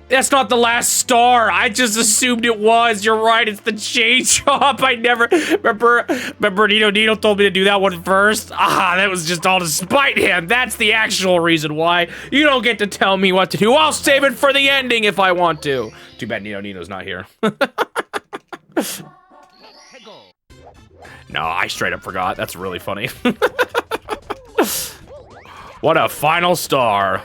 That's not the last star. I just assumed it was. You're right. It's the change up. I never remember Nino told me to do that one first. Ah, that was just all to spite him. That's the actual reason why. You don't get to tell me what to do. I'll save it for the ending if I want to. Too bad Nino's not here. No, I straight up forgot. That's really funny. What a final star.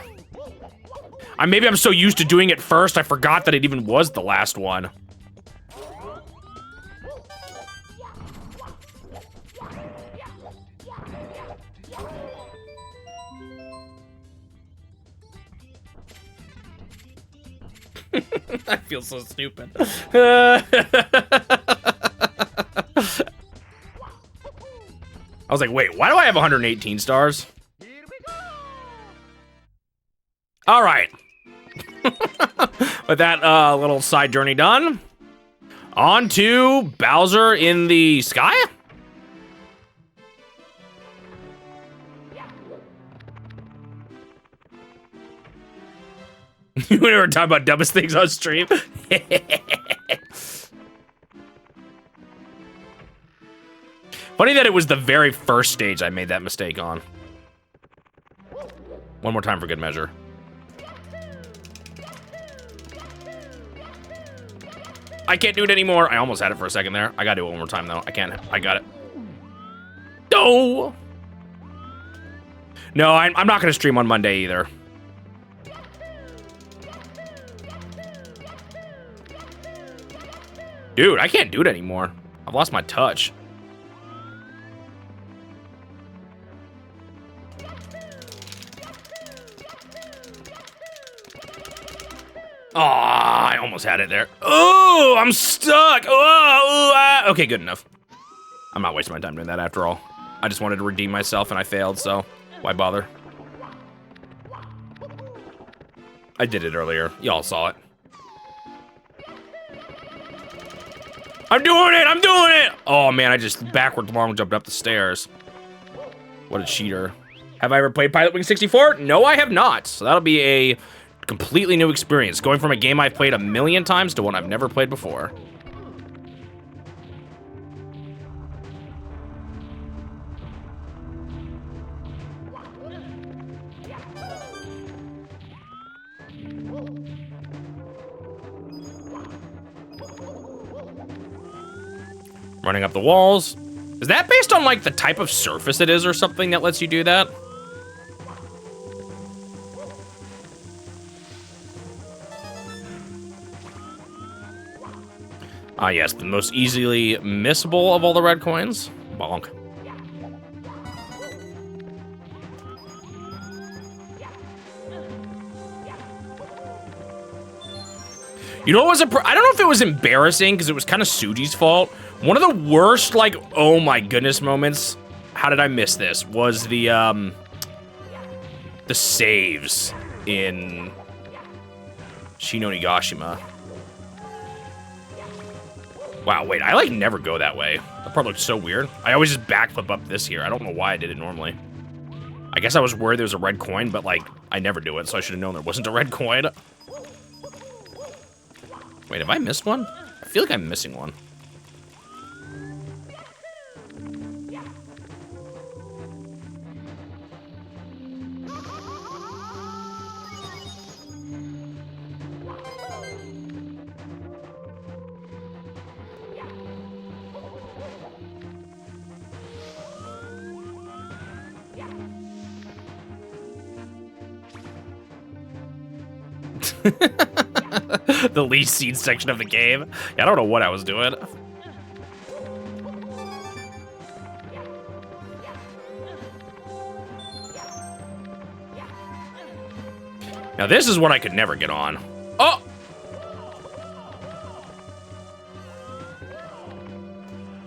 Maybe I'm so used to doing it first, I forgot that it even was the last one. I feel so stupid. I was like, wait, why do I have 118 stars? All right. With that little side journey done, on to Bowser in the sky? We were talking about dumbest things on stream. Funny that it was the very first stage I made that mistake on. One more time for good measure. I can't do it anymore. I almost had it for a second there. I gotta do it one more time, though. I can't. I got it. No! No, I'm not gonna stream on Monday either. Dude, I can't do it anymore. I've lost my touch. Aw, I almost had it there. Oh, I'm stuck. Okay, good enough. I'm not wasting my time doing that after all. I just wanted to redeem myself and I failed, so why bother? I did it earlier. Y'all saw it. I'm doing it! I'm doing it! Oh man, I just backward long jumped up the stairs. What a cheater. Have I ever played Pilot Wing 64? No, I have not. So that'll be a completely new experience, going from a game I've played 1,000,000 times to one I've never played before. Running up the walls. Is that based on like the type of surface it is or something that lets you do that? Ah, yes, the most easily missable of all the red coins. Bonk. You know what was I don't know if it was embarrassing because it was kind of Suji's fault. One of the worst, like, oh my goodness moments, how did I miss this, was the saves in Shinonigashima. Wow, wait, I like never go that way. That part looks so weird. I always just backflip up this here. I don't know why I did it normally. I guess I was worried there was a red coin, but like, I never do it, so I should have known there wasn't a red coin. Wait, have I missed one? I feel like I'm missing one. The least seen section of the game. Yeah, I don't know what I was doing. Now this is what I could never get on. Oh!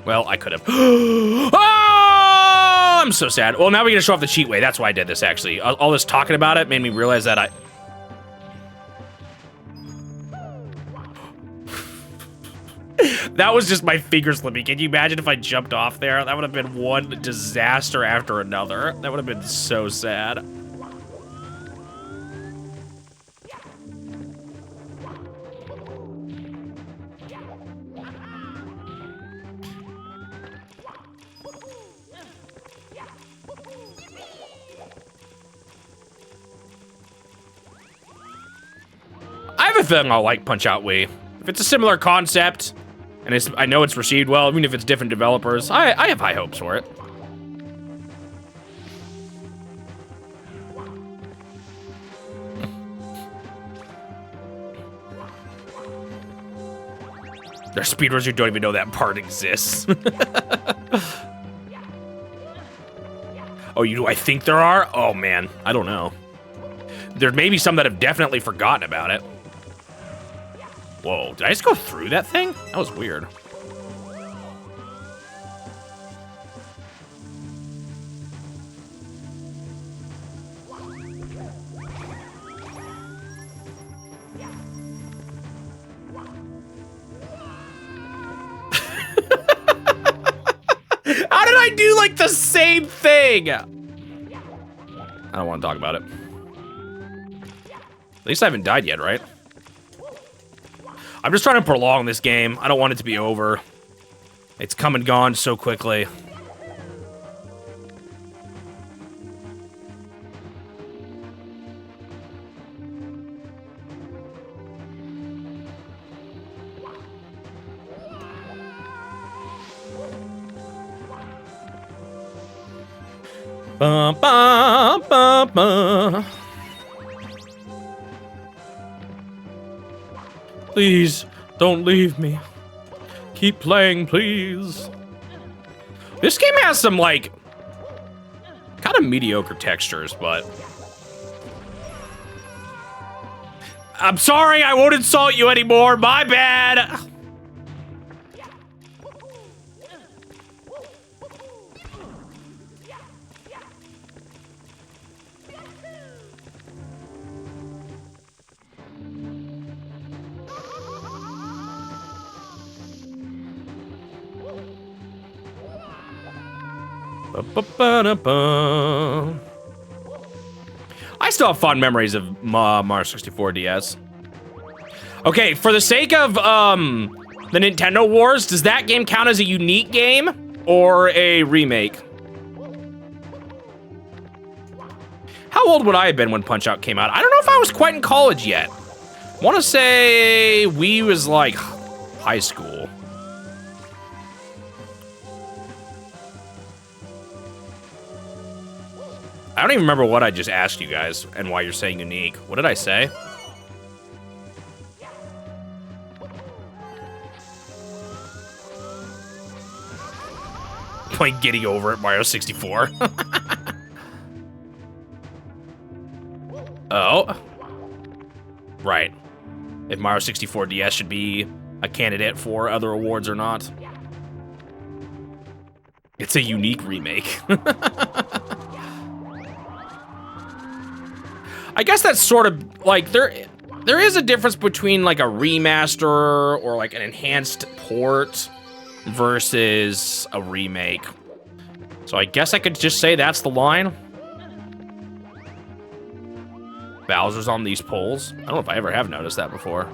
Well, I could have. Oh! I'm so sad. Well, now we're gonna show off the cheat way. That's why I did this, actually. All this talking about it made me realize that that was just my finger slipping. Can you imagine if I jumped off there? That would have been one disaster after another. That would have been so sad. I have a feeling I'll like Punch-Out Wii. If it's a similar concept, and I know it's received well, even if it's different developers, I have high hopes for it. There's speedrunners who don't even know that part exists. Oh, I think there are? Oh man, I don't know. There may be some that have definitely forgotten about it. Whoa, did I just go through that thing? That was weird. How did I do like the same thing? I don't want to talk about it. At least I haven't died yet, right? I'm just trying to prolong this game. I don't want it to be over. It's come and gone so quickly. Ba, ba, ba, ba. Please, don't leave me. Keep playing, please. This game has some, like, kind of mediocre textures, but... I'm sorry, I won't insult you anymore. My bad. I still have fond memories of Mario 64 DS. Okay, for the sake of the Nintendo Wars, does that game count as a unique game or a remake? How old would I have been when Punch-Out came out? I don't know if I was quite in college yet. I want to say Wii was like high school. I don't even remember what I just asked you guys and why you're saying unique. What did I say? Playing Getting Over It, Mario 64. Oh. Right. if Mario 64 DS should be a candidate for other awards or not. It's a unique remake. I guess that's sort of like there is a difference between like a remaster or like an enhanced port versus a remake. So I guess I could just say that's the line. Bowser's on these poles. I don't know if I ever have noticed that before.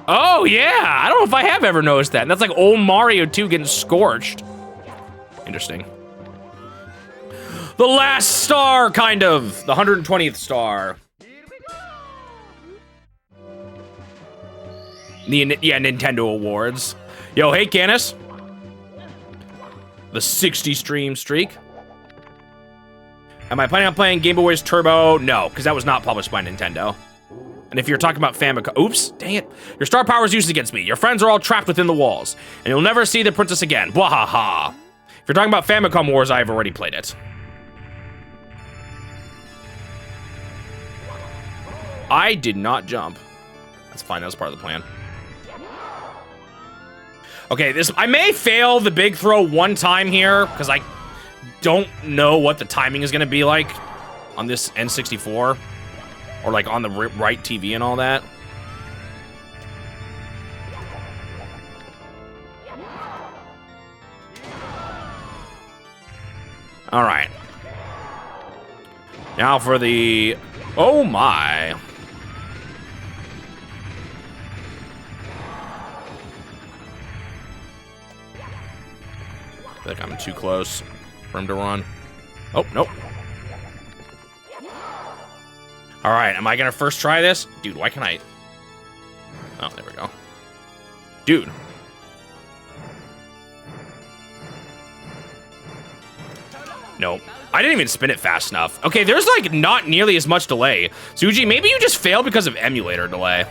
Oh yeah, I don't know if I have ever noticed that. And that's like old Mario 2 getting scorched. Interesting. The last star, kind of. The 120th star. Yeah, Nintendo Awards. Yo, hey, Canis. The 60 stream streak. Am I planning on playing Game Boy Warriors Turbo? No, because that was not published by Nintendo. And if you're talking about Famicom, oops, dang it. Your star power is used against me. Your friends are all trapped within the walls, and you'll never see the princess again. Bwahaha. If you're talking about Famicom Wars, I've already played it. I did not jump. That's fine, that was part of the plan. Okay, I may fail the big throw one time here, because I don't know what the timing is gonna be like on this N64. Or like on the right TV and all that. All right. Now for the, oh my. I feel like I'm too close for him to run. Oh, nope. All right, am I gonna first try this? Dude, why can't I? Oh, there we go. Dude. Nope. I didn't even spin it fast enough. Okay, there's like not nearly as much delay. Suji, maybe you just failed because of emulator delay.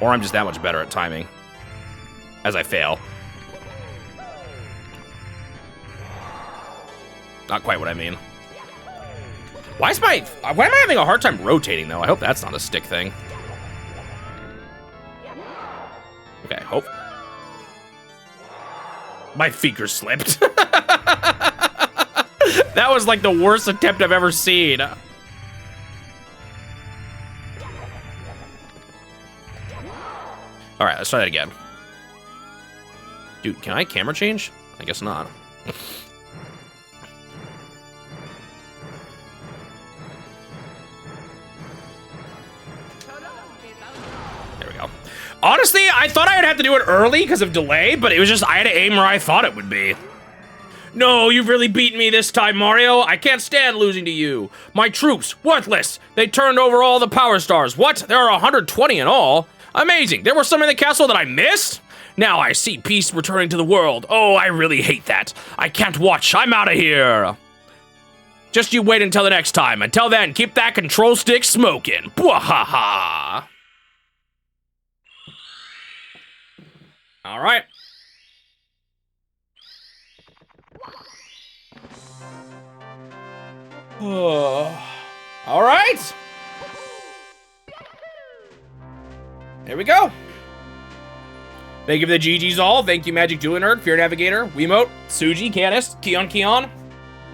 Or I'm just that much better at timing as I fail. Not quite what I mean. Why am I having a hard time rotating, though? I hope that's not a stick thing. Okay, hope. My finger slipped. That was like the worst attempt I've ever seen. All right, let's try that again. Dude, can I camera change? I guess not. Honestly, I thought I would have to do it early because of delay, but it was just, I had to aim where I thought it would be. No, you've really beaten me this time, Mario. I can't stand losing to you. My troops, worthless. They turned over all the power stars. What? There are 120 in all? Amazing. There were some in the castle that I missed? Now I see peace returning to the world. Oh, I really hate that. I can't watch. I'm out of here. Just you wait until the next time. Until then, keep that control stick smoking. Bwahaha. All right. All right. There we go. Thank you for the GG's all. Thank you, Magic Dueling Nerd, Fear Navigator, Wiimote, Suji, Canis, Keon,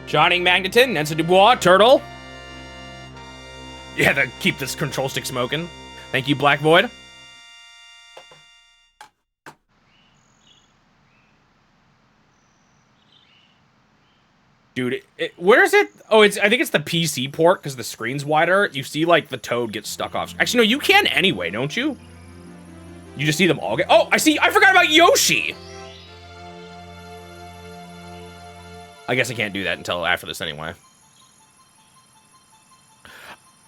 Shining Magneton, Nensa Dubois, Turtle. Yeah, keep this control stick smoking. Thank you, Black Void. Dude, where is it? Oh, I think it's the PC port because the screen's wider. You see, like, the Toad gets stuck off. Actually, no, you can anyway, don't you? You just see them all get... Oh, I see. I forgot about Yoshi. I guess I can't do that until after this anyway.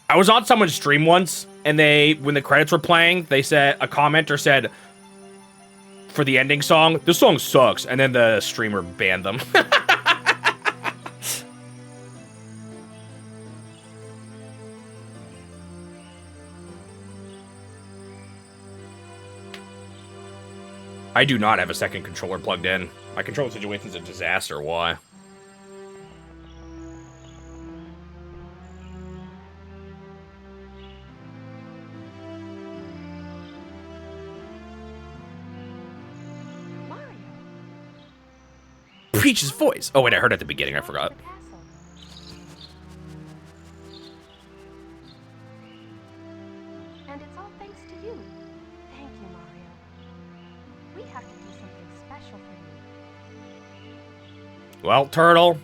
I was on someone's stream once, and when the credits were playing, they said, a commenter said, for the ending song, this song sucks. And then the streamer banned them. I do not have a second controller plugged in. My controller situation's a disaster. Why? Peach's voice. Oh, wait, I heard it at the beginning. I forgot. The castle. And it's all thanks to you. Thank you, Mario. We have to do something special for you. Well, Turtle,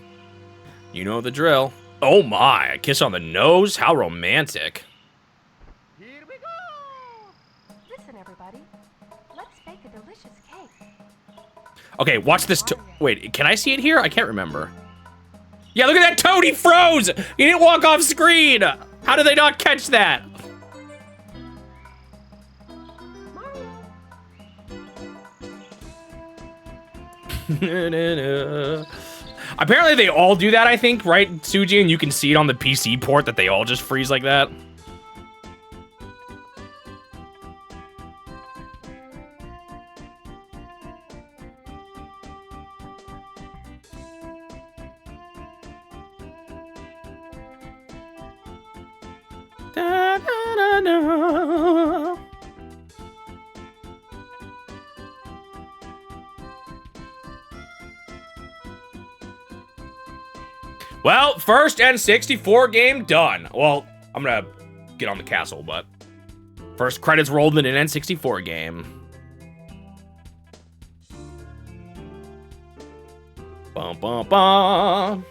you know the drill. Oh my, a kiss on the nose? How romantic. Here we go! Listen, everybody. Let's bake a delicious cake. Okay, watch this. Wait, can I see it here? I can't remember. Yeah, look at that toad. He froze. He didn't walk off screen. How did they not catch that? Mario. Apparently they all do that, I think, right, Suji? And you can see it on the PC port that they all just freeze like that. Da, da, da, da. Well, first N64 game done. Well, I'm gonna get on the castle, but first credits rolled in an N64 game. Bum, bum, bum.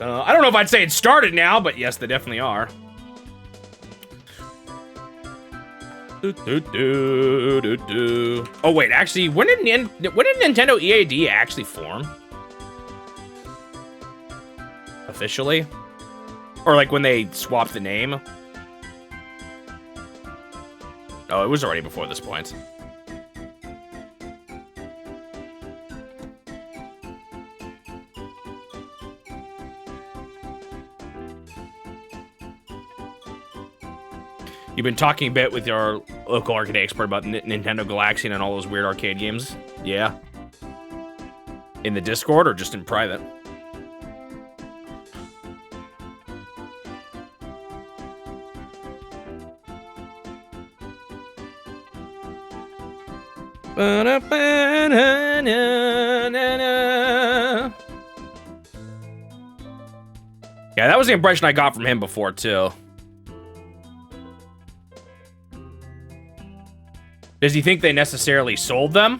I don't know if I'd say it started now, but yes, they definitely are. Oh wait, actually, when did Nintendo EAD actually form? Officially? Or like when they swapped the name? Oh, it was already before this point. You've been talking a bit with your local arcade expert about Nintendo Galaxian and all those weird arcade games? Yeah. In the Discord or just in private? Yeah, that was the impression I got from him before, too. Does he think they necessarily sold them?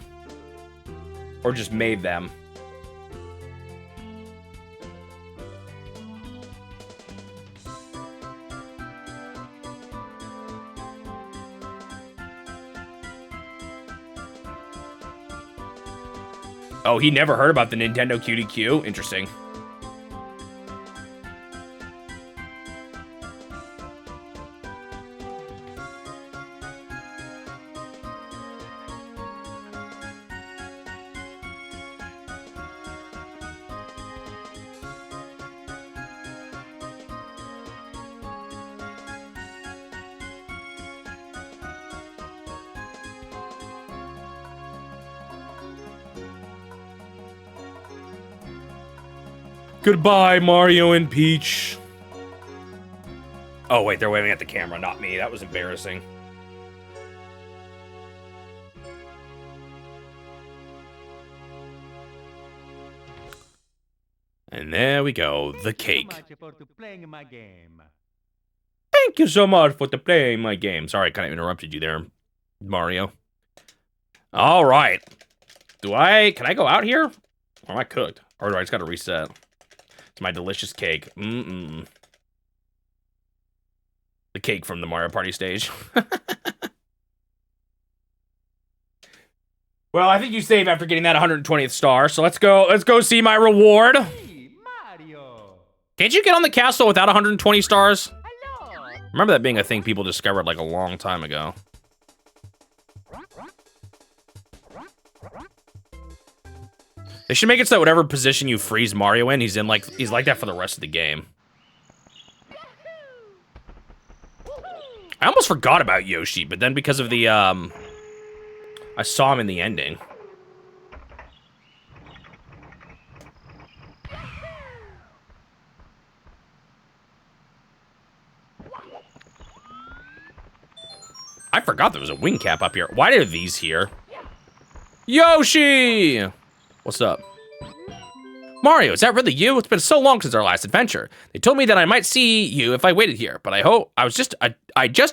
Or just made them? Oh, he never heard about the Nintendo QDQ? Interesting. Goodbye, Mario and Peach. Oh, wait, they're waving at the camera, not me. That was embarrassing. And there we go, the cake. Thank you so much for playing my game. Sorry, I kind of interrupted you there, Mario. All right. Can I go out here? Or am I cooked? Or do I just got to reset? It's my delicious cake. The cake from the Mario Party stage. Well, I think you save after getting that 120th star, so let's go see my reward. Hey, Mario. Can't you get on the castle without 120 stars? Hello. Remember that being a thing people discovered like a long time ago. They should make it so whatever position you freeze Mario in, he's like that for the rest of the game. I almost forgot about Yoshi, but then because of the I saw him in the ending. I forgot there was a wing cap up here. Why are these here? Yoshi! What's up? Mario, is that really you? It's been so long since our last adventure. They told me that I might see you if I waited here, but I just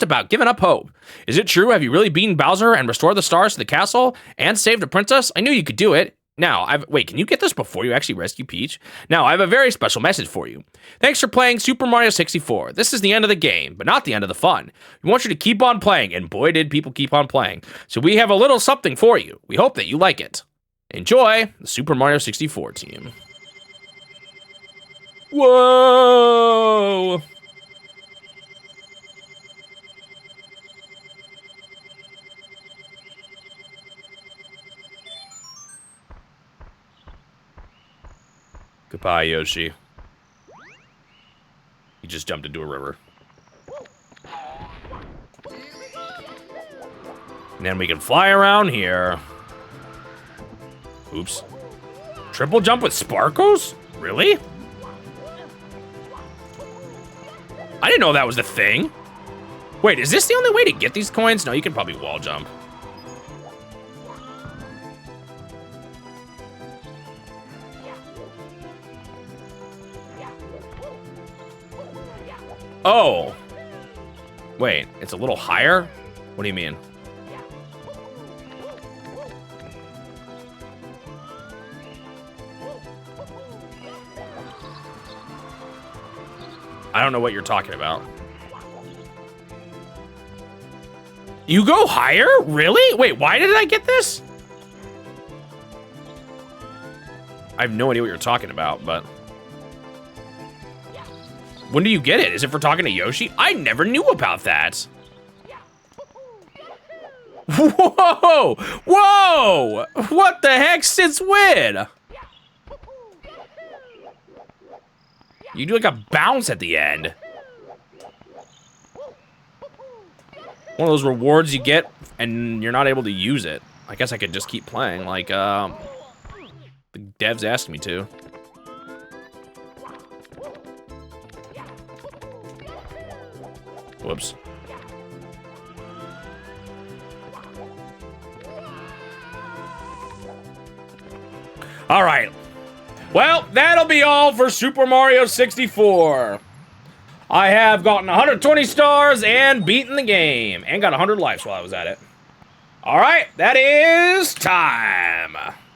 about given up hope. Is it true? Have you really beaten Bowser and restored the stars to the castle and saved a princess? I knew you could do it. Wait, can you get this before you actually rescue Peach? Now, I have a very special message for you. Thanks for playing Super Mario 64. This is the end of the game, but not the end of the fun. We want you to keep on playing, and boy did people keep on playing. So we have a little something for you. We hope that you like it. Enjoy, the Super Mario 64 team. Whoa! Goodbye, Yoshi. He just jumped into a river. And then we can fly around here. Oops. Triple jump with sparkles? Really? I didn't know that was the thing. Wait, is this the only way to get these coins? No, you can probably wall jump. Oh. Wait, it's a little higher? What do you mean? I don't know what you're talking about. You go higher? Really? Wait, why did I get this? I have no idea what you're talking about, but... When do you get it? Is it for talking to Yoshi? I never knew about that. Whoa! Whoa! What the heck since when? You do like a bounce at the end. One of those rewards you get and you're not able to use it. I guess I could just keep playing like the devs asked me to. Whoops. All right. Well, that'll be all for Super Mario 64. I have gotten 120 stars and beaten the game. And got 100 lives while I was at it. All right, that is time.